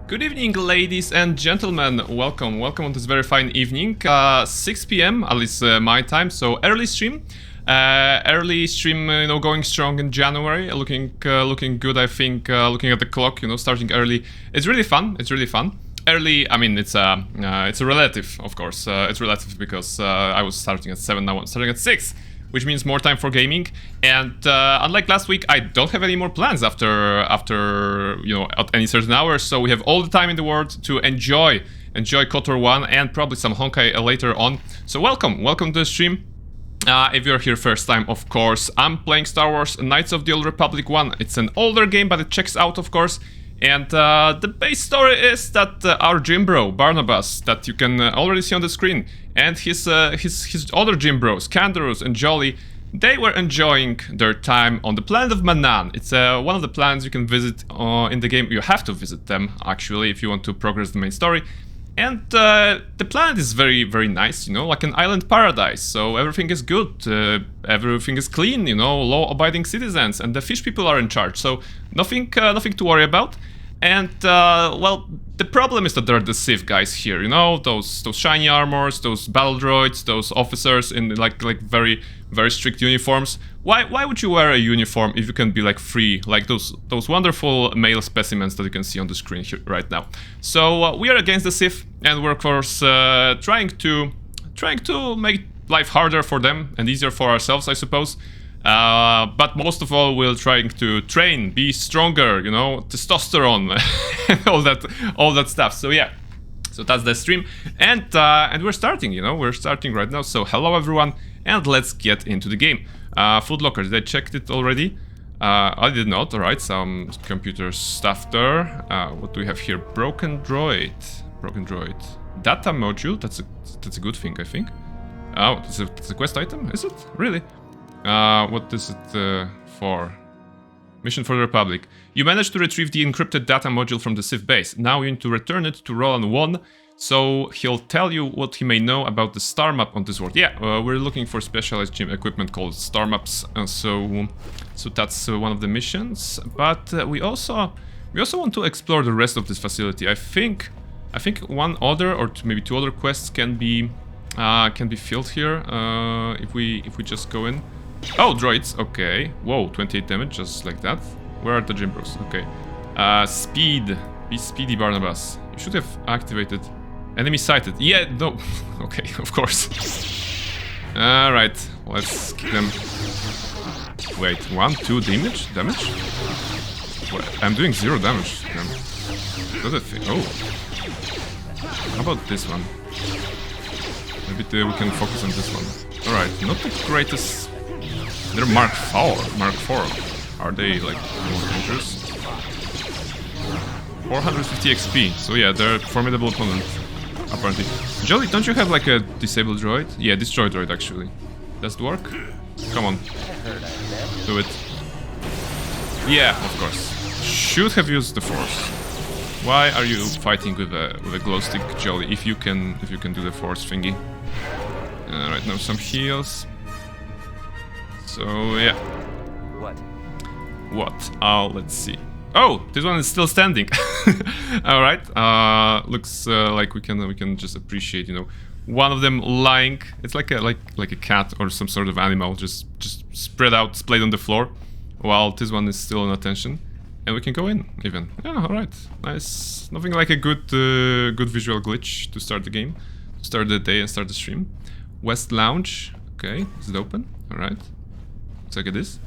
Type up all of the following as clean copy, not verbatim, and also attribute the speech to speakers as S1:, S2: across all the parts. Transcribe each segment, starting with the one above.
S1: Good evening, ladies and gentlemen. Welcome on this very fine evening. 6 p.m. at least my time. So early stream, going strong in January. Looking good. I think. Looking at the clock, starting early. It's really fun. Early. I mean, it's a relative, of course. It's relative because I was starting at 7. Now I'm starting at 6. Which means more time for gaming, and unlike last week, I don't have any more plans after at any certain hours. So we have all the time in the world to enjoy KotOR 1 and probably some Honkai later on. So welcome to the stream. If you're here first time, of course, I'm playing Star Wars Knights of the Old Republic 1. It's an older game, but it checks out, of course. And the base story is that our gym bro, Barnabas, that you can already see on the screen, and his other gym bros, Kandaros and Jolly, they were enjoying their time on the planet of Manaan. It's one of the planets you can visit in the game. You have to visit them, actually, if you want to progress the main story. And the planet is very, very nice, like an island paradise. So everything is good, everything is clean, law-abiding citizens, and the fish people are in charge. So nothing to worry about. And well, the problem is that there are the Sith guys here, those shiny armors, those battle droids, those officers in like very, very strict uniforms. Why would you wear a uniform if you can be like free, like those wonderful male specimens that you can see on the screen here right now? So we are against the Sith, and we're of course trying to make life harder for them and easier for ourselves, I suppose. But most of all, we're trying to train, be stronger, testosterone, and all that stuff. So yeah, so that's the stream, and we're starting. We're starting right now. So hello everyone, and let's get into the game. Food locker, did I check it already? I did not. All right, some computer stuff there. What do we have here? Broken droid. Data module. That's a good thing, I think. Oh, that's a quest item. Is it really? What is it for? Mission for the Republic. You managed to retrieve the encrypted data module from the Sith base. Now you need to return it to Roland 1, so he'll tell you what he may know about the star map on this world. Yeah, we're looking for specialized gym equipment called star maps, so that's one of the missions. But we also want to explore the rest of this facility. I think one other or maybe two other quests can be filled here if we just go in. Oh, droids, okay. Whoa, 28 damage, just like that. Where are the gym bros? Okay. Speed. Be speedy, Barnabas. You should have activated. Enemy sighted. Yeah, no. Okay, of course. Alright, let's kick them. Wait, 1, 2 damage? What? I'm doing 0 damage to them. That's a thing. Oh. How about this one? Maybe we can focus on this one. Alright, not the greatest. They're Mark 4. Are they like more dangerous? 450 XP. So yeah, they're a formidable opponent, apparently. Jolly, don't you have like a disabled droid? Yeah, destroy droid actually. Does it work? Come on. Do it. Yeah, of course. Should have used the Force. Why are you fighting with a glow stick, Jolly, if you can do the Force thingy? Right now some heals. So yeah. What? Let's see. Oh, this one is still standing. All right. Looks like we can just appreciate, one of them lying. It's like a cat or some sort of animal, just spread out, splayed on the floor, while this one is still on attention, and we can go in even. Yeah. All right. Nice. Nothing like a good visual glitch to start the game, start the day, and start the stream. West Lounge. Okay. Is it open? All right. Looks like it is.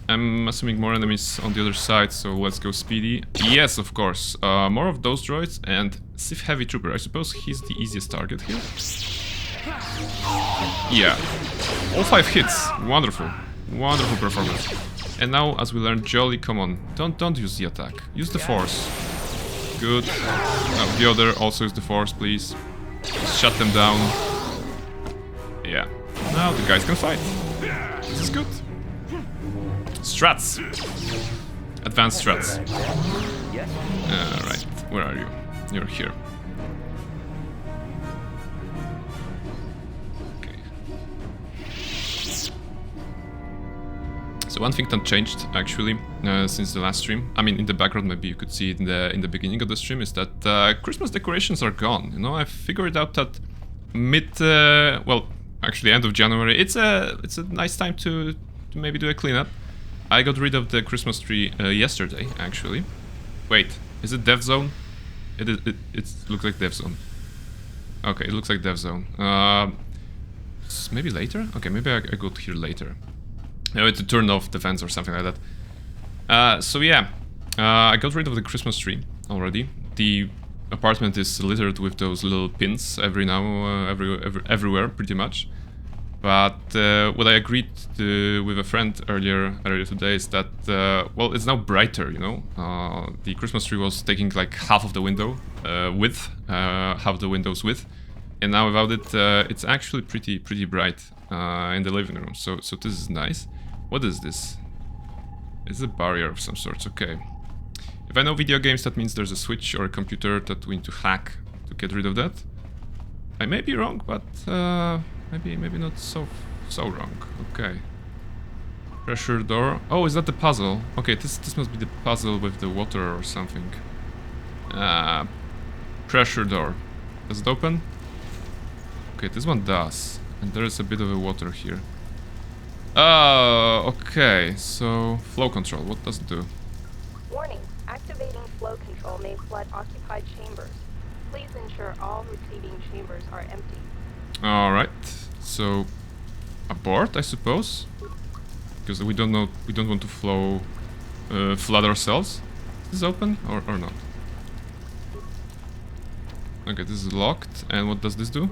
S1: I'm assuming more enemies on the other side, so let's go speedy. Yes, of course. More of those droids and Sith Heavy Trooper. I suppose he's the easiest target here. Yeah. All 5 hits. Wonderful. Wonderful performance. And now, as we learned, Jolly, come on. Don't use the attack. Use the Force. Good. Now, the other also use the Force, please. Shut them down. Yeah. Now the guys can fight. This is good. Strats. Advanced strats. Right. Where are you? You're here. Okay. So one thing that changed actually since the last stream, I mean in the background maybe you could see it in the beginning of the stream, is that Christmas decorations are gone. You know, I figured out that well, actually end of January, it's a nice time to maybe do a cleanup. I got rid of the Christmas tree yesterday actually. Wait, is it Dev Zone? It looks like Dev Zone. Okay, it looks like Dev Zone. Maybe later? Okay, maybe I go here later. I need to turn off the fence or something like that. So yeah, I got rid of the Christmas tree already. The apartment is littered with those little pins everywhere, pretty much. But what I agreed with a friend earlier today is that well, it's now brighter. You know, the Christmas tree was taking like half of the window width, half the window's width, and now without it, it's actually pretty bright in the living room. So this is nice. What is this? It's a barrier of some sort. Okay. If I know video games, that means there's a switch or a computer that we need to hack to get rid of that. I may be wrong, but maybe not so wrong. Okay. Pressure door. Oh, is that the puzzle? Okay, this must be the puzzle with the water or something. Pressure door. Does it open? Okay, this one does. And there is a bit of a water here. Okay, so flow control, what does it do?
S2: Warning, activating flow control may flood occupied chambers. Please ensure all receiving chambers are empty.
S1: Alright, so abort, I suppose? Because we don't want to flood ourselves. Is this open or not? Okay, this is locked, and what does this do?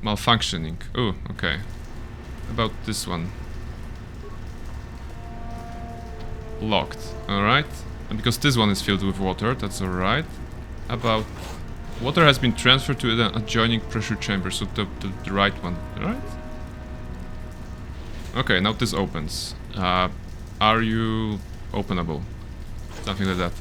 S1: Malfunctioning. Oh, okay. About this one. Locked. Alright. And because this one is filled with water, that's alright. About... Water has been transferred to the adjoining pressure chamber, so the right one. Alright? Okay, now this opens. Are you openable? Something like that.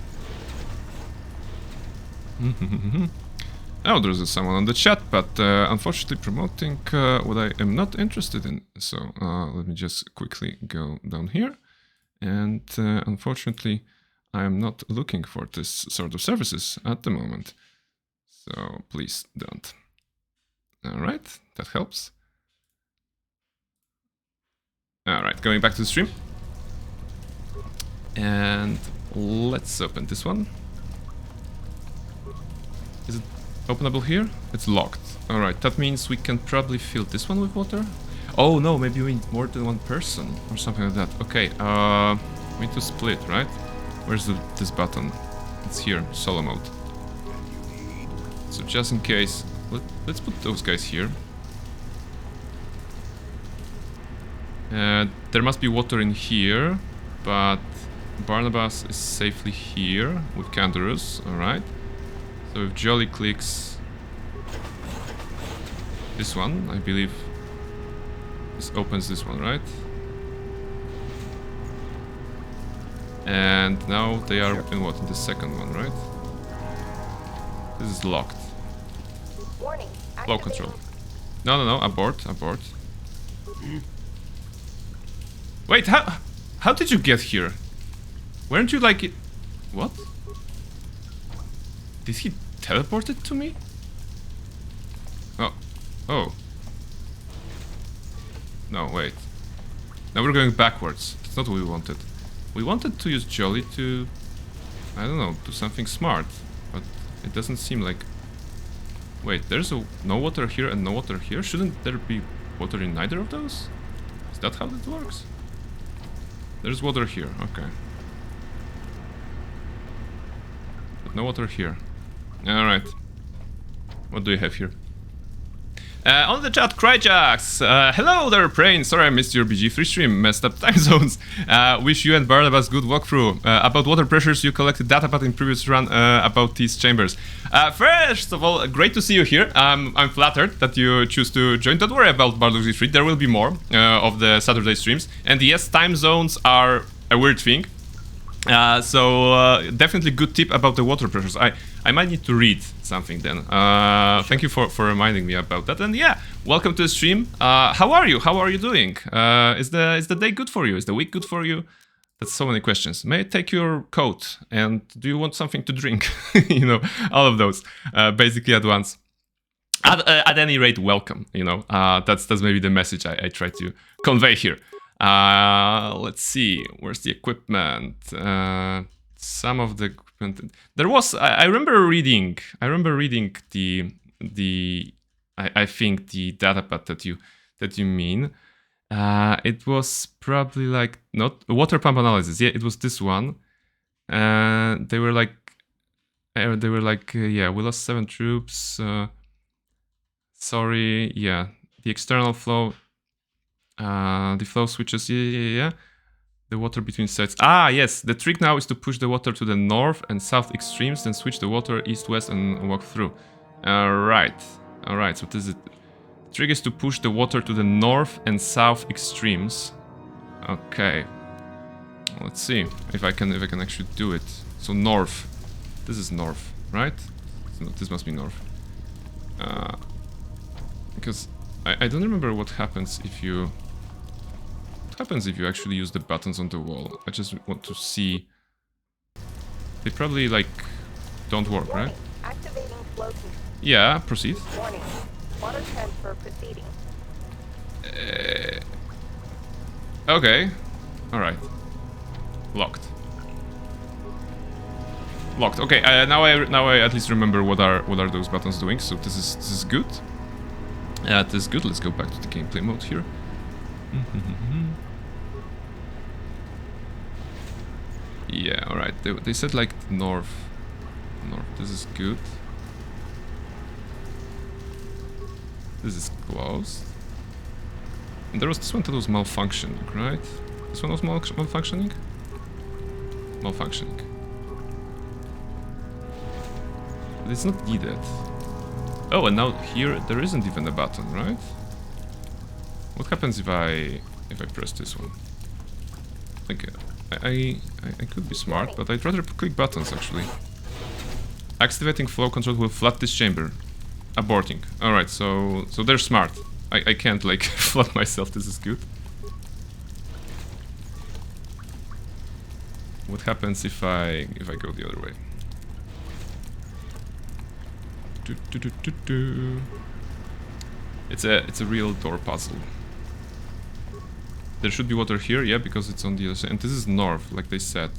S1: Oh, there's someone on the chat, but unfortunately promoting what I am not interested in. So let me just quickly go down here. And unfortunately, I am not looking for this sort of services at the moment. So please don't. All right, that helps. All right, going back to the stream. And let's open this one. Is it openable here? It's locked. Alright, that means we can probably fill this one with water? Oh no, maybe we need more than one person or something like that. Okay, we need to split, right? Where's this button? It's here, solo mode. So just in case, let's put those guys here. There must be water in here, but Barnabas is safely here with Canderous, alright. So if Jolly clicks this one, I believe this opens this one, right? And now they are in what? In the second one, right? This is locked.
S2: Warning.
S1: Flow control. No, abort. Wait, how did you get here? Weren't you like it? What? Did he teleport it to me? Oh. No, wait. Now we're going backwards. That's not what we wanted. We wanted to use Jolly to, I don't know, do something smart. But it doesn't seem like... Wait, there's no water here and no water here? Shouldn't there be water in neither of those? Is that how it works? There's water here, okay. But no water here. Alright. What do you have here? On the chat, Cryjax! Hello there, Brain! Sorry I missed your BG3 stream, messed up time zones. Wish you and Barnabas good walkthrough. About water pressures, you collected data in previous run about these chambers. First of all, great to see you here. I'm flattered that you choose to join. Don't worry about Baldur's Gate 3, there will be more of the Saturday streams. And yes, time zones are a weird thing. Definitely good tip about the water pressures. I might need to read something then. Thank you for reminding me about that. And yeah, welcome to the stream. How are you? How are you doing? Is the day good for you? Is the week good for you? That's so many questions. May I take your coat? And do you want something to drink? You know, all of those basically at once. At any rate, welcome. You know, that's maybe the message I try to convey here. Let's see, where's the equipment? Some of the equipment. There was. I remember reading. the. I think the datapad that you mean. It was probably like not water pump analysis. Yeah, it was this one. They were like. Yeah, we lost 7 troops. Sorry. Yeah, the external flow. The flow switches, yeah. The water between sets. Ah, yes. The trick now is to push the water to the north and south extremes, then switch the water east-west and walk through. Alright. Alright, so this is... The trick is to push the water to the north and south extremes. Okay. Let's see if I can actually do it. So north. This is north, right? So this must be north. Because I don't remember what happens if you... What happens if you actually use the buttons on the wall? I just want to see... They probably, like, don't work, right?
S2: Activating flow control.
S1: Yeah, proceed.
S2: Warning. Water transfer proceeding.
S1: Okay. Alright. Locked. Locked. Okay, now I at least remember what are those buttons doing, so this is good. This is good. Let's go back to the gameplay mode here. Yeah, alright. They said like north. This is good. This is closed. And there was this one that was malfunctioning, right? This one was malfunctioning? Malfunctioning. But it's not needed. Oh, and now here there isn't even a button, right? What happens if I press this one? Like, I could be smart, but I'd rather click buttons actually. Activating flow control will flood this chamber. Aborting. Alright, so they're smart. I can't like flood myself, this is good. What happens if I go the other way? It's a real door puzzle. There should be water here, yeah, because it's on the other side. And this is north, like they said.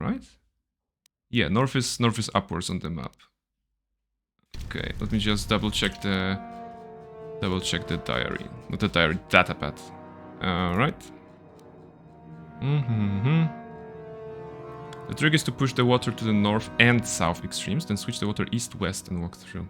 S1: Right? Yeah, north is upwards on the map. Okay, let me just double check the diary. Not the diary, datapad. Right. The trick is to push the water to the north and south extremes, then switch the water east-west and walk through.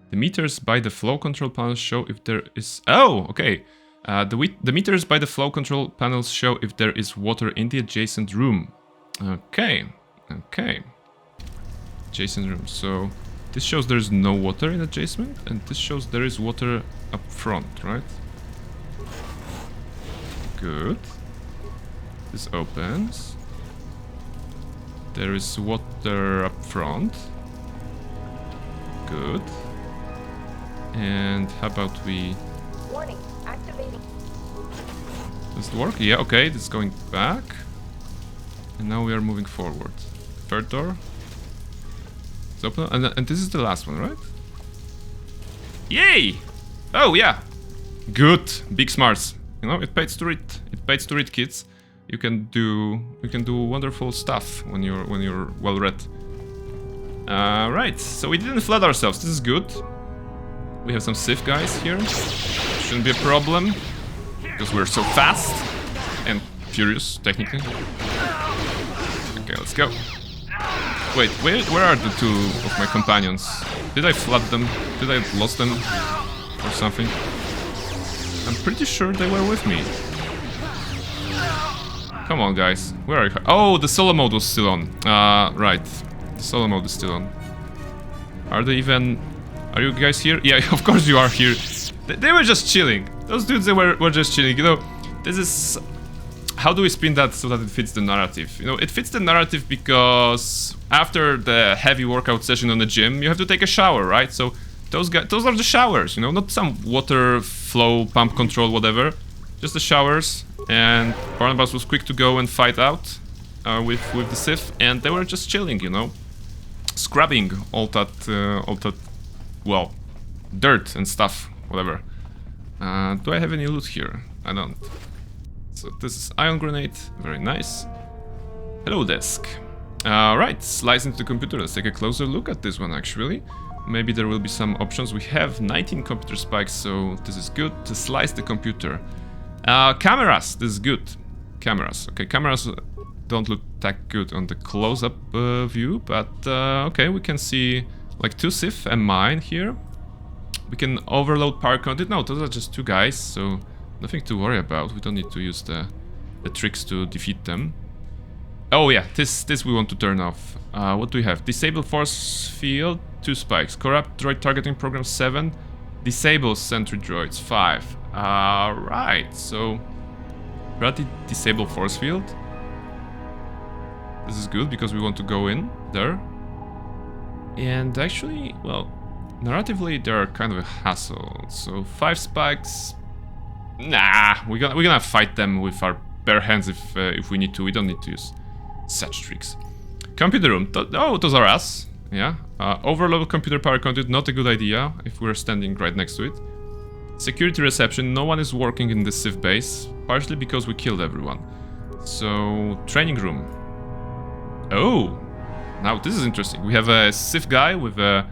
S1: The meters by the flow control panels show if there is... Oh, okay. The meters by the flow control panels show if there is water in the adjacent room. Okay. Adjacent room. So this shows there's no water in adjacent, and this shows there is water up front, right? Good. This opens. There is water up front. Good. And how about we...
S2: Warning. Activating.
S1: Does it work? Yeah, okay, this is going back. And now we are moving forward. Third door. It's open. And this is the last one, right? Yay! Oh, yeah. Good. Big smarts. You know, it pays to read. It pays to read, kids. You can do wonderful stuff when you're well read. Right, so we didn't flood ourselves. This is good. We have some Sith guys here. Shouldn't be a problem because we're so fast and furious, technically. Okay, let's go. Wait, where are the two of my companions? Did I flood them? Did I lost them or something? I'm pretty sure they were with me. Come on, guys. Where are you? Oh, the solo mode was still on. Right. The solo mode is still on. Are they even... Are you guys here? Yeah, of course you are here. They were just chilling. Those dudes, they were just chilling. You know, this is... how do we spin that so that it fits the narrative? You know, it fits the narrative because after the heavy workout session on the gym, you have to take a shower, right? So those are the showers, you know, not some water flow, pump control, whatever. Just the showers. And Barnabas was quick to go and fight out with the Sith, and they were just chilling, you know, scrubbing all that, well, dirt and stuff, whatever. Do I have any loot here? I don't. So this is ion grenade, very nice. Hello desk. Right, slice into the computer. Let's take a closer look at this one actually. Maybe there will be some options. We have 19 computer spikes, so this is good. To slice the computer. Cameras, this is good. Cameras, okay, cameras don't look that good on the close-up view, but okay, we can see like 2 Sith and mine here. We can overload power conduit. No, those are just 2 guys, so nothing to worry about. We don't need to use the tricks to defeat them. Oh yeah, this we want to turn off. What do we have? Disable force field, 2 spikes. Corrupt droid targeting program 7. Disable sentry droids 5. Right, so Ready disable force field. This is good because we want to go in there. And actually, well, narratively they're kind of a hassle. So 5 spikes. Nah, we're gonna fight them with our bare hands if we need to. We don't need to use such tricks. Computer room. Oh, those are us. Yeah. Overload computer power conduit. Not a good idea if we're standing right next to it. Security reception. No one is working in the Sith base. Partially because we killed everyone. So training room. Oh, now this is interesting. We have a Sith guy with a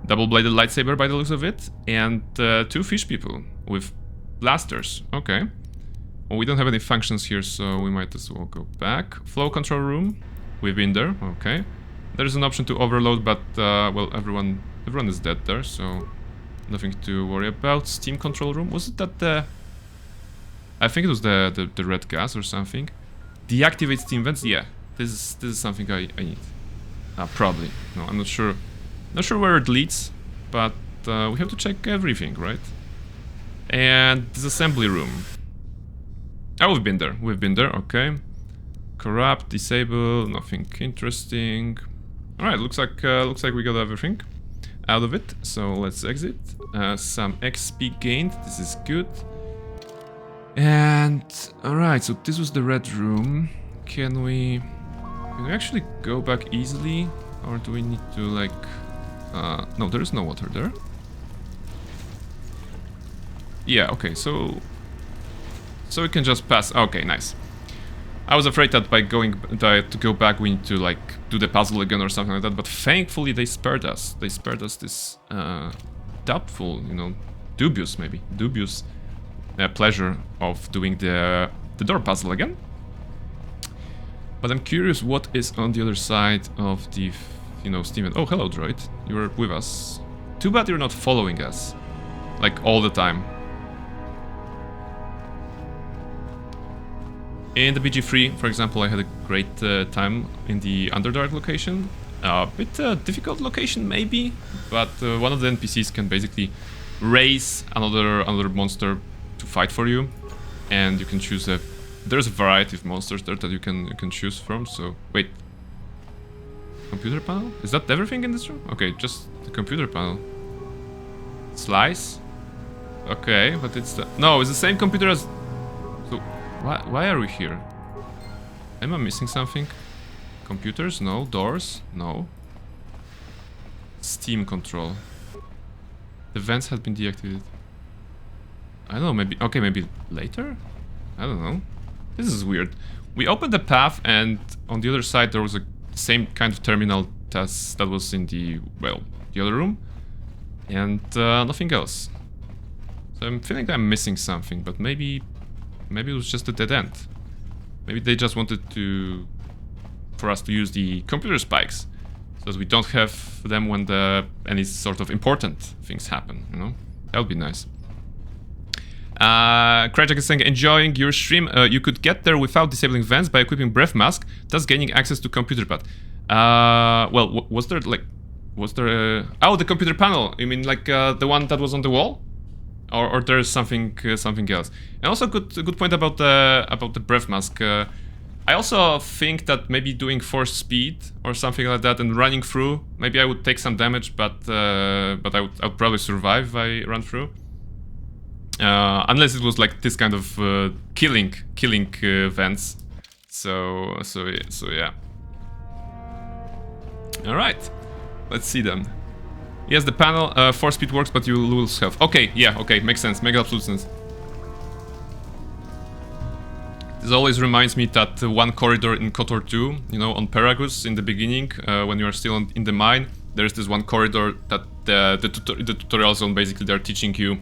S1: double-bladed lightsaber by the looks of it, and 2 fish people with blasters. Okay. Well, we don't have any functions here, so we might as well go back. Flow control room. We've been there. Okay. There's an option to overload, but well, everyone is dead there, so nothing to worry about. Steam control room. Was it that the? I think it was the red gas or something. Deactivate steam vents. Yeah. This is something I need. Probably. No, I'm not sure. Not sure where it leads, but we have to check everything, right? And disassembly room. Oh, we've been there. We've been there. Okay. Corrupt, disable, nothing interesting. All right. Looks like we got everything out of it. So let's exit. Some XP gained. This is good. And all right. So this was the red room. Can we actually go back easily, or do we need to like? No, there is no water there. Yeah. Okay. So we can just pass. Okay. Nice. I was afraid that by to go back we need to like do the puzzle again or something like that, but thankfully they spared us. They spared us this doubtful, you know, dubious pleasure of doing the door puzzle again. But I'm curious what is on the other side of the, you know, Steven. Oh, hello, droid. You're with us. Too bad you're not following us, like all the time. In the BG3, for example, I had a great time in the Underdark location. A bit difficult location, maybe, but one of the NPCs can basically raise another monster to fight for you, and you can choose a. There's a variety of monsters there that you can choose from. So wait, computer panel? Is that everything in this room? Okay, just the computer panel. Slice. Okay, but it's no, it's the same computer as. So. Why are we here? Am I missing something? Computers? No. Doors? No. Steam control. The vents have been deactivated. I don't know, maybe... Okay, maybe later? I don't know. This is weird. We opened the path and on the other side there was a same kind of terminal test that was in the, well, the other room. And nothing else. So I'm feeling that I'm missing something, but maybe it was just a dead end. Maybe they just wanted for us to use the computer spikes, so that we don't have them when any sort of important things happen. You know, that would be nice. Krajak is saying, enjoying your stream. You could get there without disabling vents by equipping breath mask, thus gaining access to computer pad. Well, was there a... Oh, the computer panel. You mean like the one that was on the wall? or there is something something else. And also good point about the breath mask. I also think that maybe doing force speed or something like that and running through, maybe I would take some damage, but I would probably survive if I run through. Unless it was like this kind of killing vents. So yeah. All right, let's see then. Yes, the panel force speed works, but you lose health. Okay, yeah, okay, makes sense, makes absolute sense. This always reminds me that one corridor in KotOR 2, you know, on Paragus in the beginning, when you are still in the mine, there's this one corridor that the tutorial zone, basically they're teaching you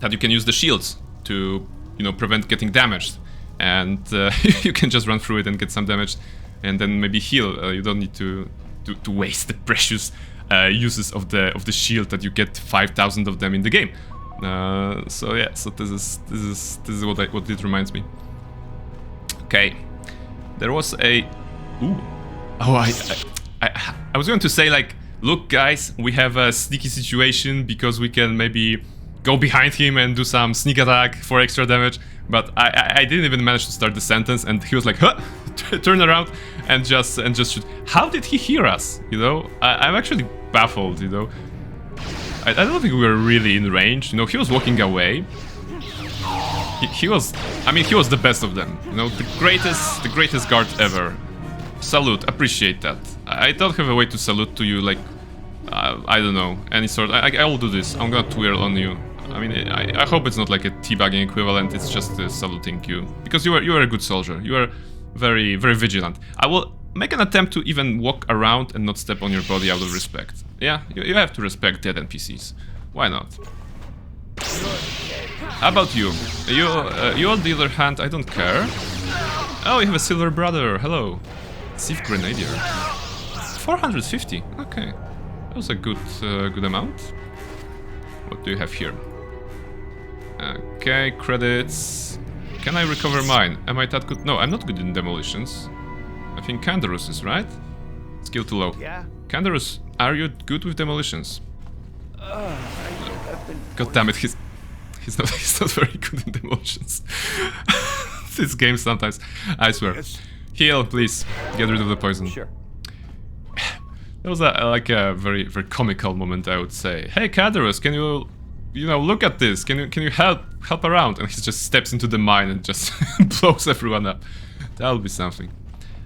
S1: that you can use the shields to, you know, prevent getting damaged. And you can just run through it and get some damage and then maybe heal. You don't need to waste the precious uses of the shield that you get 5,000 of them in the game. So yeah, so this is what it reminds me. Okay, there was a... Ooh. Oh, I was going to say, like, look guys, we have a sneaky situation because we can maybe go behind him and do some sneak attack for extra damage, but I didn't even manage to start the sentence and he was like, huh, turn around and just shoot. How did he hear us, you know? I'm actually baffled, you know? I don't think we were really in range, you know, he was walking away. He was, I mean, he was the best of them, you know, the greatest guard ever. Salute, appreciate that. I don't have a way to salute to you, like, I don't know, any sort. I will do this. I'm gonna twirl on you. I mean, I hope it's not like a teabagging equivalent. It's just saluting you because you are a good soldier. You are very vigilant. I will make an attempt to even walk around and not step on your body out of respect. Yeah, you have to respect dead NPCs. Why not? How about you? You on the other hand, I don't care. Oh, you have a silver brother. Hello. Thief Grenadier. 450. Okay. That was a good amount. What do you have here? Okay, credits. Can I recover mine? Am I that good? No, I'm not good in demolitions. I think Kandarus is, right? Skill too low.
S3: Yeah.
S1: Kandarus, are you good with demolitions? God damn it, he's not very good in demolitions. This game sometimes, I swear.
S3: Yes.
S1: Heal, please. Get rid of the poison.
S3: Sure.
S1: That was like a very comical moment, I would say. Hey, Kadarus, can you know, look at this? Can you help around? And he just steps into the mine and just blows everyone up. That would be something.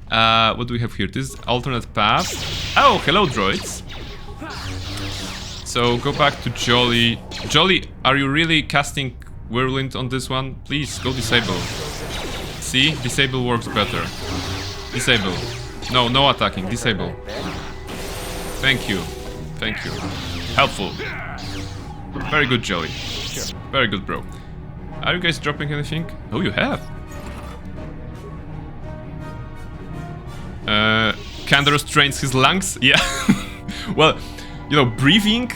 S1: What do we have here? This is alternate path. Oh, hello, droids. So go back to Jolly. Jolly, are you really casting Whirlwind on this one? Please go disable. See, disable works better. Disable. No attacking. Disable. Thank you. Thank you. Helpful. Very good, Jolly. Very good, bro. Are you guys dropping anything? Oh, you have. Kandarus trains his lungs. Yeah. Well, you know, breathing.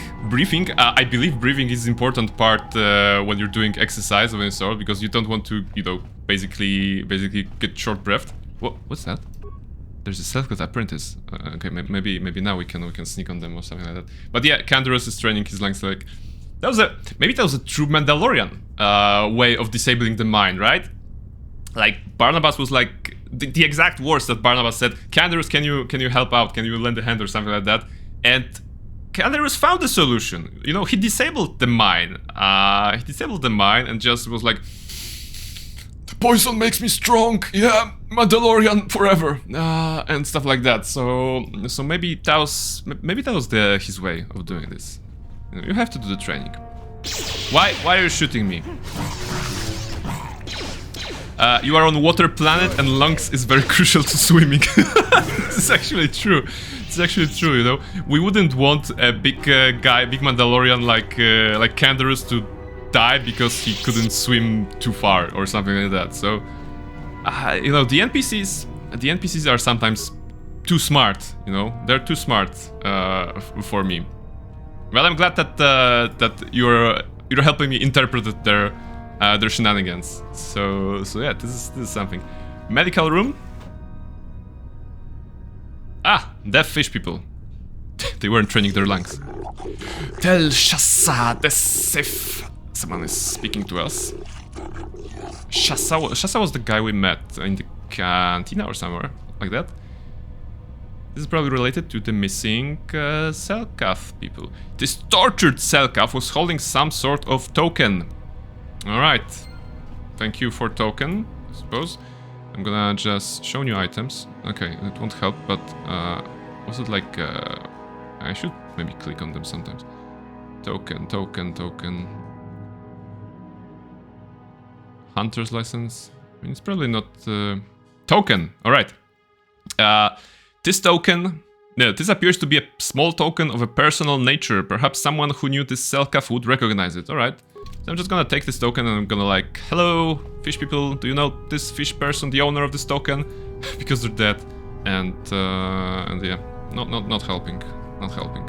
S1: I believe breathing is an important part when you're doing exercise of any sort, because you don't want to, you know, basically get short breathed. What's that? There's a self-cut apprentice. Okay, maybe now we can sneak on them or something like that. But yeah, Kandarus is training his lungs. Like maybe that was a true Mandalorian way of disabling the mind, right? Like Barnabas was like the exact words that Barnabas said. Kandarus, can you help out? Can you lend a hand or something like that? And Kandarus found a solution. You know, he disabled the mine. He disabled the mine and just was like, the poison makes me strong. Yeah, Mandalorian forever, and stuff like that. So maybe that was his way of doing this. You have to do the training. Why are you shooting me? You are on water planet and lungs is very crucial to swimming. This is actually true. It's actually true, you know. We wouldn't want a big guy, big Mandalorian like Kandarus to die because he couldn't swim too far or something like that. So, you know, the NPCs are sometimes too smart. You know, they're too smart for me. Well, I'm glad that you're helping me interpret their shenanigans. So yeah, this is something. Medical room. Deaf fish people. They weren't training their lungs. Tel Shassa de Sif Someone is speaking to us. Shasa was the guy we met in the cantina or somewhere like that. This is probably related to the missing Selkath people. This tortured Selkath was holding some sort of token. Alright. Thank you for token, I suppose. I'm gonna just show new items. Okay, it won't help, but was it like... I should maybe click on them sometimes. Token. Hunter's license. I mean, it's probably not... token! Alright. This token... No, this appears to be a small token of a personal nature. Perhaps someone who knew this Selkath would recognize it. Alright. So I'm just gonna take this token and I'm gonna like... Hello, fish people. Do you know this fish person, the owner of this token? Because they're dead. And yeah. Not helping. Not helping.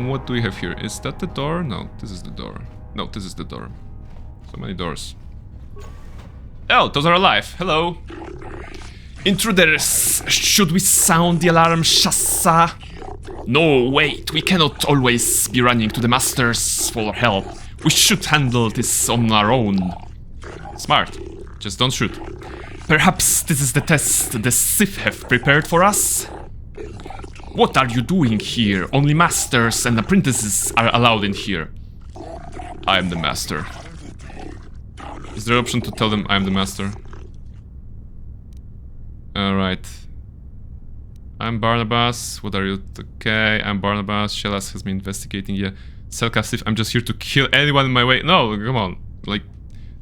S1: What do we have here? Is that the door? No, this is the door. No, this is the door. So many doors. Oh, those are alive. Hello. Intruders! Should we sound the alarm, Shasa? No, wait. We cannot always be running to the masters for help. We should handle this on our own. Smart. Just don't shoot. Perhaps this is the test the Sith have prepared for us? What are you doing here? Only masters and apprentices are allowed in here. I am the master. Is there an option to tell them I am the master? Alright. I'm Barnabas. What are you? Okay, I'm Barnabas. Shelas has been investigating. Yeah. Selkath, I'm just here to kill anyone in my way. No, come on. Like,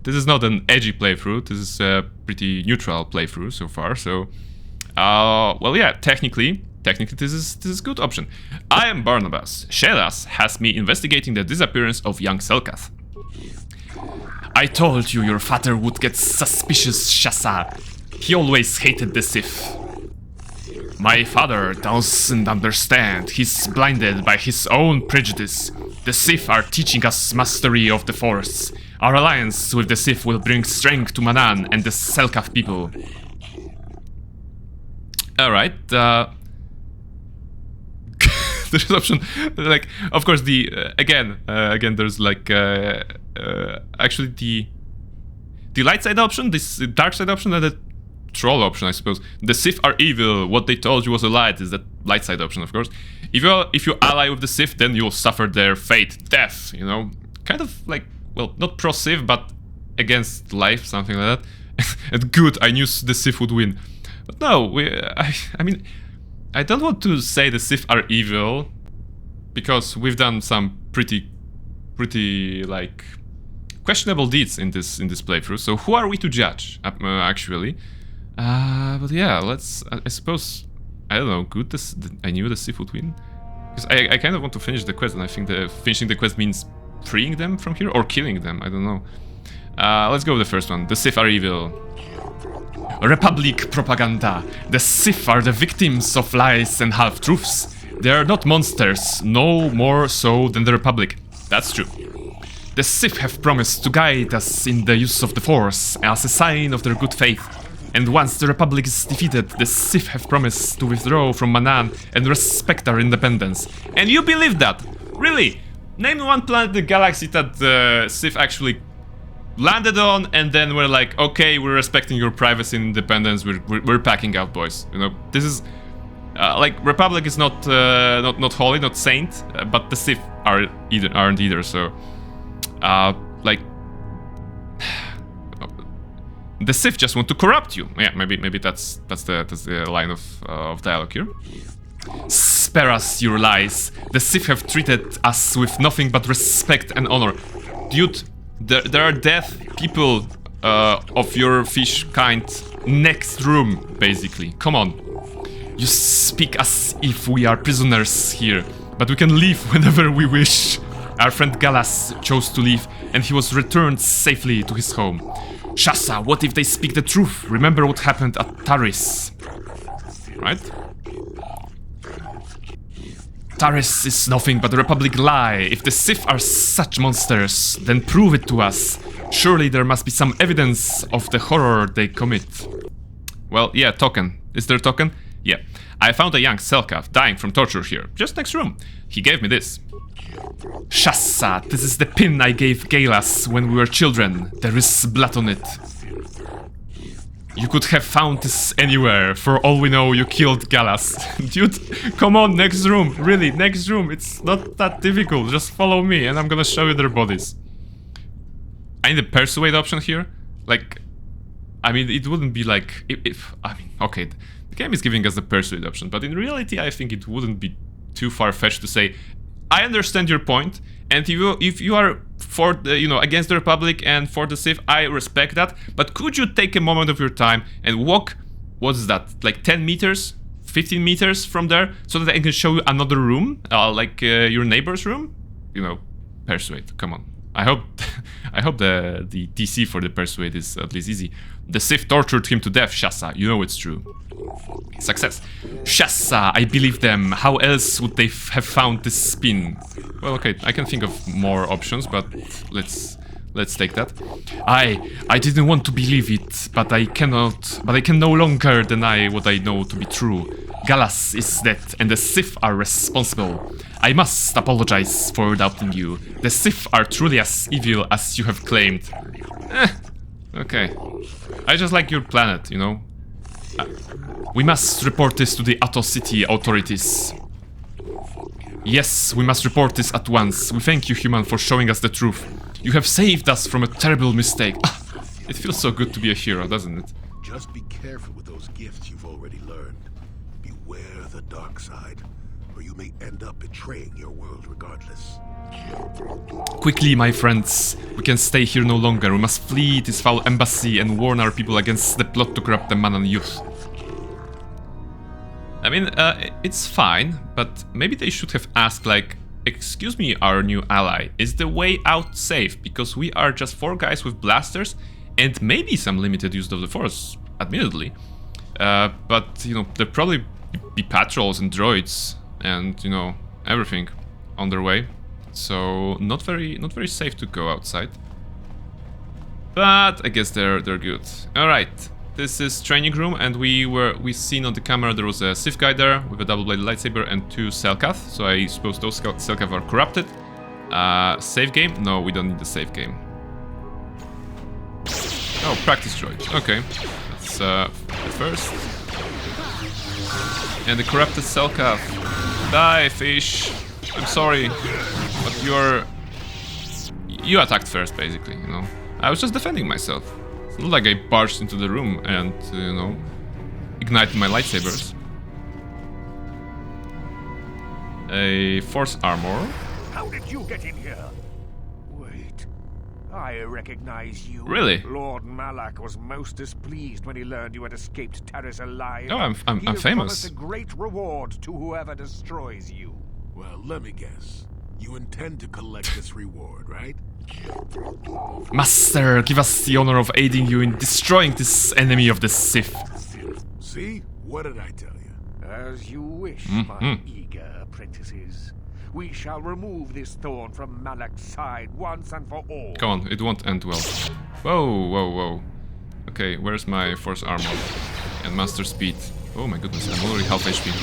S1: this is not an edgy playthrough. This is a pretty neutral playthrough so far. So, well, yeah. Technically, this is a good option. I am Barnabas. Shelas has me investigating the disappearance of young Selkath. I told you your father would get suspicious, Shasa. He always hated the Sith. My father doesn't understand. He's blinded by his own prejudice. The Sith are teaching us mastery of the Force. Our alliance with the Sith will bring strength to Manan and the Selkath people. Alright, there's option, like, of course, the, again, there's like, actually the light side option, this dark side option, and the troll option, I suppose. The Sith are evil. What they told you was a light is the light side option, of course. If you ally with the Sith, then you'll suffer their fate, death. You know, kind of like, well, not pro Sith, but against life, something like that. And good, I knew the Sith would win. But no, I mean, I don't want to say the Sith are evil, because we've done some pretty like questionable deeds in this playthrough. So who are we to judge? Actually. But yeah, let's. I suppose, I don't know. Good. I knew the Sith would win, because I kind of want to finish the quest, and I think finishing the quest means freeing them from here or killing them. I don't know. Let's go with the first one. The Sith are evil. Republic propaganda. The Sith are the victims of lies and half-truths. They are not monsters, no more so than the Republic. That's true. The Sith have promised to guide us in the use of the Force as a sign of their good faith. And once the Republic is defeated, the Sith have promised to withdraw from Manan and respect our independence. And you believe that? Really? Name one planet in the galaxy that the Sith actually landed on, and then we're like, okay, we're respecting your privacy and independence. We're packing out, boys. You know, this is like Republic is not holy, not saint, but the Sith aren't either. So, like, the Sith just want to corrupt you. Yeah, maybe that's the line of dialogue here. Spare us your lies. The Sith have treated us with nothing but respect and honor. Dude, there are dead people of your fish kind next room, basically. Come on. You speak as if we are prisoners here, but we can leave whenever we wish. Our friend Galas chose to leave, and he was returned safely to his home. Shasa, what if they speak the truth? Remember what happened at Taris. Right? Taris is nothing but a Republic lie. If the Sith are such monsters, then prove it to us. Surely there must be some evidence of the horror they commit. Well, yeah, token. Is there a token? Yeah. I found a young Selkath dying from torture here, just next room. He gave me this. Shassa, this is the pin I gave Galas when we were children. There is blood on it. You could have found this anywhere. For all we know, you killed Galas. Dude, come on, next room. Really, next room. It's not that difficult. Just follow me and I'm gonna show you their bodies. I need a persuade option here. Like, I mean, it wouldn't be like... I mean, okay, the game is giving us the persuade option, but in reality, I think it wouldn't be too far-fetched to say, I understand your point, and if you are for the, against the Republic and for the Sith, I respect that. But could you take a moment of your time and walk, what is that, like 10 meters, 15 meters from there, so that I can show you another room, like your neighbor's room? Persuade. Come on. I hope the DC for the persuade is at least easy. The Sith tortured him to death, Shassa. You know it's true. Success. Shassa, I believe them. How else would they have found this spin? Well, okay, I can think of more options, but let's take that. I didn't want to believe it, but I can no longer deny what I know to be true. Galas is dead, and the Sith are responsible. I must apologize for doubting you. The Sith are truly as evil as you have claimed. Okay. I just like your planet, We must report this to the Atto City authorities. Yes, we must report this at once. We thank you, human, for showing us the truth. You have saved us from a terrible mistake. It feels so good to be a hero, doesn't it?
S3: Just be careful with those gifts you've already learned. Beware the dark side, or you may end up betraying your world regardless.
S1: Quickly, my friends. We can stay here no longer. We must flee this foul embassy and warn our people against the plot to corrupt the Manan youth. I mean, it's fine, but maybe they should have asked, like, excuse me, our new ally, is the way out safe? Because we are just 4 guys with blasters and maybe some limited use of the Force, admittedly. But, there'll probably be patrols and droids and, everything on their way. So, not very safe to go outside. But I guess they're good. Alright. This is training room, and we seen on the camera there was a Sith guy there with a double-bladed lightsaber and 2 Selkath. So I suppose those Selkath are corrupted. Save game? No, we don't need the save game. Oh, practice droid. Okay, that's the first. And the corrupted Selkath. Die, fish. I'm sorry, but you attacked first, basically. I was just defending myself. It's not like I barged into the room and, ignited my lightsabers. A Force armor.
S4: How did you get in here? Wait, I recognize you.
S1: Really?
S4: Lord Malak was most displeased when he learned you had escaped Terrace alive.
S1: Oh, I'm famous.
S4: Promised a great reward to whoever destroys you.
S3: Well, let me guess. You intend to collect this reward, right?
S1: Master, give us the honor of aiding you in destroying this enemy of the Sith.
S3: See? What did I tell you?
S4: As you wish, my eager apprentices. We shall remove this thorn from Malak's side once and for all.
S1: Come on, it won't end well. Whoa. Okay, where's my Force armor? And Master Speed. Oh my goodness, I'm already half HP.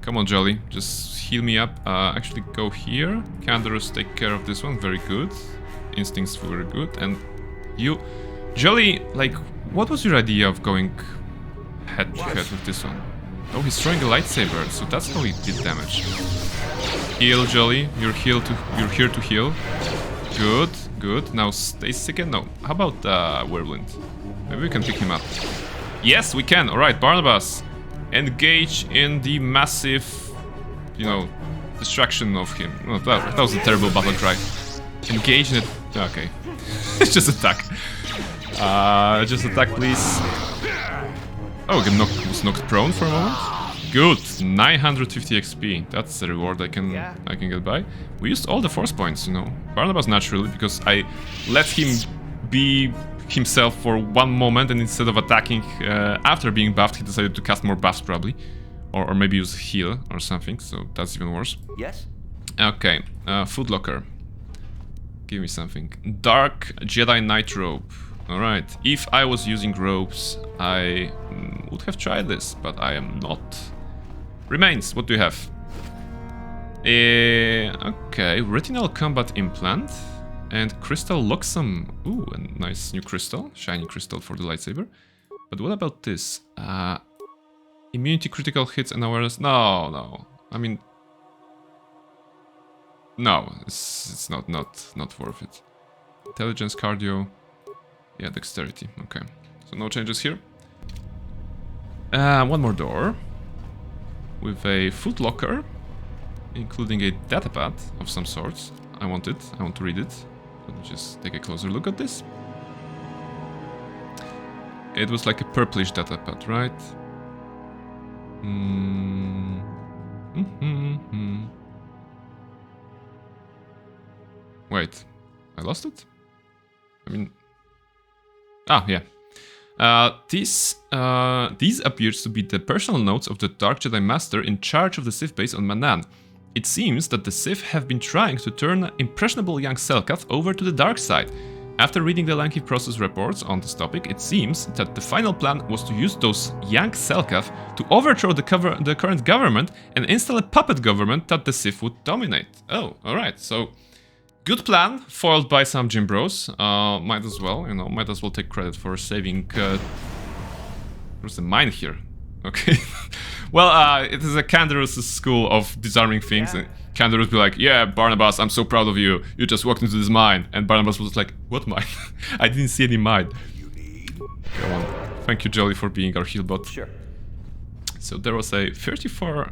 S1: Come on, Jolly, just heal me up. Actually, go here. Canderous, take care of this one. Very good. Instincts were good. And you, Jolly, like, what was your idea of going head to head with this one? Oh, he's throwing a lightsaber, so that's how he did damage. Heal, Jolly. You're here to heal. Good. Now stay sick and no. How about Whirlwind? Maybe we can pick him up. Yes, we can. All right, Barnabas. Engage in the massive, distraction of him. Oh, that was a terrible battle cry. Engage in it. Okay. Just attack. Just attack, please. Oh, was knocked prone for a moment. Good. 950 XP. That's the reward I can get by. We used all the Force points, Barnabas naturally, because I let him be himself for one moment, and instead of attacking after being buffed, he decided to cast more buffs probably, or maybe use heal or something, so that's even worse.
S5: Yes.
S1: Okay, food locker. Give me something. Dark Jedi Knight robe. All right. If I was using robes, I would have tried this, but I am not. Remains, what do you have? Okay, retinal combat implant and crystal locksome. Ooh, a nice new crystal, shiny crystal for the lightsaber. But what about this? Immunity, critical hits, and awareness. No. I mean, no, it's not worth it. Intelligence, cardio, yeah, dexterity. Okay, so no changes here. One more door with a foot locker, including a datapad of some sorts. I want to read it. Let me just take a closer look at this. It was like a purplish datapad, right? Wait, I lost it? I mean... Ah, yeah. These appears to be the personal notes of the Dark Jedi Master in charge of the Sith base on Manaan. It seems that the Sith have been trying to turn impressionable young Selkath over to the dark side. After reading the Lanky Process reports on this topic, it seems that the final plan was to use those young Selkath to overthrow the current government and install a puppet government that the Sith would dominate. Oh, alright, so... Good plan, foiled by some Jim Bros. Might as well, might as well take credit for saving... There's a mine here. Okay. Well, it is a Canderous' school of disarming things. Yeah. And Canderous be like, yeah, Barnabas, I'm so proud of you. You just walked into this mine. And Barnabas was like, what mine? I didn't see any mine. Come on. Thank you, Jolly, for being our heal bot.
S5: Sure.
S1: So there was a 34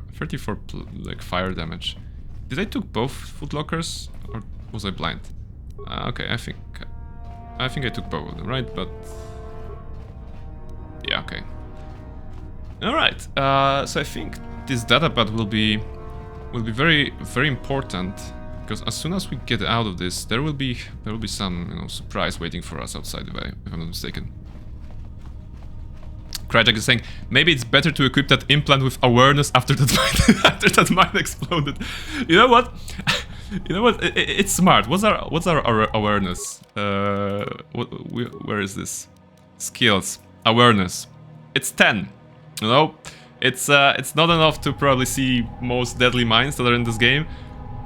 S1: like fire damage. Did I took both footlockers? Or was I blind? Okay, I think I took both of them, right? But yeah, okay. All right. So I think this datapad will be very important, because as soon as we get out of this, there will be some surprise waiting for us outside, if I'm not mistaken. Krajak is saying maybe it's better to equip that implant with awareness after that mine exploded. You know what? You know what? It's smart. What's our awareness? Where is this? Skills. Awareness. It's 10. You know, it's not enough to probably see most deadly mines that are in this game,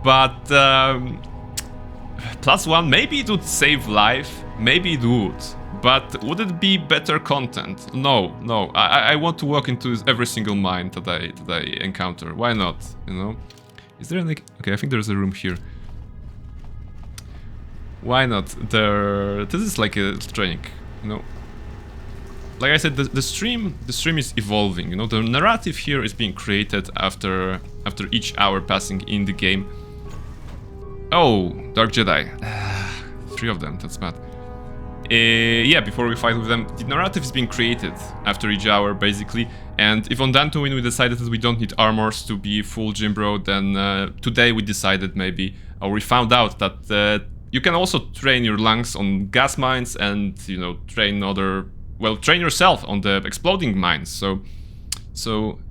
S1: but +1, maybe it would save life. Maybe it would. But would it be better content? No. I want to walk into every single mine that I encounter. Why not? Is there any... Okay, I think there's a room here. Why not? This is like a training, Like I said, the stream is evolving. The narrative here is being created after each hour passing in the game. Oh, Dark Jedi. 3 of them. That's bad. Yeah, before we fight with them, the narrative is being created after each hour, basically. And if on Dantooine we decided that we don't need armors to be full Jimbro, then today we decided maybe, or we found out that you can also train your lungs on gas mines and, train yourself on the exploding mines. So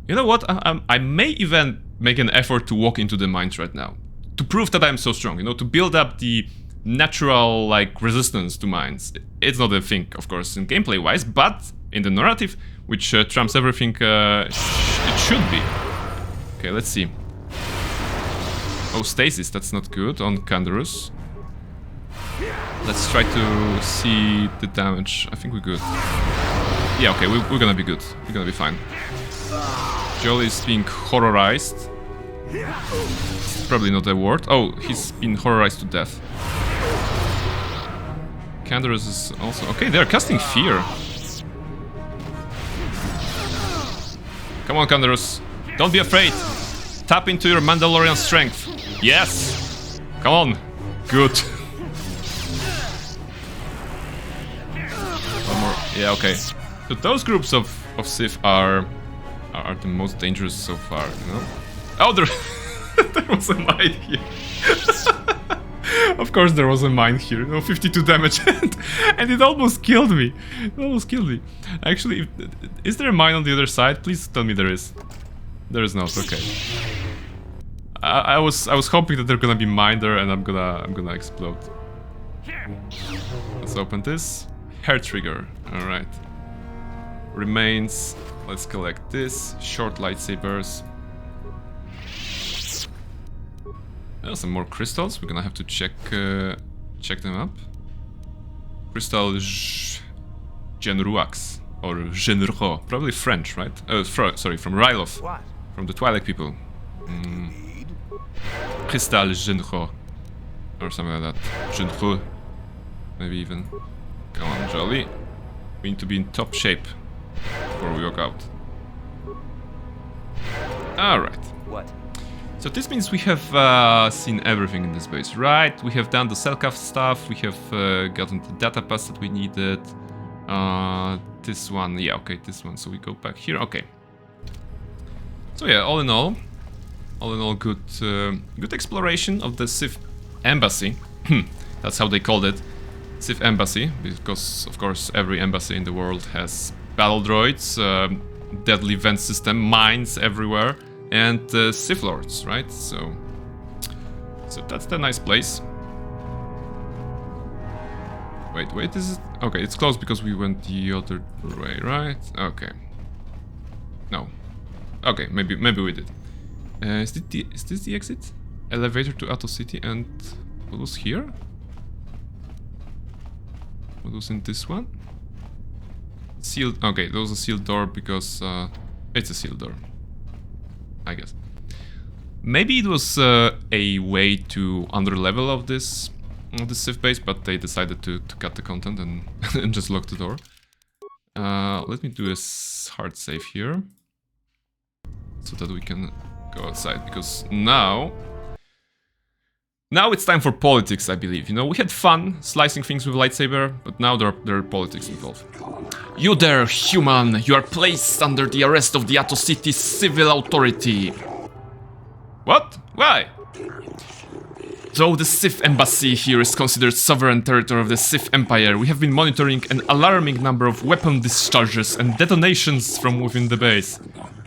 S1: you know what? I may even make an effort to walk into the mines right now to prove that I'm so strong. To build up the natural resistance to mines. It's not a thing, of course, in gameplay wise, but in the narrative, which trumps everything, it should be. Okay, let's see. Oh, stasis, that's not good on Canderous. Let's try to see the damage. I think we're good. Yeah, okay, we're gonna be good. We're gonna be fine. Joel is being horrorized. Probably not a word. Oh, he's been horrorized to death. Canderous is also... Okay, they're casting fear. Come on, Canderous. Don't be afraid. Tap into your Mandalorian strength. Yes! Come on. Good. One more. Yeah, okay. So those groups of Sith are the most dangerous so far, Oh, there was a mine here. Of course there was a mine here, 52 damage, and it almost killed me. Actually, is there a mine on the other side? Please tell me there is. There is not. Okay. I was hoping that they're gonna be mine there, and I'm gonna explode. Let's open this. Hair trigger. All right. Remains. Let's collect this. Short lightsabers. Some more crystals. We're gonna have to check them up. Crystal Genruax or Genro, probably French, right? Sorry, from Rylov,
S4: What?
S1: from the Twilight people. Crystal Genro, or something like that. Genro, maybe even. Come on, Jolly. We need to be in top shape before we walk out. All right.
S5: What?
S1: So this means we have seen everything in this base, right? We have done the Selkav stuff, we have gotten the data pass that we needed. This one, yeah, okay, this one. So we go back here, okay. So yeah, all in all, good, good exploration of the Civ embassy. That's how they called it, Civ embassy, because of course every embassy in the world has battle droids, deadly vent system, mines everywhere. And Sith Lords, right? So that's the nice place. Wait, is it? Okay, it's closed because we went the other way, right? Okay. No. Okay, maybe we did. Is this the exit? Elevator to Ato City, and what was here? What was in this one? Sealed. Okay, there was a sealed door because it's a sealed door, I guess. Maybe it was a way to underlevel of this Civ base, but they decided to cut the content and, and just lock the door. Let me do a hard save here, so that we can go outside, because now it's time for politics, I believe. You know, we had fun slicing things with lightsaber, but now there are politics involved. You there, human! You are placed under the arrest of the Ato City civil authority. What? Why? Though the Sith embassy here is considered sovereign territory of the Sith Empire, we have been monitoring an alarming number of weapon discharges and detonations from within the base.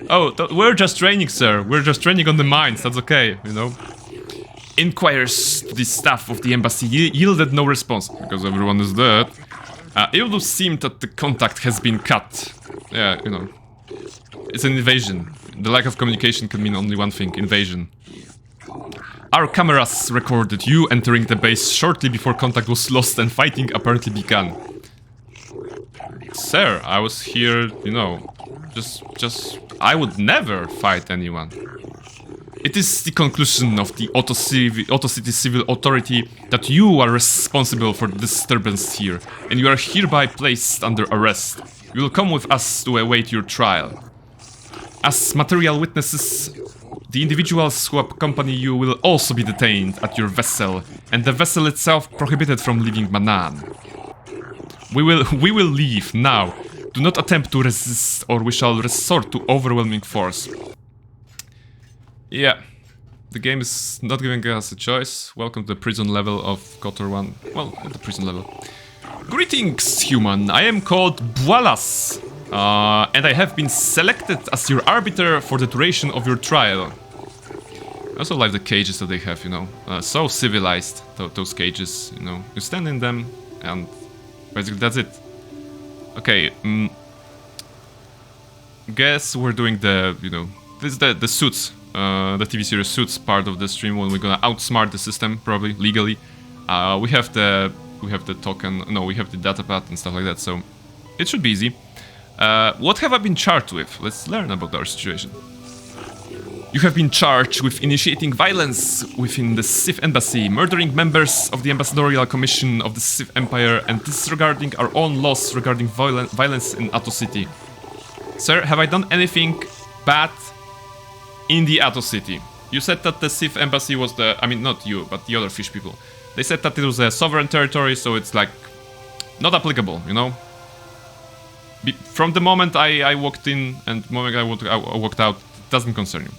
S1: Oh, we're just training, sir. We're just training on the mines. That's okay, you know. Inquires to the staff of the embassy yielded no response, because everyone is dead. It would seem that the contact has been cut. Yeah, you know. It's an invasion. The lack of communication can mean only one thing: invasion. Our cameras recorded you entering the base shortly before contact was lost and fighting apparently began. Sir, I was here, you know, I would never fight anyone. It is the conclusion of the Ato City Civil Authority that you are responsible for the disturbance here, and you are hereby placed under arrest. You will come with us to await your trial. As material witnesses, the individuals who accompany you will also be detained at your vessel, and the vessel itself prohibited from leaving Manan. We will leave now. Do not attempt to resist, or we shall resort to overwhelming force. Yeah, the game is not giving us a choice. Welcome to the prison level of KotOR 1. Well, the prison level. Greetings, human. I am called Bualas, and I have been selected as your arbiter for the duration of your trial. I also like the cages that they have, you know. So civilized, those cages, you know. You stand in them, and basically that's it. Okay, guess we're doing the, you know, this is the suits. The TV series Suits part of the stream, when we're gonna outsmart the system, probably legally. We have the token, no, we have the datapad and stuff like that, so it should be easy. What have I been charged with? Let's learn about our situation. You have been charged with initiating violence within the Sith embassy, murdering members of the ambassadorial commission of the Sith Empire, and disregarding our own laws regarding violence in Ato City. Sir, have I done anything bad in the Ato City? You said that the Sith embassy was the... I mean, not you, but the other fish people. They said that it was a sovereign territory, so it's like... not applicable, you know? From the moment I walked in and the moment I walked out, it doesn't concern you.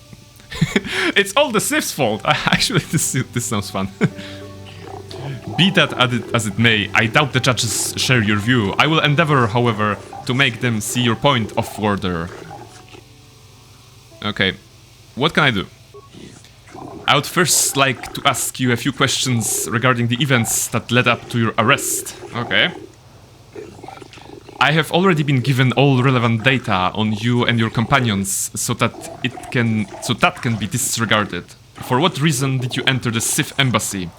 S1: It's all the Sith's fault! Actually, this sounds fun. Be that as it may, I doubt the judges share your view. I will endeavor, however, to make them see your point of order. Okay. What can I do? I would first like to ask you a few questions regarding the events that led up to your arrest. Okay. I have already been given all relevant data on you and your companions, so that can be disregarded. For what reason did you enter the Sith embassy?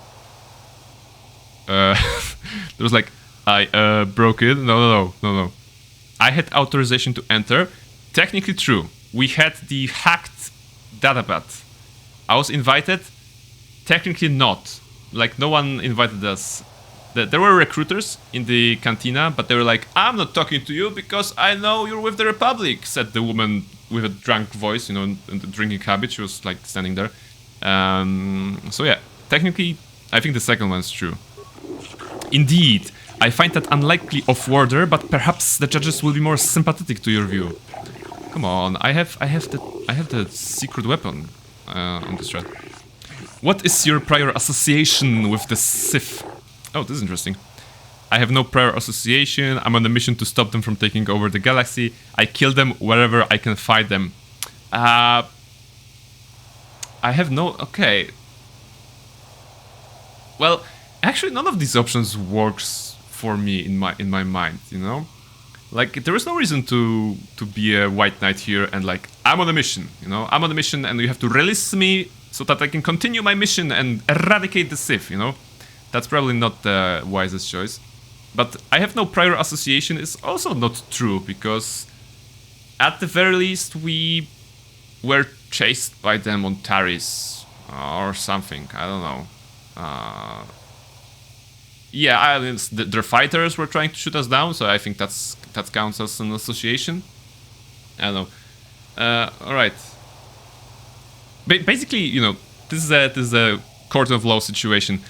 S1: There was like, I broke it. No. I had authorization to enter. Technically true. We had the hacked datapad. I was invited. Technically not. Like, no one invited us. There were recruiters in the cantina, but they were like, I'm not talking to you because I know you're with the Republic, said the woman with a drunk voice, you know, and the drinking habit. She was like standing there. So yeah, technically, I think the second one's true. Indeed, I find that unlikely off-worlder, but perhaps the judges will be more sympathetic to your view. Come on, I have the secret weapon on this thread. What is your prior association with the Sith? Oh, this is interesting. I have no prior association. I'm on a mission to stop them from taking over the galaxy. I kill them wherever I can find them. I have no... Okay. Well, actually, none of these options works for me in my mind, you know? Like, there is no reason to be a white knight here and like, I'm on a mission, you know? I'm on a mission and you have to release me so that I can continue my mission and eradicate the Sith, you know? That's probably not the wisest choice. But I have no prior association is also not true, because at the very least we were chased by them on Taris or something, I don't know. Yeah, I mean, their fighters were trying to shoot us down, so I think that counts as an association. I don't know. Alright. Basically, you know, this is a court of law situation.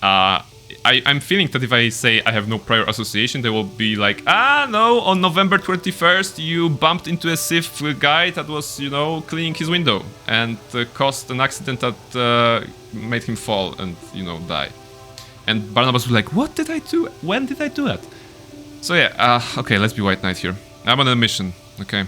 S1: I'm feeling that if I say I have no prior association, they will be like, no, on November 21st you bumped into a Sith guy that was, you know, cleaning his window and caused an accident that made him fall and, you know, die. And Barnabas was like, what did I do? When did I do that? So yeah, okay, let's be White Knight here. I'm on a mission, okay.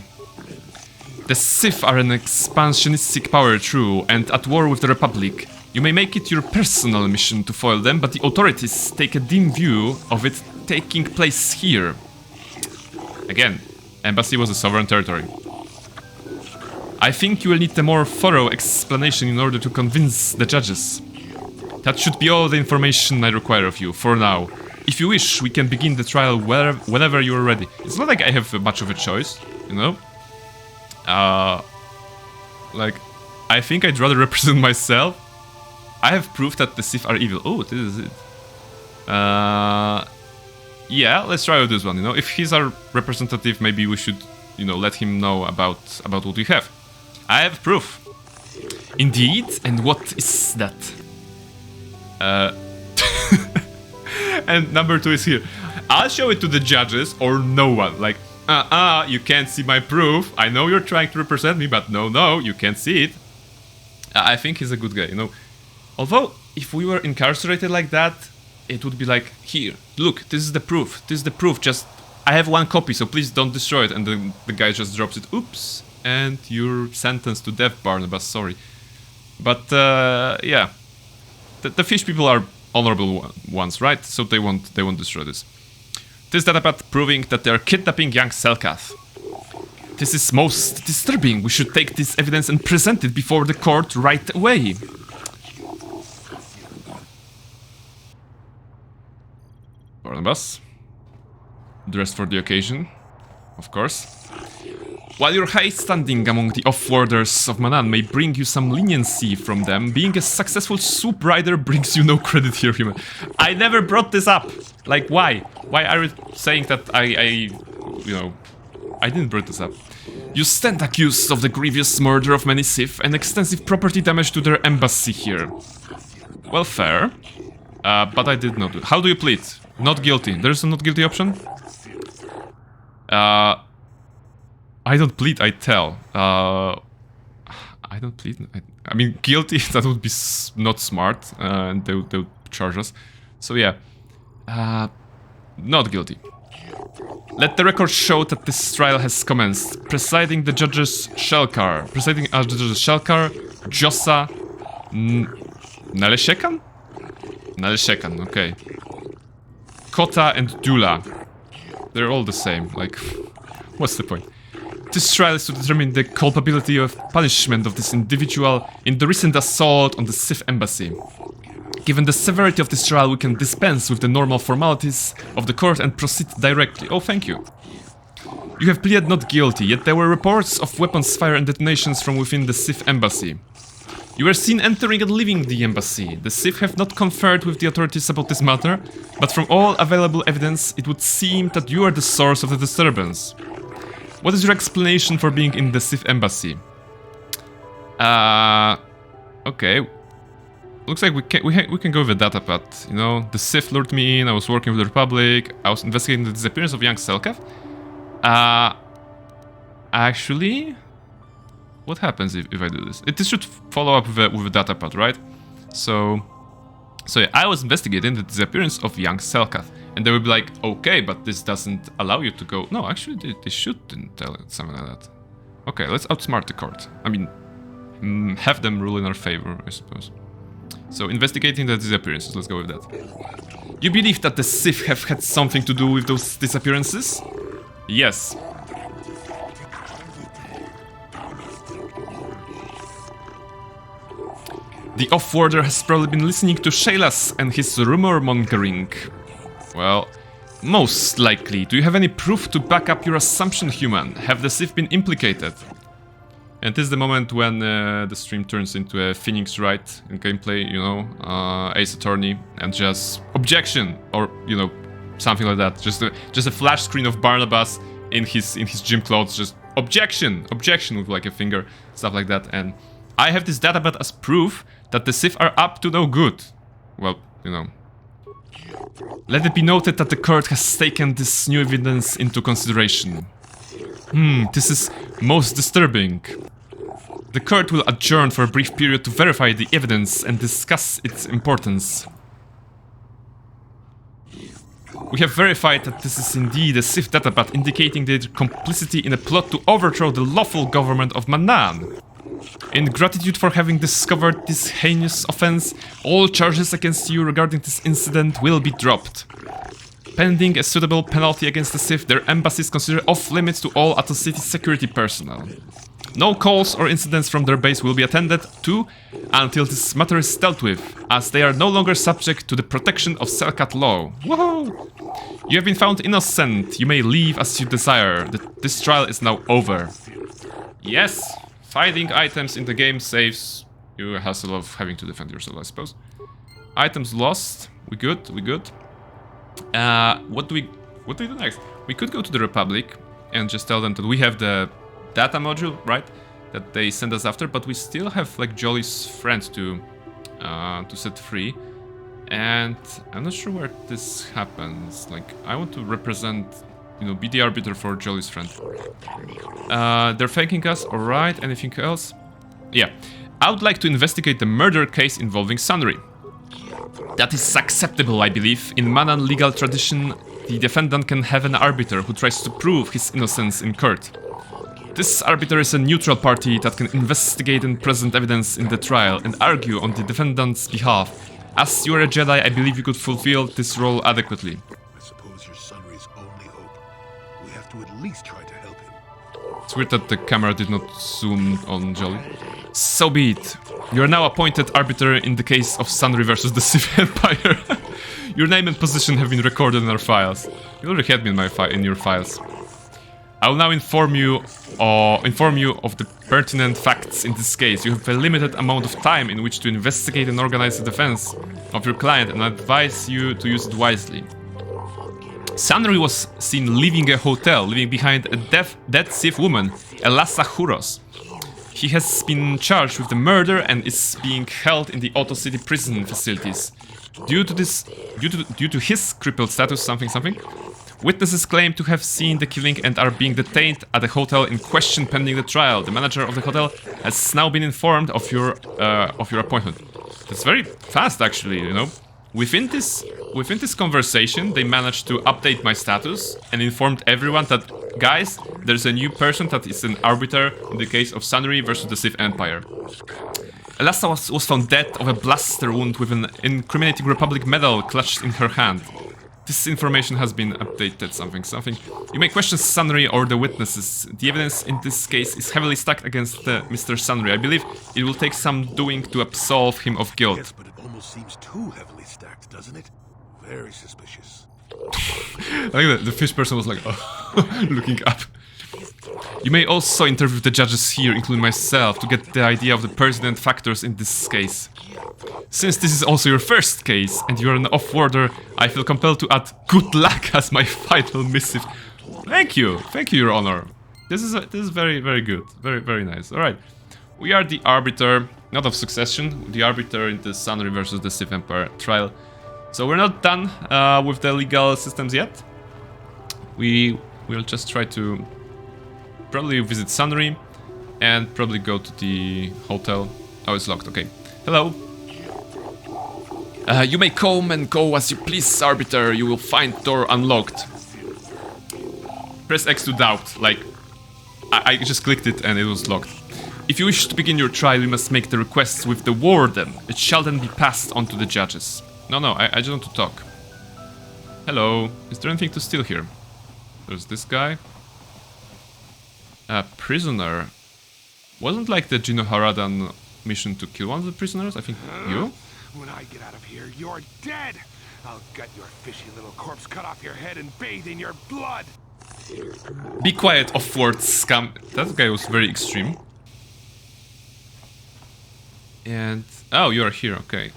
S1: The Sith are an expansionistic power, true, and at war with the Republic. You may make it your personal mission to foil them, but the authorities take a dim view of it taking place here. Again, embassy was a sovereign territory. I think you will need a more thorough explanation in order to convince the judges. That should be all the information I require of you, for now. If you wish, we can begin the trial whenever you are ready. It's not like I have much of a choice, you know? Like, I think I'd rather represent myself. I have proof that the Sith are evil. Oh, this is it. Yeah, let's try with this one, you know? If he's our representative, maybe we should, you know, let him know about what we have. I have proof. Indeed, and what is that? And number 2 is here. I'll show it to the judges or no one. Like, you can't see my proof. I know you're trying to represent me, but no, you can't see it. I think he's a good guy, you know. Although, if we were incarcerated like that, it would be like, here, look, this is the proof. This is the proof. Just, I have 1 copy, so please don't destroy it. And then the guy just drops it. Oops. And you're sentenced to death, Barnabas. Sorry. But, yeah. The fish people are honorable ones, right? So they won't destroy this. This datapad proving that they are kidnapping young Selkath. This is most disturbing. We should take this evidence and present it before the court right away. Barnabas. Dressed for the occasion, of course. While your high standing among the off-worlders of Manan may bring you some leniency from them, being a successful soup rider brings you no credit here, human. I never brought this up! Like, why? Why are you saying that I didn't bring this up. You stand accused of the grievous murder of many Sith and extensive property damage to their embassy here. Well, fair. But I did not do it. How do you plead? Not guilty. There's a not guilty option? I don't plead, I tell. I don't plead. I mean, guilty, that would be not smart, and they would charge us. So yeah, not guilty. Let the record show that this trial has commenced. Presiding judges Shelkar, Jossa, Naleshekan? Naleshekan, okay. Kota and Dula. They're all the same, like, what's the point? This trial is to determine the culpability of punishment of this individual in the recent assault on the Sith embassy. Given the severity of this trial, we can dispense with the normal formalities of the court and proceed directly. Oh, thank you. You have pleaded not guilty, yet there were reports of weapons fire and detonations from within the Sith embassy. You were seen entering and leaving the embassy. The Sith have not conferred with the authorities about this matter, but from all available evidence, it would seem that you are the source of the disturbance. What is your explanation for being in the Sith embassy? Okay. Looks like we can go with the datapad. You know, the Sith lured me in. I was working with the Republic. I was investigating the disappearance of young Selkath. Actually, what happens if I do this? This should follow up with a datapad, right? So yeah, I was investigating the disappearance of young Selkath, and they would be like, okay, but this doesn't allow you to go. No, actually, they shouldn't tell it something like that. Okay, let's outsmart the court. I mean, have them rule in our favor, I suppose. So, investigating the disappearances, let's go with that. You believe that the Sith have had something to do with those disappearances? Yes. The Off-Worlder has probably been listening to Shaylas and his rumor-mongering. Well, most likely. Do you have any proof to back up your assumption, human? Have the Sith been implicated? And this is the moment when the stream turns into a Phoenix Wright in gameplay, you know, Ace Attorney, and just objection, or you know, something like that. Just a flash screen of Barnabas in his gym clothes, just objection with like a finger, stuff like that. And I have this database as proof that the Sith are up to no good. Well, you know. Let it be noted that the court has taken this new evidence into consideration. This is most disturbing. The court will adjourn for a brief period to verify the evidence and discuss its importance. We have verified that this is indeed a Sith datapad indicating their complicity in a plot to overthrow the lawful government of Manaan. In gratitude for having discovered this heinous offense, all charges against you regarding this incident will be dropped. Pending a suitable penalty against the Sith, their embassies consider off-limits to all Atos City security personnel. No calls or incidents from their base will be attended to until this matter is dealt with, as they are no longer subject to the protection of Selkath law. Woohoo! You have been found innocent. You may leave as you desire. This trial is now over. Yes! Finding items in the game saves you a hassle of having to defend yourself, I suppose. Items lost. We good. What do we do next? We could go to the Republic and just tell them that we have the data module, right? That they send us after, but we still have like Jolly's friend to set free. And I'm not sure where this happens. Like, I want to represent, you know, be the arbiter for Jolly's friend. They're thanking us, alright. Anything else? Yeah. I would like to investigate the murder case involving Sunry. That is acceptable, I believe. In Manaan legal tradition, the defendant can have an arbiter who tries to prove his innocence in court. This arbiter is a neutral party that can investigate and present evidence in the trial and argue on the defendant's behalf. As you are a Jedi, I believe you could fulfill this role adequately.
S3: I suppose you're Sunry's only hope. We have to at least try to help him.
S1: It's weird that the camera did not zoom on Jolly. So be it. You are now appointed arbiter in the case of Sunry versus the Sith Empire. Your name and position have been recorded in our files. You already had me in your files. I will now inform you of the pertinent facts in this case. You have a limited amount of time in which to investigate and organize the defense of your client, and I advise you to use it wisely. Sunry was seen leaving a hotel, leaving behind a dead Sith woman, Elassa Huros. He has been charged with the murder and is being held in the Atos City prison facilities. Due to his crippled status, witnesses claim to have seen the killing and are being detained at the hotel in question pending the trial. The manager of the hotel has now been informed of your appointment. That's very fast, actually, you know. Within this conversation, they managed to update my status and informed everyone that, guys, there's a new person that is an arbiter in the case of Sunry versus the Sith Empire. Elassa was found dead of a blaster wound with an incriminating Republic medal clutched in her hand. This information has been updated, something. You may question Sunry or the witnesses. The evidence in this case is heavily stacked against Mr. Sunry. I believe it will take some doing to absolve him of guilt.
S3: Yes, but it almost seems too heavily stacked, doesn't it? Very suspicious.
S1: I think the fish person was like, oh, looking up. You may also interview the judges here, including myself, to get the idea of the pertinent factors in this case. Since this is also your first case, and you're an off-worlder, I feel compelled to add good luck as my final missive. Thank you, Your Honor. This is very, very good. Very nice. Alright. We are the arbiter, not of succession, the arbiter in the Sunry versus the Sith Empire trial. So we're not done with the legal systems yet. We will just try to probably visit Sunry and probably go to the hotel. Oh, it's locked, okay. Hello. You may come and go as you please, Arbiter. You will find door unlocked. Press X to doubt, like... I just clicked it and it was locked. If you wish to begin your trial, you must make the requests with the warden. It shall then be passed on to the judges. No, I just want to talk. Hello. Is there anything to steal here? There's this guy. A prisoner. Wasn't like the Gino Haradan mission to kill one of the prisoners? I think you?
S4: When I get out of here, you're dead! I'll gut your fishy little corpse, cut off your head, and bathe in your blood!
S1: Be quiet, off-word scum. That guy was very extreme. And... oh, you are here, okay.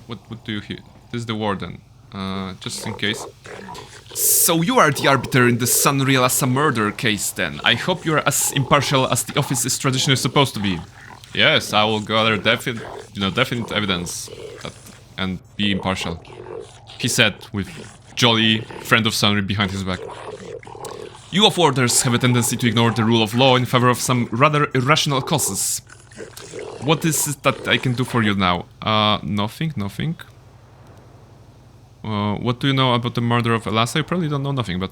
S1: What do you hear? This is the warden. Just in case. So you are the arbiter in the Sunry Lhasa murder case then. I hope you are as impartial as the office is traditionally supposed to be. Yes, I will gather definite evidence and be impartial. He said with jolly friend of Sunry behind his back. You off-warders have a tendency to ignore the rule of law in favor of some rather irrational causes. What is it that I can do for you now? Nothing. What do you know about the murder of Lhasa? You probably don't know nothing, but...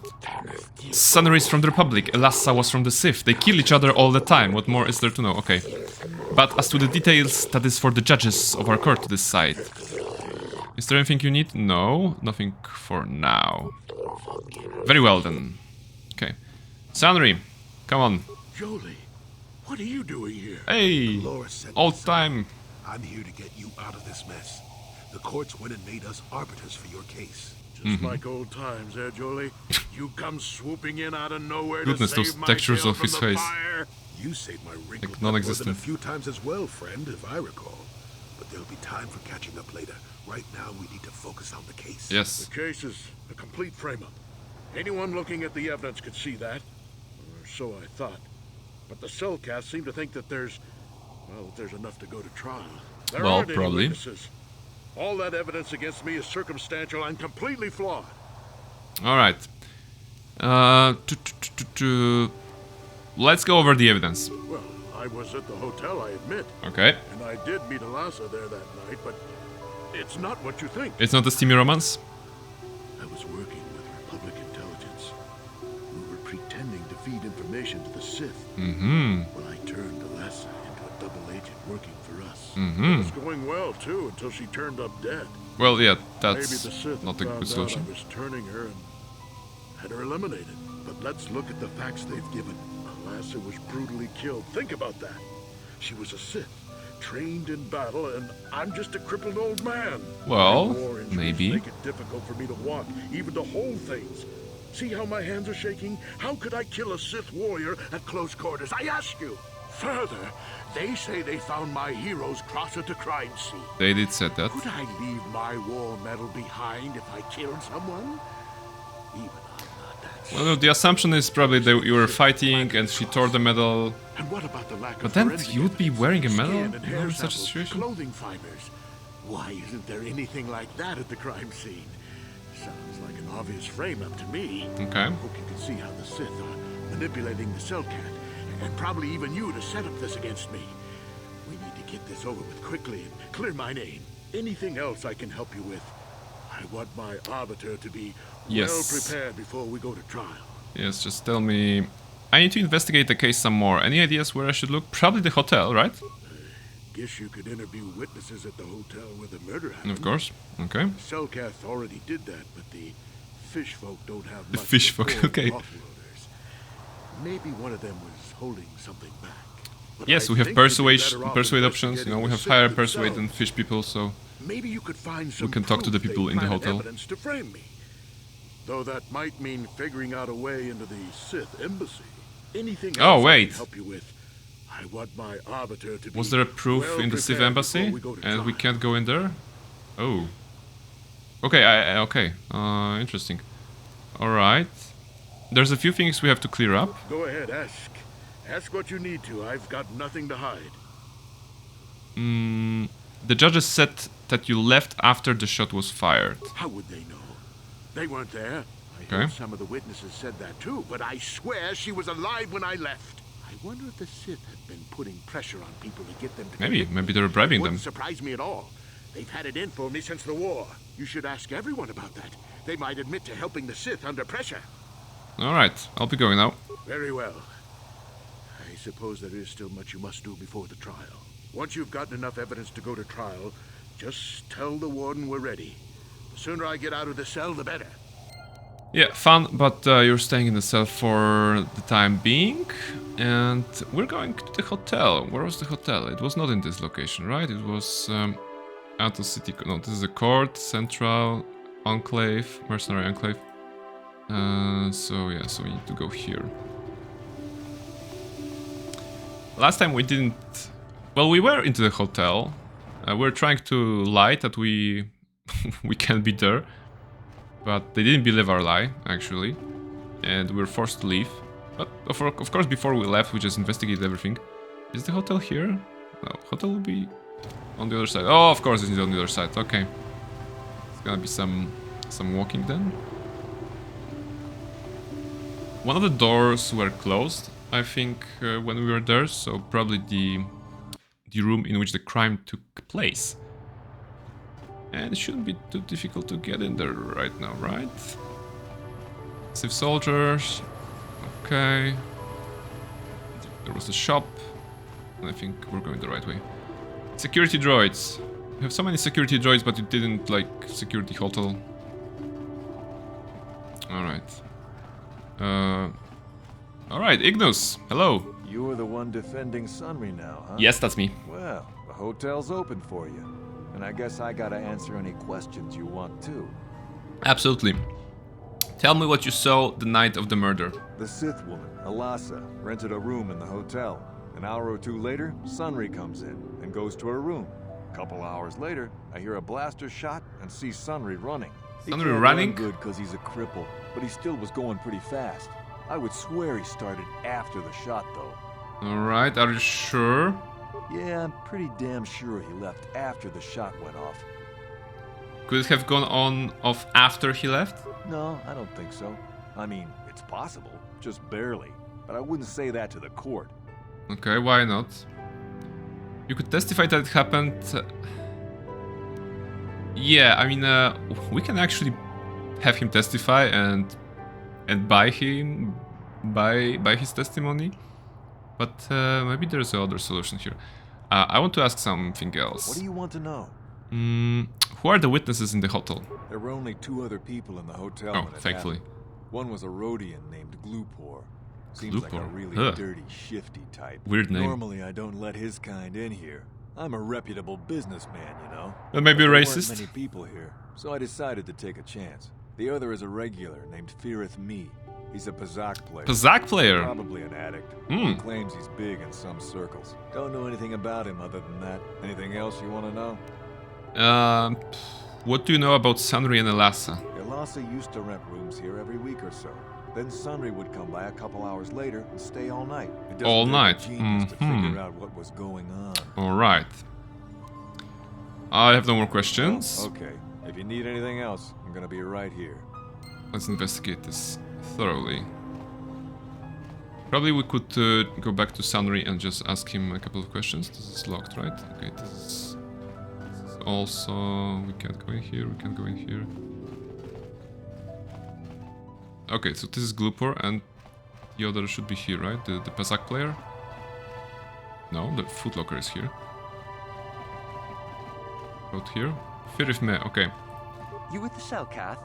S1: Sunry is from the Republic, Lhasa was from the Sith. They kill each other all the time. What more is there to know? Okay. But as to the details, that is for the judges of our court to decide. Is there anything you need? No, nothing for now. Very well then. Okay. Sunry, come on.
S3: Jolie, what are you doing here?
S1: Hey, old time.
S3: I'm here to get you out of this mess. The courts went and made us arbiters for your case. Just like old times, eh, Jolie? You come swooping in out of nowhere
S1: Goodness,
S3: to
S1: those
S3: save my
S1: textures
S3: tail
S1: of
S3: from
S1: his
S3: the
S1: face.
S3: fire. You saved my wrinkle
S1: Like
S3: more than
S1: non-existent.
S3: a few times as well, friend, if I recall. But there'll be time for catching up later. Right now, we need to focus on the case.
S1: Yes.
S5: The case is a complete frame-up. Anyone looking at the evidence could see that. Or so I thought. But the cellcasts seem to think that there's enough to go to trial. There
S1: Well,
S5: aren't any
S1: probably.
S5: witnesses. All that evidence against me is circumstantial and completely flawed.
S1: Alright. Let's go over the evidence.
S5: Well, I was at the hotel, I admit.
S1: Okay.
S5: And I did meet Lhasa there that night, but it's not what you think.
S1: It's not a steamy romance?
S5: I was working with Republic intelligence. We were pretending to feed information to the Sith. Well, I turned Lhasa into a double agent working for us. It was going well, too, until she turned up dead.
S1: Well, yeah,
S5: Maybe
S1: that's
S5: the Sith
S1: not a
S5: found
S1: good
S5: out
S1: solution.
S5: I was turning her and had her eliminated. But let's look at the facts they've given. Lhasa was brutally killed. Think about that. She was a Sith, trained in battle, and I'm just a crippled old man.
S1: Well,
S5: My war injuries
S1: maybe.
S5: make it difficult for me to walk, even to hold things. See how my hands are shaking? How could I kill a Sith warrior at close quarters? I ask you. Further, they say they found my heroes closer to crime scene.
S1: They did say that.
S5: Could I leave my war medal behind if I killed someone? Even I'm not that
S1: Well, no, the assumption is probably that you were fighting and she tore the medal.
S5: And what about the lack
S1: But
S5: of
S1: then
S5: forensic
S1: you would be
S5: evidence?
S1: wearing a
S5: Skin
S1: medal
S5: and hair
S1: in such a
S5: samples,
S1: situation?
S5: clothing fibers. Why isn't there anything like that at the crime scene? Sounds like an obvious frame-up to me.
S1: Okay.
S5: Hope you can see how the Sith are manipulating the Cellcat, and probably even you to set up this against me. We need to get this over with quickly and clear my name. Anything else I can help you with? I want my arbiter to be
S1: Yes.
S5: well prepared before we go to trial.
S1: Yes, just tell me. I need to investigate the case some more. Any ideas where I should look? Probably the hotel, right?
S5: Guess you could interview witnesses at the hotel where the murder happened.
S1: Of course. Okay.
S5: Cellcath already did that, but the fish folk don't have
S1: The
S5: much
S1: fish folk,
S5: rapport with
S1: okay.
S5: off-worlders. Maybe one of them was holding something back. But
S1: Yes,
S5: I
S1: we have
S5: think we'd be
S1: persuade
S5: better off
S1: options. You know, we
S5: investigating
S1: have
S5: the
S1: higher
S5: Sith
S1: persuade than
S5: themselves.
S1: fish people, so
S5: Maybe you could find some
S1: can talk to the
S5: proof
S1: people
S5: they
S1: in the
S5: planted
S1: hotel.
S5: evidence to frame me. Though that might mean figuring out a way into the Sith embassy. Anything
S1: Oh,
S5: else I
S1: wait.
S5: can help you with? I want my arbiter to be
S1: was there a proof
S5: well
S1: in the Sith
S5: prepared
S1: embassy
S5: before we go to
S1: and we
S5: trial.
S1: can't go in there? Oh. Okay, okay. Interesting. All right. There's a few things we have to clear up.
S5: Go ahead, ask. Ask what you need to. I've got nothing to hide.
S1: The judges said that you left after the shot was fired.
S5: How would they know? They weren't there. I
S1: Okay.
S5: heard some of the witnesses said that too, but I swear she was alive when I left. I wonder if the Sith have been putting pressure on people to get them to commit.
S1: Maybe they're bribing them.
S5: Wouldn't surprise me at all. They've had it in for me since the war. You should ask everyone about that. They might admit to helping the Sith under pressure.
S1: All right, I'll be going now.
S5: Very well. I suppose there is still much you must do before the trial. Once you've gotten enough evidence to go to trial, just tell the warden we're ready. The sooner I get out of the cell, the better.
S1: Yeah, fun, but you're staying in the cell for the time being. And we're going to the hotel. Where was the hotel? It was not in this location, right? It was out of city. No, this is a court, central, enclave, mercenary enclave. So yeah, so we need to go here. Last time we didn't... Well, we were into the hotel. We were trying to lie that we we can't be there. But they didn't believe our lie, actually. And we were forced to leave. But of course, before we left, we just investigated everything. Is the hotel here? No, hotel will be on the other side. Oh, of course it's on the other side. Okay. It's gonna be some walking then. One of the doors were closed, I think, when we were there. So probably the room in which the crime took place. And it shouldn't be too difficult to get in there right now, right? Sith soldiers. Okay. There was a shop. And I think we're going the right way. Security droids. You have so many security droids, but you didn't, like, secure the hotel. Alright. Alright, Ignus. Hello.
S6: You're the one defending Sunry now, huh?
S1: Yes, that's me.
S6: Well, the hotel's open for you. And I guess I gotta answer any questions you want too.
S1: Absolutely. Tell me what you saw the night of the murder.
S6: The Sith woman, Alasa, rented a room in the hotel. An hour or two later, Sunry comes in and goes to her room. A couple hours later, I hear a blaster shot and see Sunry running. He
S1: Sunry
S6: can't
S1: running?
S6: run good because he's a cripple, but he still was going pretty fast. I would swear he started after the shot, though.
S1: Alright, are you sure?
S6: Yeah, I'm pretty damn sure he left after the shot went off.
S1: Could it have gone off after he left?
S6: No, I don't think so. I mean, it's possible, just barely. But I wouldn't say that to the court.
S1: Okay, why not? You could testify that it happened... Yeah, I mean, we can actually have him testify and buy his testimony. But maybe there's another solution here. I want to ask something else.
S6: What do you want to know?
S1: Who are the witnesses in the hotel?
S6: There were only two other people in the hotel
S1: Oh,
S6: when it
S1: thankfully.
S6: happened. One was a Rhodian named Glupor. Seems like a
S1: Glupor?
S6: really
S1: Huh.
S6: dirty, shifty type.
S1: Weird name.
S6: Normally, I don't let his kind in here. I'm a reputable businessman, you know.
S1: Well, maybe
S6: But there
S1: racist?
S6: weren't many people here, so I decided to take a chance. The other is a regular named Firith Me. He's a Pazak player.
S1: Pazak player?
S6: Probably an addict.
S1: Hmm.
S6: He claims he's big in some circles. Don't know anything about him other than that. Anything else you want to know?
S1: What do you know about Sunry and Alasa?
S6: Alasa used to rent rooms here every week or so. Then Sunry would come by a couple hours later and stay all night. It doesn't
S1: All
S6: take a
S1: night?
S6: genius to
S1: Mhm.
S6: figure out what was going on.
S1: Alright. I have no more questions.
S6: Oh, okay. If you need anything else, I'm gonna be right here.
S1: Let's investigate this thoroughly. Probably we could go back to Sunry and just ask him a couple of questions. This is locked, right? Okay, this is also... We can't go in here, we can't go in here. Okay, so this is Glupor and the other should be here, right? The Pazak player? No, the footlocker is here. Out here. Firith Me, okay.
S7: You with the cell, Kath?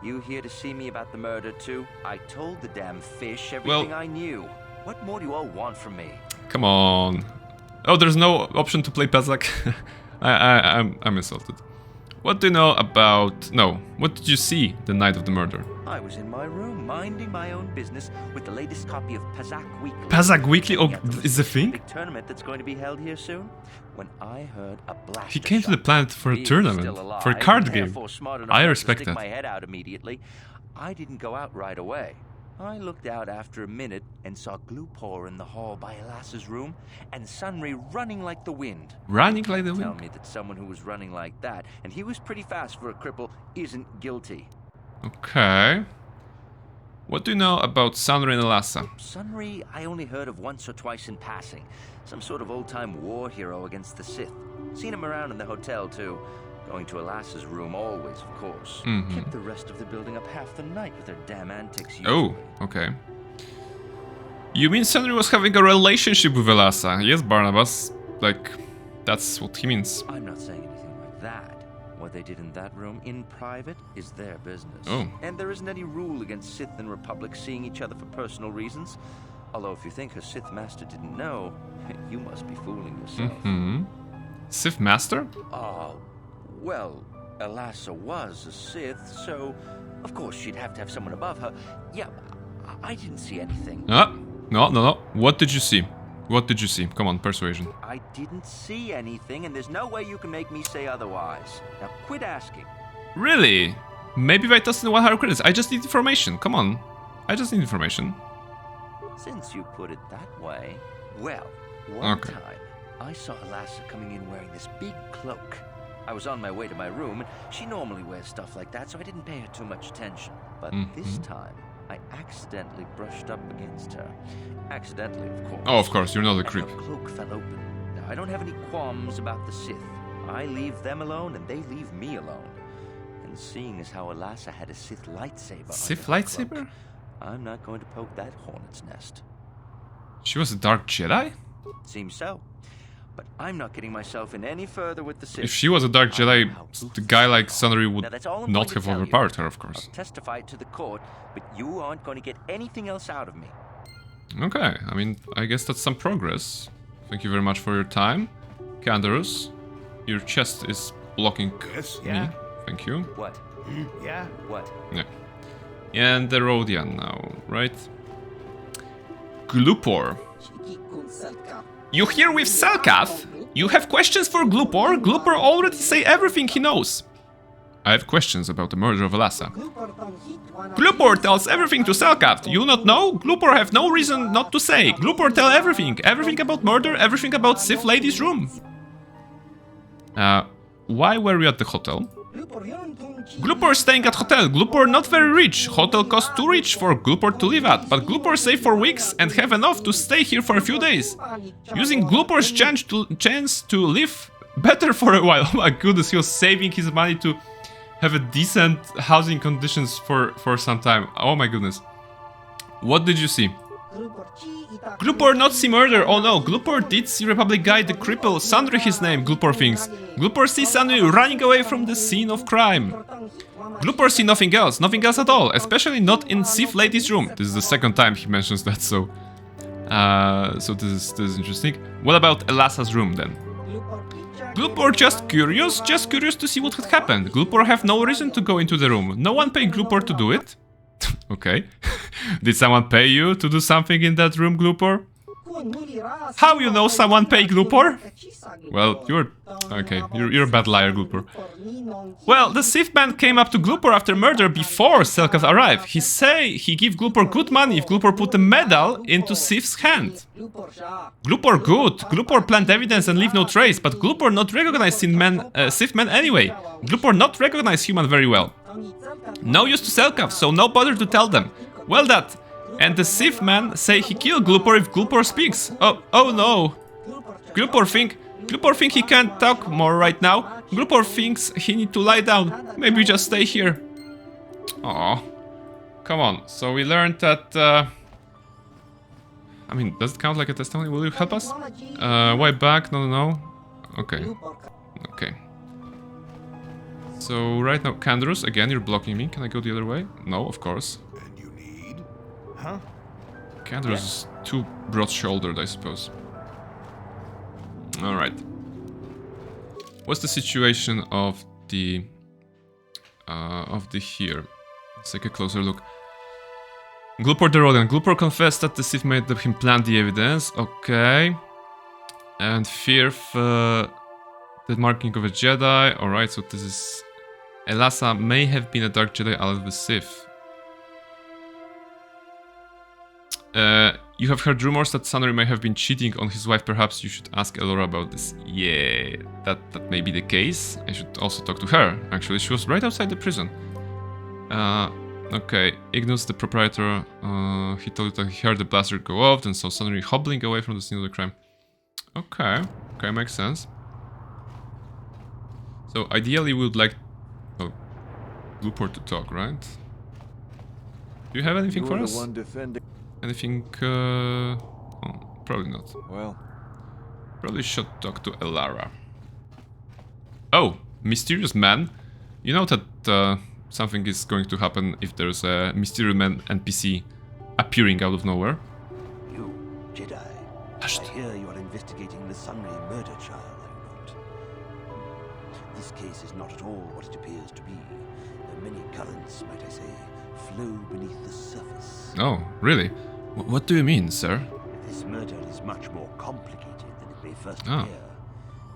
S7: You here to see me about the murder too? I told the damn fish everything I knew. What more do you all want from me?
S1: Come on. Oh, there's no option to play Pezak. I'm insulted. What do you know about... No, what did you see the night of the murder?
S7: I was in my room, minding my own business with the latest copy of Pazak Weekly.
S1: Pazak Weekly? Oh, is a thing?
S7: Big tournament that's going to be held here soon. When I heard a blast.
S1: He came to the planet for a tournament, for a card game. I respect that.
S7: My head out immediately. I didn't go out right away. I looked out after a minute and saw Glupor in the hall by Elas's room and Sunry running like the wind.
S1: Running like the wind?
S7: Tell me that someone who was running like that, and he was pretty fast for a cripple, isn't guilty.
S1: Okay. What do you know about Sunry and Elasa?
S7: Sunry, I only heard of once or twice in passing. Some sort of old-time war hero against the Sith. Seen him around in the hotel, too. Going to Elas's room always, of course. Kept the rest of the building up half the night with their damn antics usually.
S1: Oh, okay. You mean Sunry was having a relationship with Elasa? Yes, Barnabas. Like, that's what he means.
S7: I'm not saying anything like that. What they did in that room, in private, is their business.
S1: Oh.
S7: And there isn't any rule against Sith and Republic seeing each other for personal reasons. Although if you think her Sith Master didn't know, you must be fooling yourself.
S1: Sith Master?
S7: Well, Elasa was a Sith, so of course she'd have to have someone above her. Yeah, I didn't see anything.
S1: No. What did you see? What did you see? Come on, persuasion.
S7: I didn't see anything, and there's no way you can make me say otherwise. Now quit asking.
S1: Really? Maybe write us in 100 credits. I just need information. Come on. I just need information.
S7: Since you put it that way, well, one
S1: Okay.
S7: time I saw Elasa coming in wearing this big cloak. I was on my way to my room, and she normally wears stuff like that, so I didn't pay her too much attention. But this time, I accidentally brushed up against her. Accidentally, of course.
S1: Oh, of course, you're not a
S7: And
S1: creep.
S7: her cloak fell open. Now, I don't have any qualms about the Sith. I leave them alone, and they leave me alone. And seeing as how Elasa had a Sith lightsaber
S1: Sith
S7: under her cloak,
S1: lightsaber?
S7: I'm not going to poke that hornet's nest.
S1: She was a Dark Jedi?
S7: Seems so. But I'm not getting myself in any further with the Sith.
S1: If she was a Dark Jedi, the guy like Sunry would
S7: Now, that's all I'm
S1: not
S7: going to
S1: have
S7: tell you.
S1: overpowered her, of course.
S7: I'll testify to the court, but you aren't going to get anything else out of me.
S1: Okay, I mean, I guess that's some progress. Thank you very much for your time. Canderus, your chest is blocking
S3: Yes?
S1: me. Thank you.
S7: What?
S3: Yeah?
S7: What?
S1: Yeah. And the Rhodian now, right? Glupor. You here with Selkath? You have questions for Glupor? Glupor already say everything he knows. I have questions about the murder of Elasa. Glupor tells everything to Selkath. You not know? Glupor have no reason not to say. Glupor tell everything. Everything about murder, everything about Sith Lady's room. Why were you at the hotel? Glupor staying at hotel. Glupor not very rich. Hotel cost too rich for Glupor to live at. But Glupor stay for weeks and have enough to stay here for a few days. Using Glupor's chance to live better for a while. Oh my goodness, he was saving his money to have a decent housing conditions for some time. Oh my goodness. What did you see? Glupor not see murder. Oh no, Glupor did see Republic guy, the cripple, Sandry his name, Glupor thinks. Glupor sees Sandry running away from the scene of crime. Glupor see nothing else at all, especially not in Sith Lady's room. This is the second time he mentions that, so this is interesting. What about Elasa's room then? Glupor just curious to see what had happened. Glupor have no reason to go into the room. No one paid Glupor to do it. Okay. Did someone pay you to do something in that room, Glupor? How you know someone paid Glupor? Well, you're a bad liar, Glupor. Well, the Sith man came up to Glupor after murder before Selkath arrived. He say he give Glupor good money if Glupor put a medal into Sith's hand. Glupor good. Glupor plant evidence and leave no trace, but Glupor not recognize Sith man anyway. Glupor not recognize human very well. No use to Selkath, so no bother to tell them. Well that. And the Sith man say he kill Glupor if Glupor speaks. Oh no. Glupor think he can't talk more right now. Glupor thinks he need to lie down. Maybe just stay here. Aw. Come on. So we learned that... I mean, does it count like a testimony? Will you help us? Why back? No. Okay. Okay. So right now, Kandrus, again, you're blocking me. Can I go the other way? No, of course.
S3: And you need?
S4: Huh?
S1: Kandrus is too broad-shouldered, I suppose. Alright. What's the situation of the here? Let's take a closer look. Glupor the Rodent. Glupor confessed that the Sith made him plant the evidence. Okay. And Firth, the marking of a Jedi. Alright, so this is... Elasa may have been a Dark Jedi allied with Sith. You have heard rumors that Sunry may have been cheating on his wife. Perhaps you should ask Elora about this. Yeah, that may be the case. I should also talk to her. Actually, she was right outside the prison. Okay, Ignus, the proprietor, he told you that he heard the blaster go off and saw Sunry hobbling away from the scene of the crime. Okay, makes sense. So ideally we would like Glupor to talk, right? Do you have anything for us? Anything, oh, probably not.
S6: Well,
S1: probably should talk to Elara. Oh, mysterious man. You know that something is going to happen if there's a mysterious man NPC appearing out of nowhere.
S8: You, Jedi.
S1: Hushed.
S8: I hear you are investigating the Sunray murder trial, are you not? This case is not at all what it appears to be. Many currents, might I say, flow beneath the surface.
S1: Oh, really? What do you mean, sir?
S8: This murder is much more complicated than it may first appear.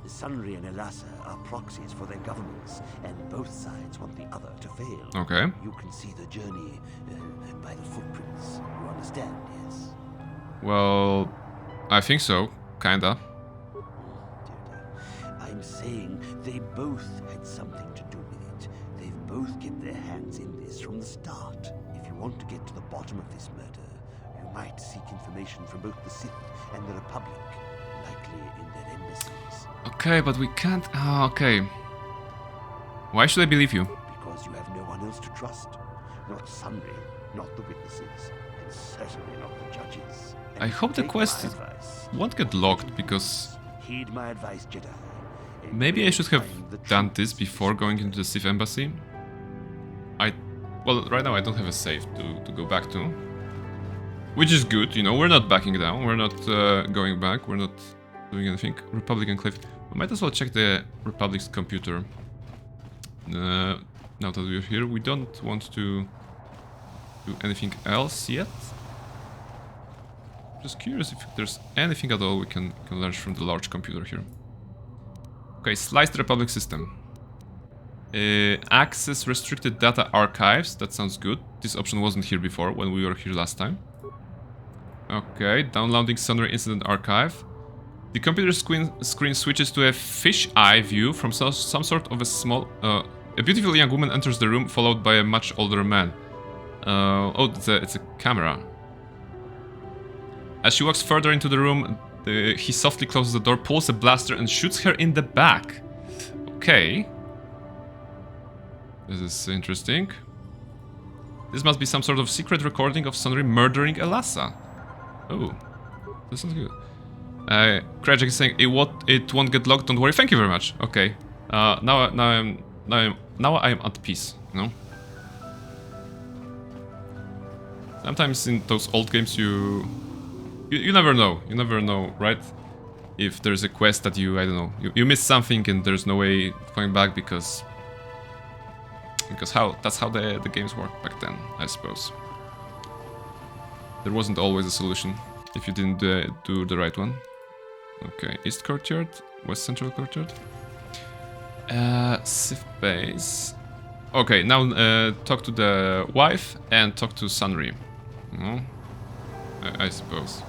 S8: The Sunray and Elasa are proxies for their governments, and both sides want the other to fail.
S1: Okay.
S8: You can see the journey by the footprints. You understand, yes?
S1: Well, I think so, kinda.
S8: I'm saying they both had something to do with it. They've both kept their hands in this from the start. If you want to get to the bottom of this murder, you might seek information from both the Sith and the Republic, likely in their embassies.
S1: Okay, but we can't... Ah, okay. Why should I believe you?
S8: Because you have no one else to trust. Not Sunray, not the witnesses, and certainly not the judges. And
S1: I hope the
S8: take
S1: quest
S8: my advice.
S1: won't get locked, because...
S8: Heed my advice, Jedi. and
S1: Maybe I should have
S8: find the
S1: done
S8: truth.
S1: this before going into the Sith embassy. Well, right now I don't have a save to go back to. Which is good, you know, we're not backing down, we're not going back, we're not doing anything. Republic Enclave. We might as well check the Republic's computer. Now that we're here, we don't want to do anything else yet. Just curious if there's anything at all we can learn from the large computer here. Okay, slice the Republic system. Access restricted data archives. That sounds good. This option wasn't here before when we were here last time. Okay, downloading Sunray Incident Archive. The computer screen switches to a fisheye view from some sort of a small... a beautiful young woman enters the room, followed by a much older man. Oh, it's a camera. As she walks further into the room, he softly closes the door, pulls a blaster, and shoots her in the back. Okay. This is interesting. This must be some sort of secret recording of Sunray murdering Elasa. Oh, this sounds good. Krajek is saying it won't get locked. Don't worry. Thank you very much. Okay. Now I'm at peace. You know. Sometimes in those old games you never know. You never know, right? If there's a quest that I don't know, you miss something and there's no way of going back because that's how the games worked back then, I suppose. There wasn't always a solution if you didn't do the right one. Okay, East Courtyard, West Central Courtyard. Sith base. Okay, now talk to the wife and talk to Sunry. No? I suppose.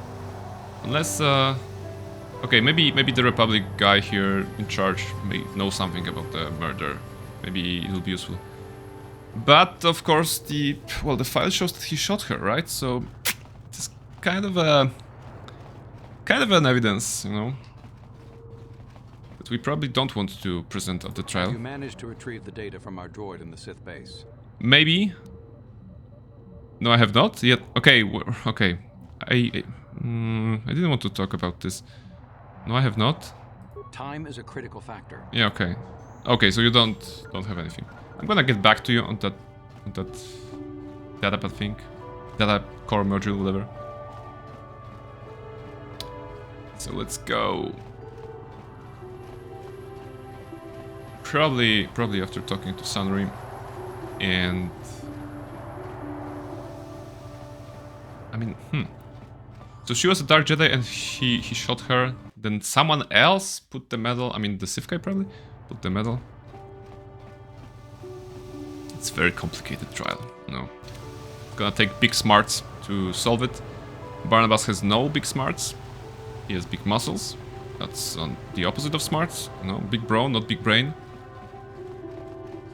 S1: Unless, okay, maybe the Republic guy here in charge may know something about the murder. Maybe it'll be useful. But of course, the file shows that he shot her, right? So it's kind of an evidence, you know, that we probably don't want to present at the trial.
S9: You managed to retrieve the data from our droid in the Sith base.
S1: Maybe. No, I have not yet. Okay, okay. I didn't want to talk about this. No, I have not.
S9: Time is a critical factor.
S1: Yeah, okay. Okay, so you don't have anything. I'm gonna get back to you on that data thing, data core module, whatever. So let's go. Probably after talking to Sunry, and I mean, So she was a Dark Jedi, and he shot her. Then someone else put the medal. I mean, the Sith guy probably put the medal. It's a very complicated trial. No, it's gonna take big smarts to solve it. Barnabas has no big smarts. He has big muscles. That's on the opposite of smarts. No, big bro, not big brain.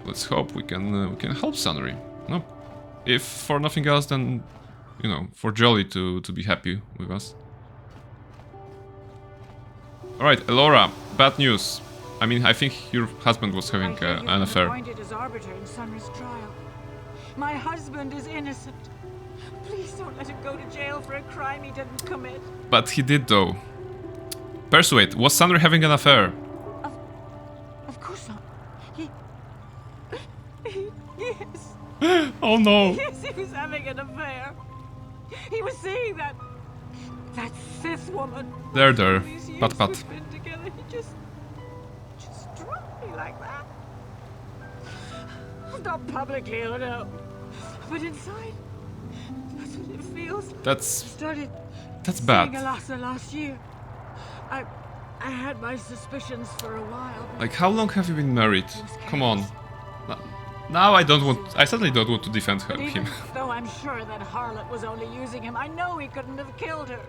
S1: Let's hope we can help Sunry. No, if for nothing else, then you know, for Jolly to be happy with us. All right, Elora, bad news. I mean, I think your husband was having an affair.
S10: Appointed as arbiter in Sunry's trial. My husband is innocent. Please don't let him go to jail for a crime he didn't commit.
S1: But he did, though. Persuade, was Sunry having an affair?
S10: Of course not. Yes.
S1: Oh no.
S10: Yes, he was having an affair. He was seeing that Sith woman.
S1: There. Pat.
S10: We've been together. He just struck me like that. Not publicly, oh no. But inside, that's what it feels.
S1: That's
S10: Started
S1: bad.
S10: seeing Alasa last year. I had my suspicions for a while.
S1: Like, how long have you been married? Come on. Now I certainly don't want to defend
S10: But
S1: him.
S10: even though I'm sure that harlot was only using him, I know he couldn't have killed her.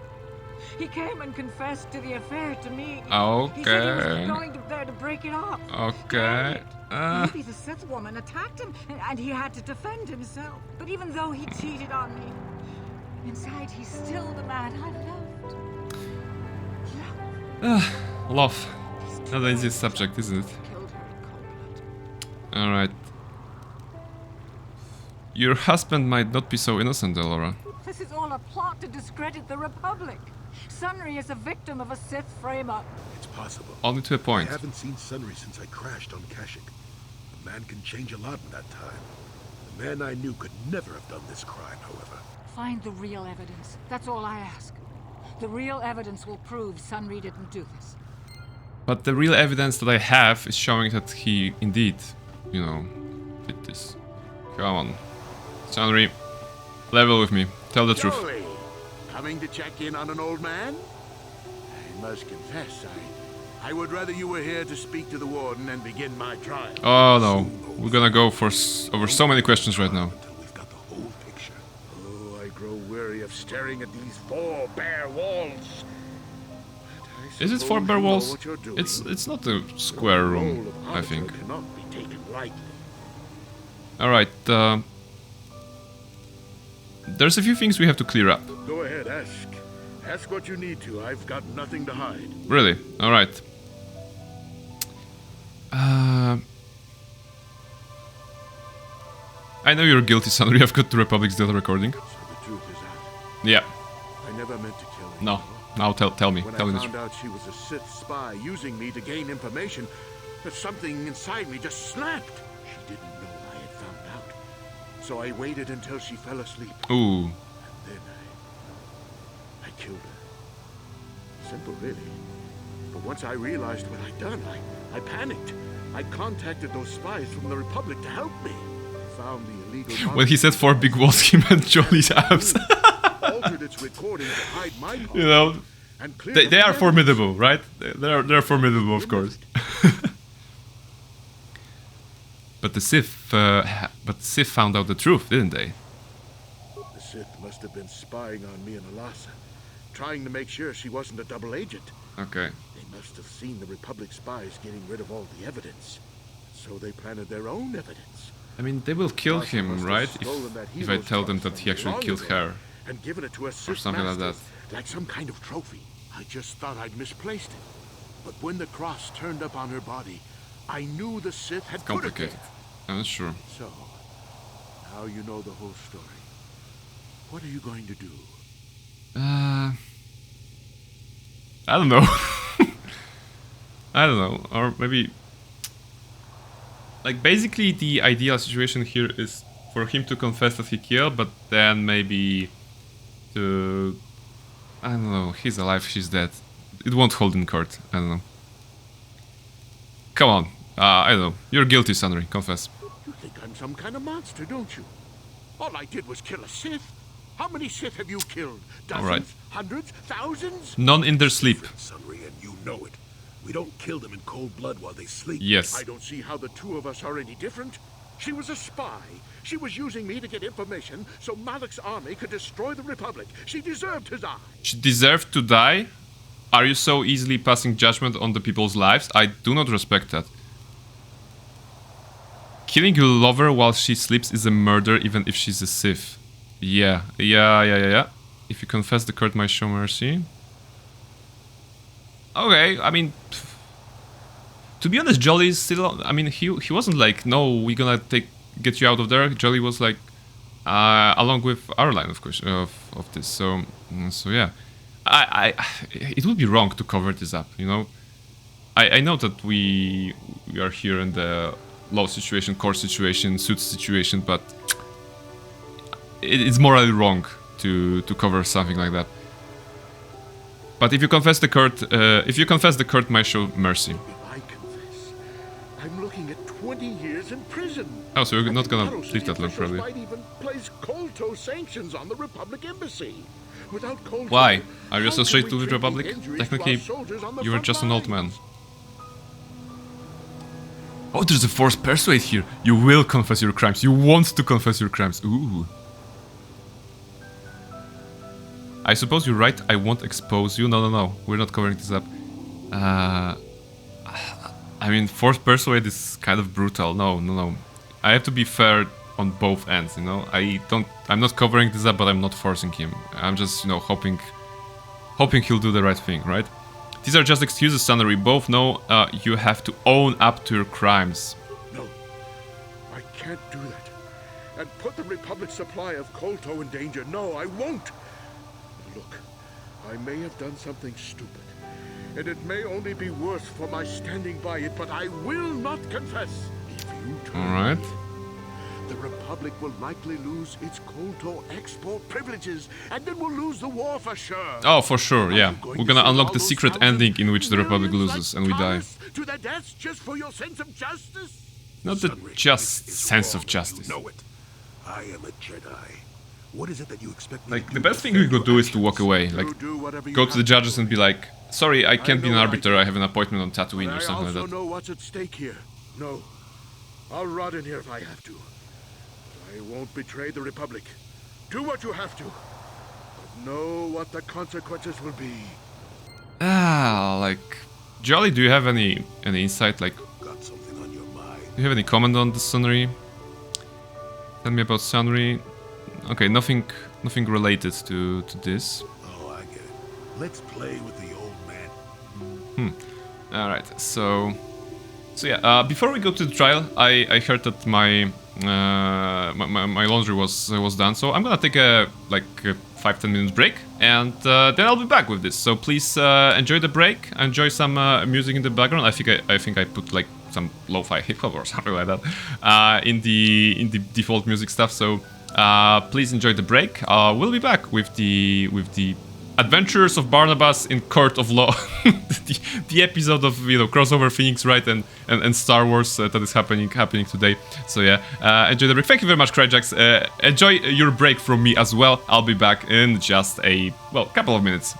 S10: He came and confessed to the affair to me.
S1: Okay.
S10: He said he was going there to break it off.
S1: Okay.
S10: Maybe the Sith woman attacked him, and he had to defend himself. But even though he cheated on me, inside he's still the man I loved.
S1: Love. Not an easy subject, isn't it?
S10: Killed her in cold blood.
S1: Alright. Your husband might not be so innocent, Elora.
S10: This is all a plot to discredit the Republic. Sunry is a victim of a Sith frame-up.
S3: It's possible.
S1: Only to a point.
S3: I haven't seen Sunry since I crashed on Kashyyyk. A man can change a lot in that time. The man I knew could never have done this crime, however.
S10: Find the real evidence. That's all I ask. The real evidence will prove Sunry didn't do this.
S1: But the real evidence that I have is showing that he indeed, you know, did this. Come on. Sunry, level with me. Tell the truth.
S3: Joey, coming to check in on an old man? I must confess, I would rather you were here to speak to the warden and begin my trial.
S1: Oh no, we're gonna go for over so many questions right now.
S3: Until we've got the whole picture. Oh, I grow weary of staring at these four bare walls.
S1: Is it 4 bare walls? It's not a square room, I think.
S3: Cannot be taken lightly.
S1: Alright, there's a few things we have to clear up.
S3: Go ahead, ask. Ask what you need to. I've got nothing to hide.
S1: Really? Alright. I know you're guilty, Sunry. I've got the Republic's data recording.
S3: So the truth is out.
S1: Yeah.
S3: I never meant to kill her.
S1: No. Now tell me.
S3: When
S1: Tell me
S3: I
S1: the
S3: found
S1: truth.
S3: out she was a Sith spy using me to gain information, something inside me just snapped. She didn't know I had found out. So I waited until she fell asleep.
S1: Ooh.
S3: And then I killed her. Simple, really. But once I realized what I'd done, I panicked. I contacted those spies from the Republic to help me. Found the illegal...
S1: When he said 4 big walls, he meant Jolly's abs.
S3: altered its recording to hide my part.
S1: You know,
S3: And cleared
S1: they
S3: up the
S1: are
S3: evidence.
S1: formidable, right? They're formidable, of course. But the Sith found out the truth, didn't they?
S3: The Sith must have been spying on me and Alasa, trying to make sure she wasn't a double agent.
S1: Okay.
S3: They must have seen the Republic spies getting rid of all the evidence. So they planted their own evidence.
S1: I mean, they will kill
S3: Alasa
S1: him,
S3: must have
S1: right?
S3: stolen that
S1: If I
S3: hero's
S1: tell them
S3: trunk
S1: that
S3: from
S1: he
S3: me
S1: actually
S3: long
S1: killed
S3: ago
S1: her.
S3: and given it to a Sith
S1: something like
S3: master,
S1: that.
S3: like some kind of trophy. I just thought I'd misplaced it. But when the cross turned up on her body, I knew the Sith had put it
S1: Complicated.
S3: there.
S1: I'm sure.
S3: So, now you know the whole story. What are you going to do?
S1: I don't know. I don't know. Or maybe Like, basically, the ideal situation here is for him to confess that he killed, but then maybe to... I don't know, he's alive, she's dead. It won't hold in court, I don't know. Come on, I don't know. You're guilty, Sunry, confess.
S3: You think I'm some kind of monster, don't you? All I did was kill a Sith. How many Sith have you killed? Dozens?
S1: All right.
S3: Hundreds? Thousands?
S1: None in their sleep.
S5: Sunry, and you know it. We don't kill them in cold blood while they sleep.
S1: Yes.
S3: I don't see how the two of us are any different. She was a spy. She was using me to get information so Malak's army could destroy the Republic. She deserved to die.
S1: She deserved to die? Are you so easily passing judgment on the people's lives? I do not respect that. Killing your lover while she sleeps is a murder, even if she's a Sith. Yeah. If you confess, the court might show mercy. Okay, I mean... To be honest, Jolly is still... I mean, he wasn't like, no, we're gonna get you out of there. Jolly was like, along with our line, of course, of this. So yeah. It would be wrong to cover this up, you know? I know that we are here in the law situation, court situation, suit situation, but it's morally wrong to cover something like that. But if you confess, the court might show mercy.
S3: If I confess, I'm looking at 20 years in prison.
S1: Oh, so you're not gonna
S3: City
S1: leave that long,
S3: officials
S1: probably.
S3: might even place KotOR sanctions on the Republic embassy. Without KotOR,
S1: Why? Are you
S3: how can
S1: associated
S3: we
S1: with the
S3: treat
S1: Republic?
S3: injuries to our
S1: Technically,
S3: soldiers on the
S1: you were
S3: front
S1: just an old man.
S3: lines?
S1: Oh, there's a forced persuade here. You will confess your crimes. You want to confess your crimes. Ooh. I suppose you're right. I won't expose you. No. We're not covering this up. I mean, forced persuade is kind of brutal. No. I have to be fair on both ends, you know. I'm not covering this up, but I'm not forcing him. I'm just, you know, hoping he'll do the right thing, right? These are just excuses, Sunner. We both know you have to own up to your crimes.
S3: No, I can't do that. And put the Republic's supply of KotOR in danger. No, I won't. Look, I may have done something stupid, and it may only be worse for my standing by it, but I will not confess. If you turn
S1: All right.
S3: me in, the Republic will likely lose its KotOR export privileges, and then we'll lose the war for sure.
S1: Oh, for sure, yeah.
S3: Are you
S1: We're
S3: to
S1: gonna
S3: send
S1: unlock
S3: all
S1: the
S3: those
S1: secret
S3: thousands,
S1: ending in which the Republic
S3: millions
S1: loses
S3: like
S1: and we die.
S3: Thomas to their deaths just for your sense of justice?
S1: Not the
S5: Sunry,
S1: just
S5: this is
S1: sense
S5: wrong,
S1: of justice.
S5: You know it. I am a Jedi. What is it that you expect me
S1: Like,
S5: to
S1: the
S5: do
S1: best
S5: to
S1: thing we
S5: defend
S1: could do
S5: your
S1: is to walk
S5: actions?
S1: away. Like,
S3: You do whatever you
S1: go to
S3: have
S1: the judges and be like, sorry, I can't be an
S3: know
S1: arbiter,
S3: I
S1: I have an appointment on Tatooine
S3: But
S1: or
S3: I
S1: something like
S3: also
S1: that.
S3: know what's at stake here. No, I'll rot in here if I have to. I won't betray the Republic. Do what you have to, but know what the consequences will be.
S1: Like, Jolly, do you have any insight? Like,
S5: Got something on your mind?
S1: do you have any comment on the Sunry? Tell me about Sunry. Okay, nothing related to this.
S5: Oh, I get it. Let's play with the old man.
S1: Alright, so yeah, before we go to the trial, I heard that my laundry was done, so I'm gonna take a 5-10 minutes break, and then I'll be back with this. So please enjoy the break, enjoy some music in the background. I think I put like some lo-fi hip hop or something like that in the default music stuff. So please enjoy the break. We'll be back with the Adventures of Barnabas in Court of Law, the episode of, you know, crossover Phoenix Wright and Star Wars that is happening today. So yeah, enjoy the break. Thank you very much, Cryjax. Enjoy your break from me as well. I'll be back in just a couple of minutes.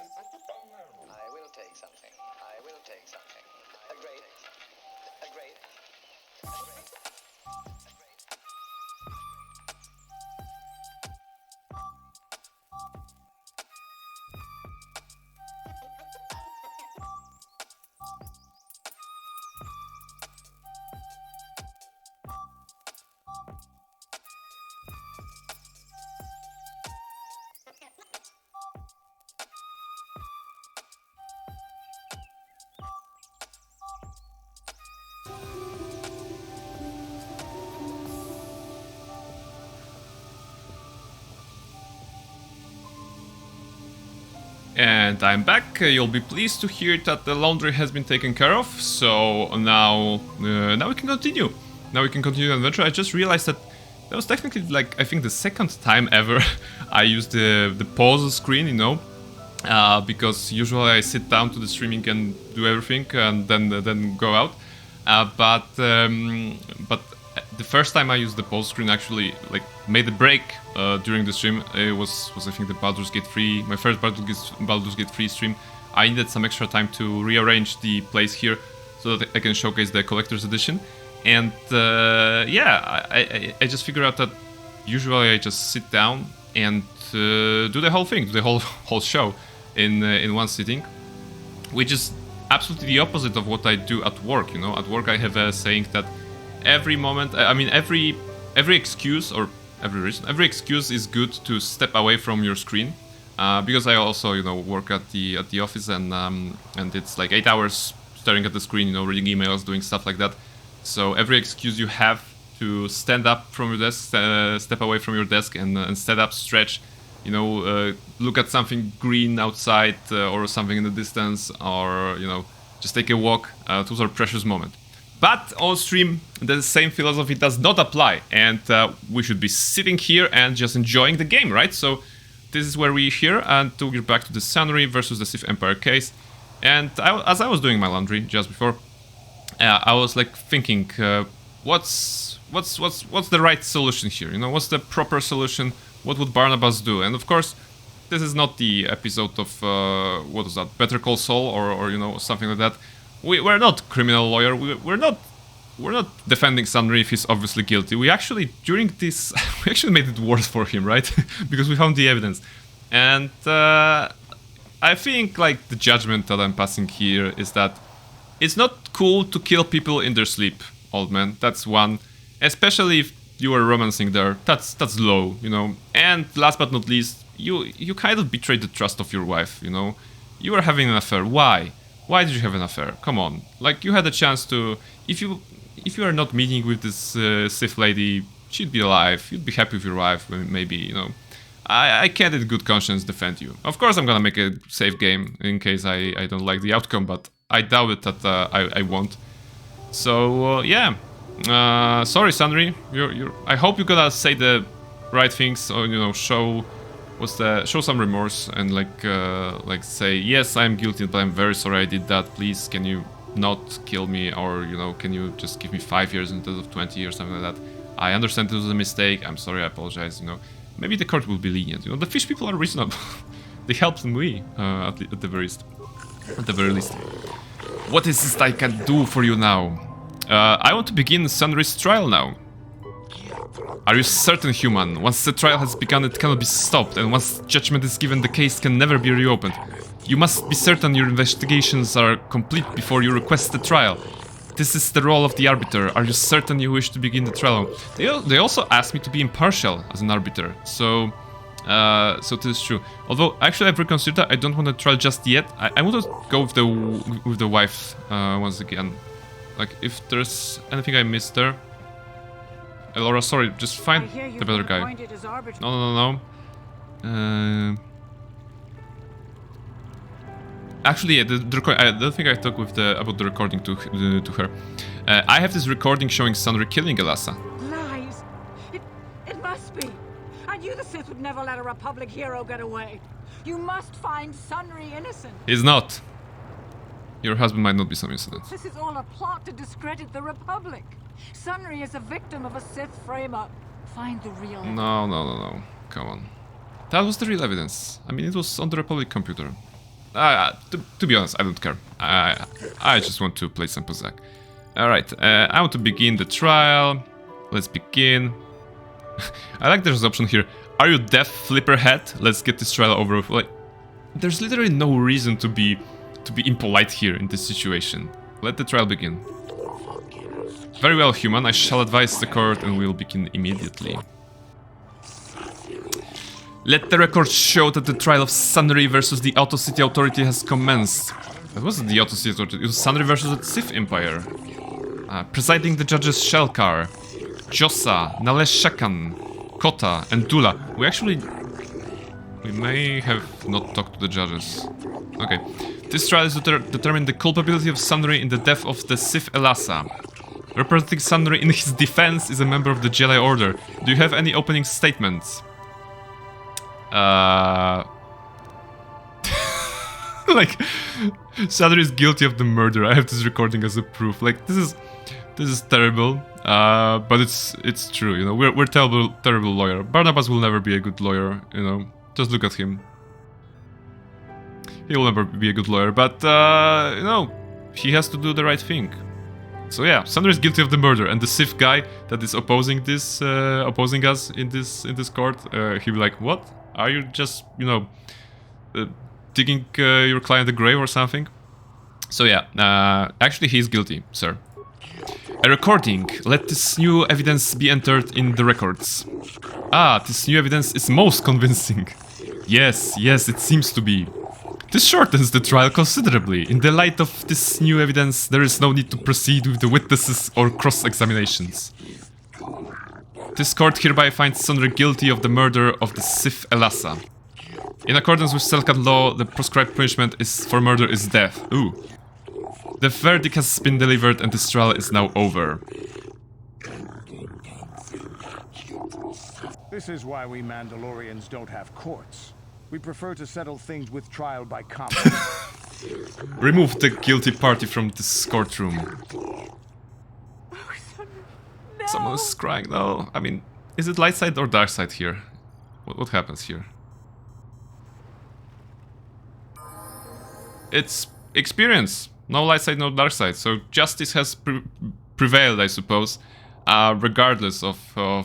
S11: I will take something. I will take something. A great. A great. A great.
S1: And I'm back. You'll be pleased to hear that the laundry has been taken care of. So now we can continue. Now we can continue the adventure. I just realized that was technically, like, I think the second time ever I used the pause screen, you know, because usually I sit down to the streaming and do everything and then go out. But the first time I used the pause screen, actually, like, made a break during the stream. It was I think the Baldur's Gate 3, my first Baldur's Gate 3 stream. I needed some extra time to rearrange the place here so that I can showcase the collector's edition. And yeah, I just figured out that usually I just sit down and do the whole thing, do the whole show in one sitting, which is absolutely the opposite of what I do at work. You know, at work I have a saying that every moment, I mean every excuse or every reason, every excuse is good to step away from your screen, because I also, you know, work at the office and it's like 8 hours staring at the screen, you know, reading emails, doing stuff like that. So every excuse you have to stand up from your desk, step away from your desk and stand up, stretch, you know, look at something green outside or something in the distance, or, you know, just take a walk. Those are precious moments. But on stream, the same philosophy does not apply, and we should be sitting here and just enjoying the game, right? So this is where we're here, and we're back to the Sunry versus the Sith Empire case. And as I was doing my laundry just before, I was like thinking, what's the right solution here? You know, what's the proper solution? What would Barnabas do? And of course, this is not the episode of what was that, Better Call Saul or you know, something like that. We're not criminal lawyer. We're not defending Sunry if he's obviously guilty. We actually, during this, we actually made it worse for him, right? Because we found the evidence. And I think, like, the judgment that I'm passing here is that it's not cool to kill people in their sleep, old man. That's one. Especially if you were romancing there. That's low, you know. And last but not least, you kind of betrayed the trust of your wife, you know. You were having an affair. Why? Why did you have an affair? Come on. Like, you had a chance to... If you are not meeting with this Sith lady, she'd be alive. You'd be happy with your wife, maybe, you know. I can't in good conscience defend you. Of course I'm gonna make a safe game in case I don't like the outcome, but I doubt it that I won't. So, yeah. Sorry, Sunry. I hope you're gonna say the right things, or, you know, show some remorse and like say, yes, I'm guilty, but I'm very sorry I did that. Please, can you not kill me, or, you know, can you just give me 5 years instead of 20 or something like that? I understand it was a mistake. I'm sorry. I apologize. You know, maybe the court will be lenient. You know, the fish people are reasonable. They helped me at the very least. What is it I can do for you now? I want to begin Sunry's trial now. Are you certain, human? Once the trial has begun, it cannot be stopped, and once judgment is given, the case can never be reopened. You must be certain your investigations are complete before you request the trial. This is the role of the arbiter. Are you certain you wish to begin the trial? They also asked me to be impartial as an arbiter, so this is true. Although, actually, I've reconsidered that. I don't want to trial just yet. I want to go with the wife once again. Like, if there's anything I missed there. Laura, sorry, just find the better guy. No. Actually, yeah, I don't think I talked about the recording to her. I have this recording showing Sunry killing Elassa.
S10: Lies! It must be! I knew the Sith would never let a Republic hero get away. You must find Sunry innocent.
S1: He's not. Your husband might not be some incident.
S10: This is all a plot to discredit the Republic. Sunry is a victim of a Sith frame-up. Find the real evidence.
S1: No. Come on. That was the real evidence. I mean, it was on the Republic computer. To be honest, I don't care. I just want to play some Pazak. Alright, I want to begin the trial. Let's begin. I like there's an option here. Are you deaf, flipperhead? Let's get this trial over with. Like, there's literally no reason to be impolite here in this situation. Let the trial begin. Very well, human. I shall advise the court and we'll begin immediately. Let the record show that the trial of Sunry versus the Auto City Authority has commenced. It wasn't the Auto City Authority, it was Sunry versus the Sith Empire. Presiding the judges Shelkar, Jossa, Naleshakan, Kota, and Dula. We may have not talked to the judges. Okay. This trial is to determine the culpability of Sunry in the death of the Sith Elassa. Representing Sunry in his defense is a member of the Jedi Order. Do you have any opening statements? Like, Sunry is guilty of the murder. I have this recording as a proof. Like, this is terrible. But it's true. You know, we're terrible lawyer. Barnabas will never be a good lawyer. You know, just look at him. He will never be a good lawyer. But you know, he has to do the right thing. So yeah, Sunry is guilty of the murder, and the Sith guy that is opposing us in this court, he'll be like, "What? Are you just, you know, digging your client a grave or something?" So yeah, actually he's guilty, sir. A recording. Let this new evidence be entered in the records. Ah, this new evidence is most convincing. Yes, it seems to be. This shortens the trial considerably. In the light of this new evidence, there is no need to proceed with the witnesses or cross-examinations. This court hereby finds Sunry guilty of the murder of the Sith Elassa. In accordance with Selkat law, the prescribed punishment for murder is death. Ooh. The verdict has been delivered and this trial is now over.
S4: This is why we Mandalorians don't have courts. We prefer to settle things with trial by combat.
S1: Remove the guilty party from this courtroom.
S10: No.
S1: Someone is crying. No, I mean, is it light side or dark side here? What happens here? It's experience. No light side, no dark side. So justice has prevailed, I suppose, regardless of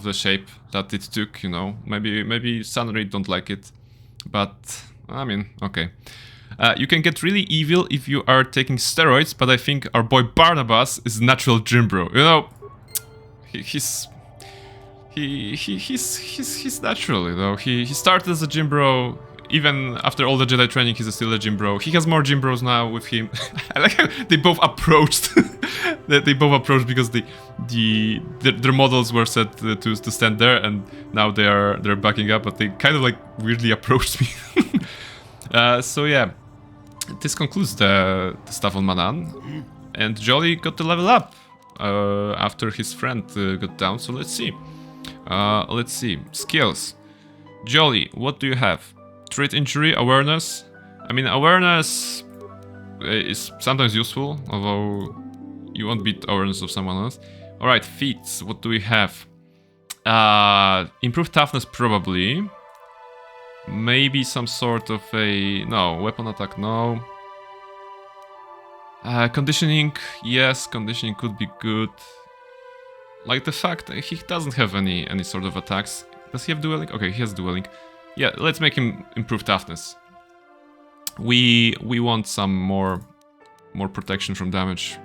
S1: the shape that it took. You know, maybe Sunry don't like it. But, I mean, okay. You can get really evil if you are taking steroids, but I think our boy Barnabas is natural gym bro. You know, he's natural, you know. He started as a gym bro. Even after all the Jedi training, he's still a gym bro. He has more gym bros now with him. I like how they both approached. They both approached because their models were set to stand there, and now they're backing up. But they kind of like weirdly approached me. So yeah, this concludes the stuff on Manan, and Jolly got to level up after his friend got down. So let's see. Skills. Jolly, what do you have? Trait injury, awareness. I mean, awareness is sometimes useful, although you won't beat awareness of someone else. Alright, feats, what do we have? Improved toughness, probably. Maybe some sort of a... No, weapon attack, no. Conditioning, yes, conditioning could be good. Like the fact that he doesn't have any sort of attacks. Does he have dueling? Okay, he has dueling. Yeah, let's make him improve toughness. We want some more protection from damage.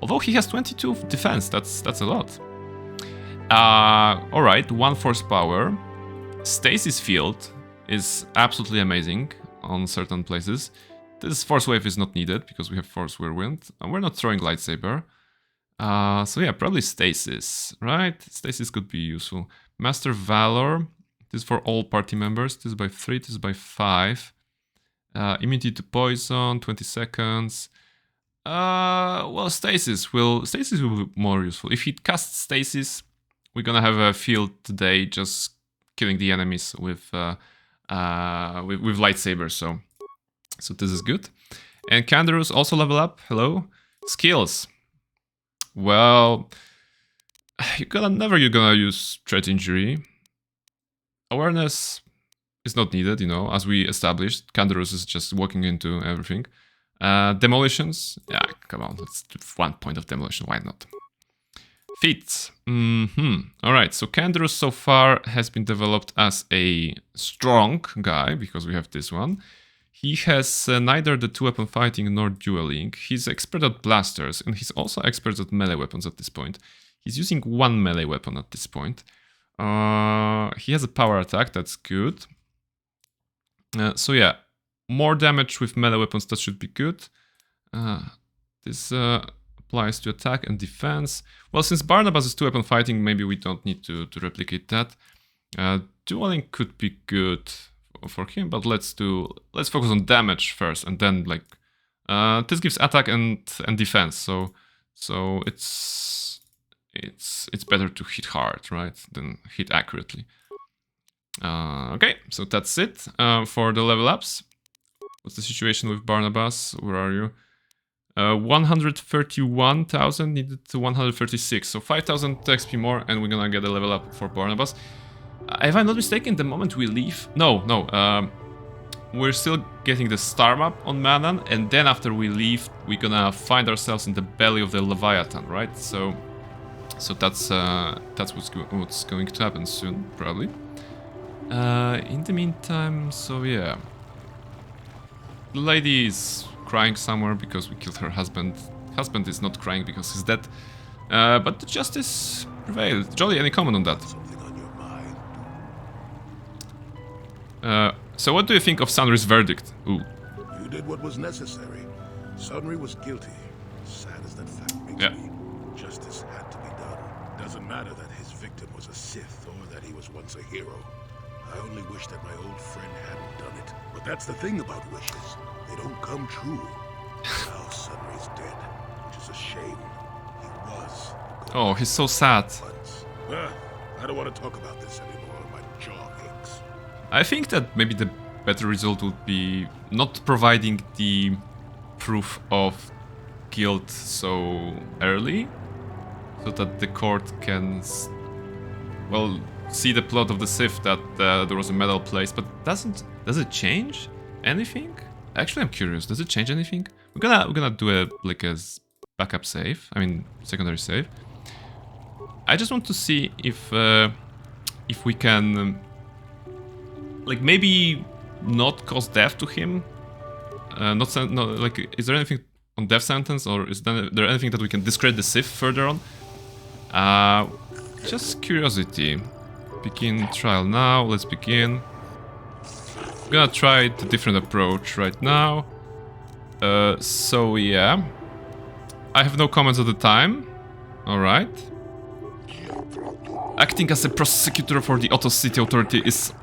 S1: Although he has 22 defense, that's a lot. Alright, 1 force power. Stasis field is absolutely amazing on certain places. This force wave is not needed because we have force whirlwind. And we're not throwing lightsaber. So yeah, probably stasis, right? Stasis could be useful. Master Valor. This is for all party members. This is by 3, this is by 5. Immunity to poison, 20 seconds. Well, stasis will be more useful. If he casts stasis, we're gonna have a field today just killing the enemies with lightsabers. So this is good. And Kandaros also level up. Hello. Skills. Well, you're gonna use threat injury. Awareness, is not needed, you know, as we established. Canderous is just walking into everything. Demolitions, yeah, come on, that's 1 point of demolition, why not? Feats. Alright, so Canderous so far has been developed as a strong guy, because we have this one. He has neither the two-weapon fighting nor dueling. He's expert at blasters, and he's also expert at melee weapons at this point. He's using one melee weapon at this point. He has a power attack, that's good. So yeah, more damage with melee weapons, that should be good. This applies to attack and defense. Well, since Barnabas is two-weapon fighting, maybe we don't need to replicate that. Dueling could be good for him, but let's focus on damage first, and then like this gives attack and defense. So it's better to hit hard, right, than hit accurately. Okay, so that's it for the level ups. What's the situation with Barnabas? Where are you? 131,000 needed to 136, so 5,000 XP more, and we're gonna get a level up for Barnabas. If I'm not mistaken, the moment we leave... No, we're still getting the star map on Manan, and then after we leave, we're gonna find ourselves in the belly of the Leviathan, right? So that's what's going to happen soon, probably. In the meantime, so yeah. The lady is crying somewhere because we killed her husband. Husband is not crying because he's dead. But the justice prevailed. Jolly, any comment on that? So what do you think of Sunry's verdict? Ooh.
S5: You did what was necessary. Sunry was guilty. Sad as that fact makes me. Justice had to be done. Doesn't matter that his victim was a Sith or that he was once a hero. I only wish that my old friend hadn't done it. But that's the thing about wishes. They don't come true. Now Sunry's dead, which is a shame. He was.
S1: Oh, he's so sad.
S5: I don't want to talk about this anymore. My jaw aches.
S1: I think that maybe the better result would be not providing the proof of guilt so early, so that the court can, well, see the plot of the Sith that there was a medal placed. But does it change anything? Actually, I'm curious. Does it change anything? We're gonna do a backup save. I mean, secondary save. I just want to see if we can like maybe not cause death to him. Is there anything on death sentence, or is there anything that we can discredit the Sith further on? Just curiosity. Begin trial now. Let's begin. I'm gonna try the different approach right now. So yeah, I have no comments at the time. All right. Acting as a prosecutor for the Otto City Authority is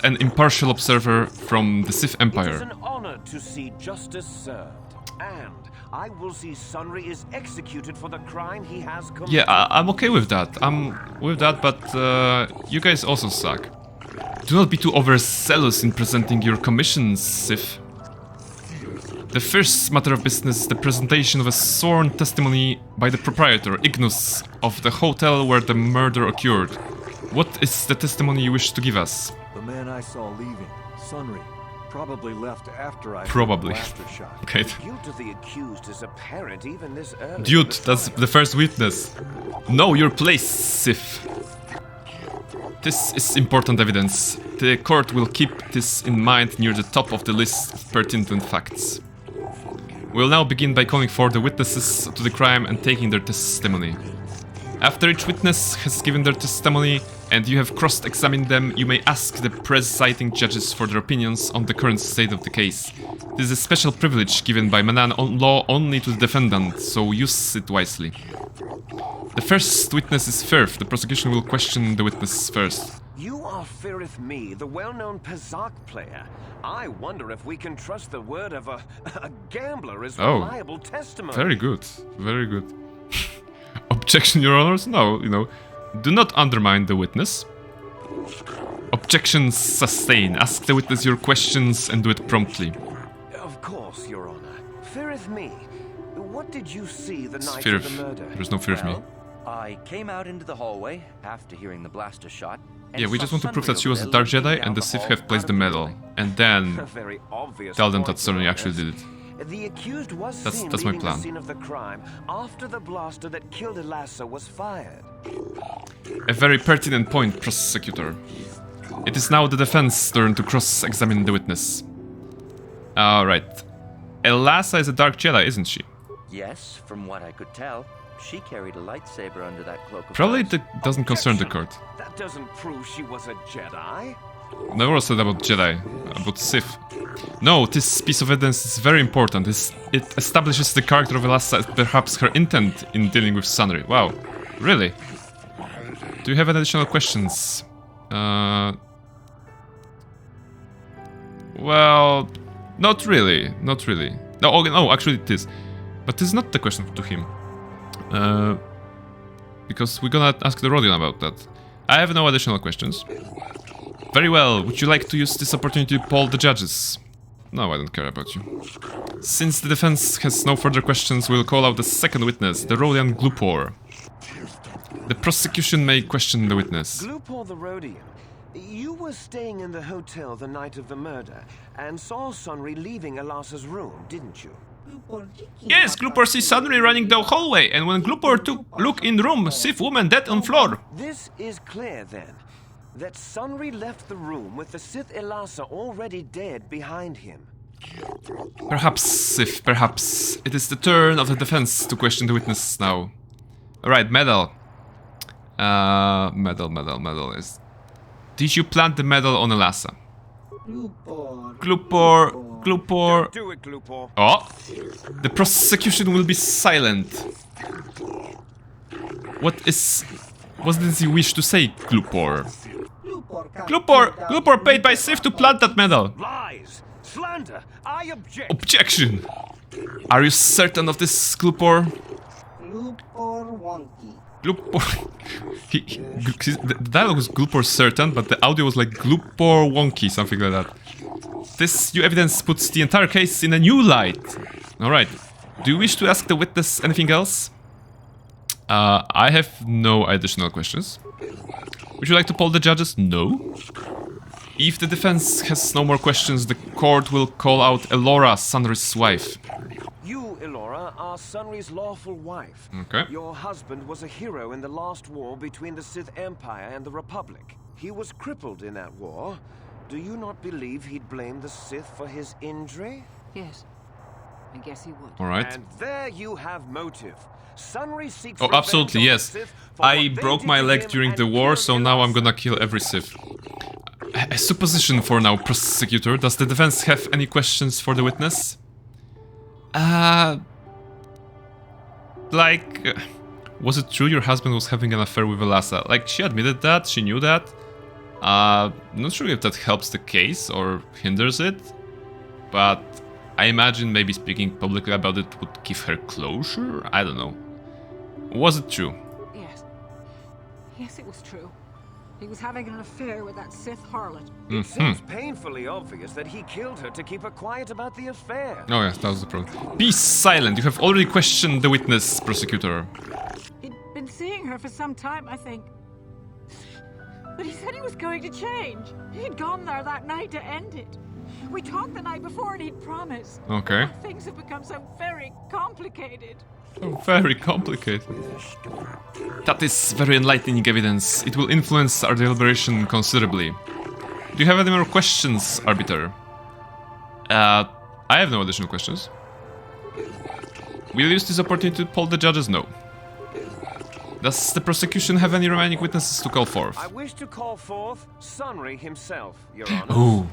S1: an impartial observer from the Sith Empire.
S12: It is an honor to see justice served, and I will see Sunry is executed for the crime he has committed.
S1: Yeah, I'm okay with that. But you guys also suck. Do not be too overzealous in presenting your commissions, Sith. The first matter of business is the presentation of a sworn testimony by the proprietor, Ignus, of the hotel where the murder occurred. What is the testimony you wish to give us?
S6: The man I saw leaving, Sunry, probably left after I
S1: probably.
S6: Shot.
S1: Okay.
S12: The guilt of the accused is apparent even this early.
S1: Dude, that's the first witness. Know your place, Sith. This is important evidence. The court will keep this in mind near the top of the list of pertinent facts. We'll now begin by calling for the witnesses to the crime and taking their testimony. After each witness has given their testimony and you have cross-examined them, you may ask the presiding judges for their opinions on the current state of the case. This is a special privilege given by Manan law only to the defendant, so use it wisely. The first witness is Firth. The prosecution will question the witness first.
S12: You are Firth Me, the well-known Pazak player. I wonder if we can trust the word of a gambler as reliable testimony.
S1: Very good. Very good. Objection, Your Honors? No, do not undermine the witness. Objections sustained. Ask the witness your questions and do it promptly.
S12: Of course, Your Honor. Firth Me, what did you see the night
S1: Firth.
S12: of the murder?
S1: There's no Firth Me.
S7: I came out into the hallway after hearing the blaster shot.
S1: Yeah, we just want to prove that she was a Dark Jedi and the Sith have placed the medal. And then tell them that Sunry actually did it.
S12: The accused was seen
S1: That's my
S12: leaving
S1: plan.
S12: the scene of the crime after the blaster that killed Elassa was fired.
S1: A very pertinent point, prosecutor. It is now the defense's turn to cross-examine the witness. Alright. Elassa is a Dark Jedi, isn't she?
S7: Yes, from what I could tell. She carried a lightsaber under that cloak of
S1: Probably
S7: hers.
S1: it doesn't concern the court.
S12: That doesn't prove she was a Jedi.
S1: Never said about Jedi, about Sith. No, this piece of evidence is very important. It establishes the character of Elassa and perhaps her intent in dealing with Sunry. Wow, really? Do you have any additional questions? Well, not really, not really. No, okay, no, actually it is. But this is not the question to him. Because we're gonna ask the Rodion about that. I have no additional questions. Very well, would you like to use this opportunity to poll the judges? No, I don't care about you. Since the defense has no further questions, we'll call out the second witness, the Rodion Glupor. The prosecution may question the witness.
S12: Glupor the Rodion, you were staying in the hotel the night of the murder and saw Sunry leaving Elassa's room, didn't you?
S1: Yes, Glupor sees Sunry running the hallway, and when Glupor took look in the room, Sith woman dead on floor.
S12: This is clear then, that Sunry left the room with the Sith Elassa already dead behind him.
S1: Perhaps, Sith, perhaps. It is the turn of the defense to question the witness now. Alright, medal. Medal is... Did you plant the medal on Elassa? Glupor.
S12: Don't do it, Glupor.
S1: Oh! The prosecution will be silent. What does he wish to say, Glupor? Glupor paid by Sith to plant that medal.
S12: Lies! Slander! I object!
S1: Objection! Are you certain of this, Glupor? Glupor... the dialogue was Glupor certain, but the audio was like Glupor wonky, something like that. This new evidence puts the entire case in a new light. Alright. Do you wish to ask the witness anything else? I have no additional questions. Would you like to poll the judges? No. If the defense has no more questions, the court will call out Elora, Sunry's wife.
S12: You, Elora, are Sunry's lawful wife.
S1: Okay.
S12: Your husband was a hero in the last war between the Sith Empire and the Republic. He was crippled in that war. Do you not believe he'd blame the Sith for his injury?
S10: Yes. I guess he would.
S1: Alright.
S12: And there you have motive. Sunry seeks
S1: Oh, absolutely, yes. I broke my leg during the war, so now I'm gonna kill every Sith. A supposition for now, prosecutor. Does the defense have any questions for the witness? Was it true your husband was having an affair with Elassa? Like, she admitted that, she knew that. Not sure if that helps the case or hinders it, but I imagine maybe speaking publicly about it would give her closure? I don't know. Was it true?
S10: Yes. Yes, it was true. He was having an affair with that Sith harlot.
S12: It seems painfully obvious that he killed her to keep her quiet about the affair.
S1: Oh yes, that was the problem. Be silent! You have already questioned the witness, prosecutor.
S10: He'd been seeing her for some time, I think. But he said he was going to change. He'd gone there that night to end it. We talked the night before and he'd promised.
S1: Okay.
S10: But things have become so very complicated.
S1: So very complicated. That is very enlightening evidence. It will influence our deliberation considerably. Do you have any more questions, Arbiter? I have no additional questions. Will you use this opportunity to poll the judges? No. Does the prosecution have any remaining witnesses to call forth?
S12: I wish to call forth Sunry himself, Your Honor.
S1: Ooh.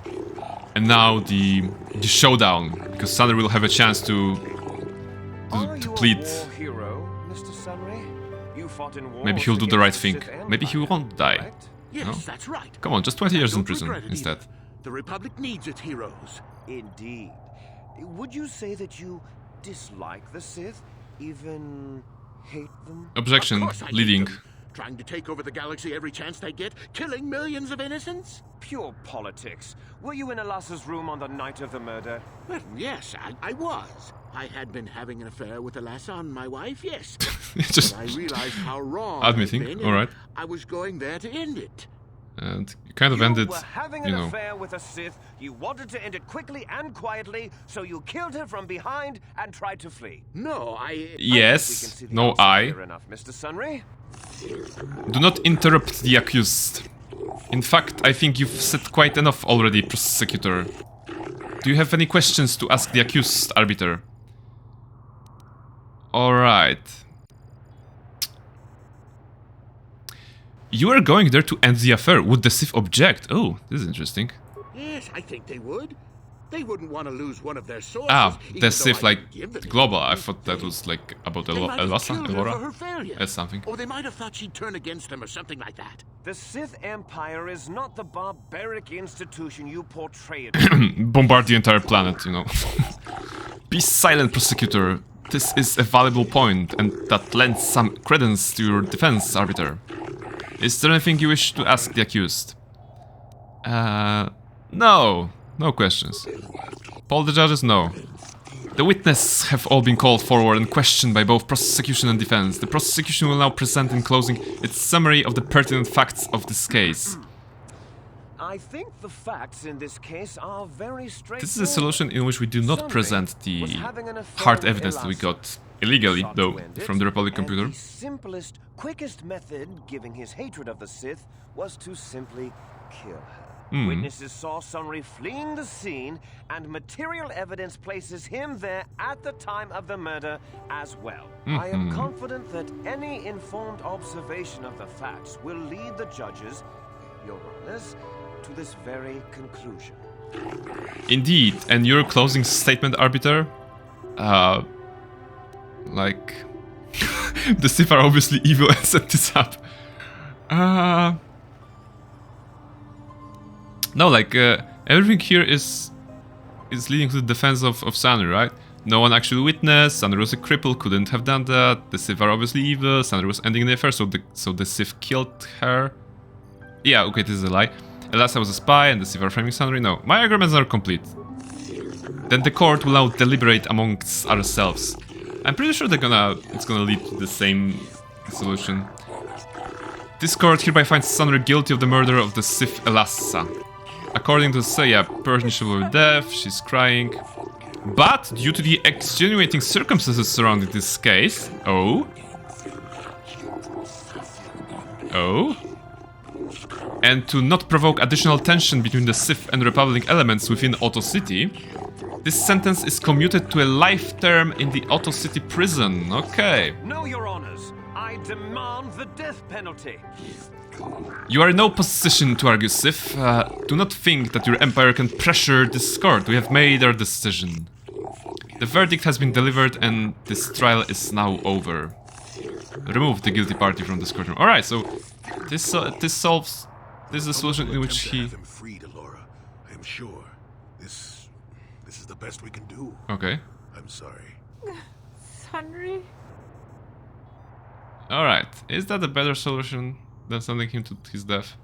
S1: And now the showdown, because Sunry will have a chance to plead.
S12: Are you a war hero, Mr. Sunry? You fought in wars
S1: Maybe he'll do the right
S12: against
S1: thing.
S12: the Sith Empire,
S1: Maybe he won't die.
S12: correct?
S3: Yes,
S1: No?
S3: that's right.
S1: Come on, just 20 years in
S3: Don't
S1: prison
S3: regret it
S1: instead.
S3: either. The Republic needs its heroes.
S12: Indeed. Would you say that you dislike the Sith? Even hate them?
S1: Objection,
S3: Of course I hate
S1: leading.
S3: them. Trying to take over the galaxy every chance they get, killing millions of innocents?
S12: Pure politics. Were you in Elassa's room on the night of the murder?
S3: Well, yes, I was. I had been having an affair with Alassa, my wife, yes.
S1: Just
S3: but I realized how wrong
S1: admitting,
S3: I'd been,
S1: all
S3: and
S1: right.
S3: I was going there to end it.
S1: And you kind of ended,
S12: You were having
S1: you
S12: an
S1: know.
S12: affair with a Sith. You wanted to end it quickly and quietly, so you killed her from behind and tried to flee.
S3: No,
S1: Yes, no, I.
S12: Clear enough, Mr. Sunry.
S1: Do not interrupt the accused. In fact, I think you've said quite enough already, prosecutor. Do you have any questions to ask the accused, arbiter? Alright. You are going there to end the affair. Would the Sith object? Oh, this is interesting.
S3: Yes, I think they would. They wouldn't want to lose one of their sources.
S1: Ah,
S3: even
S1: the
S3: though
S1: Sith,
S3: I
S1: like,
S3: didn't give them
S1: global. I
S3: anything.
S1: thought that was, like, about
S3: They might have
S1: Elvasa,
S3: killed her for her
S1: Elora.
S3: failure.
S1: That's something.
S3: Or they might have thought she'd turn against them or something like that.
S12: The Sith Empire is not the barbaric institution you portray it.
S1: Bombard the entire planet, you know. Be silent, prosecutor. This is a valuable point, and that lends some credence to your defense, arbiter. Is there anything you wish to ask the accused? No. No questions. Poll the judges? No. The witnesses have all been called forward and questioned by both prosecution and defense. The prosecution will now present in closing its summary of the pertinent facts of this case.
S12: I think the facts in this case are very straightforward.
S1: This is a solution in which we do not present the hard evidence that we got illegally, though, from the Republic computer.
S12: The simplest, quickest method, given his hatred of the Sith, was to simply kill her. Witnesses saw Sunry fleeing the scene, and material evidence places him there at the time of the murder as well. I am confident that any informed observation of the facts will lead the judges, Your Honors, to this very conclusion.
S1: Indeed, and your closing statement, arbiter? Like... the Sith are obviously evil and set this up. No, like, everything here is leading to the defense of Sunry, right? No one actually witnessed, Sunry was a cripple, couldn't have done that, the Sith are obviously evil, Sunry was ending the affair, so the Sith killed her. Yeah, okay, this is a lie. Alassa was a spy and the Sith are framing Sunry. No, my arguments are complete. Then the court will now deliberate amongst ourselves. I'm pretty sure it's gonna lead to the same solution. This court hereby finds Sunry guilty of the murder of the Sith Alassa. According to Seiya, punishable with death, she's crying. But due to the extenuating circumstances surrounding this case... Oh? And to not provoke additional tension between the Sith and Republic elements within Otto City, this sentence is commuted to a life term in the Otto City prison. Okay.
S12: No, Your Honors. I demand the death penalty.
S1: You are in no position to argue, Sith. Do not think that your empire can pressure this court. We have made our decision. The verdict has been delivered and this trial is now over. Remove the guilty party from this courtroom. Alright, so this solves... This is a solution in which he...
S5: Have him freed, Elora. I am sure. This is the best we can do.
S1: Okay.
S5: I'm sorry.
S10: Sunry?
S1: Alright, is that a better solution than sending him to his death?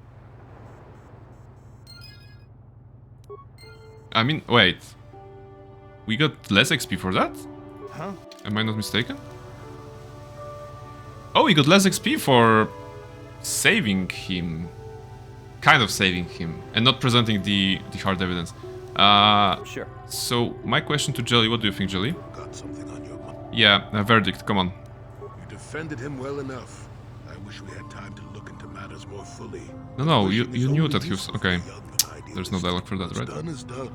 S1: I mean, wait. We got less XP for that?
S12: Huh?
S1: Am I not mistaken? Oh, we got less XP for saving him. Kind of saving him. And not presenting the hard evidence.
S7: Sure.
S1: So, my question to Jelly, what do you think, Jelly?
S5: Got something on your mind.
S1: Yeah, a verdict, come on.
S5: You defended him well enough. I wish we had time to look into matters more fully.
S1: No, you knew that he was... Okay. There's no dialogue for that,
S5: What's
S1: right?
S5: done is done.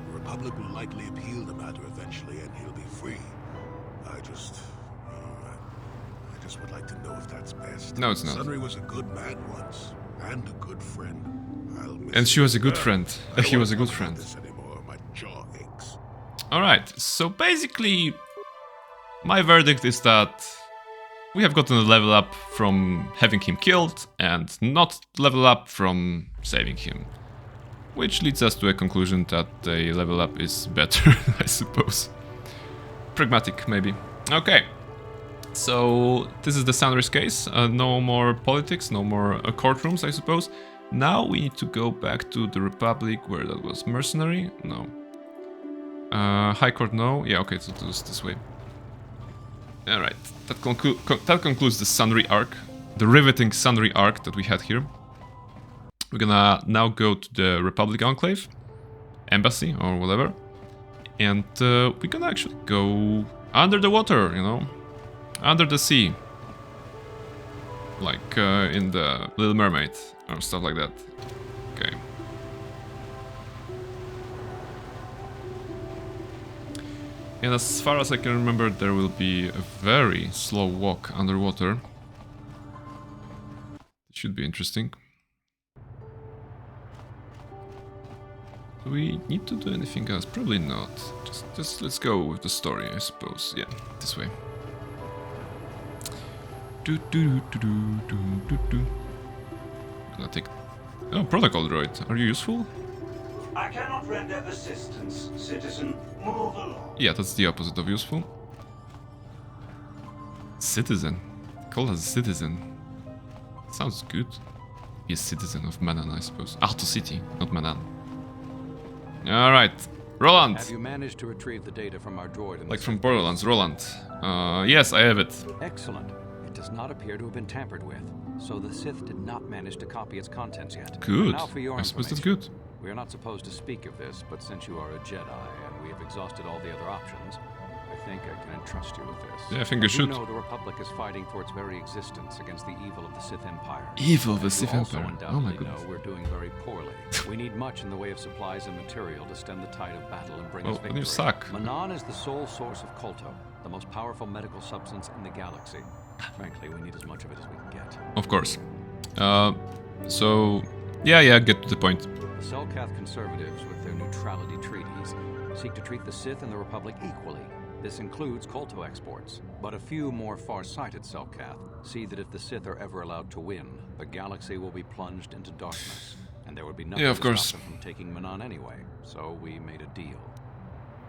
S5: The Republic will likely appeal the matter eventually, and he'll be free. I just would like to know if that's best.
S1: No, it's not.
S5: Sunry was a good man once, and a good friend. I'll miss
S1: And she was a good
S5: her.
S1: friend.
S5: I don't
S1: He was a
S5: wanna
S1: good
S5: talk about
S1: friend.
S5: this anymore. My jaw aches.
S1: Alright, so basically... My verdict is that... We have gotten a level up from having him killed, and not level up from saving him. Which leads us to a conclusion that a level up is better, I suppose. Pragmatic, maybe. Okay. So, this is the Sunry's case. No more politics, no more courtrooms, I suppose. Now we need to go back to the Republic, where that was mercenary. No. High Court, no. Yeah, okay, so this way. Alright, that concludes the Sunry arc. The riveting Sunry arc that we had here. We're gonna now go to the Republic Enclave. Embassy, or whatever. And we're gonna actually go under the water, you know? Under the sea. Like in the Little Mermaid, or stuff like that. Okay. And as far as I can remember, there will be a very slow walk underwater. It should be interesting. Do we need to do anything else? Probably not. Just let's go with the story, I suppose. Yeah, this way. Gonna take... Oh, protocol droid. Are you useful?
S13: I cannot render assistance, citizen. Move along.
S1: Yeah, that's the opposite of useful. Citizen. Call us a citizen. Sounds good. Be a citizen of Manan, I suppose. Arto City, not Manan. Alright. Roland!
S9: Have you managed to retrieve the data from our droid?
S1: Like from Borderlands, Roland. Yes, I have it.
S9: Excellent. It does not appear to have been tampered with, so the Sith did not manage to copy its contents yet.
S1: Good.
S9: Now for your
S1: I suppose that's good.
S9: We are not supposed to speak of this, but since you are a Jedi and we have exhausted all the other options, I think I can entrust you with this.
S1: Yeah, I think you should.
S9: You know the Republic is fighting for its very existence against the evil of the Sith Empire.
S1: Evil of the Sith
S9: also
S1: Empire.
S9: undoubtedly
S1: Oh my goodness.
S9: know we're doing very poorly. We need much in the way of supplies and material to stem the tide of battle and bring us
S1: Oh,
S9: victory.
S1: you suck.
S9: Manan is the sole source of KotOR, the most powerful medical substance in the galaxy. Frankly, we need as much of it as we can get.
S1: Of course. So... Yeah, get to the point.
S9: The Selkath conservatives, with their neutrality treaties, seek to treat the Sith and the Republic equally. This includes KotOR exports, but a few more far-sighted Selkath see that if the Sith are ever allowed to win, the galaxy will be plunged into darkness, and there would be nothing
S1: Yeah, of
S9: to
S1: course.
S9: stop them from taking Manan anyway. So we made a deal.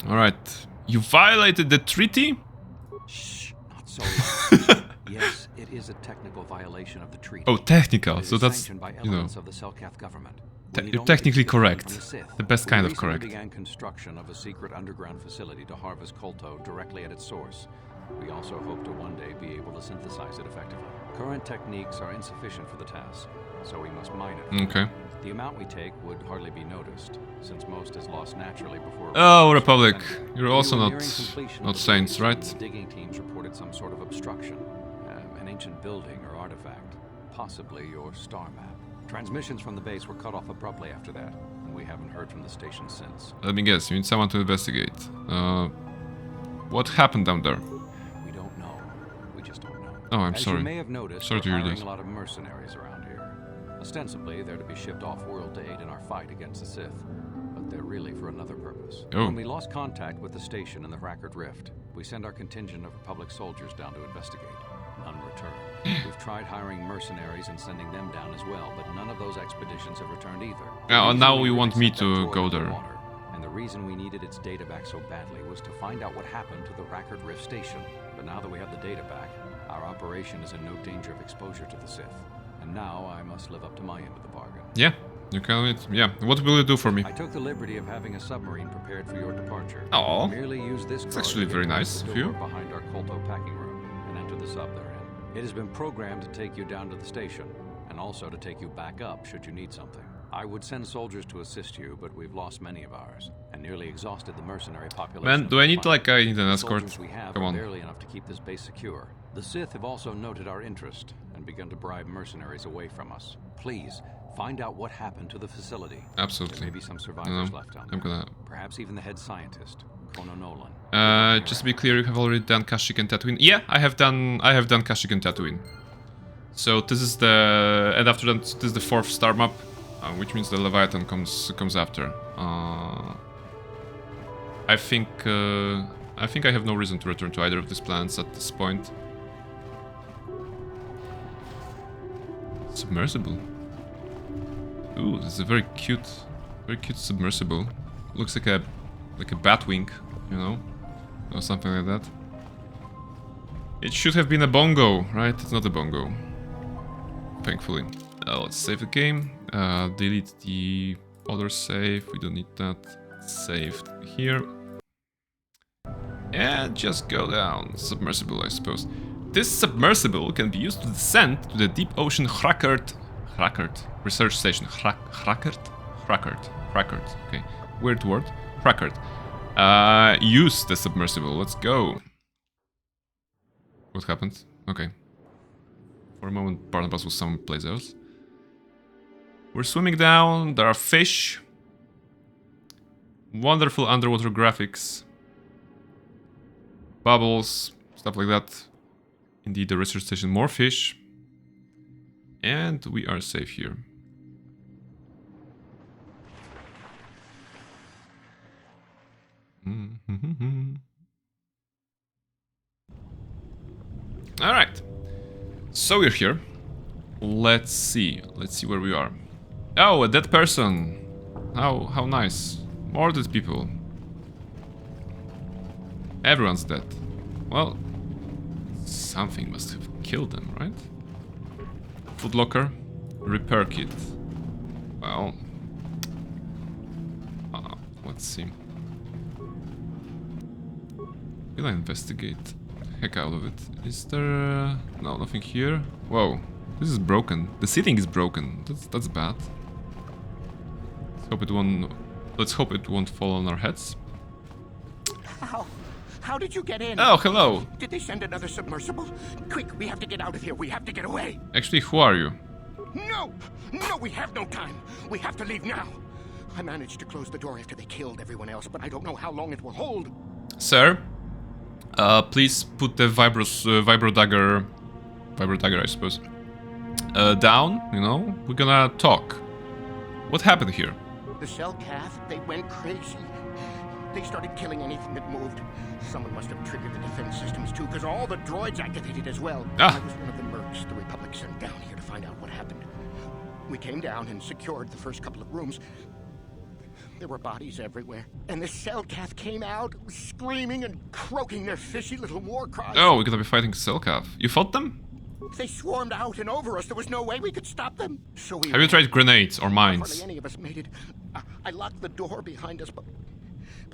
S1: Alright. You violated the treaty?
S9: Shh, not so loud. Yes, it is a technical violation of the treaty.
S1: Oh, technical.
S9: It is
S1: So that's,
S9: sanctioned by
S1: you know...
S9: elements of the Selkath government. We need
S1: You're
S9: only
S1: technically
S9: consent from
S1: correct.
S9: the Sith.
S1: The best kind of
S9: We
S1: correct.
S9: recently began construction of a secret underground facility to harvest KotOR directly at its source. We also hope to one day be able to synthesize it effectively. Current techniques are insufficient for the task, so we must mine it.
S1: Okay.
S9: The amount we take would hardly be noticed, since most is lost naturally before...
S1: Oh, Republic. You're
S9: We
S1: also
S9: were
S1: not...
S9: nearing completion
S1: not
S9: of the
S1: saints,
S9: base
S1: right?
S9: when the digging teams reported some sort of obstruction. An ancient building or artifact. Possibly your star map. Transmissions from the base were cut off abruptly after that, and we haven't heard from the station since.
S1: Let me guess, you need someone to investigate. What happened down there?
S9: We don't know. We just don't know.
S1: Oh, I'm
S9: As
S1: sorry.
S9: you may have noticed,
S1: Sorry
S9: we're
S1: to hear
S9: hiring
S1: this.
S9: a lot of mercenaries around here. Ostensibly, they're to be shipped off-world to aid in our fight against the Sith, but they're really for another purpose.
S1: Oh.
S9: When we lost contact with the station in the Rackard Rift, we sent our contingent of Republic soldiers down to investigate. None returned. We've tried hiring mercenaries and sending them down as well, but none of those expeditions have returned either.
S1: Yeah,
S9: The reason
S1: now
S9: we
S1: you
S9: really
S1: want me
S9: sent that
S1: to
S9: droid
S1: go
S9: in the
S1: there.
S9: water, and the reason we needed its data back so badly was to find out what happened to the Rackard Rift station. But now that we have the data back, our operation is in no danger of exposure to the Sith. And now I must live up to my end of the bargain.
S1: Yeah, you can... Yeah, what will you do for me?
S9: I took the liberty of having a submarine prepared for your departure.
S1: Aw.
S9: Merely use this
S1: It's
S9: card
S1: actually
S9: to
S1: very
S9: get
S1: nice
S9: past the
S1: of you.
S9: door behind our KotOR packing room and enter the sub they're in. It has been programmed to take you down to the station, and also to take you back up should you need something. I would send soldiers to assist you, but we've lost many of ours, and nearly exhausted the mercenary population.
S1: Man, do I need like I need an
S9: The
S1: escort?
S9: soldiers we have
S1: Come
S9: are
S1: on.
S9: barely enough to keep this base secure. The Sith have also noted our interest and begun to bribe mercenaries away from us. Please, find out what happened to the facility.
S1: Absolutely.
S9: There may be some survivors
S1: No,
S9: left on
S1: I'm
S9: there.
S1: gonna...
S9: Perhaps even the head scientist, Kono Nolan.
S1: Just to be clear, you have already done Kashyyyk and Tatooine. Yeah, I have done Kashyyyk and Tatooine. So this is the... And after that, this is the 4th star map, which means the Leviathan comes after. I think I have no reason to return to either of these planets at this point. Submersible. Ooh, this is a very cute submersible. Looks like a Batwing, you know, or something like that. It should have been a bongo, right? It's not a bongo, thankfully. Let's save the game. Delete the other save. We don't need that. Saved here. And just go down. Submersible, I suppose. This submersible can be used to descend to the deep ocean Hrakert research station. Hrakert? Okay. Weird word. Hrakert. Use the submersible. Let's go. What happened? Okay. For a moment, Barnabas was someplace else. We're swimming down. There are fish. Wonderful underwater graphics. Bubbles. Stuff like that. Indeed, the research station. More fish. And we are safe here. Alright. So we're here. Let's see where we are. Oh, a dead person. How nice. More dead people. Everyone's dead. Well, something must have killed them, right? Food locker. Repair kit. Well, let's see. Will I investigate? Heck out of it. Is there... no, nothing here. Whoa, this is broken. The seating is broken. That's bad. Let's hope it won't fall on our heads.
S3: How did you get in?
S1: Oh, hello.
S3: Did they send another submersible? Quick, we have to get out of here. We have to get away.
S1: Actually, who are you?
S3: No! No, we have no time. We have to leave now. I managed to close the door after they killed everyone else, but I don't know how long it will hold.
S1: Sir, please put the vibro dagger, I suppose, down, you know? We're gonna talk. What happened here?
S3: The cell calf, they went crazy. They started killing anything that moved. Someone must have triggered the defense systems too, because all the droids activated as well. I was one of the mercs the Republic sent down here to find out what happened. We came down and secured the first couple of rooms. There were bodies everywhere. And the cell calf came out, screaming and croaking their fishy little war cries.
S1: Oh, we're gonna be fighting cell calf. You fought them?
S3: They swarmed out and over us. There was no way we could stop them. So we...
S1: Have you tried grenades or mines?
S3: Hardly any of us made it. I locked the door behind us, but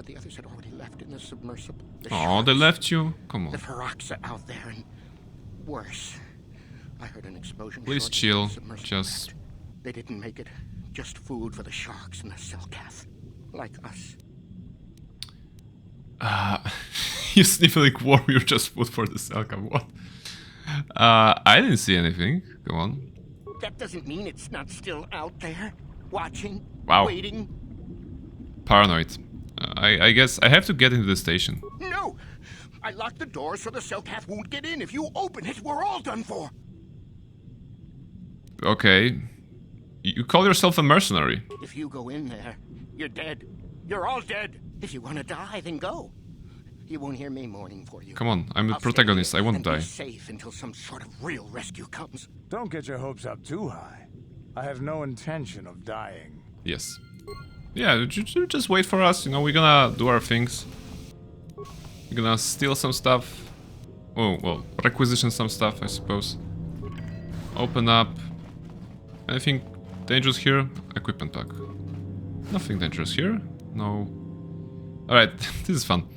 S3: the others had already left in the submersible.
S1: Oh, they left you? Come on.
S3: The Ferox are out there, and worse. I heard an explosion.
S1: Please chill. Just...
S3: They didn't make it. Just food for the sharks and the cell calf. Like us.
S1: You sniffling warrior just food for the cell calf. What? I didn't see anything. Go on.
S3: That doesn't mean it's not still out there. Watching.
S1: Wow.
S3: Waiting.
S1: Paranoid. I guess I have to get into the station.
S3: No! I locked the door so the cell calf won't get in. If you open it, we're all done for.
S1: Okay. You call yourself a mercenary.
S3: If you go in there, you're dead. You're all dead. If you want to die, then go. You won't hear me mourning for you.
S1: Come on, I'm the protagonist. I won't die.
S3: Be safe until some sort of real rescue comes.
S14: Don't get your hopes up too high. I have no intention of dying.
S1: Yes. Yeah, just wait for us. You know, we're gonna do our things. We're gonna steal some stuff. Oh, well, requisition some stuff, I suppose. Open up. Anything dangerous here? Equipment pack. Nothing dangerous here. No. Alright, this is fun.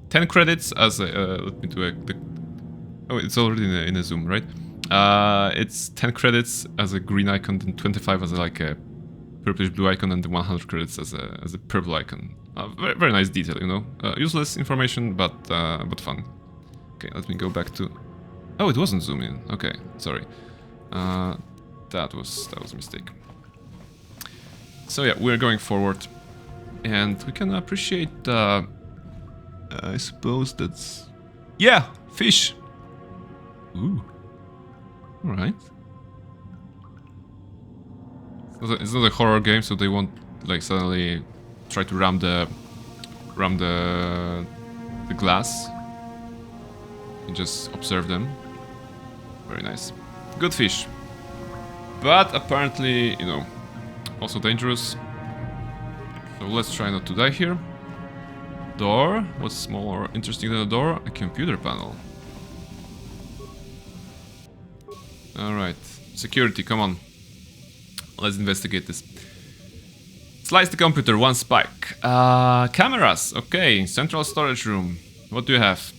S1: 10 credits as a... let me do a... oh, it's already in a zoom, right? It's 10 credits as a green icon, then 25 as like a purplish blue icon, and the 100 credits as a purple icon. Very, very nice detail, you know. Useless information, but fun. Okay, let me go back to... oh, it wasn't zoom in. Okay, sorry. That was a mistake. So yeah, we're going forward, and we can appreciate. I suppose that's... yeah, fish. Ooh. All right. It's not a horror game, so they won't like suddenly try to ram the glass. You just observe them. Very nice. Good fish. But apparently, you know, also dangerous. So let's try not to die here. Door. What's more interesting than a door? A computer panel. Alright. Security, come on. Let's investigate this. Slice the computer, one spike. Cameras. Okay, central storage room. What do you have?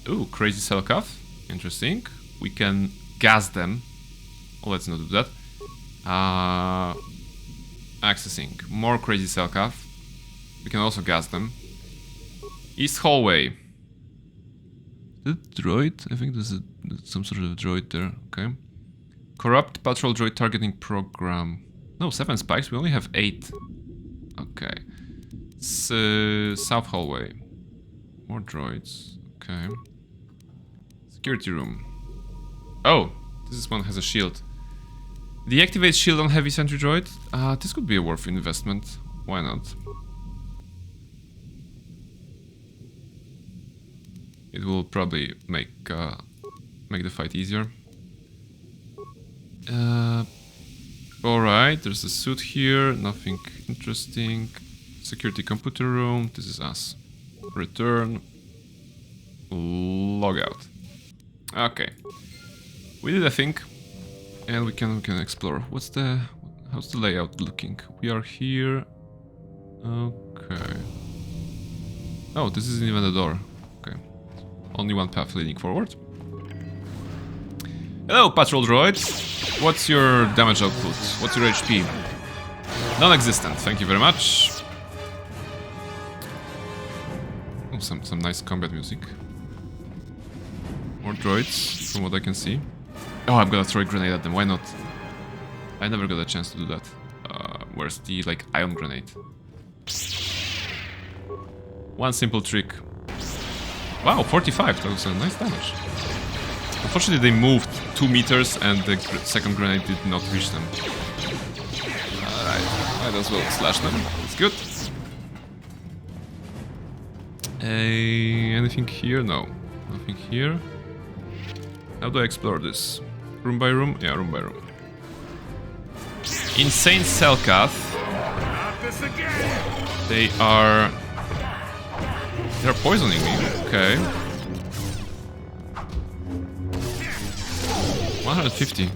S1: Ooh, crazy cell cuff. Interesting. We can gas them. Oh, let's not do that. Accessing. More crazy cell cuff. We can also gas them. East hallway. Is it droid? I think there's some sort of droid there. Okay. Corrupt patrol droid targeting program. No, 7 spikes. We only have 8. Okay. South hallway. More droids. Okay. Security room. Oh, this one has a shield. Deactivate shield on heavy sentry droid. This could be a worth investment. Why not? It will probably make the fight easier. Alright, there's a suit here. Nothing interesting. Security computer room. This is us. Return. Log out. Okay. We did a thing. And we can explore. How's the layout looking? We are here. Okay. Oh, this isn't even a door. Okay. Only one path leading forward. Hello, patrol droid. What's your damage output? What's your HP? Non-existent. Thank you very much. Oh, some nice combat music. More droids, from what I can see. Oh, I'm gonna throw a grenade at them. Why not? I never got a chance to do that. Where's the, like, ion grenade? One simple trick. Wow, 45. That was a nice damage. Unfortunately, they moved 2 meters and the second grenade did not reach them. Alright, might as well slash them. It's good. Anything here? No. Nothing here. How do I explore this? Room by room? Yeah, room by room. Insane cell cath. They're poisoning me. Okay. 150. I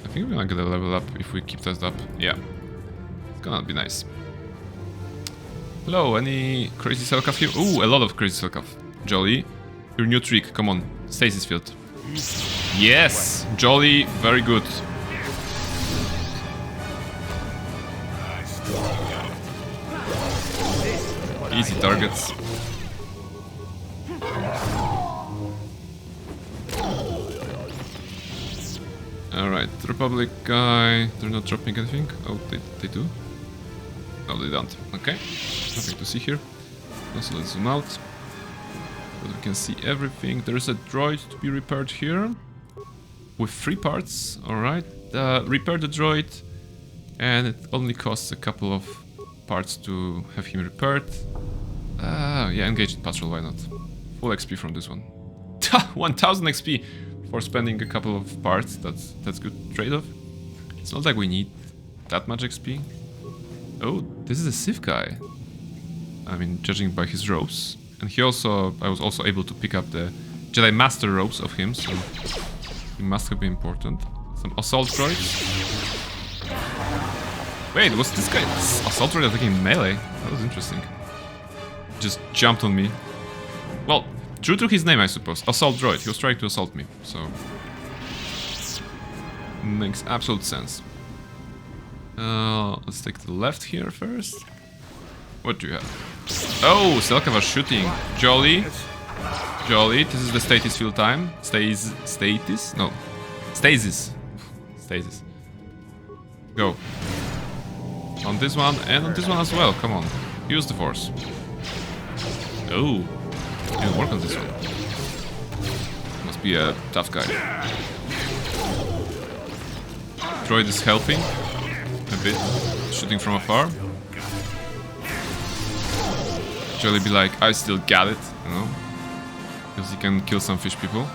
S1: think we're gonna get a level up if we keep that up. Yeah. It's gonna be nice. Hello, any crazy cell cath here? Ooh, a lot of crazy cell cath. Jolly. Your new trick, come on. Stasis field. Yes! Jolly, very good. Easy targets. Alright, the Republic guy, they're not dropping anything. Oh, they do? No, they don't. Okay, nothing to see here. Also, let's zoom out. But we can see everything. There is a droid to be repaired here. With 3 parts, alright. Repair the droid. And it only costs a couple of parts to have him repaired. Yeah, engaged patrol, why not? Full XP from this one. 1000 XP for spending a couple of parts. That's good trade-off. It's not like we need that much XP. Oh, this is a Sith guy. I mean, judging by his robes. And I was also able to pick up the Jedi Master robes of him, so he must have been important. Some assault droids. Wait, was this guy assault droid attacking melee? That was interesting. Just jumped on me. Well, true to his name, I suppose. Assault droid. He was trying to assault me, so makes absolute sense. Let's take the left here first. What do you have? Oh, Selka was shooting. Jolly. Jolly, this is the status field time. Stasis? No. Stasis. Stasis. Go. On this one and on this one as well. Come on. Use the force. Oh. Didn't work on this one. Must be a tough guy. Droid is helping. A bit. Shooting from afar. Jolly be like, I still got it, you know? Because he can kill some fish people.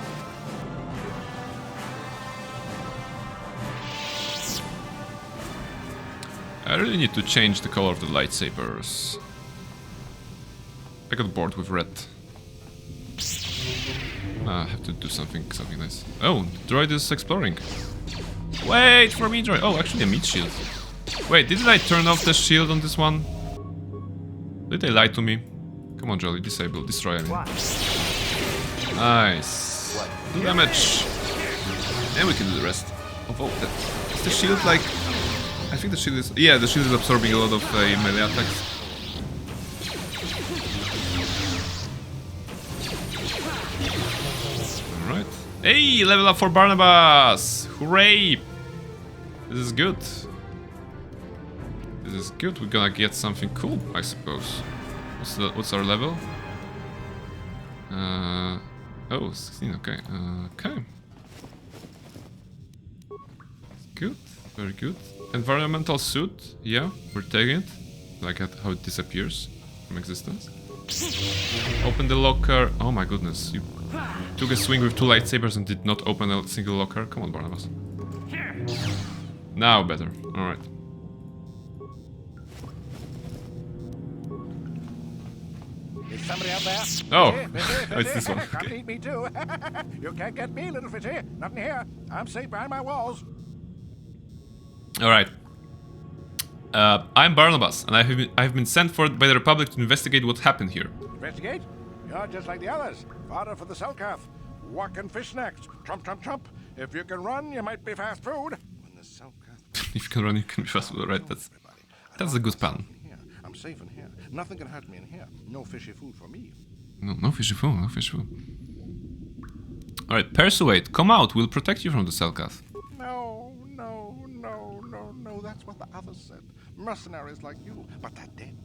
S1: I really need to change the color of the lightsabers. I got bored with red. I have to do something nice. Oh, droid is exploring. Wait for me, droid. Oh, actually a meat shield. Wait, didn't I turn off the shield on this one? Did they lie to me? Come on, Jolly, disable, destroy, I mean. Nice. Do damage. And we can do the rest. Oh, is the shield like... I think the shield is... Yeah, the shield is absorbing a lot of melee attacks. Alright. Hey, level up for Barnabas! Hooray! This is good. This is good. We're gonna get something cool, I suppose. What's our level? Oh, 16, okay. Okay. Good, very good. Environmental suit, yeah, we're taking it. Like how it disappears from existence. Open the locker. Oh my goodness, you took a swing with 2 lightsabers and did not open a single locker. Come on, Barnabas. Now better, alright.
S4: Is somebody out there?
S1: Oh,
S4: Fishy,
S1: it's this one.
S4: Come
S1: Okay.
S4: eat me too. You can't get me, little fishy. Not in here. I'm safe behind my walls.
S1: Alright. I'm Barnabas, and I've been sent for by the Republic to investigate what happened here.
S4: Investigate? You're just like the others. Fodder for the Selkath. Walk and fish next. Trump, trump, trump. If you can run, you might be fast food. When the Selkath...
S1: If you can run, you can be fast. Alright, that's a good plan.
S4: I'm safe in here. Nothing can hurt me in here. No fishy food for me.
S1: No fishy food, no fishy food. Alright, Persuade, come out, we'll protect you from the Selkath.
S4: No. That's what the others said. Mercenaries like you, but they're dead.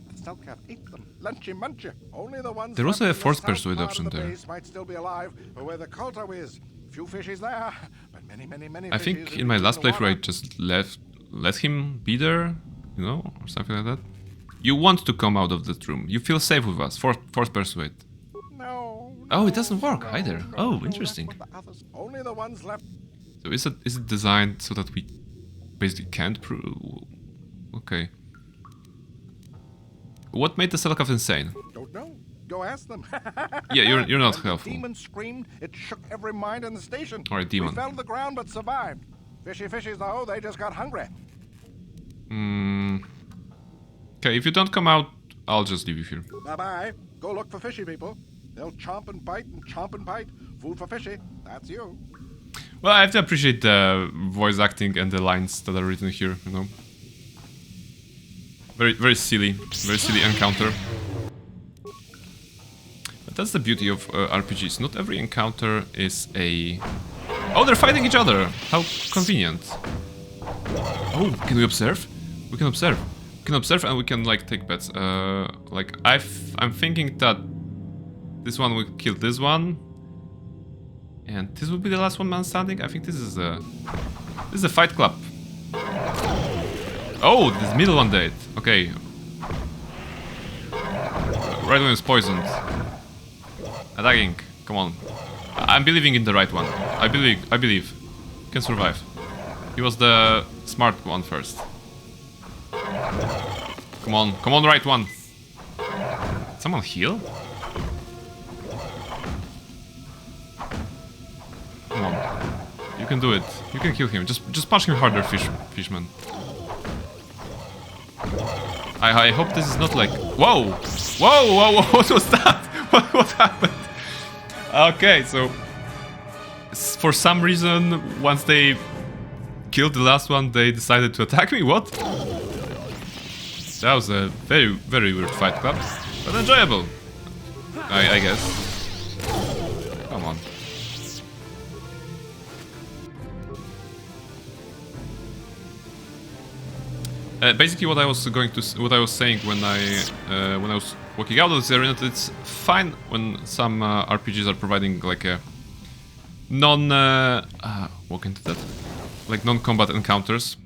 S4: The Selkath ate them. Lunchy munchy. Only the ones.
S1: There was a
S4: left in the
S1: fourth
S4: south
S1: Persuade
S4: part
S1: option
S4: of the
S1: there.
S4: base might still be alive, or where the KotOR is. Few fishies there, but many.
S1: I think in my last playthrough I just let him be there, you know, or something like that. You want to come out of that room. You feel safe with us. Fourth Persuade.
S4: No.
S1: Oh, it doesn't work either. Oh, interesting.
S4: Only the ones left.
S1: So is it designed so that we basically can't prove? Okay. What made the Selkath insane?
S4: Don't know. Go ask them.
S1: Yeah, you're not
S4: When
S1: helpful.
S4: The demon screamed. It shook every mind in the station.
S1: Alright, demon.
S4: We fell to the ground but survived. Fishies though, they just got hungry.
S1: Okay, if you don't come out, I'll just leave you here.
S4: Bye-bye. Go look for fishy people. They'll chomp and bite and chomp and bite. Food for fishy. That's you.
S1: Well, I have to appreciate the voice acting and the lines that are written here, you know. Very silly encounter. But that's the beauty of RPGs. Not every encounter is a... Oh, they're fighting each other! How convenient. Oh, can we observe? We can observe. We can observe and we can, like, take bets. Like, I'm thinking that this one will kill this one. And this will be the last one man standing. I think this is a Fight Club. Oh, this middle one died. Okay. Right one is poisoned. Attacking. Come on. I'm believing in the right one. I believe. Can survive. He was the smart one first. Come on, right one. Someone heal? Come on. You can do it. You can kill him. Just punch him harder, fishman. I hope this is not like... Whoa! What was that? What happened? Okay, so... For some reason, once they killed the last one, they decided to attack me? What? That was a very weird Fight Club. But enjoyable. I guess. Come on. Basically, what I was saying when I was walking out of this arena, it's fine when some RPGs are providing like a non-combat encounters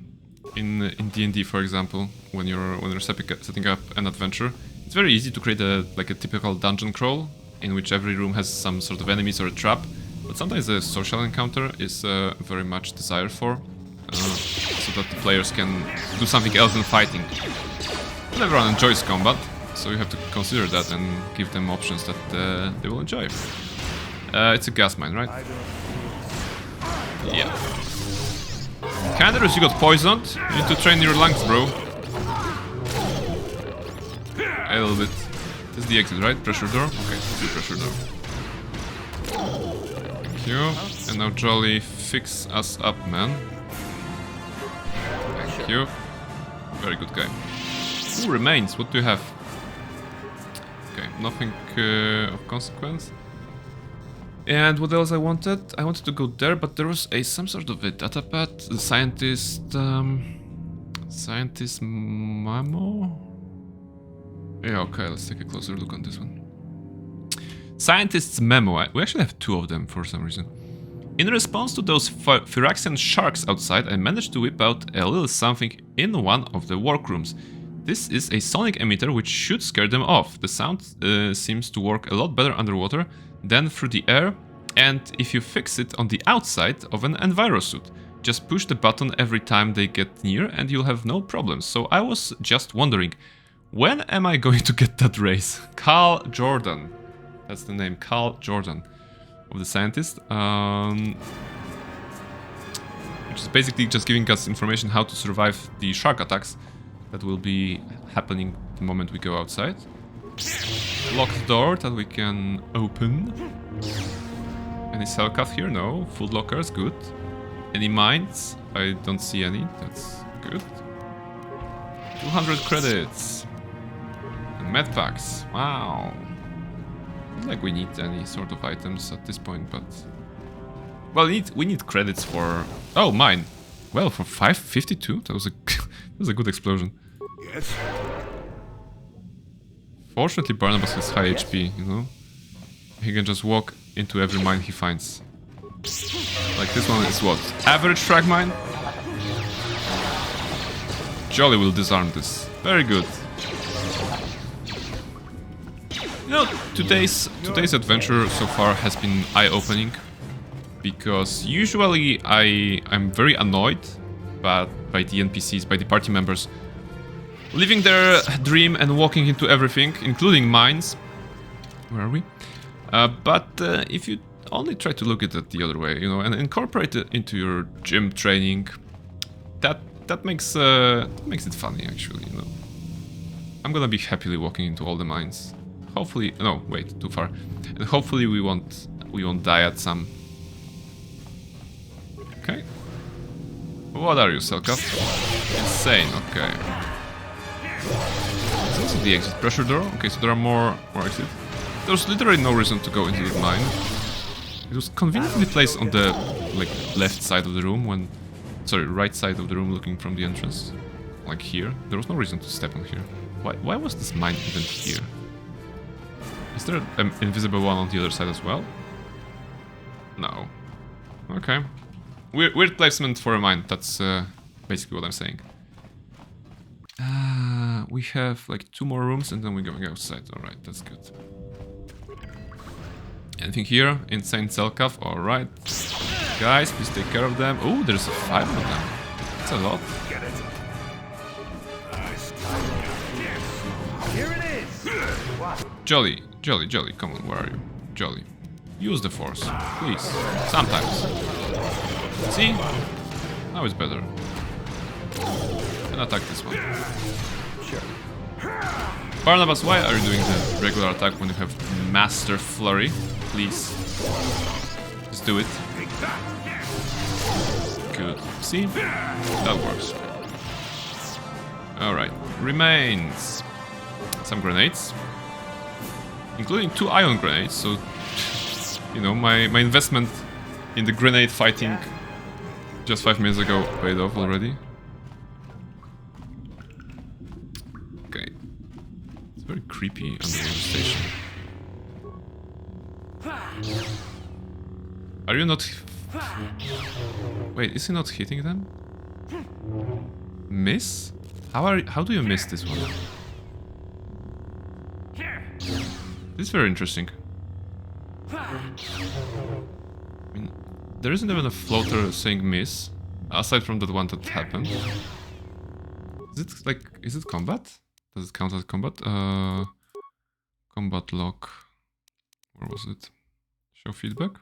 S1: in D&D, for example, when you're setting up an adventure. It's very easy to create a typical dungeon crawl in which every room has some sort of enemies or a trap, but sometimes a social encounter is very much desired for. So that the players can do something else than fighting. Not everyone enjoys combat, so you have to consider that and give them options that they will enjoy. It's a gas mine, right? Yeah. Canderous, you got poisoned. You need to train your lungs, bro. A little bit. This is the exit, right? Pressure door? Okay, it's the pressure door. Thank you. And now Jolly, fix us up, man. Thank you. Very good guy. Who remains? What do you have? Okay, nothing of consequence. And what else I wanted? I wanted to go there, but there was some sort of a datapad. The scientist memo? Yeah, okay, let's take a closer look on this one. Scientist's memo. We actually have 2 of them for some reason. In response to those Phyraxian sharks outside, I managed to whip out a little something in one of the workrooms. This is a sonic emitter which should scare them off. The sound seems to work a lot better underwater than through the air, and if you fix it on the outside of an envirosuit. Just push the button every time they get near and you'll have no problems. So I was just wondering, when am I going to get that raise? Carl Jordan. That's the name, Carl Jordan of the scientist. Which is basically just giving us information how to survive the shark attacks that will be happening the moment we go outside. Locked door that we can open. Any cell cath here? No. Food lockers, good. Any mines? I don't see any. That's good. 200 credits. And med packs. Wow. Not like we need any sort of items at this point, but... Well, we need credits for... Oh, mine. Well, for 552? That was a that was a good explosion.
S3: Yes.
S1: Fortunately, Barnabas has high HP, you know? He can just walk into every mine he finds. Like this one is what? Average frag mine? Jolly will disarm this. Very good. You know, today's adventure so far has been eye-opening. Because usually I'm very annoyed by the NPCs, by the party members. Living their dream and walking into everything, including mines. Where are we? But if you only try to look at it the other way, you know, and incorporate it into your gym training, that makes it funny, actually, you know. I'm gonna be happily walking into all the mines. Hopefully, no, wait, too far. And hopefully we won't die at some. Okay. What are you, Selkath? Insane, okay. Is this the exit pressure door? Okay, so there are more exits. There's literally no reason to go into the mine. It was conveniently placed on the left side of the room when... Sorry, right side of the room looking from the entrance. Like here. There was no reason to step on here. Why was this mine even here? Is there an invisible one on the other side as well? No. Okay. Weird placement for a mine. That's basically what I'm saying. We have like 2 more rooms and then we're going outside. Alright, that's good. Anything here? Insane cell cath. Alright. Guys, please take care of them. Oh, there's 5 of them. That's a lot.
S3: Here it is.
S1: Jolly, come on, where are you? Jolly. Use the force, please. Sometimes. See? Now it's better. And attack this one. Sure. Barnabas, why are you doing the regular attack when you have Master Flurry? Please. Just do it. Good. See? That works. Alright. Remains some grenades. Including 2 ion grenades, so... You know, my investment in the grenade fighting just 5 minutes ago paid off already. Okay. It's very creepy underwater station. Are you not... Wait, is he not hitting them? Miss? How do you miss this one? This is very interesting. I mean, there isn't even a floater saying miss, aside from that one that happened. Is it combat? Does it count as combat? Combat log. Where was it? Show feedback?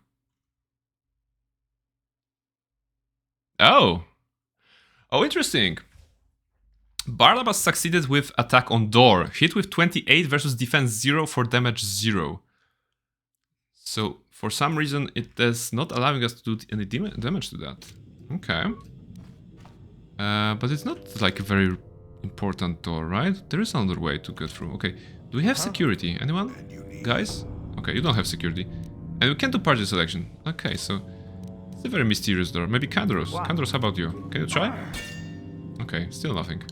S1: Oh! Oh, interesting! Barnabas succeeded with attack on door. Hit with 28 versus defense 0 for damage 0. So, for some reason, it is not allowing us to do any damage to that. Okay. But it's not like a very important door, right? There is another way to get through. Okay. Do we have security? Anyone? Guys? Okay, you don't have security. And we can't do party selection. Okay, so... It's a very mysterious door. Maybe Kandros. Kandros, how about you? Can you try? Okay, still nothing.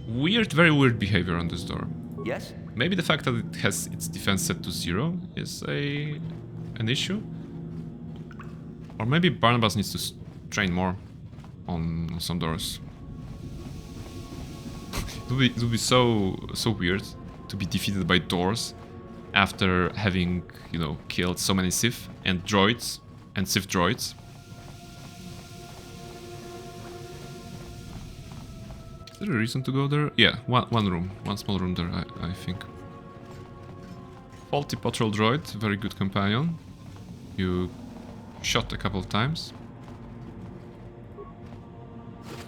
S1: Weird, very weird behavior on this door.
S7: Yes?
S1: Maybe the fact that it has its defense set to 0 is an issue? Or maybe Barnabas needs to train more on some doors. It would be so weird to be defeated by doors after having, you know, killed so many Sith and droids and Sith droids. Is there a reason to go there? Yeah, one room. One small room there, I think. Faulty patrol droid, very good companion. You shot a couple of times.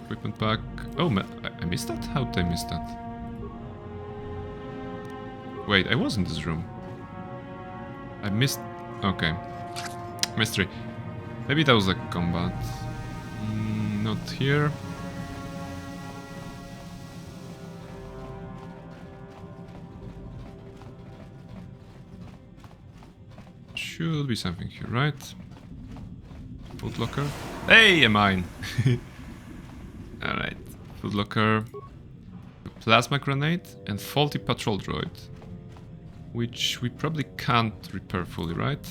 S1: Equipment pack. Oh, I missed that? How did I miss that? Wait, I was in this room. I missed... Okay. Mystery. Maybe that was like combat. Not here. Should be something here, right? Food locker. Hey, a mine! Alright. Food locker. Plasma grenade and faulty patrol droid. Which we probably can't repair fully, right?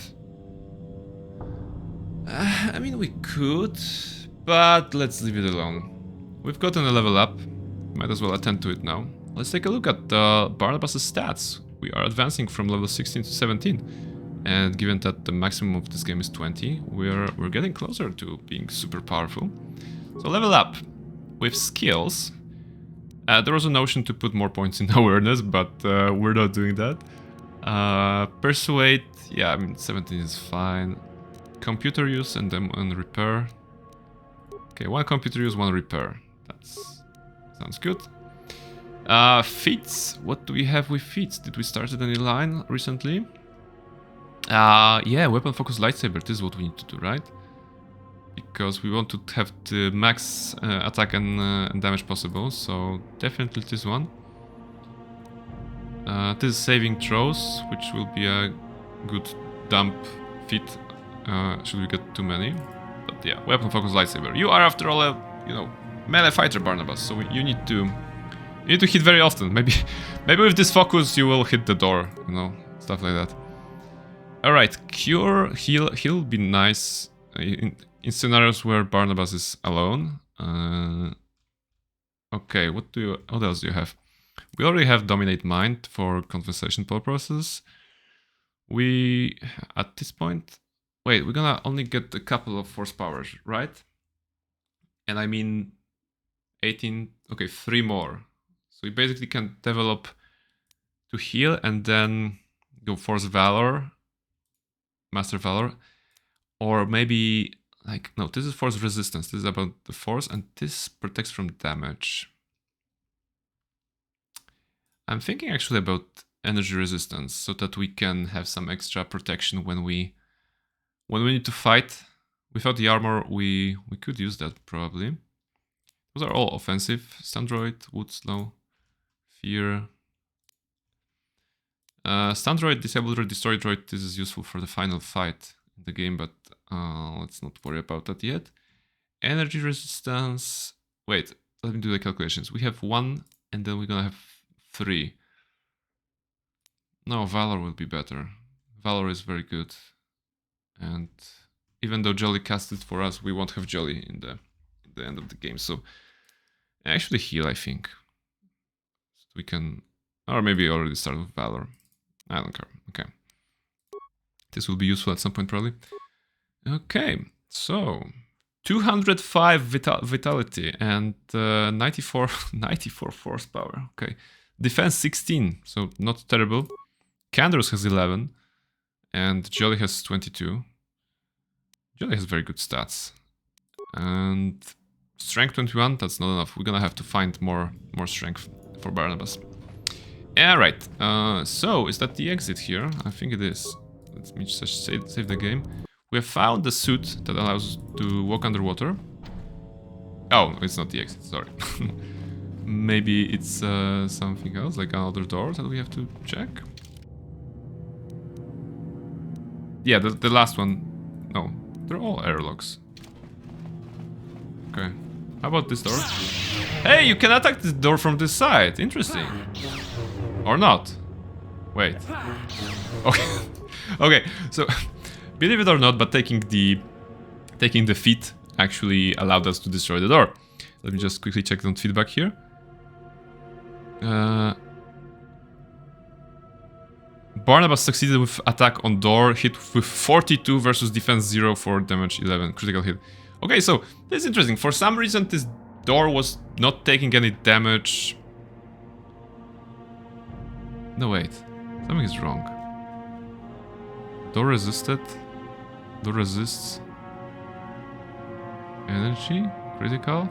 S1: I mean, we could, but let's leave it alone. We've gotten a level up. Might as well attend to it now. Let's take a look at Barnabas' stats. We are advancing from level 16 to 17. And given that the maximum of this game is 20, we're getting closer to being super powerful. So level up with skills. There was a notion to put more points in awareness, but we're not doing that. Persuade, yeah, I mean 17 is fine. Computer use and then repair. Okay, one computer use, one repair. That's sounds good. Feats. What do we have with feats? Did we start any line recently? Yeah, weapon focus lightsaber. This is what we need to do, right? Because we want to have the max attack and damage possible. So definitely this one. This is saving throws, which will be a good dump feat. Should we get too many? But yeah, weapon focus lightsaber. You are, after all, a melee fighter, Barnabas. So you need to hit very often. Maybe with this focus you will hit the door. Stuff like that. All right, cure, heal be nice in scenarios where Barnabas is alone. Okay, what else do you have? We already have dominate mind for conversation purposes. We at this point. Wait, we're gonna only get a couple of force powers, right? And I mean 18, okay, 3 more. So we basically can develop to heal and then go force valor, master valor. Or maybe, like, no, this is force resistance. This is about the force and this protects from damage. I'm thinking actually about energy resistance so that we can have some extra protection when we need to fight. Without the armor, we could use that probably. Those are all offensive. Stun droid, wood slow, fear. Stun droid, disable droid, destroy droid. This is useful for the final fight in the game, but let's not worry about that yet. Energy resistance. Wait, let me do the calculations. We have 1, and then we're gonna have 3. No, Valor will be better. Valor is very good. And even though Jolly cast it for us, we won't have Jolly in the end of the game. So actually heal, I think. So we can, or maybe already start with Valor. I don't care. Okay. This will be useful at some point probably. Okay, so 205 vitality and 94 force power. Okay. Defense 16, so not terrible. Kandros has 11. And Jolly has 22. Jolly has very good stats. And Strength 21, that's not enough. We're gonna have to find more strength for Barnabas. Alright, so is that the exit here? I think it is. Let me just save the game. We have found the suit that allows us to walk underwater. Oh, it's not the exit, sorry. Maybe it's something else, like another door that we have to check? Yeah, the last one. No, they're all airlocks. Okay. How about this door? Hey, you can attack this door from this side. Interesting. Or not. Wait. Okay. Okay, so believe it or not, but taking the feat actually allowed us to destroy the door. Let me just quickly check on feedback here. Barnabas succeeded with attack on door, hit with 42 versus defense 0 for damage 11, critical hit. Okay, so this is interesting. For some reason this door was not taking any damage. No, wait. Something is wrong. Door resisted. Door resists. Energy? Critical?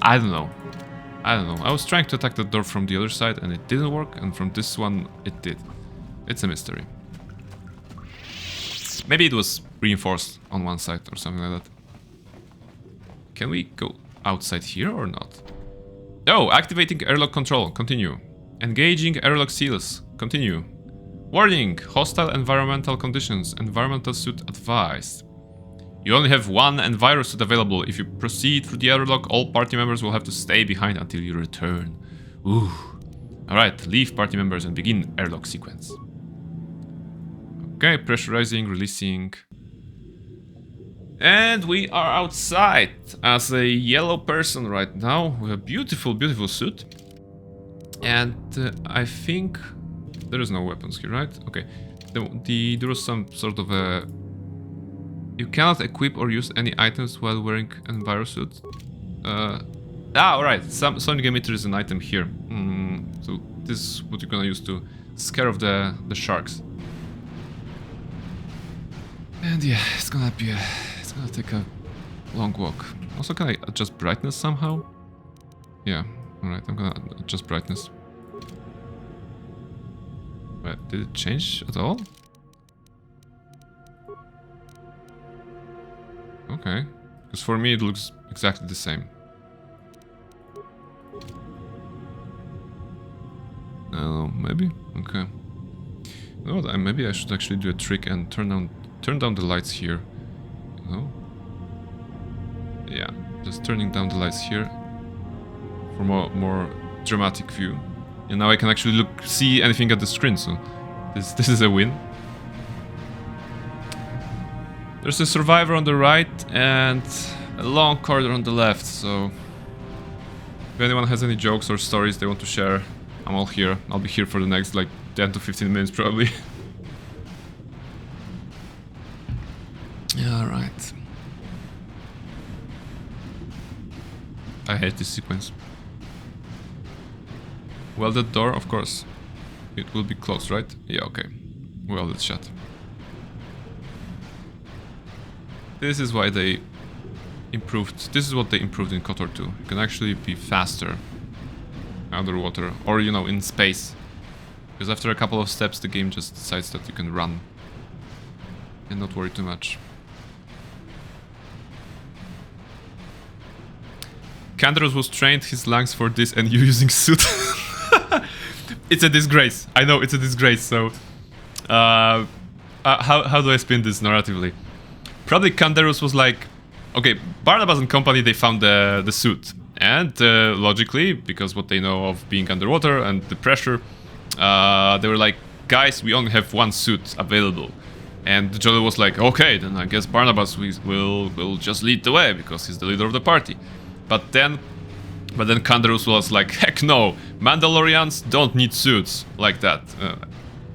S1: I don't know. I don't know. I was trying to attack the door from the other side and it didn't work, and from this one it did. It's a mystery. Maybe it was reinforced on one side or something like that. Can we go outside here or not? Oh, activating airlock control. Continue. Engaging airlock seals. Continue. Warning! Hostile environmental conditions. Environmental suit advised. You only have one Enviro suit available. If you proceed through the airlock, all party members will have to stay behind until you return. Ooh. Alright, leave party members and begin airlock sequence. Okay, pressurizing, releasing. And we are outside as a yellow person right now with a beautiful, beautiful suit. And I think there is no weapons here, right? Okay. There was some sort of a... You cannot equip or use any items while wearing Enviro suit. Alright. Sonic emitter is an item here. So this is what you're gonna use to scare off the sharks. And yeah, it's gonna take a long walk. Also, can I adjust brightness somehow? Yeah, alright, I'm gonna adjust brightness. Wait, did it change at all? Okay, because for me it looks exactly the same. Oh, maybe? Okay. No, maybe I should actually do a trick and turn down the lights here. No? Yeah, just turning down the lights here for more dramatic view. And now I can actually see anything at the screen, so this is a win. There's a survivor on the right and a long corridor on the left, so if anyone has any jokes or stories they want to share, I'm all here. I'll be here for the next like 10 to 15 minutes probably. Alright. I hate this sequence. Welded door, of course. It will be closed, right? Yeah, okay. Welded shut. This is why they improved. This is what they improved in KotOR 2. You can actually be faster underwater, or you know, in space. Because after a couple of steps the game just decides that you can run and not worry too much. Kandaros was trained his lungs for this and you using suit. It's a disgrace. I know it's a disgrace, so how do I spin this narratively? Probably Kandaros was like, okay, Barnabas and company, they found the suit. And logically, because what they know of being underwater and the pressure, they were like, guys, we only have one suit available. And Jolly was like, okay, then I guess Barnabas will just lead the way because he's the leader of the party. But then Kandaros was like, heck no, Mandalorians don't need suits like that.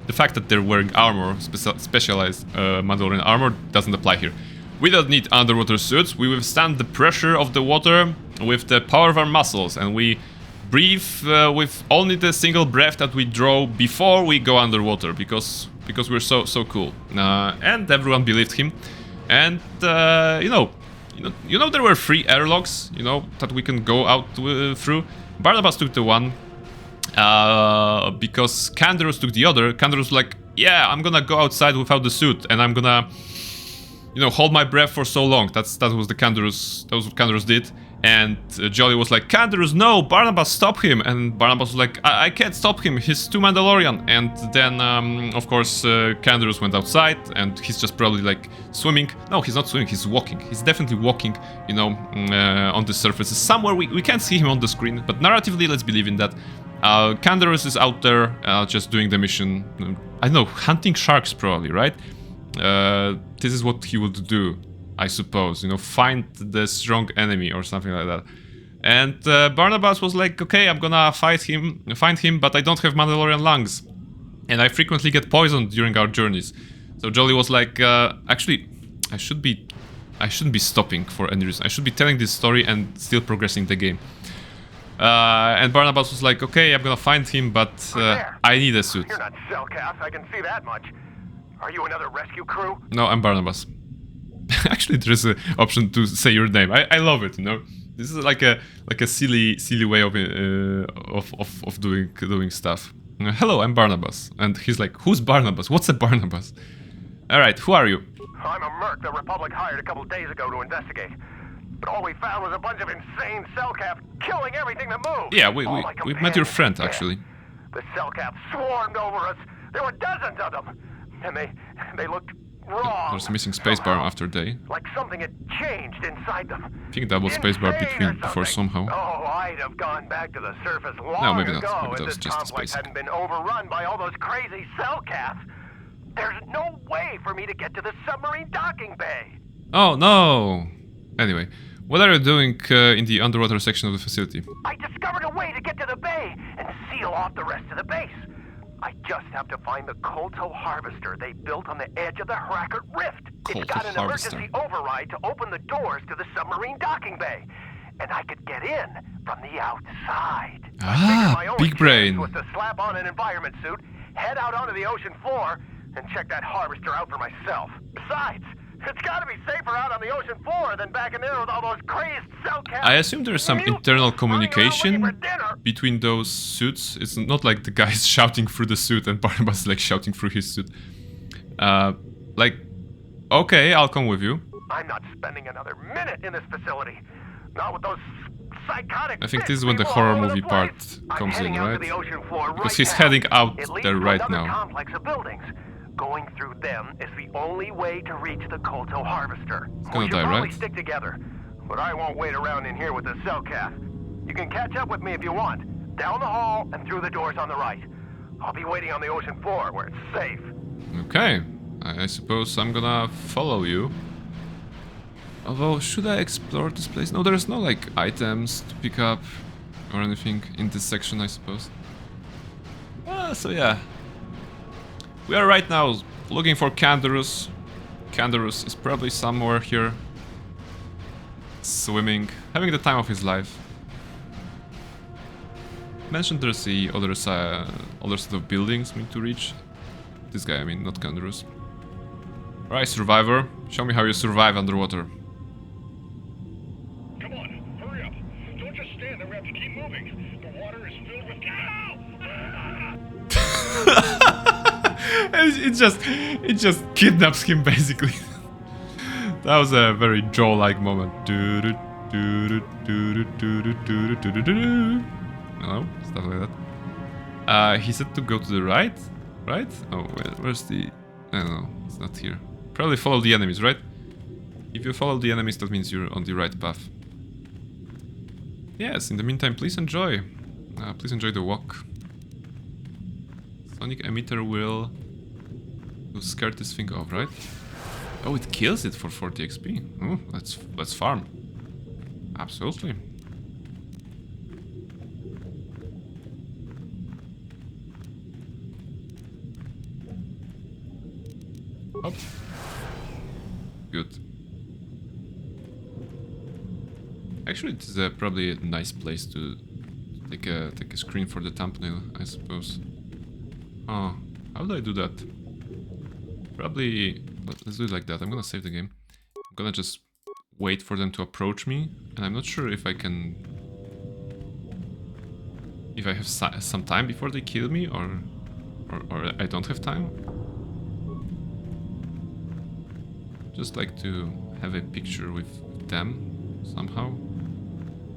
S1: The fact that they're wearing armor, specialized Mandalorian armor, doesn't apply here. We don't need underwater suits. We withstand the pressure of the water with the power of our muscles, and we breathe with only the single breath that we draw before we go underwater, because we're so cool. And everyone believed him. And you know there were 3 airlocks, you know, that we can go out through. Barnabas took the one because Canderous took the other. Canderous was like, yeah, I'm gonna go outside without the suit, and I'm gonna, you know, hold my breath for so long. That was what Canderous did. And Jolly was like, Canderous, no, Barnabas, stop him. And Barnabas was like, I can't stop him, he's too Mandalorian. And then, of course, Canderous went outside, and he's just probably like swimming. No, he's not swimming, he's walking. He's definitely walking, you know, on the surface. Somewhere we can't see him on the screen, but narratively, let's believe in that. Canderous is out there just doing the mission. I don't know, hunting sharks probably, right? This is what he would do, I suppose, you know, find the strong enemy or something like that. And Barnabas was like, okay, I'm gonna find him, but I don't have Mandalorian lungs, and I frequently get poisoned during our journeys. So Jolly was like, actually, I shouldn't be stopping for any reason. I should be telling this story and still progressing the game. And Barnabas was like, okay, I'm gonna find him, but I need a suit.
S15: You're not Cellcath, I can see that much. Are you another rescue crew?
S1: No, I'm Barnabas. Actually, there's an option to say your name. I love it, you know. This is like a silly way of doing stuff. Hello, I'm Barnabas, and he's like, who's Barnabas? What's a Barnabas? All right, who are you?
S15: I'm a merc the Republic hired a couple days ago to investigate. But all we found was a bunch of insane Cellcath killing everything that moved.
S1: Yeah, we met your friend actually.
S15: The Cellcath swarmed over us. There were dozens of them, and they looked wrong.
S1: There's a missing spacebar after day.
S15: Like something had changed inside them.
S1: I think that was spacebar before somehow.
S15: Oh, I'd have gone back to the surface long
S1: no, maybe
S15: ago
S1: not. Maybe that
S15: if
S1: was
S15: this
S1: just
S15: complex
S1: space.
S15: hadn't been overrun by all those crazy Cellcaths. There's no way for me to get to the submarine docking bay.
S1: Oh no! Anyway, what are you doing in the underwater section of the facility?
S15: I discovered a way to get to the bay and seal off the rest of the base. I just have to find the KotOR harvester they built on the edge of the Hracket Rift. It's got an emergency override to open the doors to the submarine docking bay. And I could get in from the outside.
S1: Ah, big brain.
S15: Was to slap on an environment suit, head out onto the ocean floor, and check that harvester out for myself. Besides, it's gotta be safer out on the ocean floor than back in there with all those crazed Cellcaths.
S1: I assume there's some internal communication between those suits. It's not like the guy's shouting through the suit and Barnabas like shouting through his suit. Like, okay, I'll come with you.
S15: I'm not spending another minute in this facility. Not with those psychotic.
S1: I think this is when the horror movie part comes in, right? Because he's heading out there right now.
S15: Complex of buildings. Going through them is the only way to reach the KotOR harvester.
S1: It's gonna
S15: We should
S1: die,
S15: probably
S1: right?
S15: stick together, but I won't wait around in here with the Cellcath. You can catch up with me if you want. Down the hall and through the doors on the right. I'll be waiting on the ocean floor where it's safe.
S1: Okay, I suppose I'm gonna follow you. Although, should I explore this place? No, there's no like items to pick up or anything in this section, I suppose. So yeah. We are right now looking for Canderous. Canderous is probably somewhere here. Swimming, having the time of his life. Mentioned there's the other set of buildings we need to reach. This guy, I mean, not Canderous. Alright, survivor. Show me how you survive underwater.
S4: Come on, hurry up. Don't just stand there, we have to keep moving. The water is filled with...
S1: It just kidnaps him basically. That was a very Joe-like moment. No, stuff like that. He said to go to the right, right? Oh, where's the? I don't know. It's not here. Probably follow the enemies, right? If you follow the enemies, that means you're on the right path. Yes. In the meantime, please enjoy. Please enjoy the walk. Sonic emitter will scare this thing off, right? Oh, it kills it for 40 XP. Oh, let's farm. Absolutely. Oh. Good. Actually, it's probably a nice place to take a screen for the thumbnail, I suppose. Oh, how do I do that? Probably... Let's do it like that. I'm gonna save the game. gonna just wait for them to approach me, and I'm not sure if I can... if I have some time before they kill me, or I don't have time. Just like to have a picture with them somehow.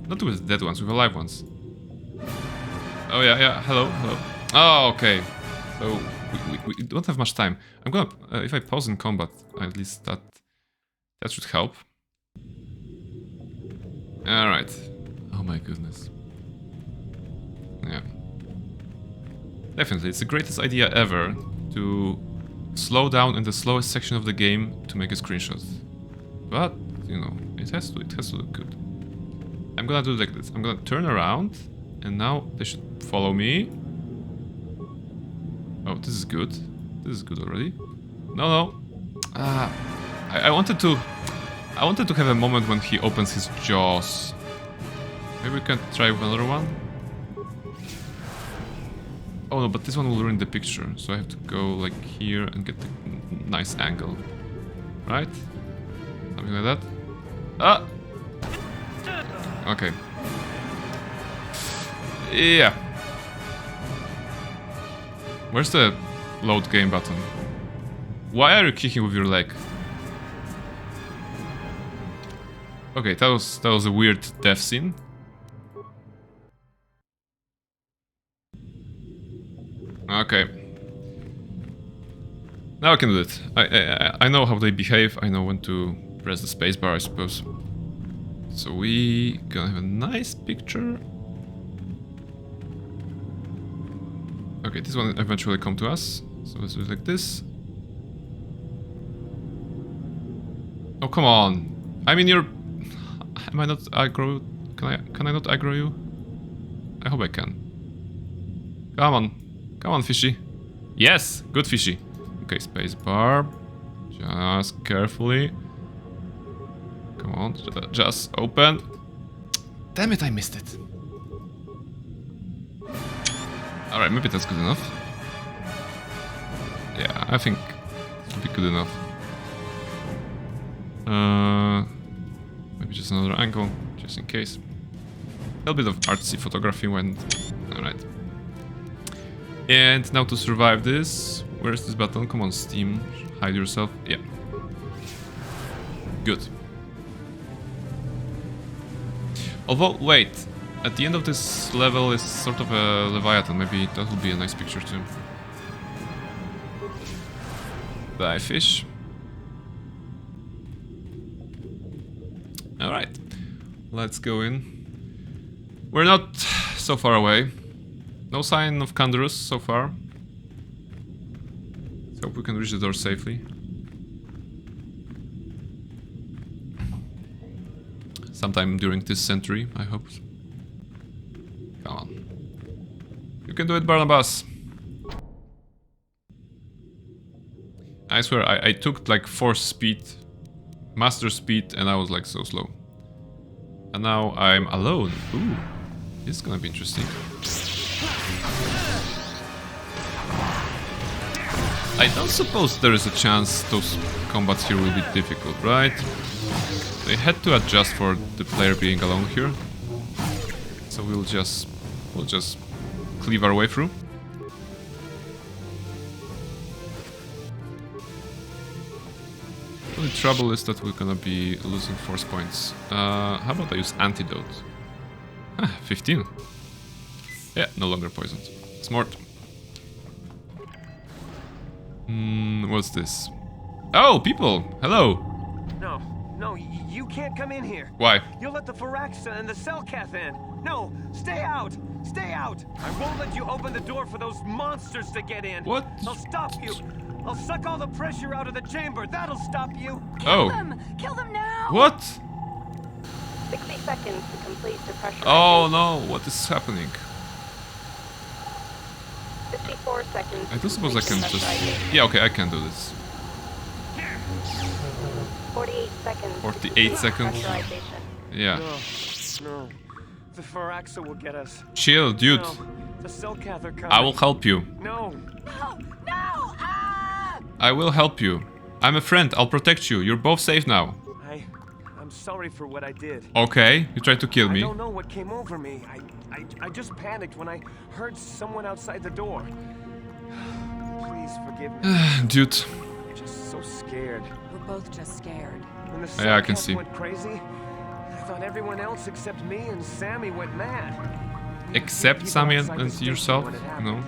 S1: Not with dead ones, with alive ones. Oh yeah, hello. Oh, okay. So we don't have much time. I'm gonna if I pause in combat, at least that should help. All right. Oh my goodness. Yeah. Definitely, it's the greatest idea ever to slow down in the slowest section of the game to make a screenshot. But you know, it has to look good. I'm gonna do it like this. I'm gonna turn around, and now they should follow me. Oh, this is good. This is good already. No. I wanted to have a moment when he opens his jaws. Maybe we can try with another one. Oh no, but this one will ruin the picture, so I have to go like here and get the nice angle. Right? Something like that. Ah! Okay. Yeah. Where's the load game button? Why are you kicking with your leg? Okay, that was a weird death scene. Okay. Now I can do it. I know how they behave. I know when to press the spacebar, I suppose. So we gonna have a nice picture. Okay, this one eventually come to us. So let's do it like this. Oh come on! I mean, you're. Am I not aggro? Can I not aggro you? I hope I can. Come on, fishy. Yes, good fishy. Okay, spacebar. Just carefully. Come on, just open. Damn it, I missed it. Alright, maybe that's good enough. Yeah, I think it'll be good enough. Maybe just another angle, just in case. A little bit of artsy photography went. Alright. And now to survive this, where's this button? Come on, Steam, hide yourself. Yeah. Good. Although, wait, at the end of this level is sort of a Leviathan. Maybe that will be a nice picture too. Die, fish. Alright, let's go in. We're not so far away. No sign of Kandrus so far. Let's hope we can reach the door safely. Sometime during this century, I hope. Come on. You can do it, Barnabas. I swear, I took like force speed, master speed, and I was like so slow. And now I'm alone. Ooh, this is gonna be interesting. I don't suppose there is a chance those combats here will be difficult, right? They had to adjust for the player being alone here. So we'll just cleave our way through. The only trouble is that we're gonna be losing force points. How about I use antidote? 15. Yeah, no longer poisoned. Smart. What's this? Oh, people! Hello!
S12: No, you can't come in here.
S1: Why?
S12: You'll let the Pharaxa and the Selkath in. No, stay out! Stay out! I won't let you open the door for those monsters to get in.
S1: What?
S12: I'll stop you. I'll suck all the pressure out of the chamber. That'll stop you.
S10: Kill them! Kill them now!
S1: What?
S2: 60 seconds to complete the pressure.
S1: Oh no, what is happening?
S2: 54 seconds.
S1: I don't suppose I can just... Yeah, okay, I can do this.
S2: 48 seconds.
S1: 48 seconons. Yeah.
S12: No. The Pharaxa will get us.
S1: Chill, dude.
S12: No. The Selkath are coming.
S1: I will help you.
S12: No.
S10: No! Ah!
S1: I will help you. I'm a friend, I'll protect you. You're both safe now.
S12: I sorry for what I did.
S1: Okay, you tried to kill me.
S12: I don't know what came over me. I just panicked when I heard someone outside the door. Please forgive me.
S1: Dude.
S12: I'm just so scared.
S10: We're both just scared.
S12: When the
S1: Yeah, I can
S12: Cellcath
S1: see.
S12: went crazy, I thought everyone else except me and Sammy went mad.
S1: Except Sammy and yourself? No.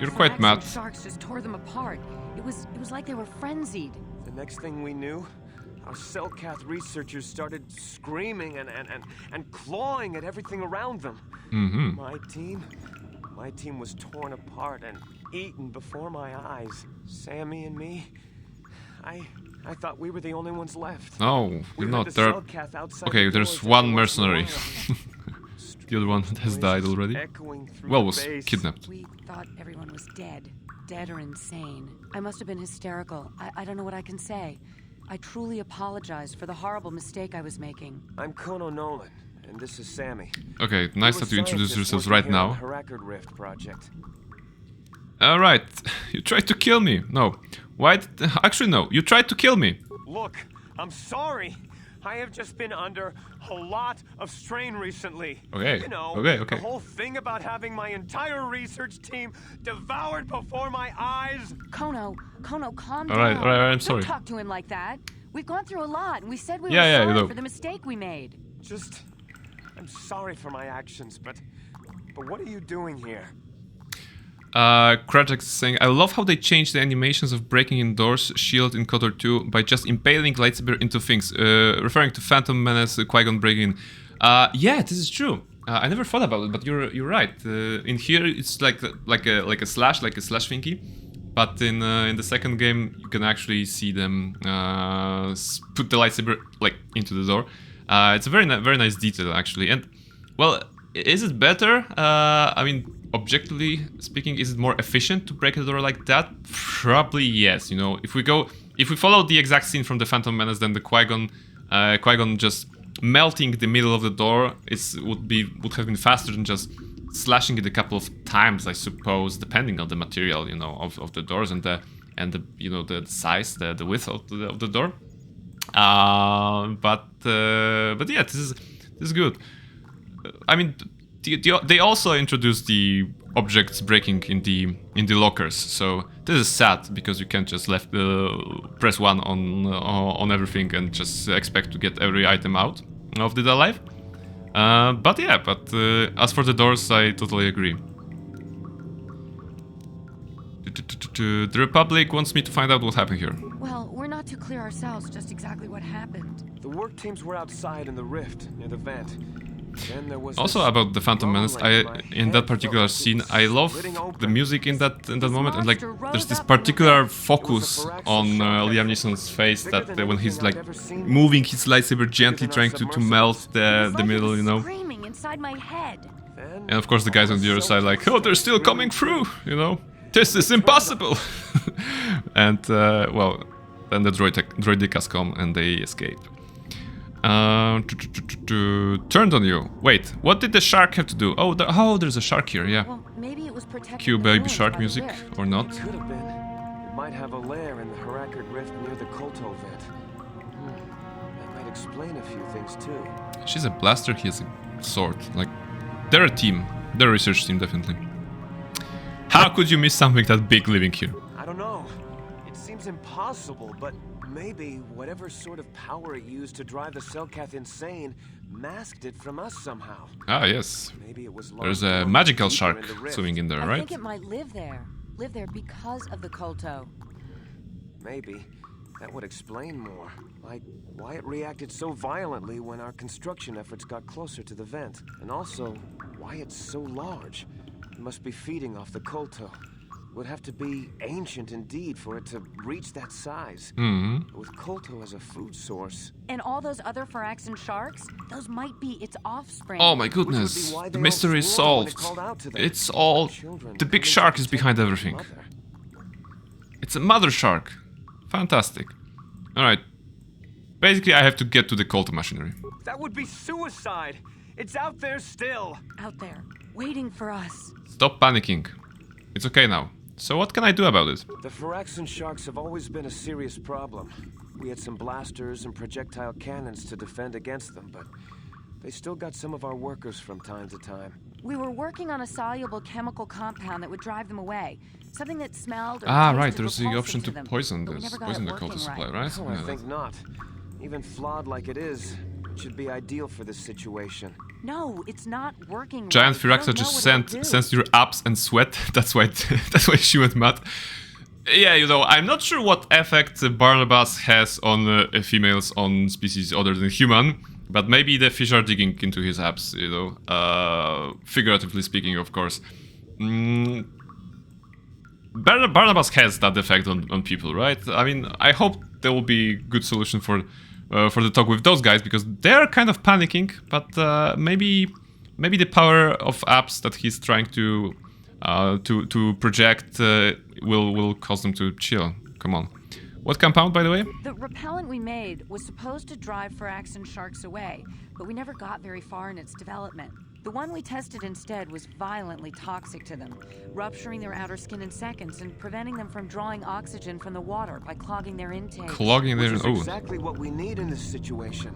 S1: You're quite mad.
S10: Sharks just tore them apart. It was like they were frenzied.
S12: The next thing we knew, our Cellcath researchers started screaming and clawing at everything around them.
S1: Mm-hmm.
S12: My team was torn apart and eaten before my eyes. Sammy and me, I thought we were the only ones left.
S1: No, you're not. There. Okay, there's one mercenary. The other one has died already. Well, was kidnapped.
S10: We thought everyone was dead or insane. I must have been hysterical. I don't know what I can say. I truly apologize for the horrible mistake I was making.
S12: I'm KotOR Nolan, and this is Sammy.
S1: Okay, nice that you introduce yourselves right now.
S12: Record Rift project.
S1: Alright, you tried to kill me. No. Why? Actually, no. You tried to kill me.
S12: Look, I'm sorry. I have just been under a lot of strain recently.
S1: Okay.
S12: You know,
S1: okay.
S12: the whole thing about having my entire research team devoured before my eyes.
S10: Kono, calm down.
S1: Alright, I'm sorry.
S10: Don't talk to him like that. We've gone through a lot, and we said we were
S1: you
S10: sorry
S1: know.
S10: for the mistake we made.
S12: I'm sorry for my actions, but what are you doing here?
S1: Kratek is saying, I love how they changed the animations of breaking in doors shield in KotOR 2 by just impaling lightsaber into things, referring to Phantom Menace, Qui-Gon breaking in. Yeah, this is true. I never thought about it, but you're right. In here, it's like a slash thingy, but in the second game, you can actually see them put the lightsaber like into the door. It's a very nice detail actually, and well, is it better? I mean, objectively speaking, is it more efficient to break a door like that? Probably yes. You know, if we follow the exact scene from the Phantom Menace, then the Qui-Gon just melting the middle of the door would have been faster than just slashing it a couple of times, I suppose, depending on the material, you know, of the doors and the you know, the size, the width of the door. But yeah, this is good. I mean, they also introduced the objects breaking in the lockers, so this is sad because you can't just press 1 on everything and just expect to get every item out of Dead Alive. But yeah, as for the doors, I totally agree. The Republic wants me to find out what happened here.
S10: Well, we're not too clear ourselves just exactly what happened.
S12: The work teams were outside in the rift near the vent. Then there was
S1: also about the Phantom Menace, in that particular scene, I love the music in that moment, and like there's this particular focus on Liam Neeson's face that when he's like moving his lightsaber gently, trying to melt the middle, you know.
S10: Inside my head.
S1: And of course the guys on the other side like, oh, they're still coming through, you know. This is impossible. And well, then the droidicas come and they escape. Turned on you. Wait, what did the shark have to do? Oh, there's a shark here, yeah.
S10: Well, maybe it was
S1: Cue baby shark music, or not?
S12: It could have been. It might have a lair in the Harakard Rift near the KotOR vent. That might explain a few things too.
S1: She's a blaster, he has a sword. Like, they're a team. They're a research team, definitely. How could you miss something that big living here?
S12: I don't know. It seems impossible, but maybe whatever sort of power it used to drive the Cellcath insane masked it from us somehow.
S1: Ah, yes.
S12: Maybe it was
S1: There's a magical shark swimming in there, right?
S10: I think it might live there because of the KotOR.
S12: Maybe. That would explain more. Like why it reacted so violently when our construction efforts got closer to the vent. And also, why it's so large. It must be feeding off the KotOR. Would have to be ancient indeed for it to reach that size.
S1: Mm-hmm.
S12: With KotOR as a food source.
S10: And all those other Phyraxan sharks, those might be its offspring.
S1: Oh my goodness, the mystery is solved. It's all... The big shark is behind everything. It's a mother shark. Fantastic. Alright. Basically, I have to get to the KotOR machinery.
S12: That would be suicide! It's out there still!
S10: Out there, waiting for us.
S1: Stop panicking. It's okay now. So what can I do about it?
S12: The Phyraxan sharks have always been a serious problem. We had some blasters and projectile cannons to defend against them, but they still got some of our workers from time to time.
S16: We were working on a soluble chemical compound that would drive them away. Something that smelled or
S1: right,
S16: tasted
S1: there's the option to
S16: repulsive them,
S1: poison
S16: but we
S1: this,
S16: never got
S1: poison
S16: it
S1: the
S16: working
S1: cultist supply,
S16: right.
S1: right?
S12: Oh, I think not. Even flawed like it is, it should be ideal for this situation.
S16: No, it's not working
S1: Giant
S16: right.
S1: Firaxa just sensed your abs and sweat. That's why that's why she went mad. Yeah, you know, I'm not sure what effect Barnabas has on females on species other than human, but maybe the fish are digging into his abs, you know, figuratively speaking, of course. Barnabas has that effect on people, right? I mean, I hope there will be a good solution for the talk with those guys, because they're kind of panicking, but maybe the power of apps that he's trying to project will cause them to chill. Come on. What compound, by the way?
S16: The repellent we made was supposed to drive Firaxan sharks away, but we never got very far in its development. The one we tested instead was violently toxic to them, rupturing their outer skin in seconds and preventing them from drawing oxygen from the water by clogging their intake.
S1: Clogging their...
S12: Which is exactly what we need in this situation.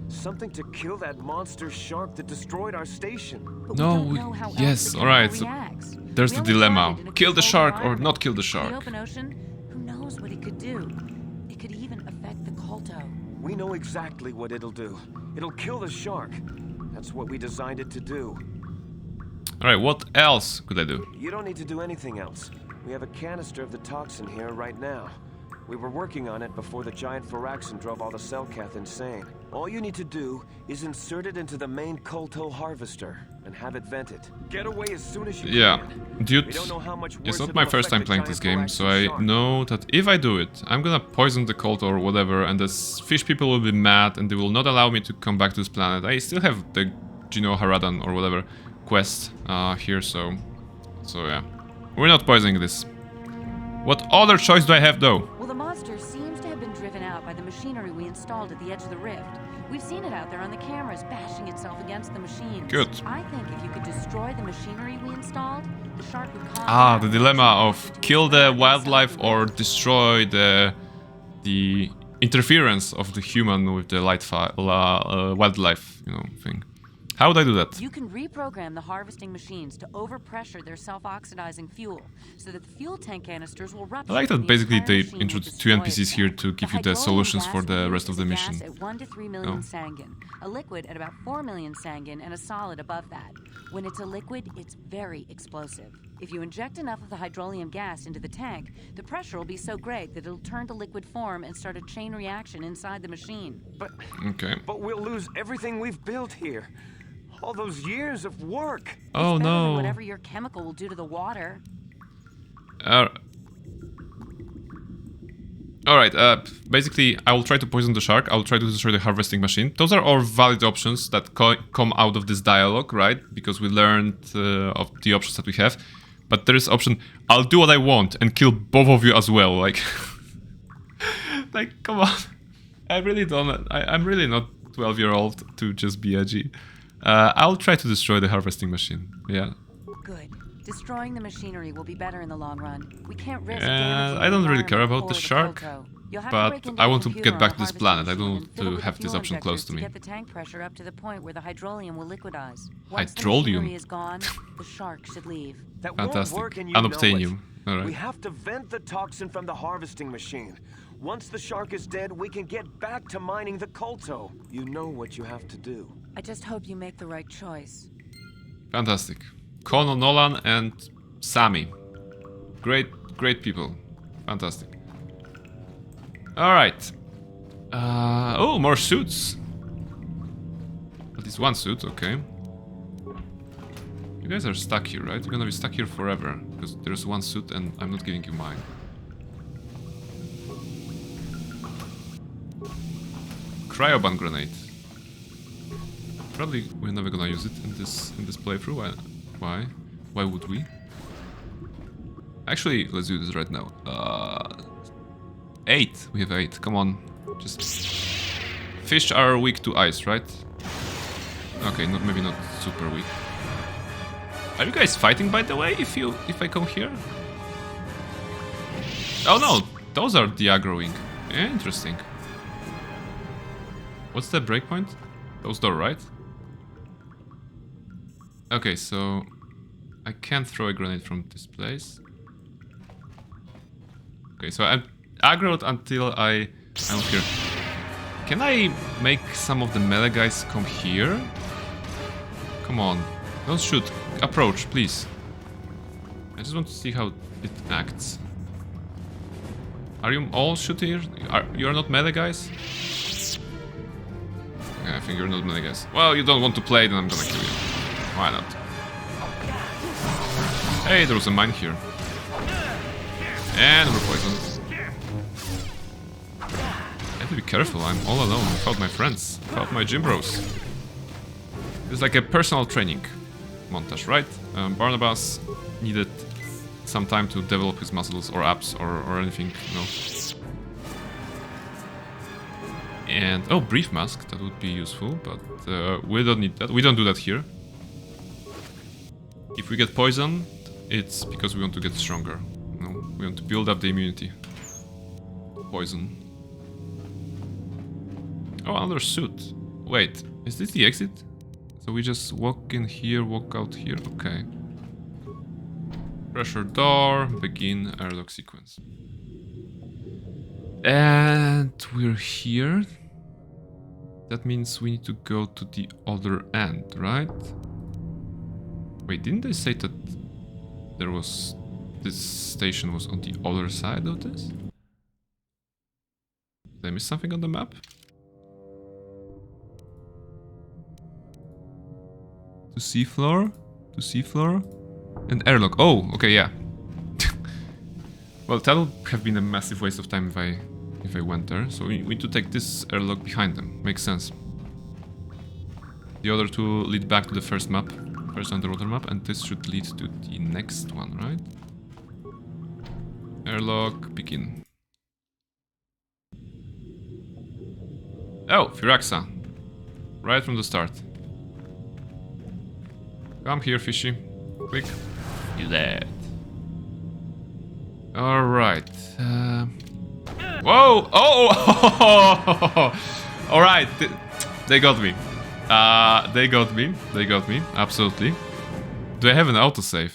S12: Something to kill that monster shark that destroyed our station.
S1: No, yes, alright. So there's the dilemma. Kill the shark or not kill the shark.
S16: The open ocean, who knows what it could do? It could even affect the Kolto.
S12: We know exactly what it'll do. It'll kill the shark. That's what we designed it to do.
S1: Alright, what else could I do?
S12: You don't need to do anything else. We have a canister of the toxin here right now. We were working on it before the giant Firaxan drove all the Selkath insane. All you need to do is insert it into the main Kolto harvester and have it vented. Get away as soon as you can.
S1: Dude,
S12: we don't know how much
S1: it's
S12: worse
S1: not my first time playing this game, so I know that if I do it, I'm gonna poison the cult or whatever, and the fish people will be mad and they will not allow me to come back to this planet. I still have the Gino Haradan or whatever quest here, so yeah. We're not poisoning this. What other choice do I have, though?
S16: Well, the monster seems to have been driven out by the machinery we installed at the edge of the rift. We've seen it out there on the cameras, bashing itself against the machines.
S1: Good.
S16: I think if you could destroy the machinery we installed, the shark would
S1: calm the dilemma of kill the wildlife or destroy the interference of the human with the wildlife, you know, thing. How would I do that?
S16: You can reprogram the harvesting machines to overpressure their self-oxidizing fuel, so that the fuel tank canisters will rupture.
S1: I like that basically they introduced two NPCs here to give you the solutions for the rest of the mission.
S16: At 1 to 3 million sangin, a liquid at about 4 million sangin, and a solid above that. When it's a liquid, it's very explosive. If you inject enough of the hydrolium gas into the tank, the pressure will be so great that it'll turn to liquid form and start a chain reaction inside the machine.
S12: But we'll lose everything we've built here. All those years of work.
S1: Oh no.
S16: Whatever your chemical will do to the water.
S1: Alright, basically I will try to poison the shark, I will try to destroy the harvesting machine. Those are all valid options that come out of this dialogue, right? Because we learned of the options that we have. But there is option, I'll do what I want and kill both of you as well, like... like, come on. I really don't... I'm really not 12-year-old to just be edgy. I'll try to destroy the harvesting machine, yeah.
S16: Good. Destroying the machinery will be better in the long run. We can't risk
S1: I don't really care about the shark, but I want to get back to this planet. I don't want to have this option close to me.
S16: Get the tank pressure up to the point where the hydrolium will liquidize.
S1: Hydrolium?
S16: Is gone, the shark should leave.
S12: That won't work and you
S1: Unobtainium.
S12: know it.
S1: Right.
S12: We have to vent the toxin from the harvesting machine. Once the shark is dead, we can get back to mining the Kolto. You know what you have to do.
S16: I just hope you make the right choice.
S1: Fantastic. Kono, Nolan, and Sammy. Great people. Fantastic. Alright. Oh, more suits. At least one suit, okay. You guys are stuck here, right? You're gonna be stuck here forever. Because there's one suit and I'm not giving you mine. Cryoban grenade. Probably we're never gonna use it in this playthrough. Why? Why would we? Actually, let's do this right now. 8. We have 8. Come on. Just fish are weak to ice, right? Okay, maybe not super weak. Are you guys fighting, by the way? If I come here? Oh no, those are the aggroing. Interesting. What's the breakpoint? Closed door, right? Okay, so I can't throw a grenade from this place. Okay, so I'm aggroed until I'm here. Can I make some of the melee guys come here? Come on, don't shoot. Approach, please. I just want to see how it acts. Are you all shooting? You're not melee guys? Okay, I think you're not melee guys. Well, you don't want to play, then I'm gonna kill you. Why not? Hey, there was a mine here. And we're poisoned. I have to be careful, I'm all alone without my friends, without my gym bros. It's like a personal training montage, right? Barnabas needed some time to develop his muscles or abs or anything, you know. And, oh, brief mask, that would be useful, but we don't need that. We don't do that here. If we get poisoned, it's because we want to get stronger. You know, we want to build up the immunity. Poison. Oh, another suit. Wait, is this the exit? So we just walk in here, walk out here. Okay. Pressure door, begin airlock sequence. And we're here. That means we need to go to the other end, right? Wait, didn't they say that there was... this station was on the other side of this? Did I miss something on the map? To seafloor? To seafloor? And airlock. Oh, okay, yeah. Well, that would have been a massive waste of time if I went there. So we need to take this airlock behind them. Makes sense. The other two lead back to the first map. First underwater map. And this should lead to the next one, right? Airlock, begin. Oh, Firaxa. Right from the start. Come here, fishy. Quick. You dead. Alright. Whoa! Oh! Alright. They got me. They got me. They got me. Absolutely. Do I have an autosave?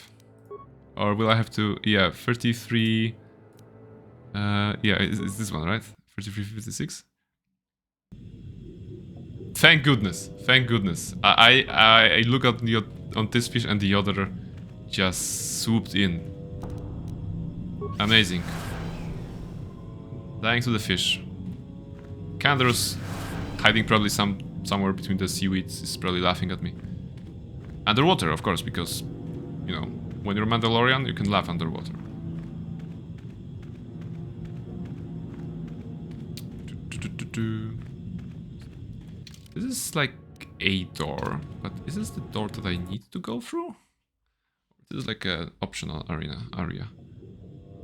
S1: Or will I have to... Yeah, 33... yeah, is this one, right? 3356? Thank goodness. Thank goodness. I look at on this fish and the other just swooped in. Amazing. Dying to the fish. Kandaros, hiding probably somewhere between the seaweeds, is probably laughing at me. Underwater, of course, because, you know, when you're a Mandalorian, you can laugh underwater. This is like a door, but is this the door that I need to go through? This is like an optional area.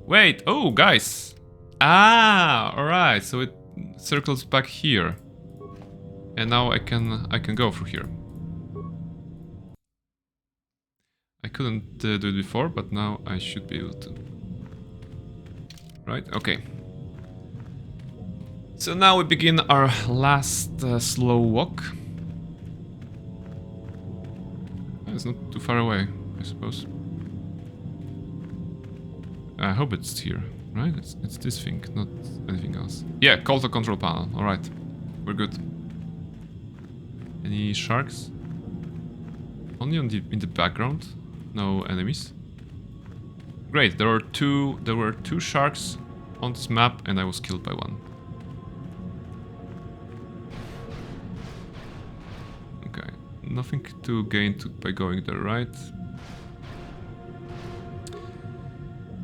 S1: Wait, oh guys! Ah, alright, so it circles back here. And now I can go through here. I couldn't do it before, but now I should be able to. Right, okay. So now we begin our last slow walk. It's not too far away, I suppose. I hope it's here, right? It's this thing, not anything else. Yeah, KotOR control panel. Alright, we're good. Any sharks? Only in the background. No enemies. Great, there were two sharks on this map, and I was killed by one. Okay, nothing to gain by going there, right?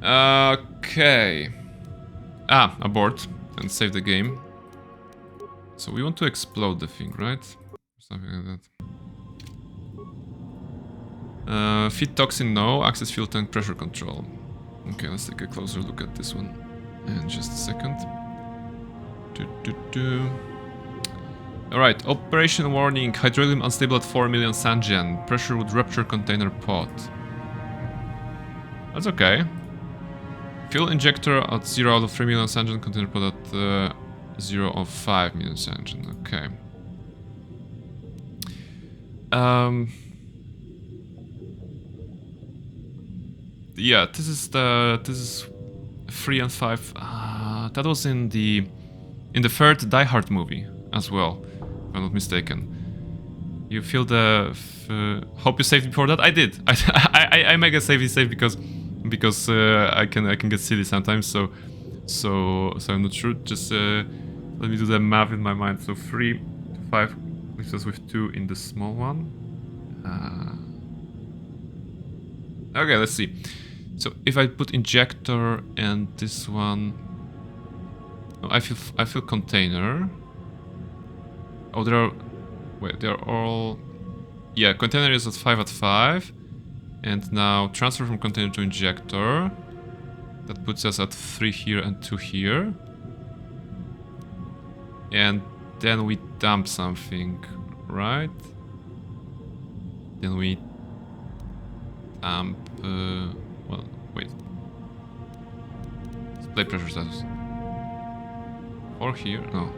S1: Okay. Ah, abort and save the game. So we want to explode the thing, right? Something like that. Feed toxin, no. Access fuel tank pressure control. Okay, let's take a closer look at this one. In just a second. Alright, operation warning. Hydrolium unstable at 4 million Sanjian. Pressure would rupture container pod. That's okay. Fuel injector at 0 out of 3 million Sanjian. Container pod at 0 of 5 million Sanjian. Okay. Yeah, this is 3 and 5. That was in the third Die Hard movie as well, if I'm not mistaken. You feel the hope you saved before that? I did. I make a save because I can get silly sometimes. So I'm not sure. Just let me do the math in my mind. So 3 to 5 leaves us with 2 in the small one. Okay, let's see. So if I put injector and this one, oh, I feel container. Oh, they're all. Yeah, container is at 5, and now transfer from container to injector. That puts us at 3 here and 2 here, and then we dump something, right? Then we dump. Well, wait. Display pressure status. 4 here? No.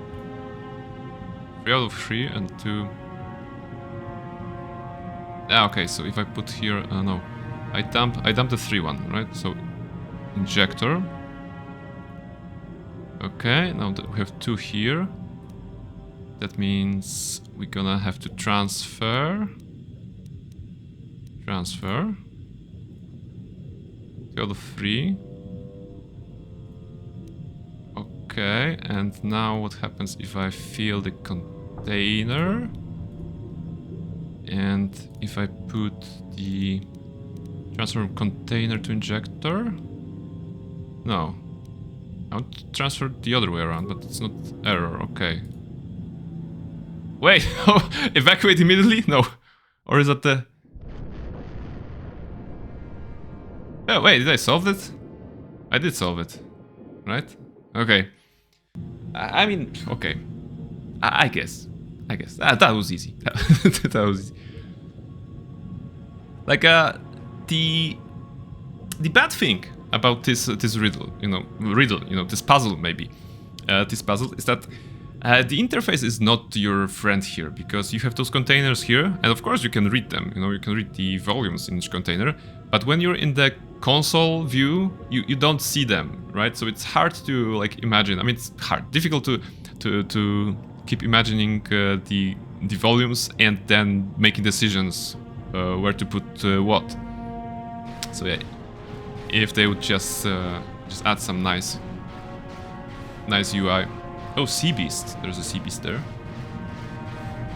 S1: 3 out of 3 and 2. Ah, okay, so if I put here, no. I dump the 3 one, right? So, injector. Okay, now that we have 2 here. That means we're gonna have to transfer. 2 out of 3. Okay, and now what happens if I fill the container? And if I put the transfer from container to injector? No. I want to transfer the other way around, but it's not error, okay. Wait, evacuate immediately? No. Or is that the... Oh, wait, did I solve it? I did solve it, right? Okay. I mean, okay. I guess. That was easy. That was easy. Like, the bad thing about this riddle, this puzzle maybe, this puzzle is that the interface is not your friend here, because you have those containers here, and of course you can read them. You can read the volumes in each container, but when you're in the console view, you don't see them, right? So it's hard to like imagine. I mean, it's difficult to keep imagining the volumes and then making decisions where to put what. So yeah, if they would just add some nice UI. Oh, Sea Beast. There's a Sea Beast there.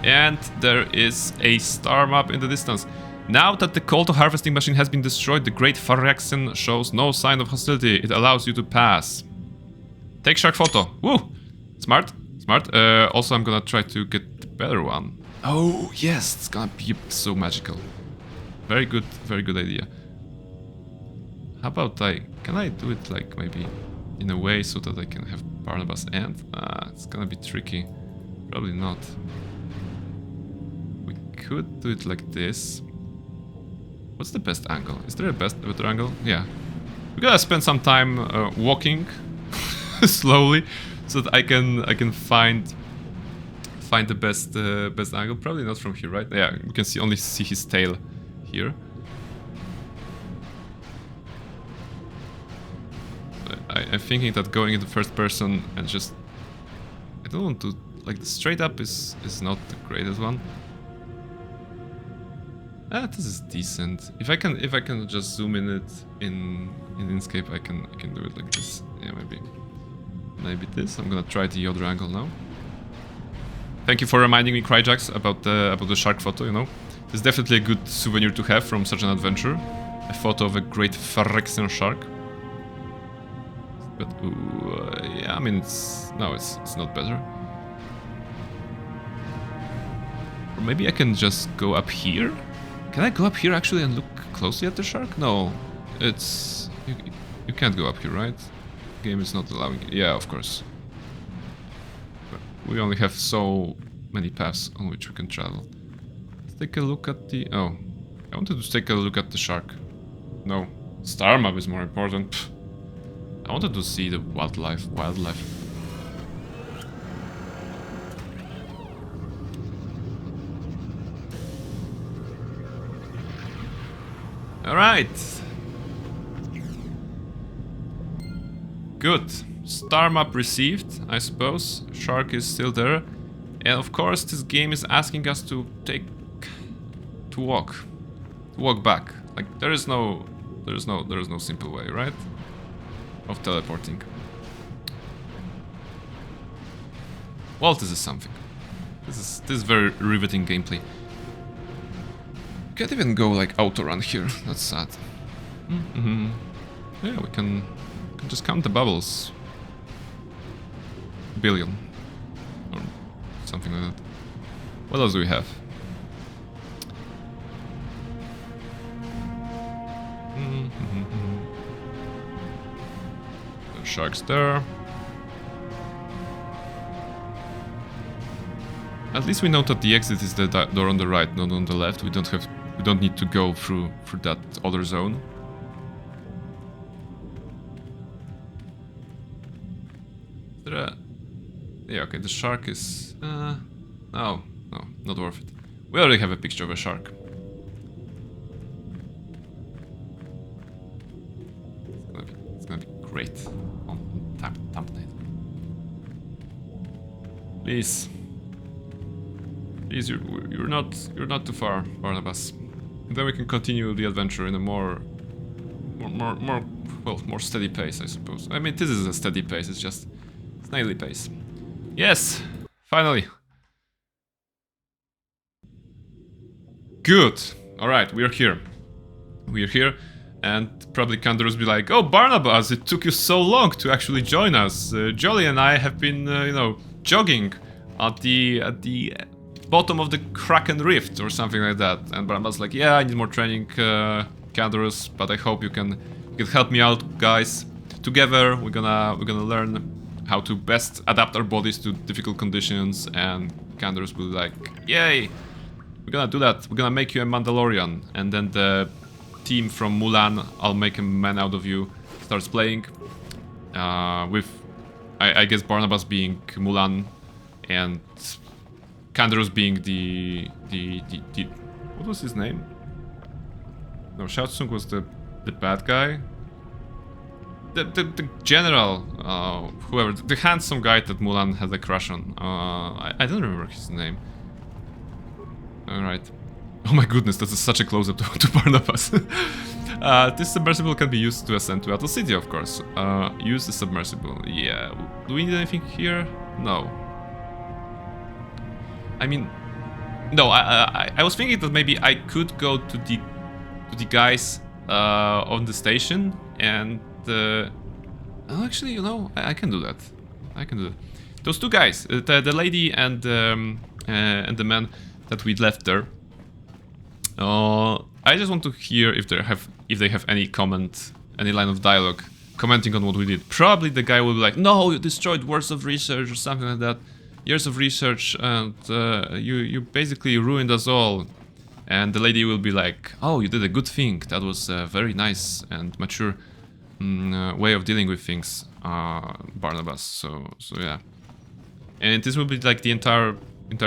S1: And there is a star map in the distance. Now that the KotOR harvesting machine has been destroyed, the Great Phyrexian shows no sign of hostility. It allows you to pass. Take shark photo. Woo! Smart. Also, I'm gonna try to get the better one. Oh, yes! It's gonna be so magical. Very good idea. How about can I do it like maybe in a way so that I can have Barnabas and... it's gonna be tricky. Probably not. We could do it like this. What's the best angle? Is there a better angle? Yeah. We gotta spend some time walking slowly so that I can find the best angle. Probably not from here, right? Yeah, we can only see his tail here. I'm thinking that going into first person and just... I don't want to... Like, the straight up is not the greatest one. This is decent. If I can just zoom in it in Inkscape, I can do it like this. Yeah, maybe this. I'm gonna try the other angle now. Thank you for reminding me, Cryjax, about the shark photo. It's definitely a good souvenir to have from such an adventure. A photo of a great Phyrexian shark. But yeah, I mean it's not better. Or maybe I can just go up here. Can I go up here actually and look closely at the shark? No, it's... You can't go up here, right? The game is not allowing it. Yeah, of course. But we only have so many paths on which we can travel. Let's take a look at the... Oh, I wanted to take a look at the shark. No, star map is more important. Pfft. I wanted to see the wildlife. Alright. Good. Star map received, I suppose. Shark is still there. And of course this game is asking us to walk back. Like there is no simple way, right? Of teleporting. Well, this is something. This is very riveting gameplay. Can't even go like auto run here. That's sad. Yeah, we can just count the bubbles. Billion or something like that. What else do we have? The sharks there. At least we know that the exit is the door on the right, not on the left. We don't need to go through that other zone. Is there a... Yeah, okay, the shark is... No, not worth it. We already have a picture of a shark. It's gonna be great on thumbnail. Please. Please, you're not too far, Barnabas. And then we can continue the adventure in a more steady pace, I suppose. I mean, this is a steady pace. It's just snaily pace. Yes, finally. Good. All right, we're here. We're here, and probably Kandaros will be like, "Oh, Barnabas, it took you so long to actually join us. Jolly and I have been, you know, jogging at the bottom of the Kraken Rift or something like that." And Barnabas like, "Yeah, I need more training, Kandaros, but I hope you can help me out, guys. Together, we're gonna learn how to best adapt our bodies to difficult conditions." And Kandaros will be like, "Yay! We're gonna do that. We're gonna make you a Mandalorian." And then the team from Mulan, I'll make a man out of you, starts playing. With, I guess, Barnabas being Mulan, and Kandaros being the what was his name? No, Shao Tsung was the bad guy. The general, whoever, the handsome guy that Mulan had a crush on. I don't remember his name. Alright. Oh my goodness, that's such a close-up to Barnabas. This submersible can be used to ascend to Atlas City, of course. Use the submersible. Yeah. Do we need anything here? No. I mean, no. I was thinking that maybe I could go to the guys on the station and. Actually, you know, I can do that. I can do that. Those two guys, the lady and the man that we left there. I just want to hear if they have any comment, any line of dialogue commenting on what we did. Probably the guy will be like, "No, you destroyed words of research," or something like that. Years of research, and you basically ruined us all. And the lady will be like, "Oh, you did a good thing. That was a very nice and mature way of dealing with things, Barnabas." So yeah. And this will be like the entire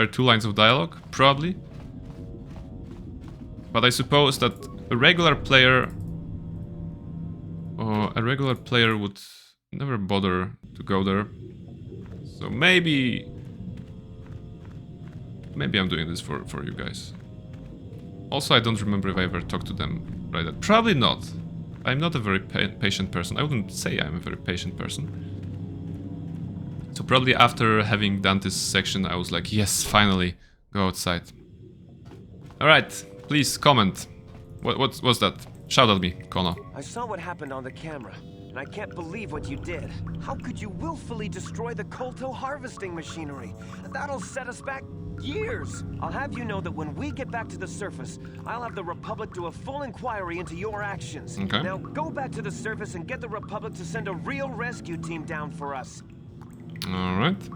S1: 2 lines of dialogue, probably. But I suppose that a regular player would never bother to go there. So maybe I'm doing this for you guys. Also, I don't remember if I ever talked to them like that. Probably not. I'm not a very patient person. I wouldn't say I'm a very patient person. So probably after having done this section, I was like, yes, finally, go outside. Alright, please comment. What's that? Shout at me, KotOR.
S12: I saw what happened on the camera, and I can't believe what you did. How could you willfully destroy the KotOR harvesting machinery? That'll set us back years. I'll have you know that when we get back to the surface, I'll have the Republic do a full inquiry into your actions.
S1: Okay.
S12: Now go back to the surface and get the Republic to send a real rescue team down for us.
S1: Alright.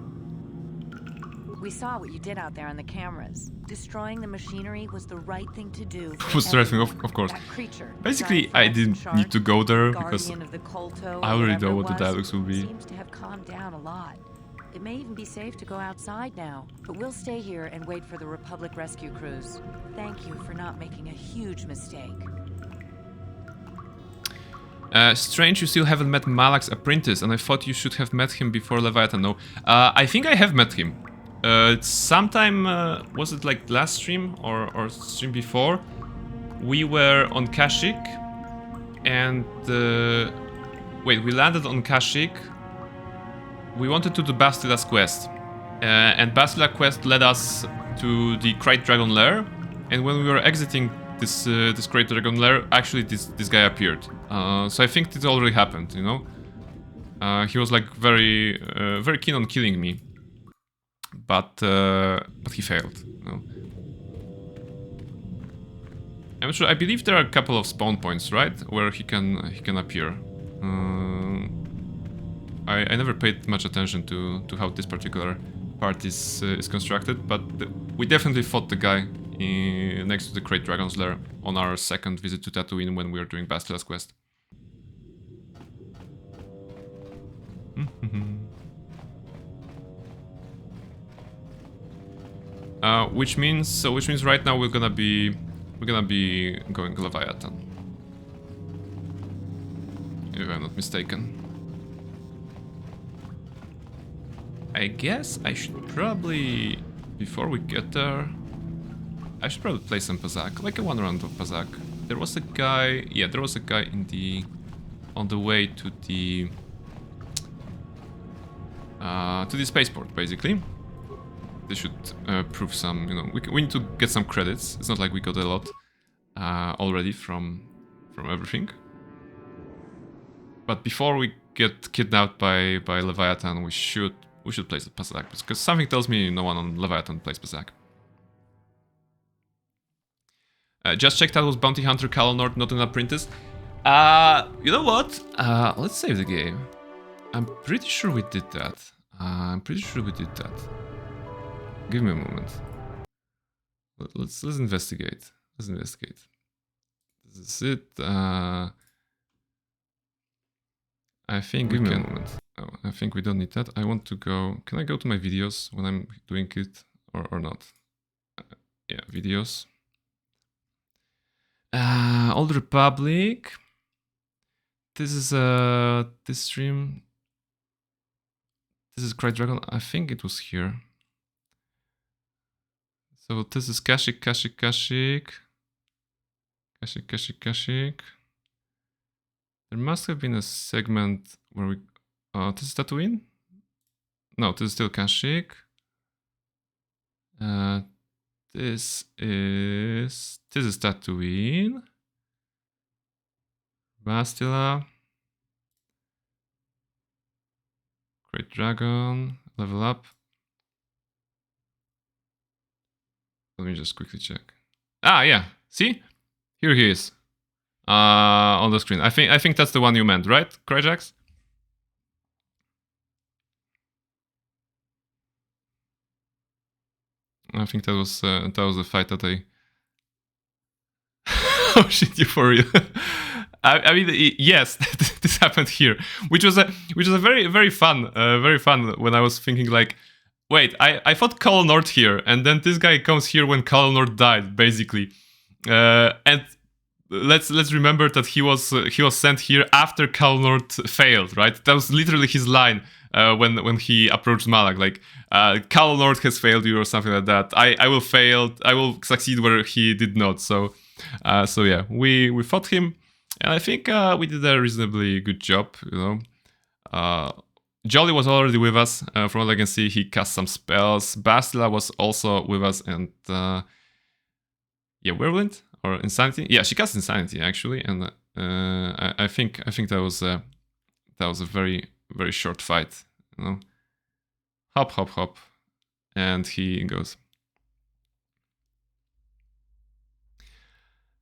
S16: We saw what you did out there on the cameras. Destroying the machinery was the right thing to do.
S1: Was the right thing, of course. Basically, I didn't need to go there because I already know what the dialogues will be.
S16: Seems to have calmed down a lot. It may even be safe to go outside now, but we'll stay here and wait for the Republic rescue crews. Thank you for not making a huge mistake.
S1: Strange you still haven't met Malak's apprentice, and I thought you should have met him before Leviathan. No, I think I have met him. Sometime, was it like last stream or stream before? We were on Kashyyyk, and wait, we landed on Kashyyyk. We wanted to do Bastila's quest, and Bastila's quest led us to the Krayt Dragon lair. And when we were exiting this Krayt Dragon lair, actually this guy appeared. So I think it already happened, you know. He was like very keen on killing me, but he failed. You know? I'm sure. I believe there are a couple of spawn points, right, where he can appear. I never paid much attention to how this particular part is constructed, but we definitely fought the guy next to the Krayt Dragon's lair on our second visit to Tatooine when we were doing Bastila's quest. Which means right now we're gonna be going Leviathan, if I'm not mistaken. I guess I should probably, before we get there, I should probably play some Pazak, like a one round of Pazak. There was a guy, yeah, there was a guy on the way to the spaceport, basically. They should prove some, you know, we need to get some credits. It's not like we got a lot already from everything. But before we get kidnapped by Leviathan, we should play the Pazak, because something tells me no one on Leviathan plays Pazak. Just checked out was Bounty Hunter KotOR, not an apprentice. You know what? Let's save the game. I'm pretty sure we did that. Give me a moment. Let's investigate. Let's investigate. This is it. I think give me a moment. Oh, I think we don't need that. I want to go. Can I go to my videos when I'm doing it or not? Yeah, videos. Old Republic. This is this stream. This is Krayt Dragon. I think it was here. So this is Kashyyyk. There must have been a segment where we. This is Tatooine? No, this is still Kashyyyk. This is Tatooine. Bastila. Krayt Dragon. Level up. Let me just quickly check. Ah, yeah. See? Here he is. On the screen. I think that's the one you meant, right, Kryjax? I think that was the fight that I. Oh shit! You for real? I mean, yes, this happened here, which was a very fun when I was thinking like, wait, I fought KotOR here, and then this guy comes here when KotOR died, basically, and let's remember that he was sent here after KotOR failed, right? That was literally his line when he approached Malak, like KotOR has failed you or something like that. I will fail. I will succeed where he did not. So yeah, we fought him, and I think we did a reasonably good job. You know, Jolly was already with us. From what I can see, he cast some spells. Bastila was also with us, and yeah, Whirlwind or Insanity. Yeah, she cast Insanity actually, and I think that was a very short fight. You know, hop, and he goes.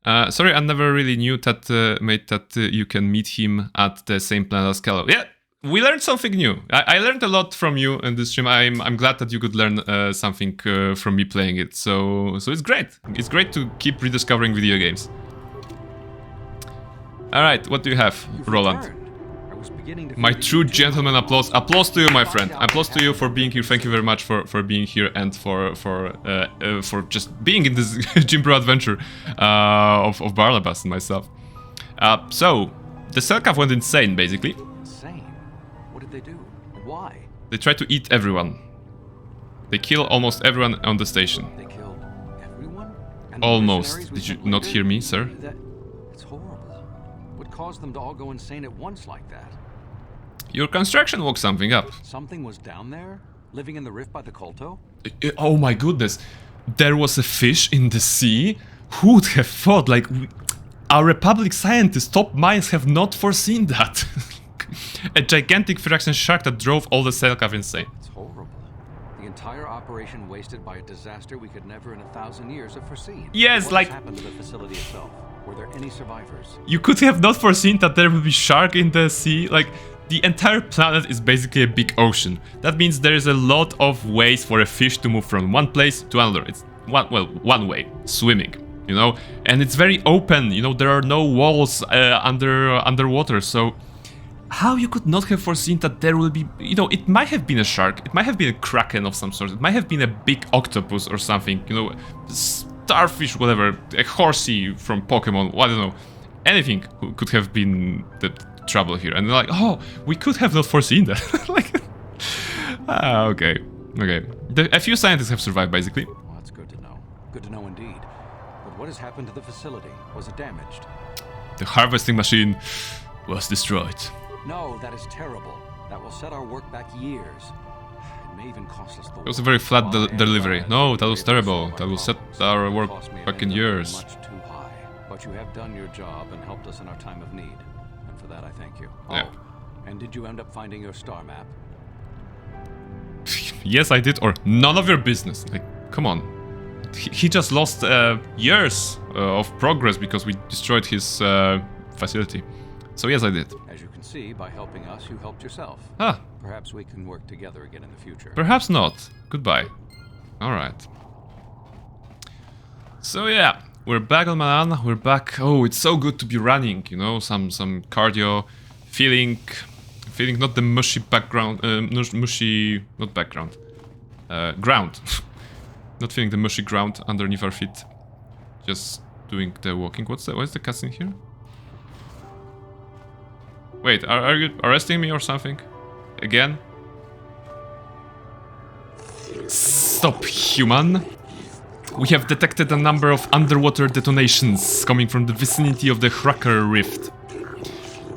S1: Sorry, I never really knew that, mate, that you can meet him at the same planet as Kello. Yeah, we learned something new. I learned a lot from you in this stream. I'm glad that you could learn something from me playing it. So it's great. It's great to keep rediscovering video games. All right, what do you have, Roland? My true gentleman applause. Applause to you, my friend. Applause to you for being here. Thank you very much for being here and for just being in this Jim Bro adventure of Barnabas and myself. So, the Selkav went insane, basically.
S9: Insane? What did they do? And why?
S1: They tried to eat everyone. They kill almost everyone on the station.
S9: They killed everyone? And
S1: Almost. Did you not hear me, sir?
S9: It's horrible. What caused them to all go insane at once like that?
S1: Your construction woke something up.
S9: Something was down there? Living in the rift by the Kolto?
S1: Oh my goodness. There was a fish in the sea? Who would have thought? Like, our Republic scientists, top minds, have not foreseen that. A gigantic Phyrexian shark that drove all the Selkav insane.
S9: It's horrible. The entire operation wasted by a disaster we could never in 1,000 years have foreseen.
S1: Yes,
S9: what
S1: like...
S9: happened to the facility itself? Were there any survivors?
S1: You could have not foreseen that there will be shark in the sea. Like, the entire planet is basically a big ocean. That means there is a lot of ways for a fish to move from one place to another. It's one way, swimming, you know, and it's very open. You know, there are no walls underwater. So, how you could not have foreseen that there will be, you know, it might have been a shark, it might have been a kraken of some sort, it might have been a big octopus or something, you know, starfish, whatever, a horsey from Pokemon, I don't know, anything could have been the trouble here. And they're like, oh, we could have not foreseen that. Like, okay. A few scientists have survived, basically.
S9: Well, that's good to know. Good to know indeed. But what has happened to the facility? Was it damaged?
S1: The harvesting machine was destroyed.
S9: No, that is terrible. That will set our work back years. It may even cost us the...
S1: It was a very flat delivery. No, that was terrible. That will set our work back in years.
S9: Much too high. But you have done your job and helped us in our time of need. And for that, I thank you.
S1: Yeah.
S9: Oh, and did you end up finding your star map?
S1: Yes, I did, or none of your business. Like, come on. He just lost years of progress because we destroyed his facility. So yes, I did.
S9: As you can see, by helping us, you helped yourself.
S1: Ah.
S9: Perhaps we can work together again in the future.
S1: Perhaps not. Goodbye. Alright. So yeah, we're back on Manan, we're back. Oh, it's so good to be running, you know, some cardio, feeling not the mushy background, ground. Not feeling the mushy ground underneath our feet. Just doing the walking. What's the cutscene here? Wait, are you arresting me or something? Again? Stop, human! We have detected a number of underwater detonations coming from the vicinity of the Hracker Rift.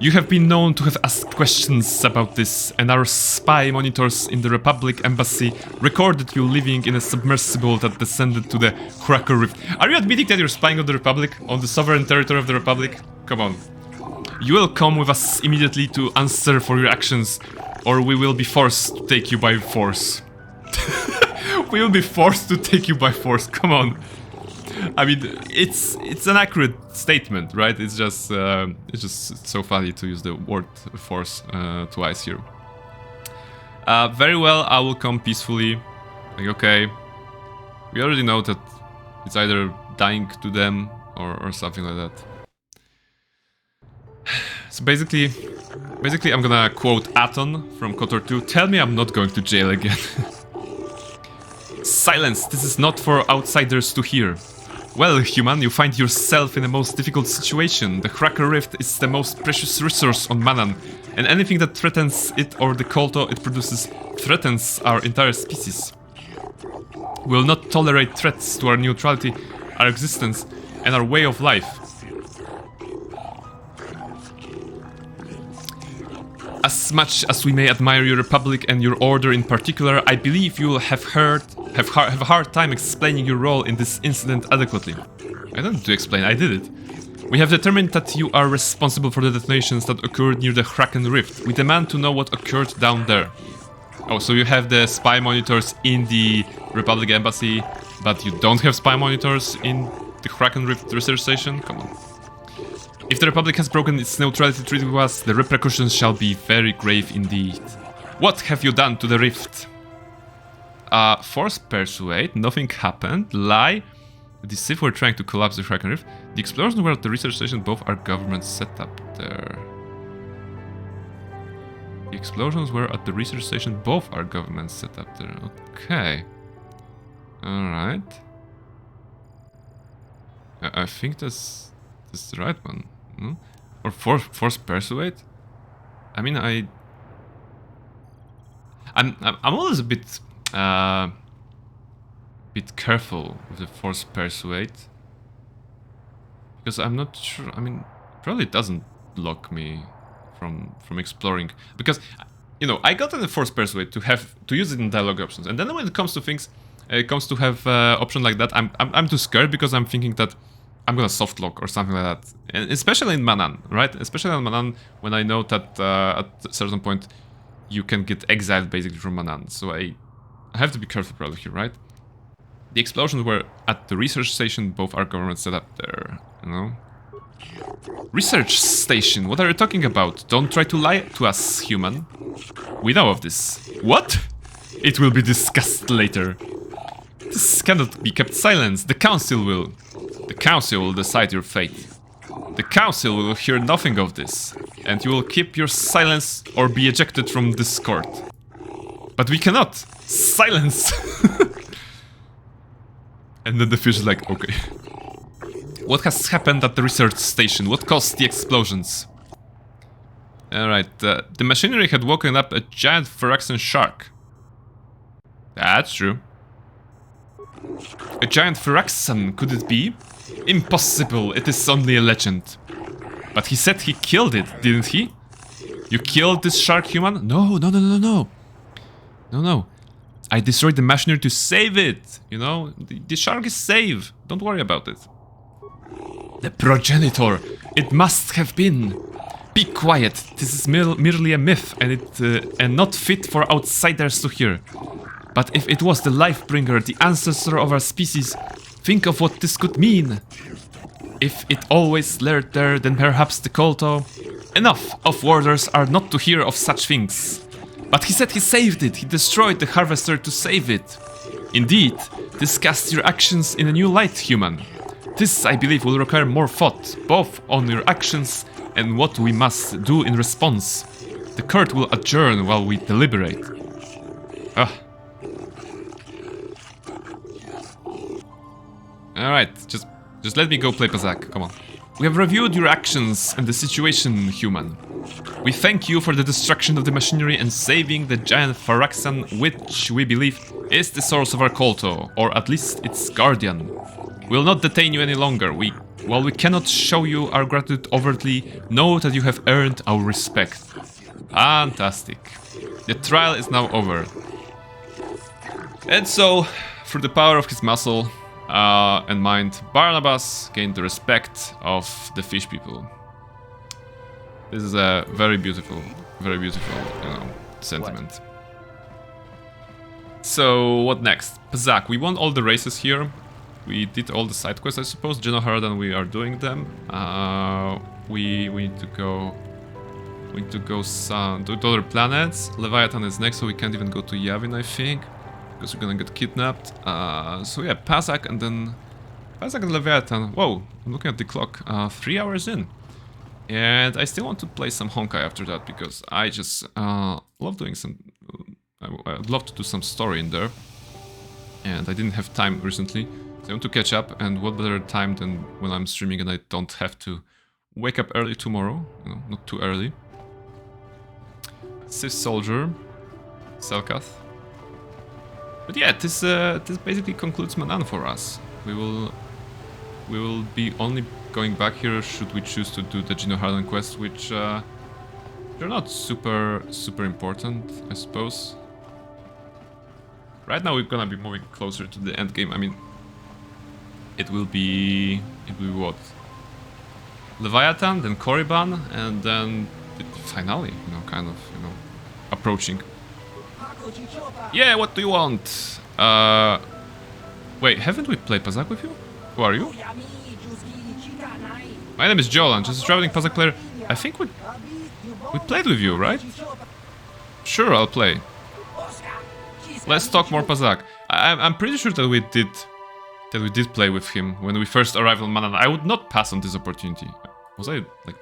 S1: You have been known to have asked questions about this, and our spy monitors in the Republic Embassy recorded you living in a submersible that descended to the Hracker Rift. Are you admitting that you're spying on the Republic? On the sovereign territory of the Republic? Come on. You will come with us immediately to answer for your actions, or we will be forced to take you by force. We will be forced to take you by force, come on. I mean, it's an accurate statement, right? It's just so funny to use the word force twice here. Very well, I will come peacefully. Like, okay, we already know that it's either dying to them or something like that. So basically I'm gonna quote Aton from KotOR 2. Tell me I'm not going to jail again. Silence, this is not for outsiders to hear. Well, human, you find yourself in a most difficult situation. The Hracker Rift is the most precious resource on Manan, and anything that threatens it or the Kolto it produces threatens our entire species. We will not tolerate threats to our neutrality, our existence, and our way of life. As much as we may admire your republic and your order in particular, I believe you will have a hard time explaining your role in this incident adequately. I don't need to explain, I did it. We have determined that you are responsible for the detonations that occurred near the Hracken Rift. We demand to know what occurred down there. Oh, so you have the spy monitors in the Republic Embassy, but you don't have spy monitors in the Hracken Rift research station? Come on. If the Republic has broken its neutrality treaty with us, the repercussions shall be very grave indeed. What have you done to the rift? Force persuade, nothing happened. Lie, the Sith were trying to collapse the Hracken Rift. The explosions were at the research station, both our governments set up there. The explosions were at the research station, both our governments set up there. Okay. Alright. I think that's the right one. No? Or force persuade? I mean, I'm always a bit careful with the force persuade, because I'm not sure. I mean, probably it doesn't block me from exploring, because you know, I got in the force persuade to use it in dialogue options, and then when it comes to things, it comes to have option like that, I'm too scared, because I'm thinking that I'm gonna soft lock or something like that, and especially in Manan, right? Especially in Manan, when I know that at a certain point you can get exiled basically from Manan, so I have to be careful probably here, right? The explosions were at the research station. Both our governments set up there, you know? Research station? What are you talking about? Don't try to lie to us, human. We know of this. What? It will be discussed later. This cannot be kept silent. The council will. The council will decide your fate. The council will hear nothing of this, and you will keep your silence or be ejected from this court. But we cannot! Silence! And then the fish is like, okay. What has happened at the research station? What caused the explosions? Alright, the machinery had woken up a giant Phyrexian shark. That's true. A giant Phyrexian, could it be? Impossible, it is only a legend. But he said he killed it, didn't he? You killed this shark, human? No. No. I destroyed the machinery to save it, you know? The shark is safe, don't worry about it. The progenitor, it must have been. Be quiet, this is merely a myth and not fit for outsiders to hear. But if it was the life-bringer, the ancestor of our species, think of what this could mean. If it always lurked there, then perhaps the KotOR. Enough of warders are not to hear of such things. But he said he saved it, he destroyed the harvester to save it. Indeed, this casts your actions in a new light, human. This, I believe, will require more thought, both on your actions and what we must do in response. The court will adjourn while we deliberate. Alright, just let me go play Pazak, come on. We have reviewed your actions and the situation, human. We thank you for the destruction of the machinery and saving the giant Phyrexian, which we believe is the source of our KotOR, or at least its guardian. We will not detain you any longer. While we cannot show you our gratitude overtly, know that you have earned our respect. Fantastic. The trial is now over. And so, through the power of his muscle and mind, Barnabas gained the respect of the fish people. This is a very beautiful, you know, sentiment. What? So, what next? Pazak, we won all the races here. We did all the side quests, I suppose. Genohardan, we are doing them. We need to go. We need to go to other planets. Leviathan is next, so we can't even go to Yavin, I think, because we're gonna get kidnapped. So yeah, Pazak and then Pazak and Leviathan. Whoa, I'm looking at the clock. 3 hours in. And I still want to play some Honkai after that, because I just love doing some... I'd love to do some story in there. And I didn't have time recently, so I want to catch up, and what better time than when I'm streaming and I don't have to wake up early tomorrow, you know, not too early. Sith Soldier, Selkath. But yeah, this basically concludes Manan for us. We will be only going back here should we choose to do the Genohardan quest, which they're not super important, I suppose. Right now we're gonna be moving closer to the end game. I mean, it will be what? Leviathan, then Korriban, and then the finale, you know, kind of, you know, approaching. Yeah, what do you want? Wait, haven't we played Pazak with you? Who are you? My name is Jolan, just a traveling Pazak player. I think we played with you, right? Sure, I'll play. Let's talk more Pazak. I'm pretty sure that we did play with him when we first arrived on Manan. I would not pass on this opportunity. Was I like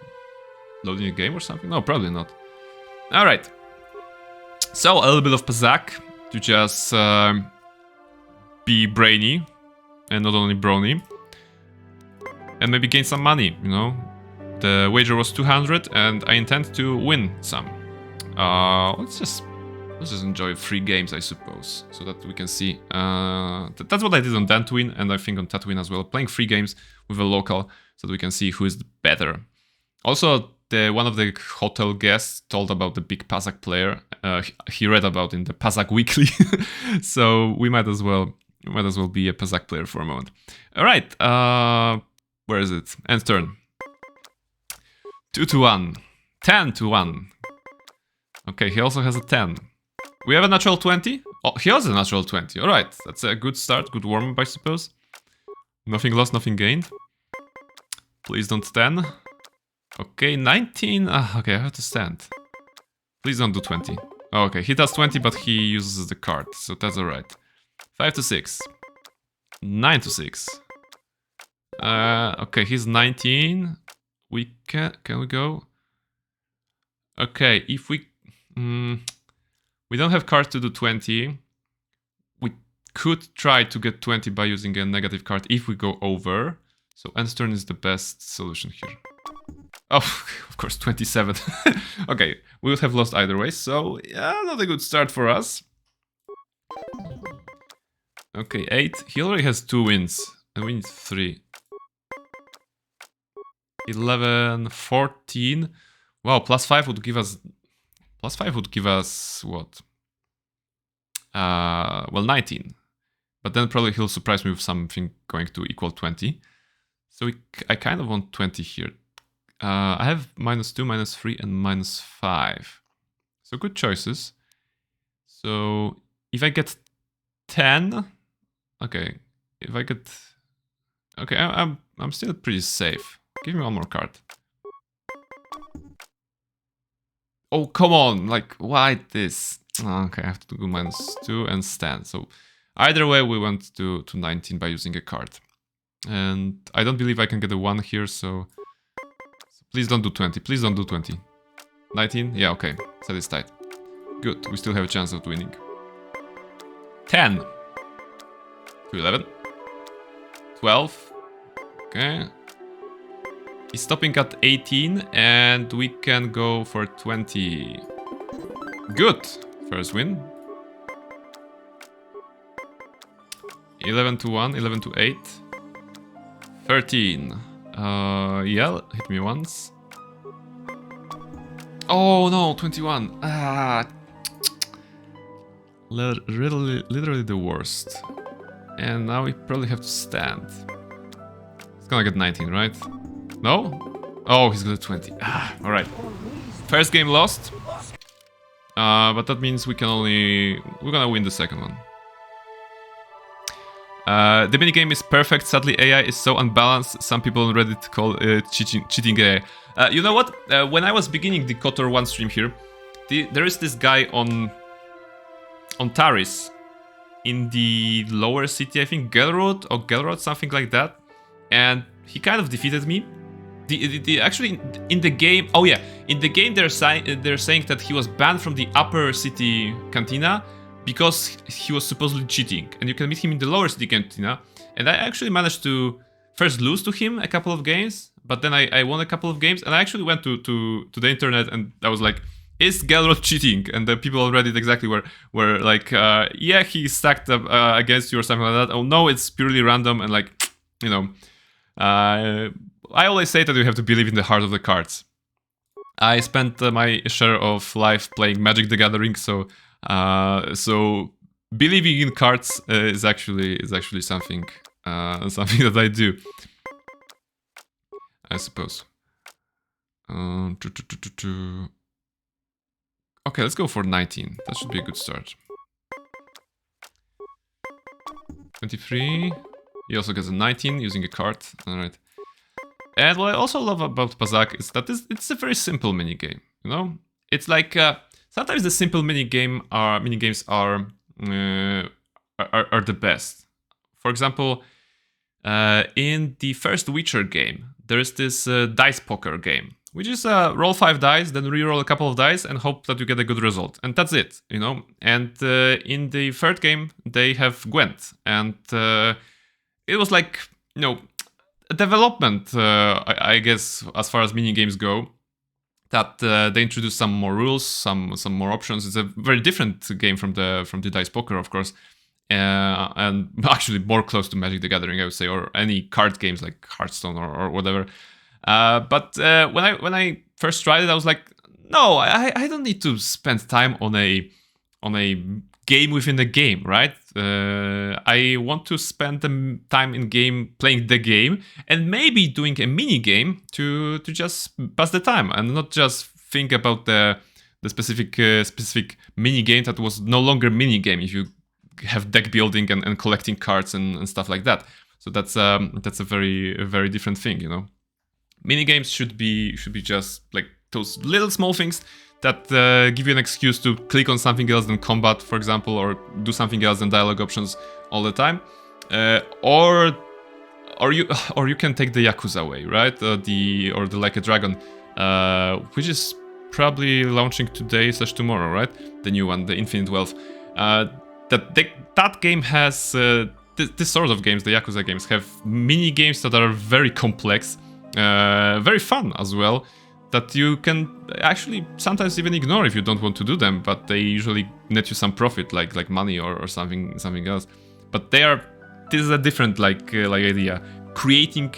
S1: loading a game or something? No, probably not. All right. So a little bit of Pazak to just be brainy and not only brony, and maybe gain some money. You know, The wager was 200, and I intend to win some. Let's just enjoy free games, I suppose, so that we can see. That's what I did on Dantooine, and I think on Tatooine as well, playing free games with a local, so that we can see who is better. Also, one of the hotel guests told about the big Pazak player. He read about in the Pazak Weekly, so we might as well be a Pazak player for a moment. All right, where is it? End turn. 2-1, 10-1. Okay, he also has a 10. We have a natural 20. Oh, he has a natural 20. All right, that's a good start, good warm-up, I suppose. Nothing lost, nothing gained. Please don't stand. Okay, 19. Okay, I have to stand. Please don't do 20. Oh, okay, he does 20, but he uses the card, so that's alright. 5-6. 9-6. Okay, he's 19. We can we go? Okay, if we don't have cards to do 20. We could try to get 20 by using a negative card if we go over. So end turn is the best solution here. Oh, of course, 27. Okay, we would have lost either way, so yeah, not a good start for us. Okay, 8. He already has 2 wins, and we need 3. 11, 14. Wow, +5 would give us... +5 would give us what? Well, 19. But then probably he'll surprise me with something going to equal 20. So I kind of want 20 here. I have -2, -3, and -5. So good choices. So if I get 10... Okay, if I get... Okay, I'm still pretty safe. Give me one more card. Oh, come on! Like, why this? Okay, I have to do -2 and stand. So either way, we went to 19 by using a card. And I don't believe I can get a 1 here, so please don't do 20. Please don't do 20. 19? Yeah, okay. Satisfied. Good, we still have a chance of winning. 10. To 11. 12. Okay. He's stopping at 18, and we can go for 20. Good. First win. 11-1, 11-8. 13. Yeah, hit me once. Oh no, 21. Literally the worst. And now we probably have to stand. It's gonna get 19, right? No? Oh, he's got a 20. Alright. First game lost. But that means we're gonna win the second one. The minigame is perfect. Sadly, AI is so unbalanced. Some people on Reddit call it cheating AI. You know what? When I was beginning the KotOR 1 stream here, there is this guy on Taris in the lower city, I think Gelrod, something like that. And he kind of defeated me. Actually, in the game, oh yeah, in the game they're saying that he was banned from the upper city cantina because he was supposedly cheating, and you can meet him in the lower city cantina. And I actually managed to first lose to him a couple of games, but then I won a couple of games, and I actually went to the internet and I was like, is Gelrod cheating? And the people on Reddit exactly were like, yeah, he stacked up against you or something like that. Oh no, it's purely random, and like, you know, I always say that you have to believe in the heart of the cards. I spent my share of life playing Magic the Gathering, so believing in cards is actually something that I do, I suppose. Okay, let's go for 19. That should be a good start. 23. He also gets a 19 using a card. All right. And what I also love about Pazak is that it's a very simple minigame. You know, it's like sometimes the simple minigames are the best. For example, in the first Witcher game, there is this dice poker game, which is roll 5 dice, then re-roll a couple of dice, and hope that you get a good result, and that's it. You know. And in the third game, they have Gwent, and it was like, you know, development, I guess, as far as mini games go. That they introduced some more rules, some more options. It's a very different game from the Dice Poker, of course, and actually more close to Magic the Gathering, I would say, or any card games like Hearthstone or whatever. But when I first tried it, I was like, no, I don't need to spend time on a game within the game, right? I want to spend the time in game playing the game and maybe doing a mini game to just pass the time and not just think about the specific mini game that was no longer mini game if you have deck building and collecting cards and stuff like that. So that's a very different thing, you know. Mini games should be just like those little small things that give you an excuse to click on something else than combat, for example, or do something else than dialogue options all the time, or you can take the Yakuza way, right? The Like a Dragon, which is probably launching today/tomorrow, right? The new one, the Infinite Wealth. That game has this sort of games. The Yakuza games have mini games that are very complex, very fun as well. That you can actually sometimes even ignore if you don't want to do them, but they usually net you some profit, like money or something else. But this is a different idea. Creating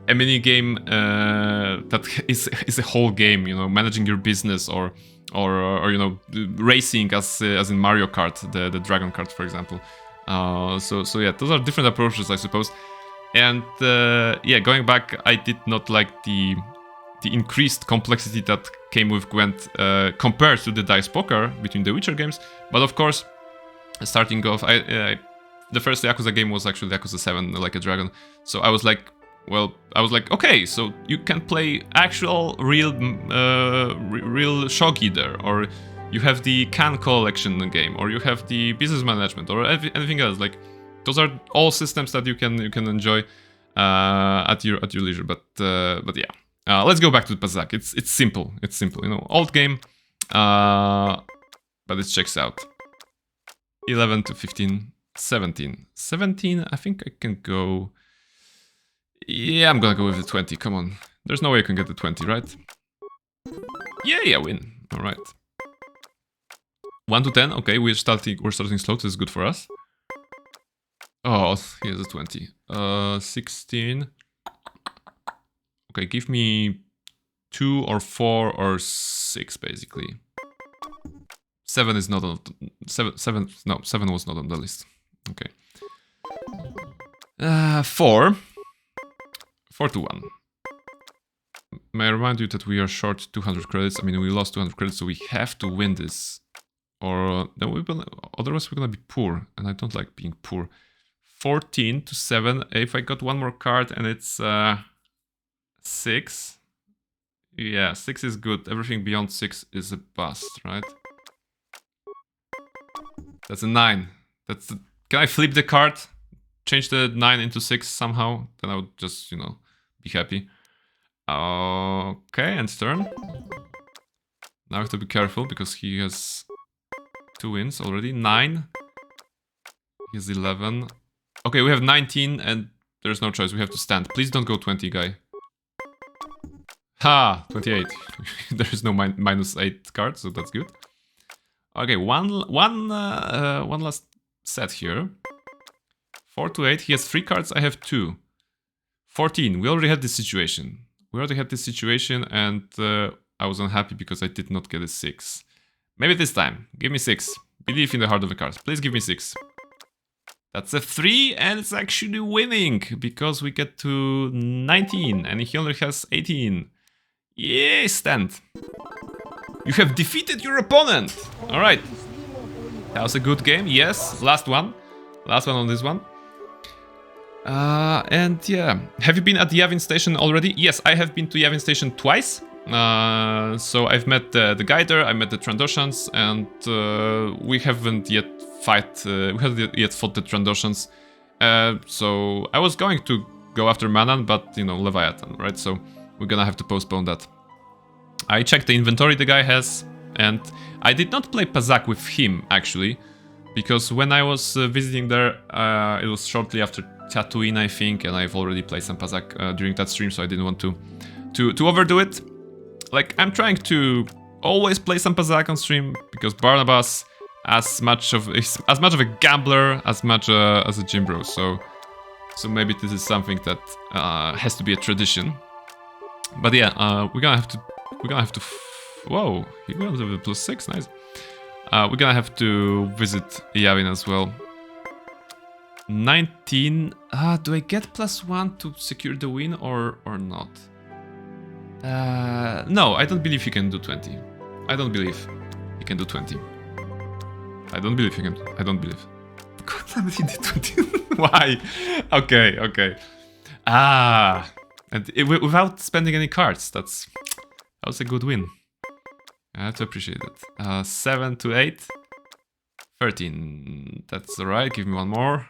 S1: a mini game that is a whole game, you know, managing your business or you know, racing as in Mario Kart, the Dragon Kart, for example. So yeah, those are different approaches, I suppose. And yeah, going back, I did not like the increased complexity that came with Gwent compared to the Dice Poker between the Witcher games. But of course, starting off, the first Yakuza game was actually Yakuza 7, Like a Dragon. So I was like, okay, so you can play actual real shogi there, or you have the Kan collection game, or you have the business management, or anything else. Like, those are all systems that you can enjoy at your leisure. But yeah. Let's go back to the Pazak. It's simple. It's simple, you know, old game, but it checks out. 11 to 15, 17. 17, I think I can go... Yeah, I'm gonna go with the 20, come on. There's no way I can get the 20, right? Yay, I win. Alright. 1 to 10, okay, we're starting slow, this is good for us. Oh, here's a 20. 16... Okay, give me 2 or 4 or 6, basically. 7 is not on... 7 was not on the list. Okay. 4. 4 to 1. May I remind you that we are short 200 credits. I mean, we lost 200 credits, so we have to win this. Or otherwise we're gonna be poor, and I don't like being poor. 14 to 7. If I got one more card and it's... 6. Yeah, 6 is good. Everything beyond 6 is a bust, right? That's a 9. Can I flip the card? Change the 9 into 6 somehow? Then I would just, you know, be happy. Okay, end turn. Now I have to be careful because he has 2 wins already. 9. He has 11. Okay, we have 19 and there's no choice. We have to stand. Please don't go 20, guy. Ha! 28. There is no minus 8 card, so that's good. Okay, one last set here. 4 to 8. He has 3 cards, I have 2. 14. We already had this situation. And I was unhappy because I did not get a 6. Maybe this time. Give me 6. Believe in the heart of the cards. Please give me 6. That's a 3, and it's actually winning because we get to 19, and he only has 18. Yay, stand. You have defeated your opponent. All right. That was a good game. Yes, last one on this one. And yeah, have you been at the Yavin Station already? Yes, I have been to Yavin Station twice. So I've met the guy there, I met the Trandoshans, and we haven't yet fought the Trandoshans. So I was going to go after Manan, but you know, Leviathan, right? So we're gonna have to postpone that. I checked the inventory the guy has, and I did not play Pazak with him actually, because when I was visiting there, it was shortly after Tatooine, I think, and I've already played some Pazak during that stream, so I didn't want to overdo it. Like, I'm trying to always play some Pazak on stream because Barnabas, as much of a gambler as much as a gym bro. So maybe this is something that has to be a tradition. But yeah, we're gonna have to. Whoa, he got a +6, nice. We're gonna have to visit Yavin as well. 19. Do I get +1 to secure the win or not? No, I don't believe he can do 20. I don't believe he can do 20. I don't believe he can. I don't believe. God damn it, he did 20. Why? Okay. And without spending any cards, that was a good win. I have to appreciate it. 7 to 8. 13. That's alright. Give me one more.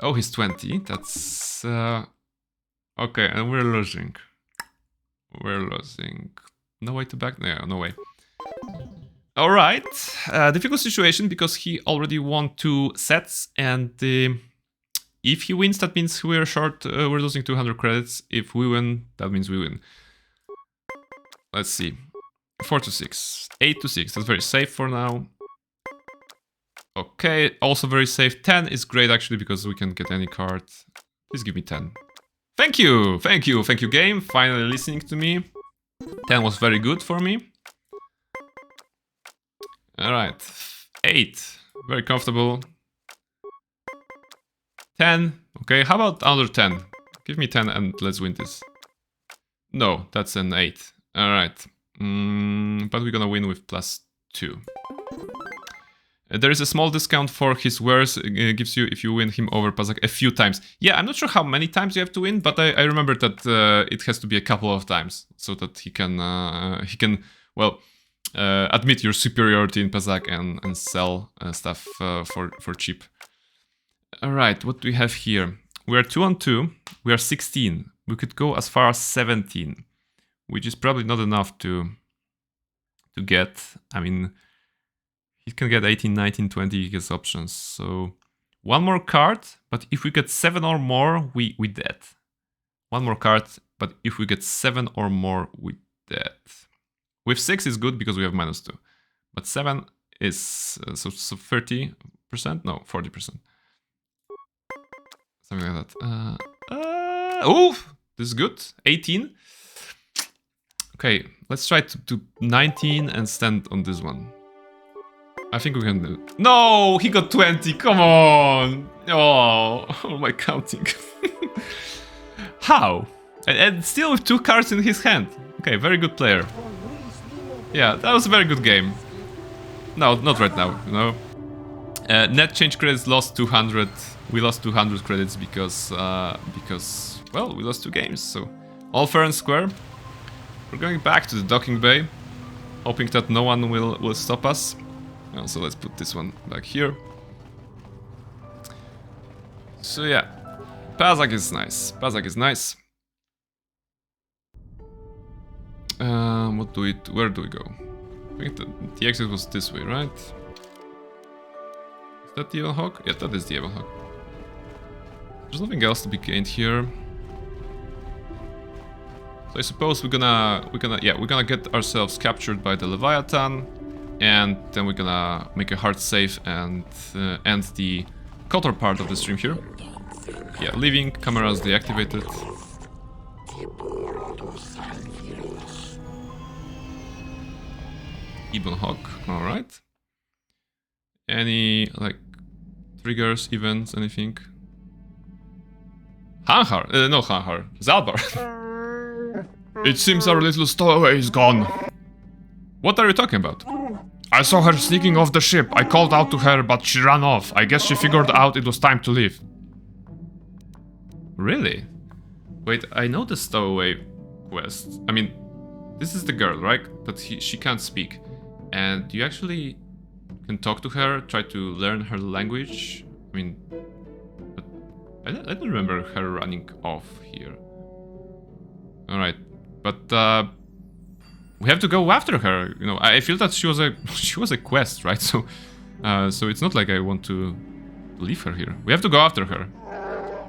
S1: Oh, he's 20. That's... okay, and we're losing. We're losing. No way to back? No way. Alright. Difficult situation because he already won 2 sets. And if he wins, that means we're short. We're losing 200 credits. If we win, that means we win. Let's see. 4 to 6. 8 to 6. That's very safe for now. Okay, also very safe. 10 is great actually because we can get any card. Please give me 10. Thank you, game. Finally listening to me. 10 was very good for me. Alright. 8. Very comfortable. 10. Okay, how about under 10? Give me 10 and let's win this. No, that's an 8. Alright. But we're gonna win with +2. There is a small discount for his wares, gives you if you win him over Pazak a few times. Yeah, I'm not sure how many times you have to win, but I remember that it has to be a couple of times so that he can well admit your superiority in Pazak and sell stuff for cheap. All right, what do we have here? We are 2 on 2. We are 16. We could go as far as 17, which is probably not enough to get. I mean, he can get 18, 19, 20, he gets options. So one more card, but if we get 7 or more, we dead. One more card, but if we get 7 or more, we dead. With 6 is good because we have -2. But 7 is so 30%? No, 40%. Something like that. Oh, this is good. 18. Okay, let's try to do 19 and stand on this one. I think we can do it. No, he got 20. Come on. Oh my counting. How? And still with 2 cards in his hand. Okay, very good player. Yeah, that was a very good game. No, not right now, you know. Net change credits lost 200. We lost 200 credits because well, we lost 2 games. So all fair and square. We're going back to the docking bay, hoping that no one will stop us. So let's put this one back here. So yeah, Pazak is nice. Pazak is nice. Where do we go? I think the exit was this way, right? Is that the Evil Hawk? Yeah, that is the Evil Hawk. There's nothing else to be gained here. So I suppose we're gonna get ourselves captured by the Leviathan, and then we're gonna make a hard save and end the KotOR part of the stream here. Yeah, leaving, cameras deactivated. Ebon Hawk, alright. Any, like, triggers, events, anything? Hanhar? No Hanhar. Zalbar. It seems our little stowaway is gone. What are you talking about? I saw her sneaking off the ship. I called out to her, but she ran off. I guess she figured out it was time to leave. Really? Wait, I know the stowaway quest. I mean, this is the girl, right? But she can't speak. And you actually can talk to her, try to learn her language. I mean, but I don't remember her running off here. Alright, but we have to go after her. You know, I feel that she was a quest, right? So, so it's not like I want to leave her here. We have to go after her.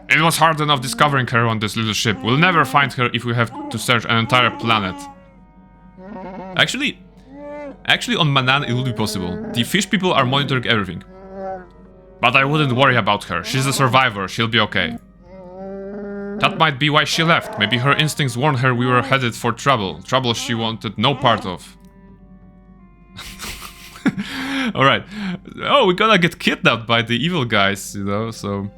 S1: It was hard enough discovering her on this little ship. We'll never find her if we have to search an entire planet. Actually, on Manan it would be possible. The fish people are monitoring everything. But I wouldn't worry about her. She's a survivor. She'll be okay. That might be why she left. Maybe her instincts warned her we were headed for trouble. Trouble she wanted no part of. Alright. Oh, we're gonna get kidnapped by the evil guys, you know, so...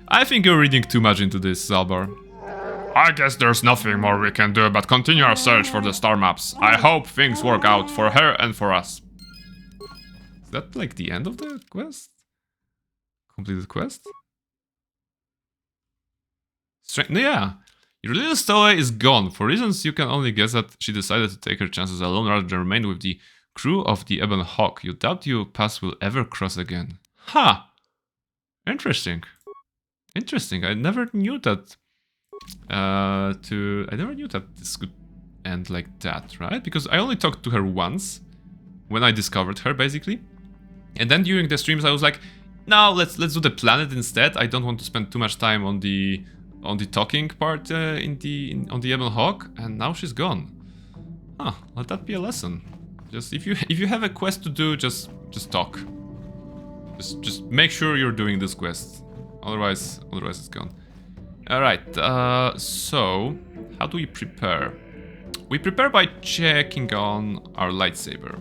S1: I think you're reading too much into this, Zalbar. I guess there's nothing more we can do but continue our search for the star maps. I hope things work out for her and for us. Is that like the end of the quest? Completed quest? Yeah. Your little stowaway is gone. For reasons you can only guess that she decided to take her chances alone rather than remain with the crew of the Ebon Hawk. You doubt your paths will ever cross again. Ha! Interesting. Interesting. I never knew that. I never knew that this could end like that, right? Because I only talked to her once when I discovered her, basically. And then during the streams, I was like, "No, let's do the planet instead. I don't want to spend too much time on the talking part on the Ebon Hawk." And now she's gone. Huh? Let that be a lesson. Just if you have a quest to do, just talk. Just make sure you're doing this quest. Otherwise it's gone. Alright, so how do we prepare? We prepare by checking on our lightsaber.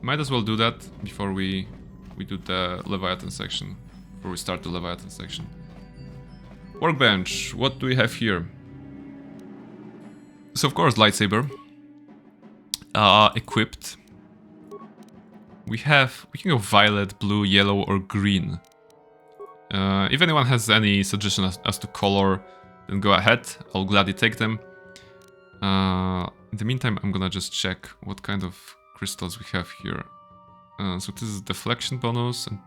S1: Might as well do that before we do the Leviathan section. Before we start the Leviathan section. Workbench, what do we have here? So of course lightsaber. Equipped. We can go violet, blue, yellow or green. If anyone has any suggestion as to color, then go ahead. I'll gladly take them. In the meantime, I'm gonna just check what kind of crystals we have here. So this is deflection bonus and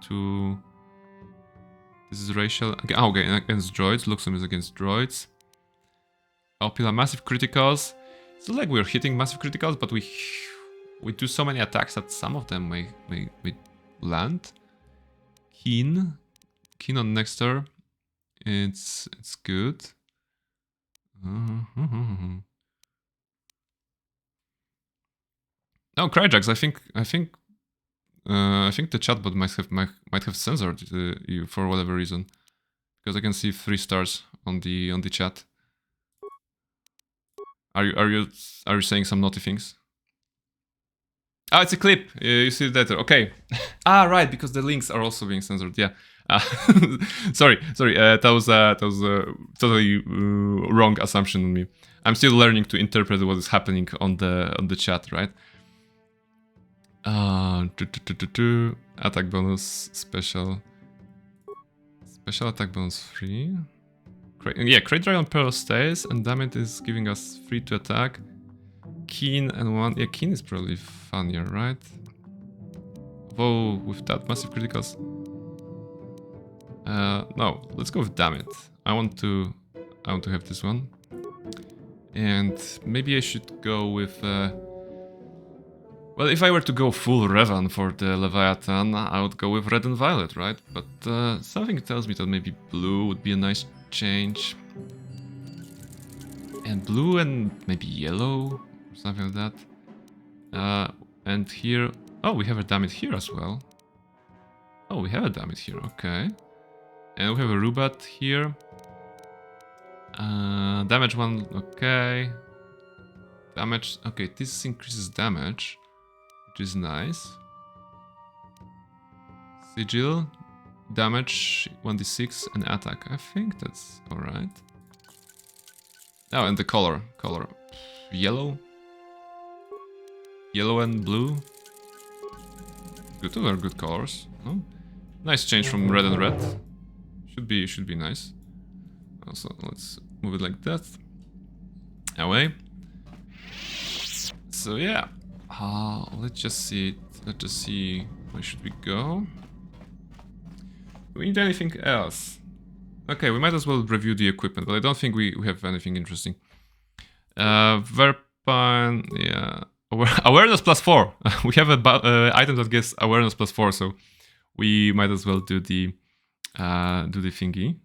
S1: this is racial. Okay, against droids. Luxem is against droids. Opila massive criticals. It's not like we're hitting massive criticals, but we do so many attacks that some of them may land. Keen on Nexter. It's good. Oh, Cryjax, I think the chatbot might have censored you for whatever reason, because I can see 3 stars on the chat. Are you saying some naughty things? Ah, it's a clip. You see it later. Okay. Right, because the links are also being censored. Yeah. Sorry. That was a totally wrong assumption on me. I'm still learning to interpret what is happening on the chat, right? Attack bonus special attack bonus 3. Crate Dragon Pearl stays, and damage is giving us 3 to attack. Keen and 1. Yeah, Keen is probably funnier, right? Though with that massive criticals. No, let's go with damage. I want to have this one. And maybe I should go with well, if I were to go full Revan for the Leviathan, I would go with red and violet, right? But something tells me that maybe blue would be a nice change. And blue and maybe yellow, or something like that. And here... Oh, we have a damage here as well. Oh, we have a damage here, okay. And we have a Rubat here. Damage 1, okay. Damage, okay, this increases damage, which is nice. Sigil, damage 1d6 and attack. I think that's alright. Oh, and the color. Yellow. Yellow and blue. Good, those are good colors. Oh, nice change from red and red. Should be nice. Also, let's move it like that. Away. So yeah, let's just see. Let's just see where should we go. Do we need anything else? Okay, we might as well review the equipment, but I don't think we have anything interesting. Verpan, yeah. Awareness +4. We have an item that gives awareness +4, so we might as well do the do the thingy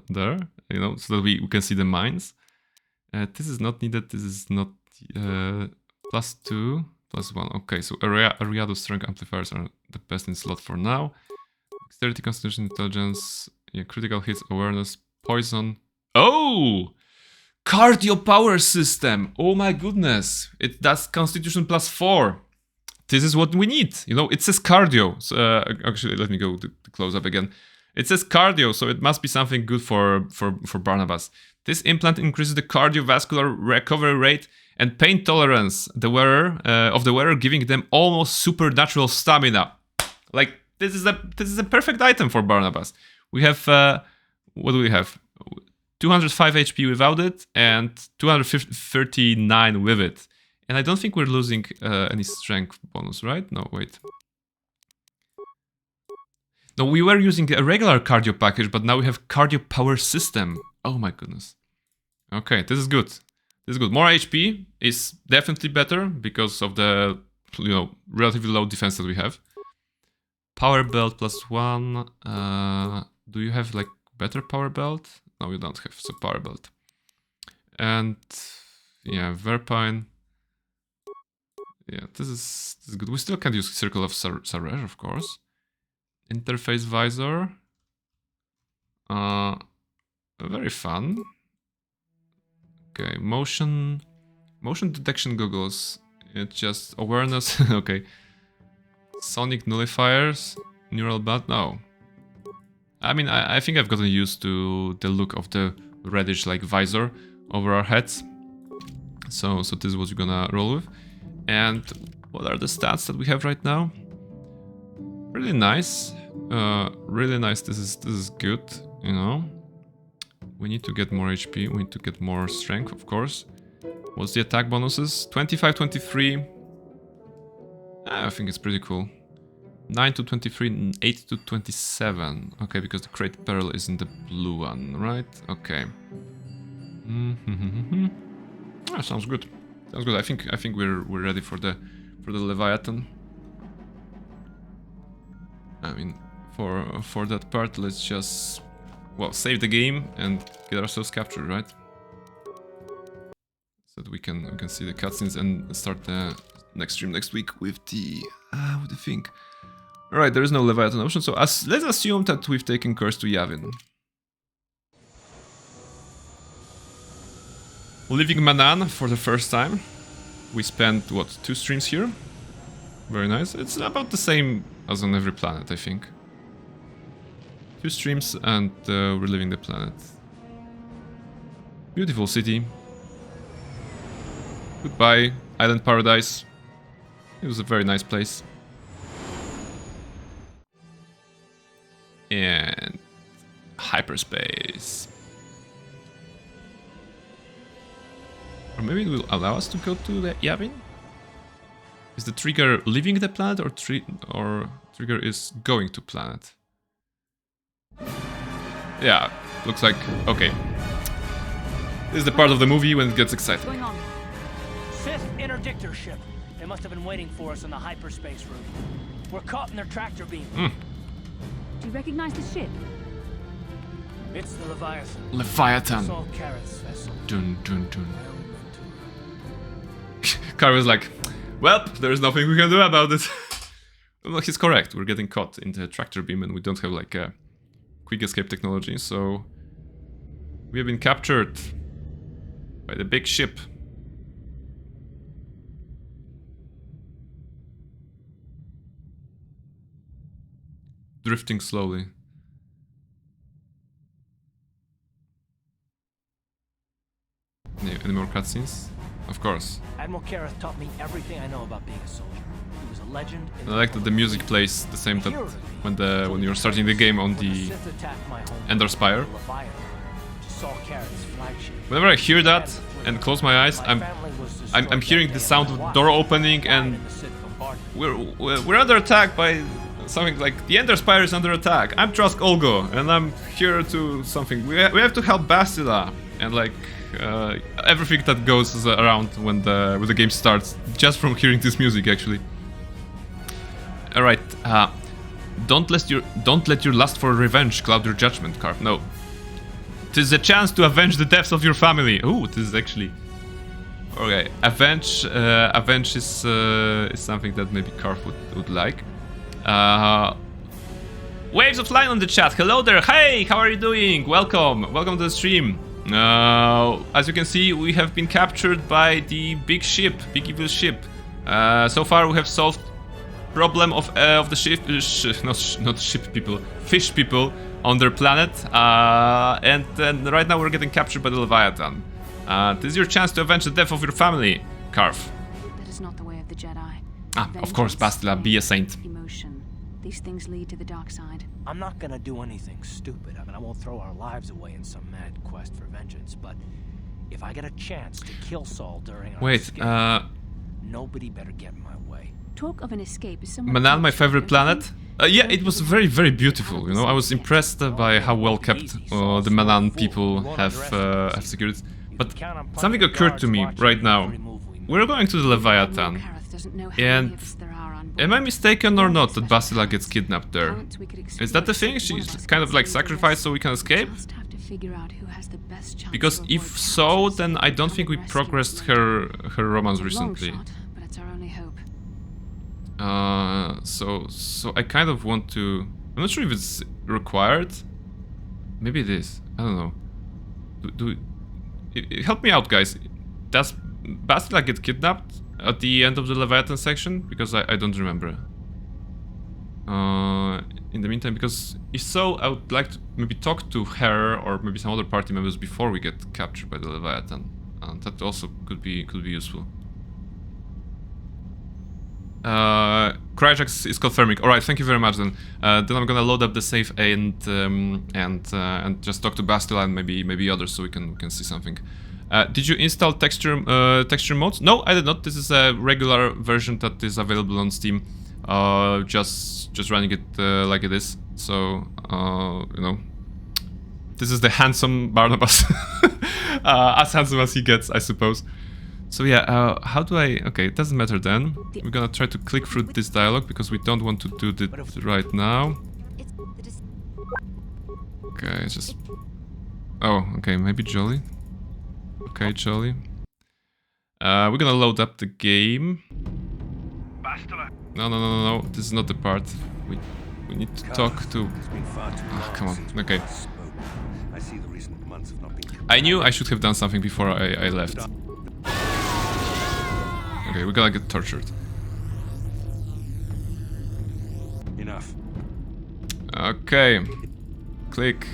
S1: there, you know, so that we can see the mines. This is not needed. This is not +2, +1. Okay, so Ariado strength amplifiers are the best in slot for now. Dexterity, Constitution, Intelligence, yeah, critical hits, awareness, poison. Oh! Cardio power system! Oh my goodness! That's Constitution +4. This is what we need. You know, it says cardio. So, actually, let me go to close up again. It says cardio, so it must be something good for Barnabas. This implant increases the cardiovascular recovery rate and pain tolerance of the wearer, giving them almost supernatural stamina. Like, this is a perfect item for Barnabas. We have what do we have? 205 HP without it and 239 with it. And I don't think we're losing any strength bonus, right? No, wait. No, we were using a regular cardio package, but now we have cardio power system. Oh my goodness. Okay, this is good. This is good. More HP is definitely better because of the, you know, relatively low defense that we have. Power belt +1. Do you have like better power belt? No, we don't have, so power belt. And yeah, Verpine. Yeah, this is good. We still can't use Circle of Sarej, of course. Interface visor. Very fun. Okay, motion detection goggles. It's just awareness. Okay. Sonic nullifiers. Neural band. No. I mean, I think I've gotten used to the look of the reddish like visor over our heads. So this is what we're gonna roll with. And what are the stats that we have right now? Really nice. Really nice. This is good, you know. We need to get more HP. We need to get more strength, of course. What's the attack bonuses? 25, 23. I think it's pretty cool. 9 to 23, 8 to 27. Okay, because the Great Peril is in the blue one, right? Okay. Ah, sounds good. Sounds good. I think we're ready for the Leviathan. I mean, for that part, let's just, well, save the game and get ourselves captured, right? So that we can see the cutscenes and start the next stream next week with the thing. All right, there is no Leviathan option, so let's assume that we've taken Curse to Yavin. Leaving Manan for the first time. We spent, what, 2 streams here? Very nice. It's about the same as on every planet, I think. 2 streams and we're leaving the planet. Beautiful city. Goodbye, Island Paradise. It was a very nice place. And hyperspace. Or maybe it will allow us to go to the Yavin? Is the trigger leaving the planet or trigger is going to planet? Yeah, looks like, okay. This is the part of the movie when it gets exciting.
S17: What's going on? Sith interdictor ship. They must have been waiting for us in the hyperspace room. We're caught in their tractor beam.
S16: Do you recognize the ship?
S17: It's the Leviathan.
S1: Leviathan.
S17: Saul Carrot's vessel.
S1: Dun dun dun. Car was like, well, there's nothing we can do about it. Well, he's correct. We're getting caught in the tractor beam and we don't have like a quick escape technology, so we have been captured by the big ship. Drifting slowly. Any more cutscenes? Of course.
S17: Admiral Kareth taught me everything I know about being a soldier. He was a legend.
S1: I like that the music plays the same that when you're starting the game on the Ender Spire. Whenever I hear that and close my eyes, I'm hearing the sound of door opening and we're under attack by something like the Ender Spire is under attack. I'm Trask Olgo and I'm here to something. We have to help Bastila and like everything that goes around when the game starts, just from hearing this music actually. Alright, Don't let your lust for revenge cloud your judgment, Carf. No. 'Tis a chance to avenge the deaths of your family. Ooh, this is actually... Okay, avenge is something that maybe Carf would like. Waves of Line on the chat. Hello there. Hey, how are you doing? Welcome. Welcome to the stream. As you can see, we have been captured by the big evil ship. So far, we have solved problem of the ship, not ship people, fish people on their planet, and right now we're getting captured by the Leviathan. This is your chance to avenge the death of your family, Carf.
S16: That is not the way of the Jedi.
S1: Of course, Bastila, be a saint.
S16: Emotion. These things lead to the dark side.
S17: I'm not gonna do anything stupid. I mean, I won't throw our lives away in some mad quest for vengeance, but if I get a chance to kill Saul during our escape, nobody better get in my way.
S16: Talk of an escape is somewhat...
S1: Manan, my favorite planet. Yeah, it was very, very beautiful. You know, I was impressed by how well kept the Manan people have secured it. But something occurred to me right now. We're going to the Leviathan, and am I mistaken or not that Bastila gets kidnapped there? Is that the thing? She's kind of like sacrificed so we can escape? Because if so, then I don't think we progressed her romance recently. So I kind of want to... I'm not sure if it's required. Maybe it is. I don't know. Help me out, guys. Does Bastila get kidnapped at the end of the Leviathan section? Because I don't remember. In the meantime, because if so, I would like to maybe talk to her or maybe some other party members before we get captured by the Leviathan. That also could be useful. Cryjax is confirming. All right, thank you very much. Then I'm gonna load up the save and just talk to Bastila and maybe others so we can see something. Did you install texture modes? No, I did not. This is a regular version that is available on Steam. Just running it like it is. So you know, this is the handsome Barnabas, as handsome as he gets, I suppose. So yeah, how do I... Okay, it doesn't matter then. We're gonna try to click through this dialogue because we don't want to do it right now. Okay, it's just... Oh, okay, maybe Jolly. Okay, Jolly. We're gonna load up the game. No, this is not the part. We need to talk to... Oh, come on, okay. I knew I should have done something before I left. Okay, we're gonna get tortured.
S8: Enough.
S1: Okay. Click.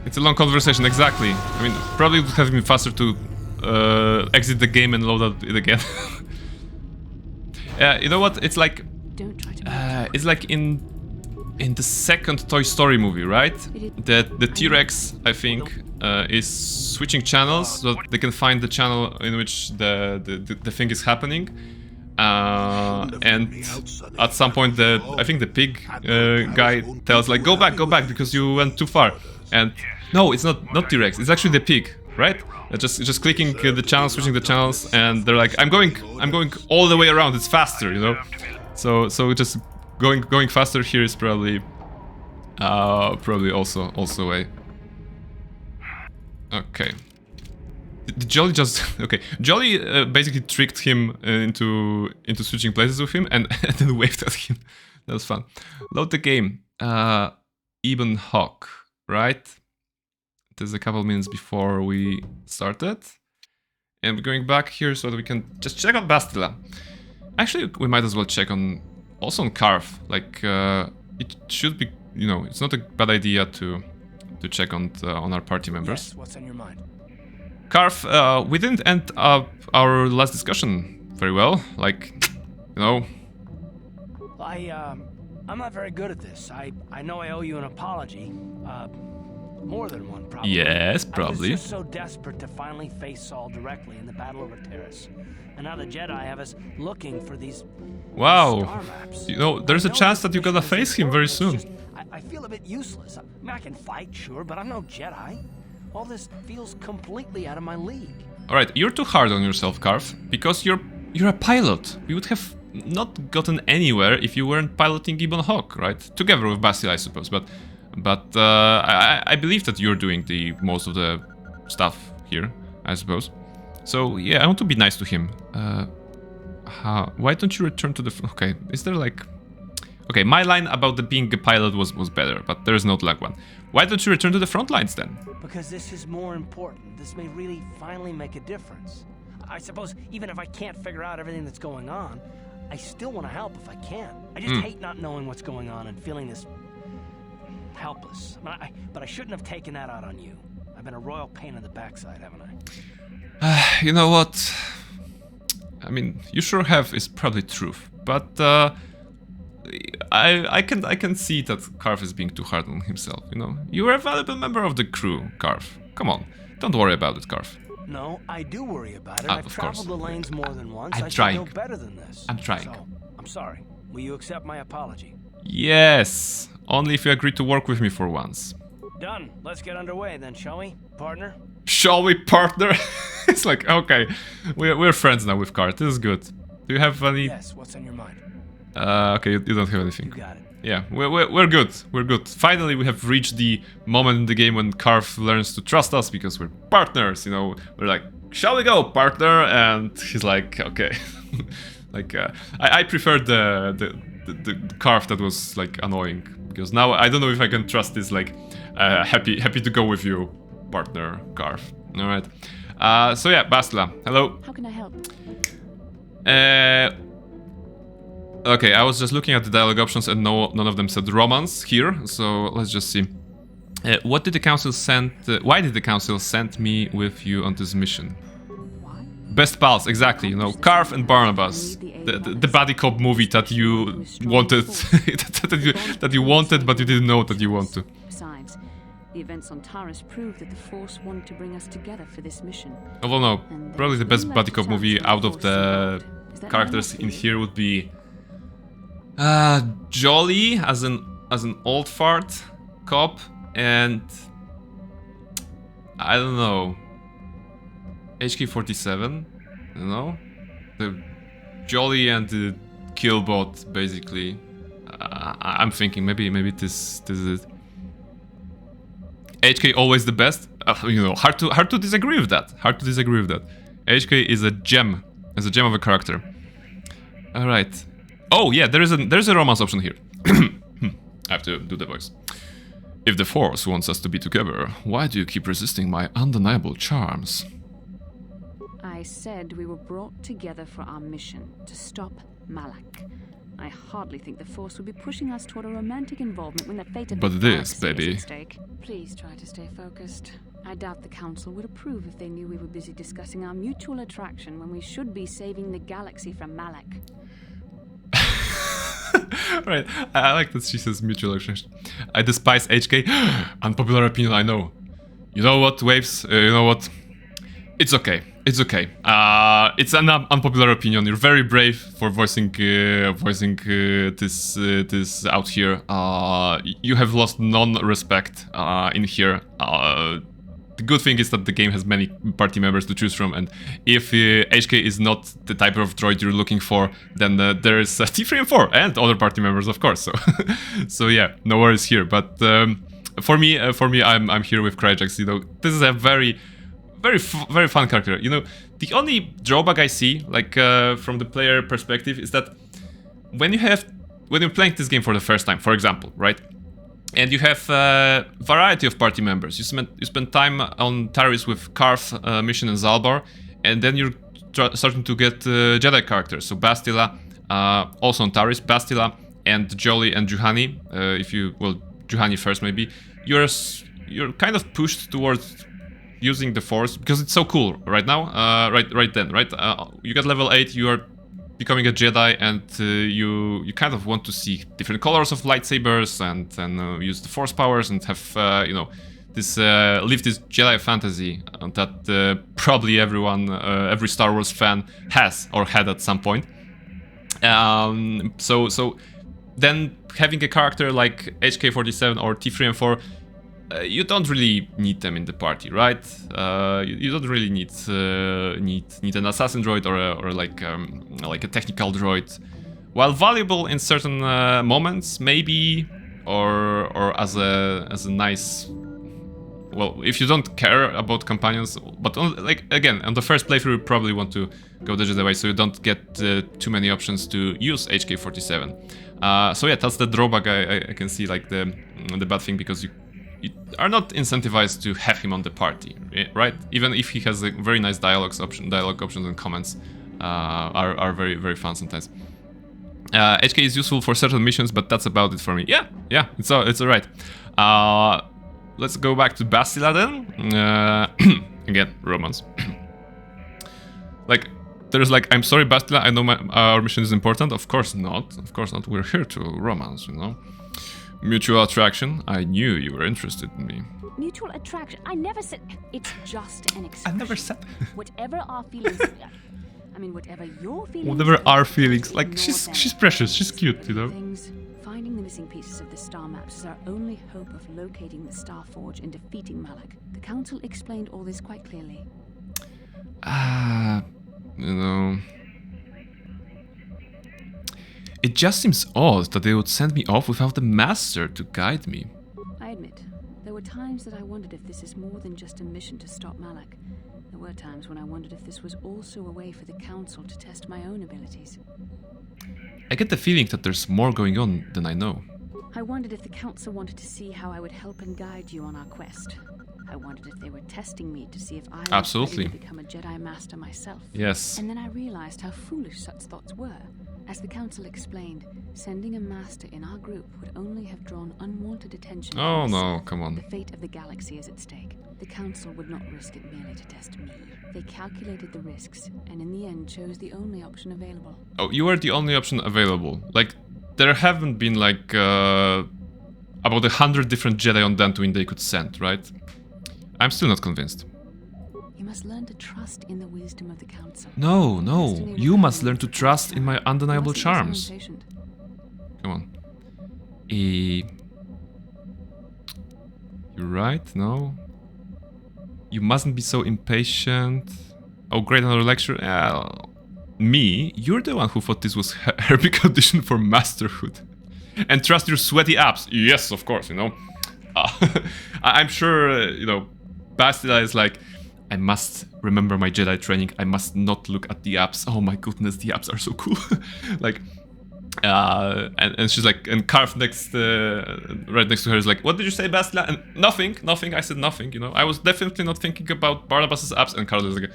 S1: It's a long conversation, exactly. I mean, probably would have been faster to exit the game and load up it again. You know what? It's like in the second Toy Story movie, right? That the T-Rex, I think, is switching channels so that they can find the channel in which the thing is happening. And at some point, I think the pig guy tells like, "Go back because you went too far." And no, it's not T-Rex. It's actually the pig, right? Just clicking the channels, switching the channels, and they're like, "I'm going all the way around. It's faster, you know." So just going faster here is probably also a... Okay. Did Jolly just... Okay, Jolly basically tricked him into switching places with him and then waved at him. That was fun. Load the game. Eben Hawk, right? There's a couple minutes before we started. And we're going back here so that we can just check on Bastila. Actually, we might as well check on... Also on Carf. Like, it should be... You know, it's not a bad idea to check on our party members.
S17: Yes, what's on your mind?
S1: Carf, we didn't end up our last discussion very well. Like, you know...
S17: I'm not very good at this. I know I owe you an apology. More than one, probably.
S1: Yes, probably.
S17: I was just so desperate to finally face Saul directly in the Battle over Terrace. And now the Jedi have us looking for these...
S1: Wow.
S17: Star maps.
S1: You know, there's a chance that you're gonna face him very soon.
S17: I feel a bit useless. I mean, I can fight, sure, but I'm no Jedi. All this feels completely out of my league.
S1: Alright, you're too hard on yourself, Carf, because you're a pilot. We would have not gotten anywhere if you weren't piloting Gibbon Hawk, right? Together with Bastila, I suppose, but I believe that you're doing the most of the stuff here, I suppose. So yeah, I want to be nice to him. Why don't you return to the... Okay, is there like... Okay, my line about the being a pilot was better, but there's no like one. Why don't you return to the front lines then?
S17: Because this is more important. This may really finally make a difference. I suppose even if I can't figure out everything that's going on, I still want to help if I can. I just hate not knowing what's going on and feeling this helpless. But I shouldn't have taken that out on you. I've been a royal pain in the backside, haven't I?
S1: You know what? I mean, you sure have is probably truth, but I can see that Carve is being too hard on himself. You know, you are a valuable member of the crew, Carve. Come on, don't worry about it, Carve.
S17: No, I do worry about it. I've traveled the lanes more than once.
S1: I'm
S17: I
S1: trying.
S17: should know better than this.
S1: I'm trying.
S17: So, I'm sorry. Will you accept my apology?
S1: Yes, only if you agree to work with me for once.
S17: Done. Let's get underway then, shall we, partner?
S1: Shall we, partner? It's like, okay, we're friends now with Cart. This is good. Do you have any...
S17: Yes, what's on your mind?
S1: Okay, you don't have anything.
S17: You got it.
S1: Yeah, we're good. We're good. Finally, we have reached the moment in the game when Carve learns to trust us because we're partners, you know. We're like, shall we go, partner? And he's like, okay. Like, I prefer the Carve that was, like, annoying. Because now I don't know if I can trust this, like, happy to go with you, partner, Carve. Alright. So yeah, Bastila, hello.
S16: How can I help?
S1: Okay, I was just looking at the dialogue options and none of them said romance here, so let's just see. What did the council send? Why did the council send me with you on this mission? Why? Best pals, exactly. You know, Carve and Barnabas, the buddy cop movie that you wanted, that you wanted, but you didn't know that you want to.
S16: Besides, the events on Taris prove that the Force wanted to bring us together for this mission.
S1: Although no, probably the best buddy cop movie out of the characters in here would be Jolly as an old fart cop, and I don't know, HK-47, you know, the Jolly and the Killbot basically. I'm thinking maybe this is it. HK always the best. You know, hard to disagree with that. HK is a gem, of a character. All right. Oh yeah, there's a romance option here. I have to do the voice. If the Force wants us to be together, why do you keep resisting my undeniable charms?
S16: I said we were brought together for our mission, to stop Malak. I hardly think the Force would be pushing us toward a romantic involvement when the fate of
S1: but this, baby.
S16: At stake. Please try to stay focused. I doubt the Council would approve if they knew we were busy discussing our mutual attraction when we should be saving the galaxy from Malak.
S1: Right, I like that she says mutual attraction. I despise HK. Unpopular opinion, I know. You know what, Waves? You know what? It's okay. It's okay. It's an unpopular opinion. You're very brave for voicing this out here. You have lost non-respect in here. The good thing is that the game has many party members to choose from, and if HK is not the type of droid you're looking for, then there is T3 and 4 and other party members, of course. So, so yeah, no worries here. But for me, I'm here with Cryjax. You know, this is a very fun character. You know, the only drawback I see, like from the player perspective, is that when you're playing this game for the first time, for example, right? And you have a variety of party members. You spend time on Taris with Carve, Mission, and Zalbar, and then you're starting to get Jedi characters. So Bastila, also on Taris, Bastila and Jolly and Juhani. Juhani first maybe. You're kind of pushed towards using the Force because it's so cool right now. Right then. You get level 8. You are becoming a Jedi, and you kind of want to see different colors of lightsabers and use the Force powers and have this live this Jedi fantasy that probably every Star Wars fan has or had at some point. So then having a character like HK-47 or T3 and 4, you don't really need them in the party, right? You don't really need an assassin droid or like a technical droid. while valuable in certain moments, maybe, or as a nice. Well, if you don't care about companions, but like again, on the first playthrough, you probably want to go the Jedi way, so you don't get too many options to use HK-47. So yeah, that's the drawback I can see, like the bad thing, because you are not incentivized to have him on the party, right? Even if he has a very nice dialogue options and comments are very, very fun sometimes. HK is useful for certain missions, but that's about it for me. Yeah, it's alright. Let's go back to Bastila then. Again, romance. Like, there's like, I'm sorry, Bastila, I know our mission is important. Of course not. Of course not. We're here to romance, you know. Mutual attraction. I knew you were interested in me.
S18: Mutual attraction? I never said... It's just an expression.
S1: I never said...
S18: Whatever our feelings... I mean, whatever your feelings...
S1: Whatever our feelings. Like, she's precious. She's cute, you know.
S18: Finding the missing pieces of the star maps is our only hope of locating the Star Forge and defeating Malak. The Council explained all this quite clearly.
S1: You know... It just seems odd that they would send me off without the Master to guide me.
S18: I admit, there were times that I wondered if this is more than just a mission to stop Malak. There were times when I wondered if this was also a way for the Council to test my own abilities.
S1: I get the feeling that there's more going on than I know.
S18: I wondered if the Council wanted to see how I would help and guide you on our quest. I wondered if they were testing me to see if I was ready to become a Jedi Master myself.
S1: Yes.
S18: And then I realized how foolish such thoughts were. As the Council explained, sending a Master in our group would only have drawn unwanted attention.
S1: Oh no, come on.
S18: The fate of the galaxy is at stake. The Council would not risk it merely to test me. They calculated the risks, and in the end chose the only option available.
S1: Oh, you are the only option available. Like, there haven't been like about 100 different Jedi on Dantooine they could send, right? I'm still not convinced.
S18: You must learn to trust in the wisdom of the Council.
S1: No, you must learn to trust in my undeniable charms. Come on. You're right, no? You mustn't be so impatient. Oh, great, another lecture. Me? You're the one who thought this was her big audition for masterhood. And trust your sweaty abs. Yes, of course, you know. I'm sure, you know, Bastila is like, I must remember my Jedi training. I must not look at the abs. Oh my goodness, the abs are so cool. Like, and she's like, and Carve next, right next to her is like, what did you say, Bastila? And nothing. I said nothing. You know, I was definitely not thinking about Barnabas's abs. And Carve is like,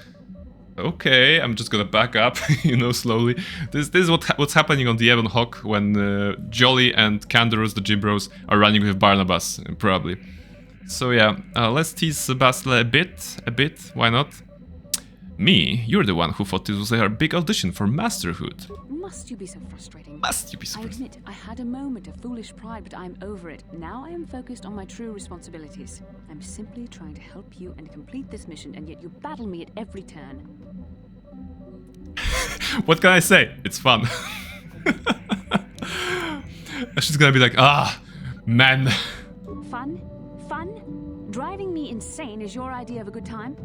S1: okay, I'm just gonna back up, you know, slowly. This is what's happening on the Ebon Hawk when Jolly and Candorus, the Gym Bros, are running with Barnabas, probably. So yeah, let's tease Bastila a bit, why not? Me, you're the one who thought this was her big audition for masterhood.
S18: Must you be so frustrating?
S1: Must you be so frustrating?
S18: I admit, I had a moment of foolish pride, but I'm over it. Now I am focused on my true responsibilities. I'm simply trying to help you and complete this mission, and yet you battle me at every turn.
S1: What can I say? It's fun. She's gonna be like, man.
S18: Fun? Driving me insane is your idea of a good time?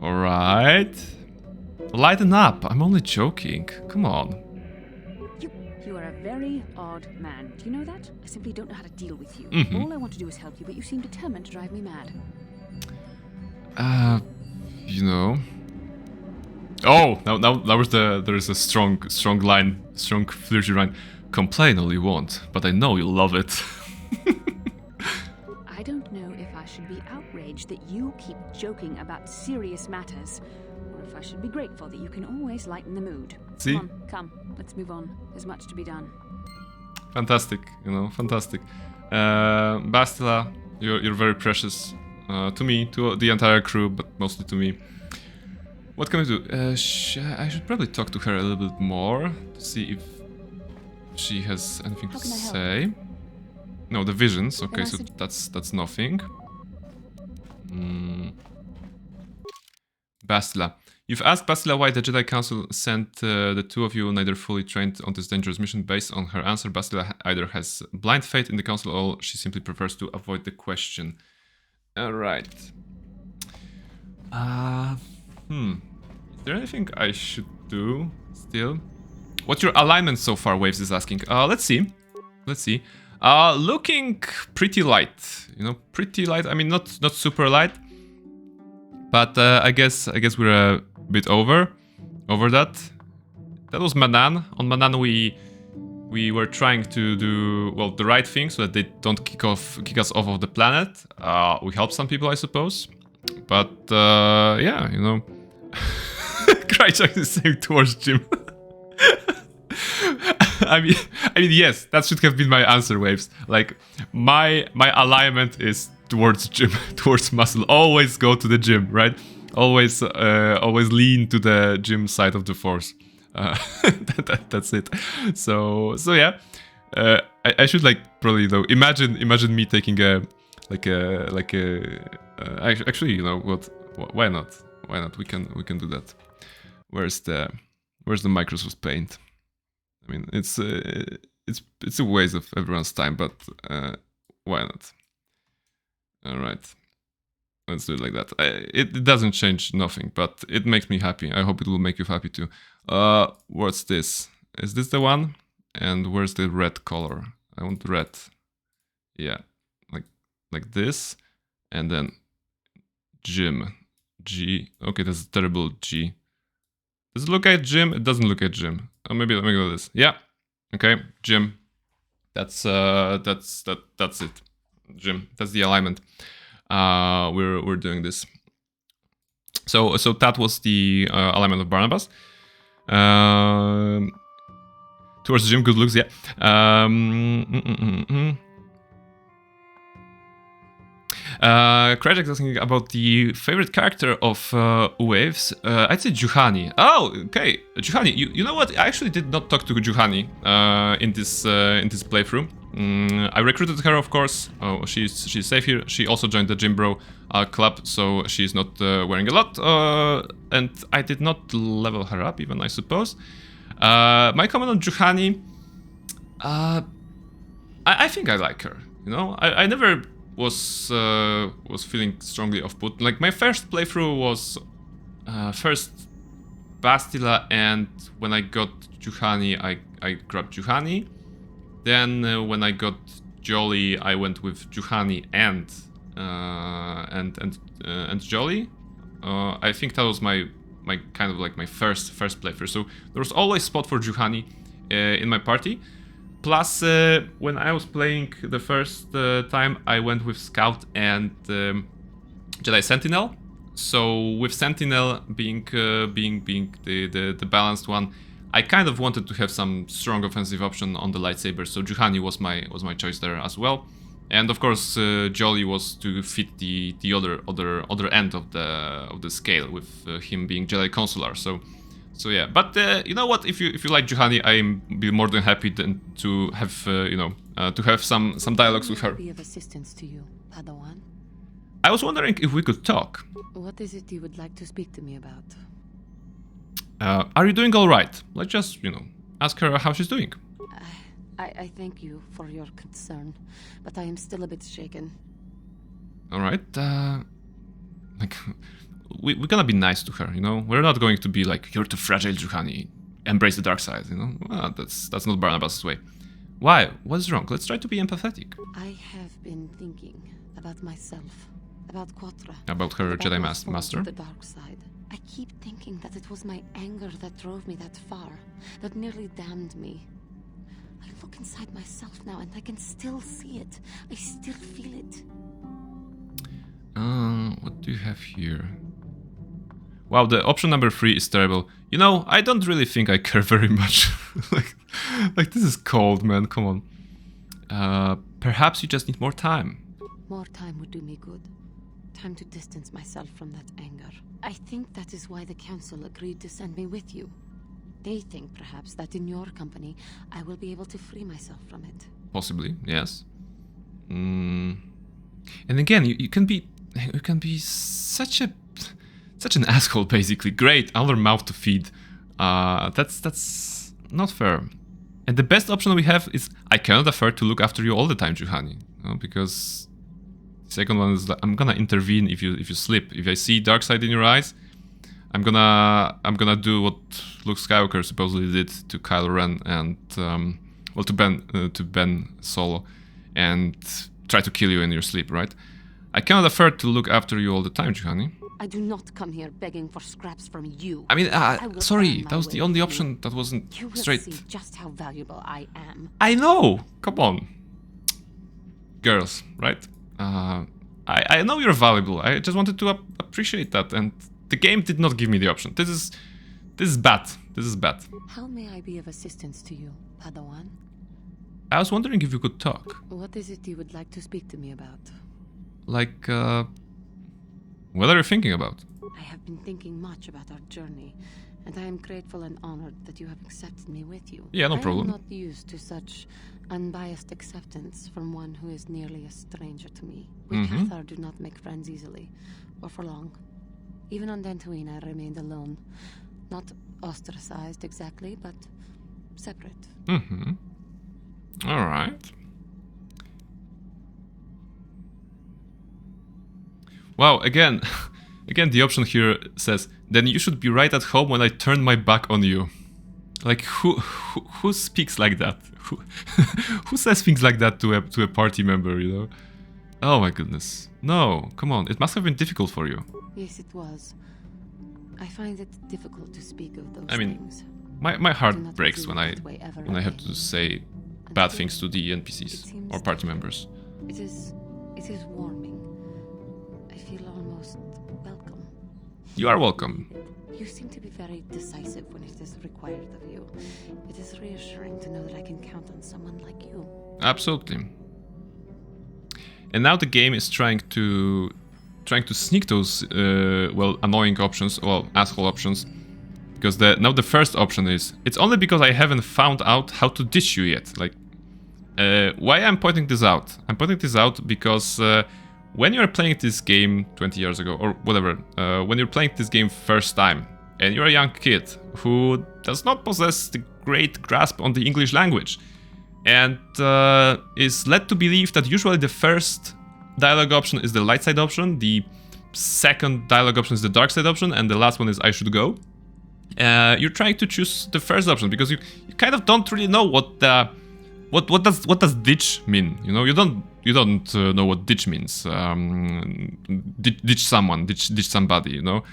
S1: Alright. Lighten up, I'm only joking. Come on.
S18: You are a very odd man. Do you know that? I simply don't know how to deal with you. All I want to do is help you, but you seem determined to drive me mad.
S1: You know. Oh, now there is a strong line, strong flirty line. Complain all you want, but I know you'll love it.
S18: I don't know if I should be outraged that you keep joking about serious matters, or if I should be grateful that you can always lighten the mood.
S1: See?
S18: Come, let's move on. There's much to be done.
S1: Fantastic, you know, fantastic. Bastila, you're very precious to me, to the entire crew, but mostly to me. What can we do? I should probably talk to her a little bit more to see if she has anything to say. No, the visions. Okay, so that's nothing. Bastila. You've asked Bastila why the Jedi Council sent the two of you neither fully trained on this dangerous mission. Based on her answer, Bastila either has blind faith in the Council or she simply prefers to avoid the question. Alright. Is there anything I should do still. What's your alignment so far, Waves is asking. Let's see. Let's see. Looking pretty light. You know, pretty light. I mean, not super light. But I guess we're a bit over that. That was Manan. On Manan we were trying to do, well, the right thing so that they don't kick us off of the planet. We helped some people, I suppose. But yeah, you know. Krychak is saying towards Jim. I mean, yes, that should have been my answer, Waves. Like, my alignment is towards gym, towards muscle. Always go to the gym, right? Always lean to the gym side of the force. That's it. So yeah. I should like probably though imagine me taking actually, you know what? Why not? Why not? We can do that. Where's the Microsoft Paint? I mean, it's a waste of everyone's time, but why not? All right, let's do it like that. It doesn't change nothing, but it makes me happy. I hope it will make you happy too. What's this? Is this the one? And where's the red color? I want red. Yeah, like this, and then Jim. G. Okay, that's a terrible G. Does it look at Jim? It doesn't look at Jim. Oh, maybe let me go this. Yeah. Okay, Jim. That's it. Jim. That's the alignment. We're doing this. So that was the alignment of Barnabas. Towards Jim, good looks. Yeah. Krajak is asking about the favorite character of Waves. I'd say Juhani. Oh, okay, Juhani. You know what? I actually did not talk to Juhani in this playthrough. I recruited her, of course. Oh, she's safe here. She also joined the Gym Bro club, so she's not wearing a lot. And I did not level her up, even, I suppose. My comment on Juhani. I think I like her. You know, I never was feeling strongly off-put. Like, my first playthrough was first Bastila, and when I got Juhani, I grabbed Juhani. Then when I got Jolly, I went with Juhani and Jolly. I think that was my kind of like my first playthrough. So there was always spot for Juhani in my party. Plus, when I was playing the first time, I went with Scout and Jedi Sentinel. So with Sentinel being the balanced one, I kind of wanted to have some strong offensive option on the lightsaber. So Juhani was my choice there as well. And of course, Jolly was to fit the other end of the scale with him being Jedi Consular. So yeah, but you know what? If you like Juhani, I'm be more than happy to have to have some dialogues with her.
S18: Be of assistance to you, Padawan.
S1: I was wondering if we could talk.
S18: What is it you would like to speak to me about?
S1: Are you doing all right? Let's just ask her how she's doing.
S18: I thank you for your concern, but I am still a bit shaken.
S1: All right, like. We're gonna be nice to her, you know? We're not going to be like, you're too fragile, Juhani. Embrace the dark side, you know? Well, that's not Barnabas' way. Why? What's wrong? Let's try to be empathetic.
S18: I have been thinking about myself, about KotOR.
S1: About her Jedi Master?
S18: The dark side. I keep thinking that it was my anger that drove me that far, that nearly damned me. I look inside myself now and I can still see it. I still feel it.
S1: What do you have here? Wow, the option number 3 is terrible. You know, I don't really think I care very much. like this is cold, man. Come on. Perhaps you just need more time.
S18: More time would do me good. Time to distance myself from that anger. I think that is why the council agreed to send me with you. They think, perhaps, that in your company, I will be able to free myself from it.
S1: Possibly, yes. And again, you can be such an asshole, basically. Great, another mouth to feed. That's not fair. And the best option we have is I cannot afford to look after you all the time, Juhani. Because the second one is that I'm gonna intervene if you slip. If I see dark side in your eyes, I'm gonna do what Luke Skywalker supposedly did to Kylo Ren and well, to Ben Solo, and try to kill you in your sleep, right? I cannot afford to look after you all the time, Juhani.
S18: I do not come here begging for scraps from you.
S1: I mean, sorry, that was the only option that wasn't
S18: you will
S1: straight.
S18: See just how valuable I am.
S1: I know. Come on, girls, right? I know you're valuable. I just wanted to appreciate that, and the game did not give me the option. This is bad. This is bad.
S18: How may I be of assistance to you, Padawan?
S1: I was wondering if you could talk.
S18: What is it you would like to speak to me about?
S1: Like, what are you thinking about?
S18: I have been thinking much about our journey, and I am grateful and honored that you have accepted me with you.
S1: Yeah, no problem.
S18: I am not used to such unbiased acceptance from one who is nearly a stranger to me. We KotOR do not make friends easily, or for long. Even on Dantooine, I remained alone. Not ostracized exactly, but separate.
S1: Alright. Wow, again, the option here says, then you should be right at home when I turn my back on you. Like, who speaks like that? Who says things like that to a party member, you know? Oh my goodness. No, come on, it must have been difficult for you.
S18: Yes, it was. I find it difficult to speak of those
S1: I mean,
S18: things.
S1: my heart breaks when I have to say bad things to the NPCs or party members.
S18: It is warming. I feel almost welcome.
S1: You are welcome.
S18: You seem to be very decisive when it is required of you. It is reassuring to know that I can count on someone like you.
S1: Absolutely. And now the game is trying to sneak those well, annoying options, well, asshole options, because now the first option is, it's only because I haven't found out how to ditch you yet. Like, why I'm pointing this out? I'm pointing this out because when you're playing this game 20 years ago, or whatever, when you're playing this game first time, and you're a young kid who does not possess the great grasp on the English language, and is led to believe that usually the first dialogue option is the light side option, the second dialogue option is the dark side option, and the last one is I should go. You're trying to choose the first option because you kind of don't really know what does ditch mean. You know, you don't know what ditch means. Ditch someone, ditch somebody. You know,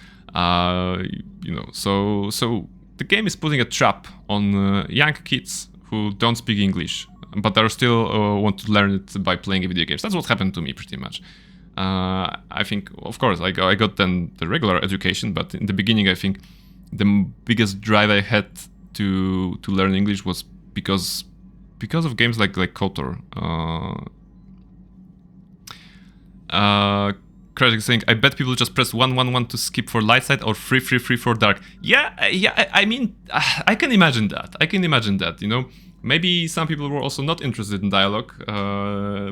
S1: So the game is putting a trap on young kids who don't speak English, but are still want to learn it by playing video games. That's what happened to me pretty much. I think, of course, I got then the regular education, but in the beginning, I think the biggest drive I had to learn English was because of games like KotOR. Craig saying, I bet people just press 111 to skip for light side or 333 for dark. Yeah. I mean, I can imagine that. You know, maybe some people were also not interested in dialogue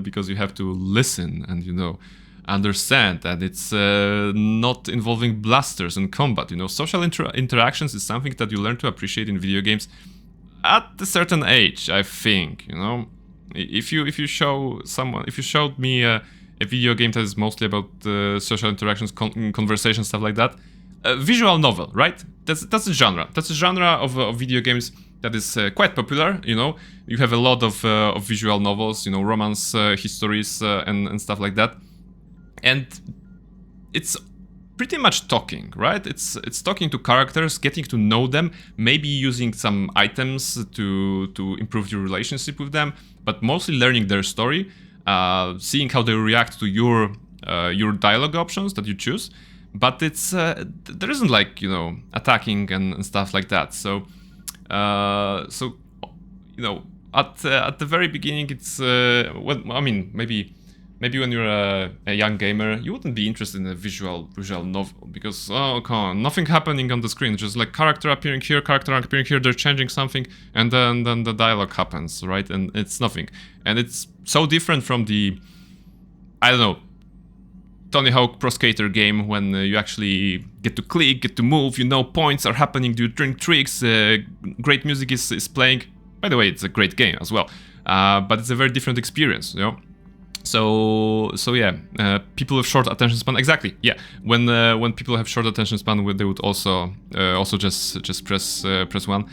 S1: because you have to listen and, you know, understand that it's not involving blasters and combat. You know, social interactions is something that you learn to appreciate in video games at a certain age, I think. You know, if you showed me a video game that is mostly about social interactions, conversation, stuff like that, visual novel, right? That's a genre. That's a genre of video games that is quite popular. You know, you have a lot of visual novels, you know, romance histories and stuff like that. And it's pretty much talking, right? It's talking to characters, getting to know them, maybe using some items to improve your relationship with them, but mostly learning their story, seeing how they react to your dialogue options that you choose. But it's there isn't, like, you know, attacking and stuff like that. So you know, at the very beginning, it's I mean, maybe when you're a young gamer, you wouldn't be interested in a visual novel because, oh, come on, nothing happening on the screen, just like character appearing here, they're changing something, and then the dialogue happens, right? And it's nothing. And it's so different from the, I don't know, Tony Hawk Pro Skater game when you actually get to click, get to move, you know, points are happening, you're doing tricks, great music is playing. By the way, it's a great game as well, but it's a very different experience, you know? So yeah, people with short attention span. Exactly. Yeah, when people have short attention span, they would also just press one.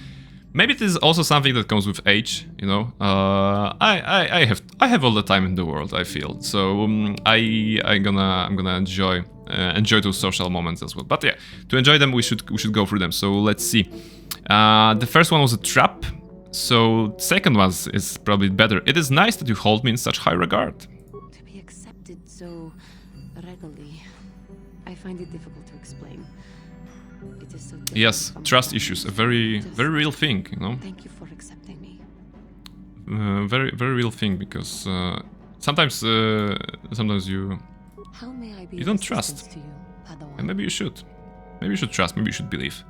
S1: Maybe it is also something that comes with age. You know, I have all the time in the world, I feel. So I'm gonna enjoy those social moments as well. But yeah, to enjoy them, we should go through them. So let's see. The first one was a trap. So second one is probably better. It is nice that you hold me in such high regard.
S18: To be accepted so readily, I find it difficult to explain. It is so
S1: Yes, trust issues, a very real thing, you know.
S18: Thank you for accepting me.
S1: Very real thing, because sometimes you
S18: How may I be
S1: don't trust,
S18: to you, Padawan?
S1: and maybe you should. Maybe you should trust. Maybe you should believe.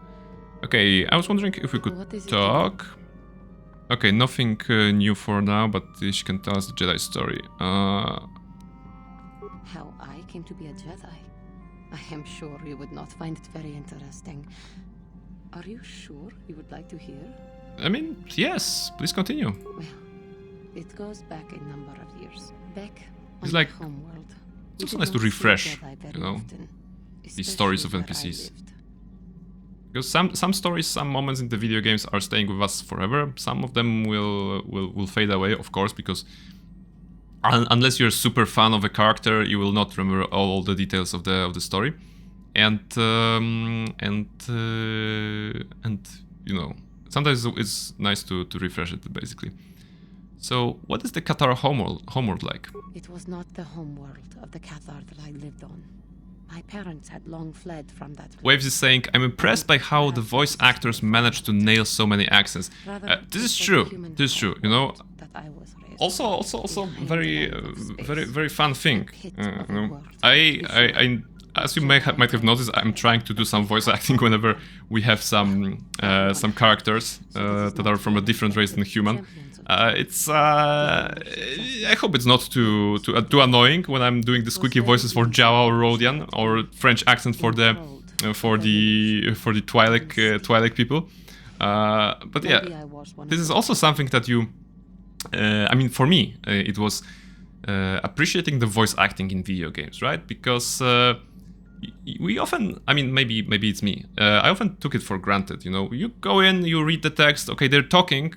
S1: Okay, I was wondering if we could talk. Okay, nothing new for now, but she can tell us the Jedi story.
S18: How I came to be a Jedi? I am sure you would not find it very interesting. Are you sure you would like to hear?
S1: I mean, yes, please continue.
S18: Well, it goes back a number of years. Back on
S1: It's like,
S18: my homeworld.
S1: it's also nice to refresh, you know, these stories of NPCs. Because some stories, some moments in the video games are staying with us forever. Some of them will fade away, of course, because unless you're a super fan of a character, you will not remember all the details of the story. And you know, sometimes it's nice to refresh it, basically. So, what is the KotOR homeworld like?
S18: It was not the homeworld of the KotOR that I lived on. My parents had long fled from that place.
S1: Waves is saying, I'm impressed by how the voice actors managed to nail so many accents. This is true. This is true. You know. Also, very fun thing. You know? I as you might have noticed, I'm trying to do some voice acting whenever we have some characters that are from a different race than human. I hope it's not too annoying when I'm doing the squeaky voices for Jawa or Rodian, or French accent for the Twi'lek people. But yeah, this is also something that you. I mean, for me, it was appreciating the voice acting in video games, right? Because we often, I mean, maybe it's me. I often took it for granted. You know, you go in, you read the text. Okay, they're talking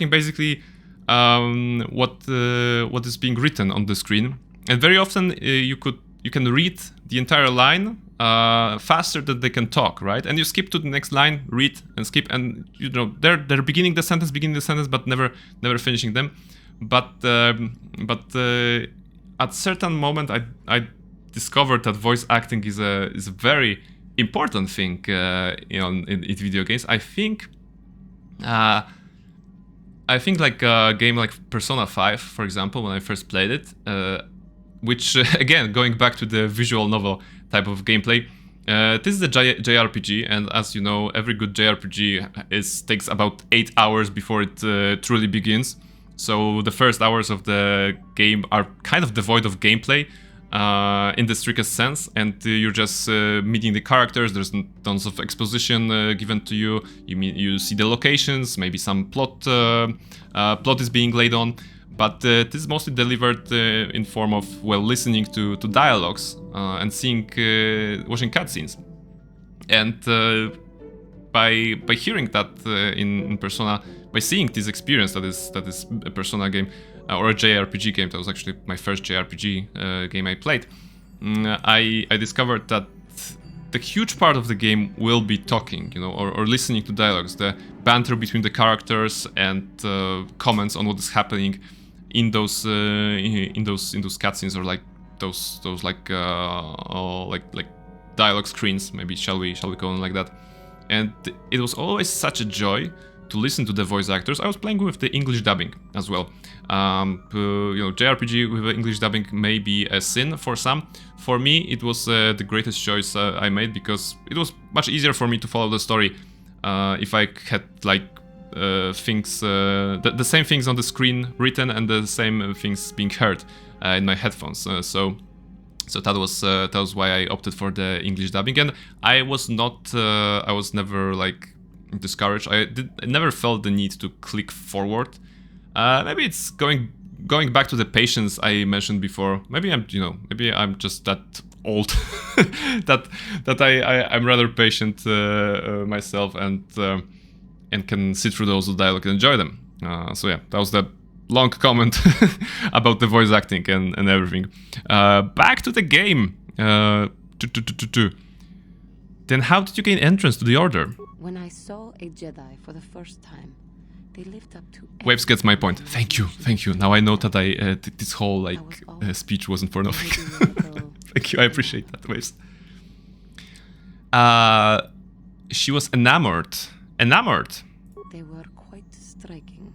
S1: basically what is being written on the screen, and very often you can read the entire line faster than they can talk, right? And you skip to the next line, read and skip, and you know they're beginning the sentence, but never finishing them. But at certain moment, I discovered that voice acting is a very important thing, in video games. I think like a game like Persona 5, for example, when I first played it, which again, going back to the visual novel type of gameplay, this is a JRPG, and as you know, every good JRPG takes about 8 hours before it truly begins. So the first hours of the game are kind of devoid of gameplay in the strictest sense, and you're just meeting the characters. There's tons of exposition given to you. You see the locations, maybe some plot is being laid on, but this is mostly delivered in form of listening to dialogues and watching cutscenes. And by hearing that in Persona, by seeing this experience that is a Persona game or a JRPG game, that was actually my first JRPG game I played, I discovered that the huge part of the game will be talking, or listening to dialogues, the banter between the characters and comments on what is happening in those cutscenes, or like those dialogue screens, maybe shall we call them like that. And it was always such a joy to listen to the voice actors. I was playing with the English dubbing as well. JRPG with English dubbing may be a sin for some. For me, it was the greatest choice I made, because it was much easier for me to follow the story if I had things, the same things on the screen written and the same things being heard in my headphones. So that was why I opted for the English dubbing, and I was never discouraged. I never felt the need to click forward. Maybe it's going going back to the patience I mentioned before, maybe I'm just that old that I'm rather patient myself and can sit through those dialogue and enjoy them. So yeah, that was the long comment about the voice acting and everything. Back to the game. Then how did you gain entrance to the Order?
S18: When I saw a Jedi for the first time, they lived up to...
S1: Waves gets my point. Thank you. Now I know that this whole speech wasn't for nothing. Thank you, I appreciate that, Waves. She was enamored.
S18: They were quite striking,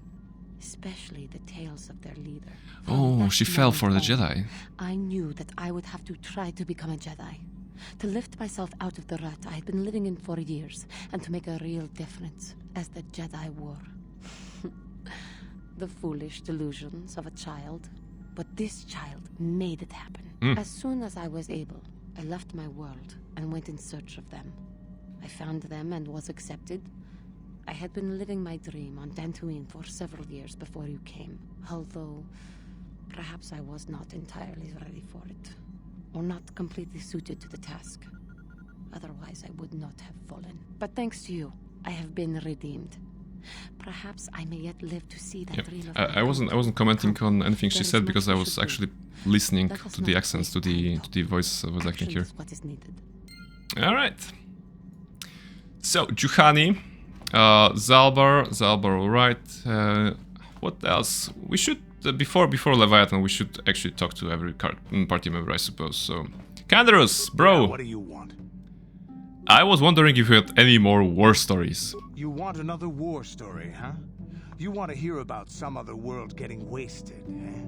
S18: especially the tales of their leader.
S1: Oh, she fell for the Jedi.
S18: I knew that I would have to try to become a Jedi. To lift myself out of the rut I had been living in for years, and to make a real difference, as the Jedi were. The foolish delusions of a child. But this child made it happen. As soon as I was able, I left my world and went in search of them. I found them and was accepted. I had been living my dream on Dantooine for several years before you came, although perhaps I was not entirely ready for it, or not completely suited to the task. Otherwise, I would not have fallen. But thanks to you, I have been redeemed. Perhaps I may yet live to see that dream of
S1: I wasn't commenting on anything she said because I was actually listening to the accents, to the voice acting here.
S18: What is needed.
S1: All right. So Juhani, Zalbar, all right. What else? We should before Leviathan, we should actually talk to every party member, I suppose. So, Canderous, bro.
S14: Yeah, what do you want?
S1: I was wondering if you had any more war stories.
S14: You want another war story, huh? You want to hear about some other world getting wasted, eh?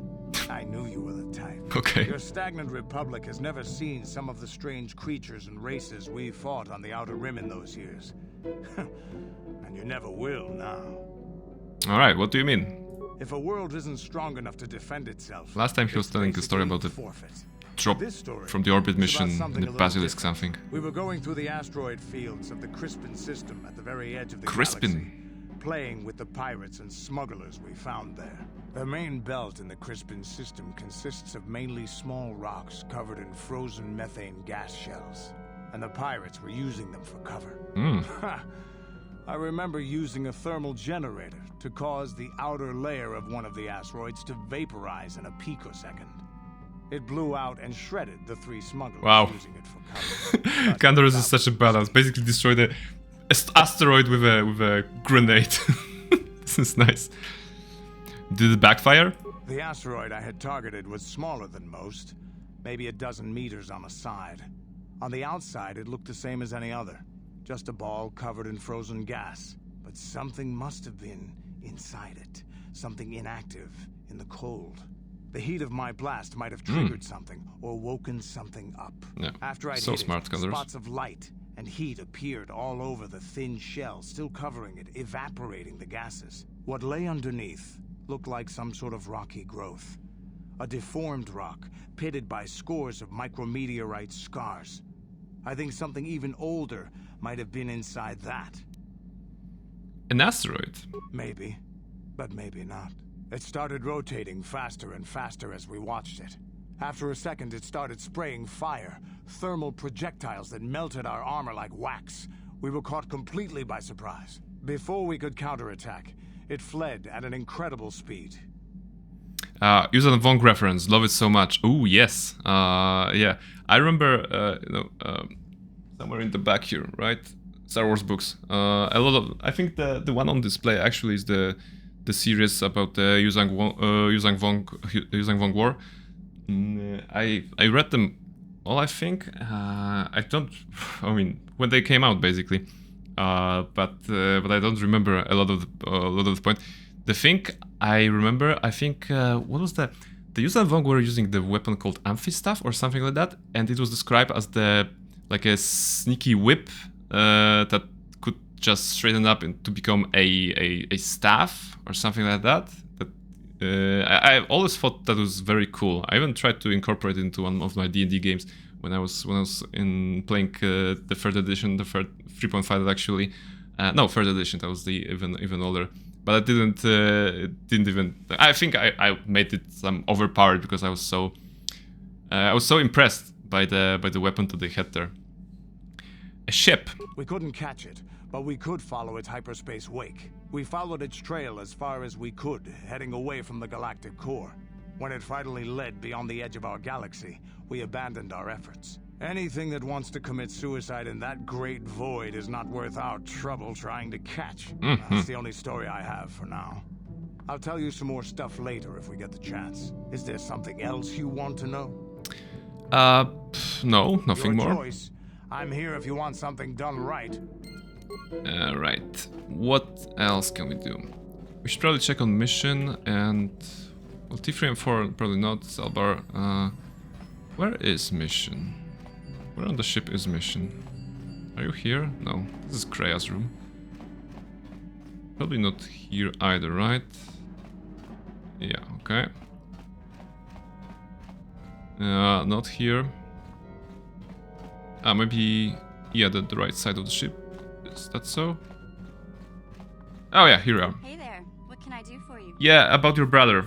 S14: I knew you were the type.
S1: Okay.
S14: Your stagnant republic has never seen some of the strange creatures and races we fought on the Outer Rim in those years. And you never will now.
S1: Alright, what do you mean?
S14: If a world isn't strong enough to defend itself...
S1: Last time he was telling a story about the drop from the orbit mission in the Basilisk something.
S14: We were going through the asteroid fields of the Crispin system at the very edge of the
S1: Crispin?
S14: galaxy, playing with the pirates and smugglers we found there. The main belt in the Crispin system consists of mainly small rocks covered in frozen methane gas shells, and the pirates were using them for cover. I remember using a thermal generator to cause the outer layer of one of the asteroids to vaporize in a picosecond. It blew out and shredded the 3 smugglers using it for cover.
S1: Canderous is such a badass. Basically destroyed the asteroid with a grenade. This is nice. Did it backfire?
S14: The asteroid I had targeted was smaller than most, maybe a dozen meters on the side. On the outside, it looked the same as any other. Just a ball covered in frozen gas. But something must have been inside it. Something inactive in the cold. The heat of my blast might have triggered something or woken something up.
S1: Yeah.
S14: After I'd
S1: So
S14: hit
S1: smart,
S14: it,
S1: Canderous.
S14: spots of light and heat appeared all over the thin shell, still covering it, evaporating the gases. What lay underneath looked like some sort of rocky growth. A deformed rock, pitted by scores of micrometeorite scars. I think something even older might have been inside that.
S1: An asteroid?
S14: Maybe, but maybe not. It started rotating faster and faster as we watched it. After a second, it started spraying fire, thermal projectiles that melted our armor like wax. We were caught completely by surprise. Before we could counterattack, it fled at an incredible speed.
S1: User Vong reference, love it so much. Ooh, yes. Yeah, I remember, somewhere in the back here, right? Star Wars books. A lot of, I think the one on display actually is the series about the Yuzang Vong War. I read them all, I think. I mean, when they came out, basically. But I don't remember a lot of the point. The thing I remember, I think, what was the Yuzang Vong were using the weapon called Amphistaff or something like that, and it was described as like a sneaky whip that could just straighten up and to become a staff or something like that. I always thought that was very cool. I even tried to incorporate it into one of my D&D games when I was in playing the third edition, the 3.5 actually. No, third edition. That was the even older. but I didn't even. I think I made it some overpowered because I was so impressed by the weapon that they had there. A ship.
S14: We couldn't catch it, but we could follow its hyperspace wake. We followed its trail as far as we could, heading away from the galactic core. When it finally led beyond the edge of our galaxy, we abandoned our efforts. Anything that wants to commit suicide in that great void is not worth our trouble trying to catch. That's the only story I have for now. I'll tell you some more stuff later if we get the chance. Is there something else you want to know?
S1: No, nothing
S14: Your
S1: more.
S14: Choice. I'm here if you want something done right.
S1: Right. What else can we do? We should probably check on mission and... Well, T3 and 4 probably not. Zalbar. Where is mission? Where on the ship is mission? Are you here? No. This is Krea's room. Probably not here either, right? Yeah, okay. Not here. Maybe... Yeah, the right side of the ship. Is that so? Oh yeah, here we are.
S16: Hey there. What can I do for you?
S1: Yeah, about your brother.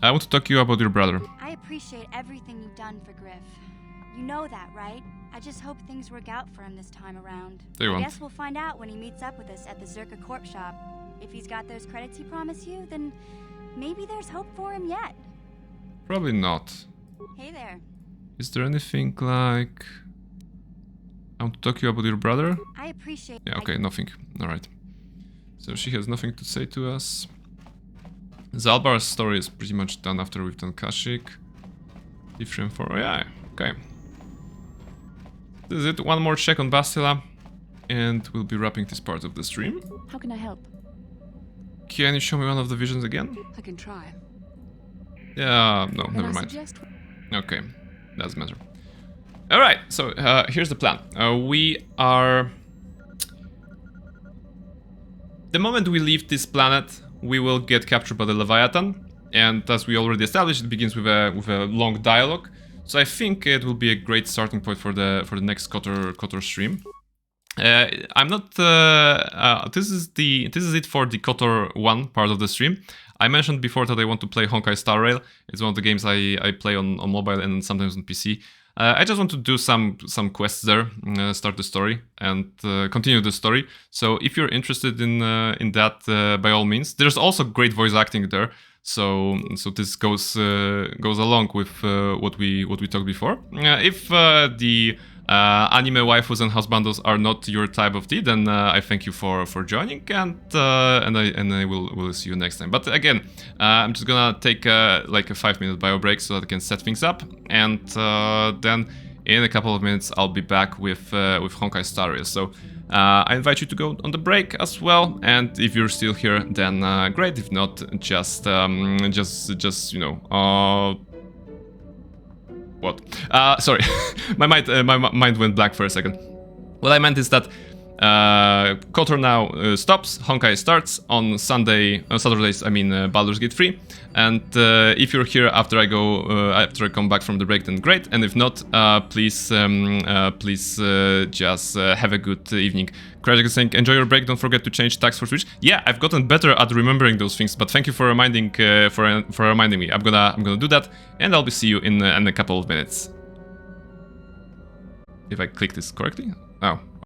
S1: I want to talk to you about your brother.
S19: I appreciate everything you've done for Griff. You know that, right? I just hope things work out for him this time around.
S1: They won't.
S19: I guess we'll find out when he meets up with us at the Zerka Corp shop. If he's got those credits he promised you, then maybe there's hope for him yet.
S1: Probably not.
S19: Hey there.
S1: Is there anything like... I want to talk to you about your brother?
S19: I appreciate...
S1: Yeah, okay, nothing. Alright. So she has nothing to say to us. Zalbar's story is pretty much done after we've done Kashyyyk. Different for... Oh, yeah, okay. This is it. One more check on Bastila. And we'll be wrapping this part of the stream.
S18: How can I help?
S1: Can you show me one of the visions again?
S18: I can try.
S1: Yeah, no, never mind. Okay, doesn't matter. Alright, so here's the plan. We are... The moment we leave this planet, we will get captured by the Leviathan. And as we already established, it begins with a long dialogue. So I think it will be a great starting point for the next KotOR stream. I'm not. This is it for the KotOR 1 part of the stream. I mentioned before that I want to play Honkai Star Rail. It's one of the games I play on mobile and sometimes on PC. I just want to do some quests there, start the story, and continue the story. So if you're interested in that, by all means. There's also great voice acting there. So this goes along with what we talked before. If the anime waifus and husbandos are not your type of tea, then I thank you for joining, and I will see you next time. But again, I'm just gonna take like a 5-minute bio break so that I can set things up, and then in a couple of minutes I'll be back with Honkai Star Rail. So I invite you to go on the break as well, and if you're still here, then great. If not, just you know. What? Sorry, my mind went blank for a second. What I meant is that KotOR now stops. Honkai starts on Saturdays. I mean, Baldur's Gate 3. And if you're here after I come back from the break, then great. And if not, please just have a good evening. Krajak is saying, enjoy your break. Don't forget to change tags for Twitch. Yeah, I've gotten better at remembering those things. But thank you for reminding me. I'm gonna do that, and I'll see you in a couple of minutes. If I click this correctly. Oh.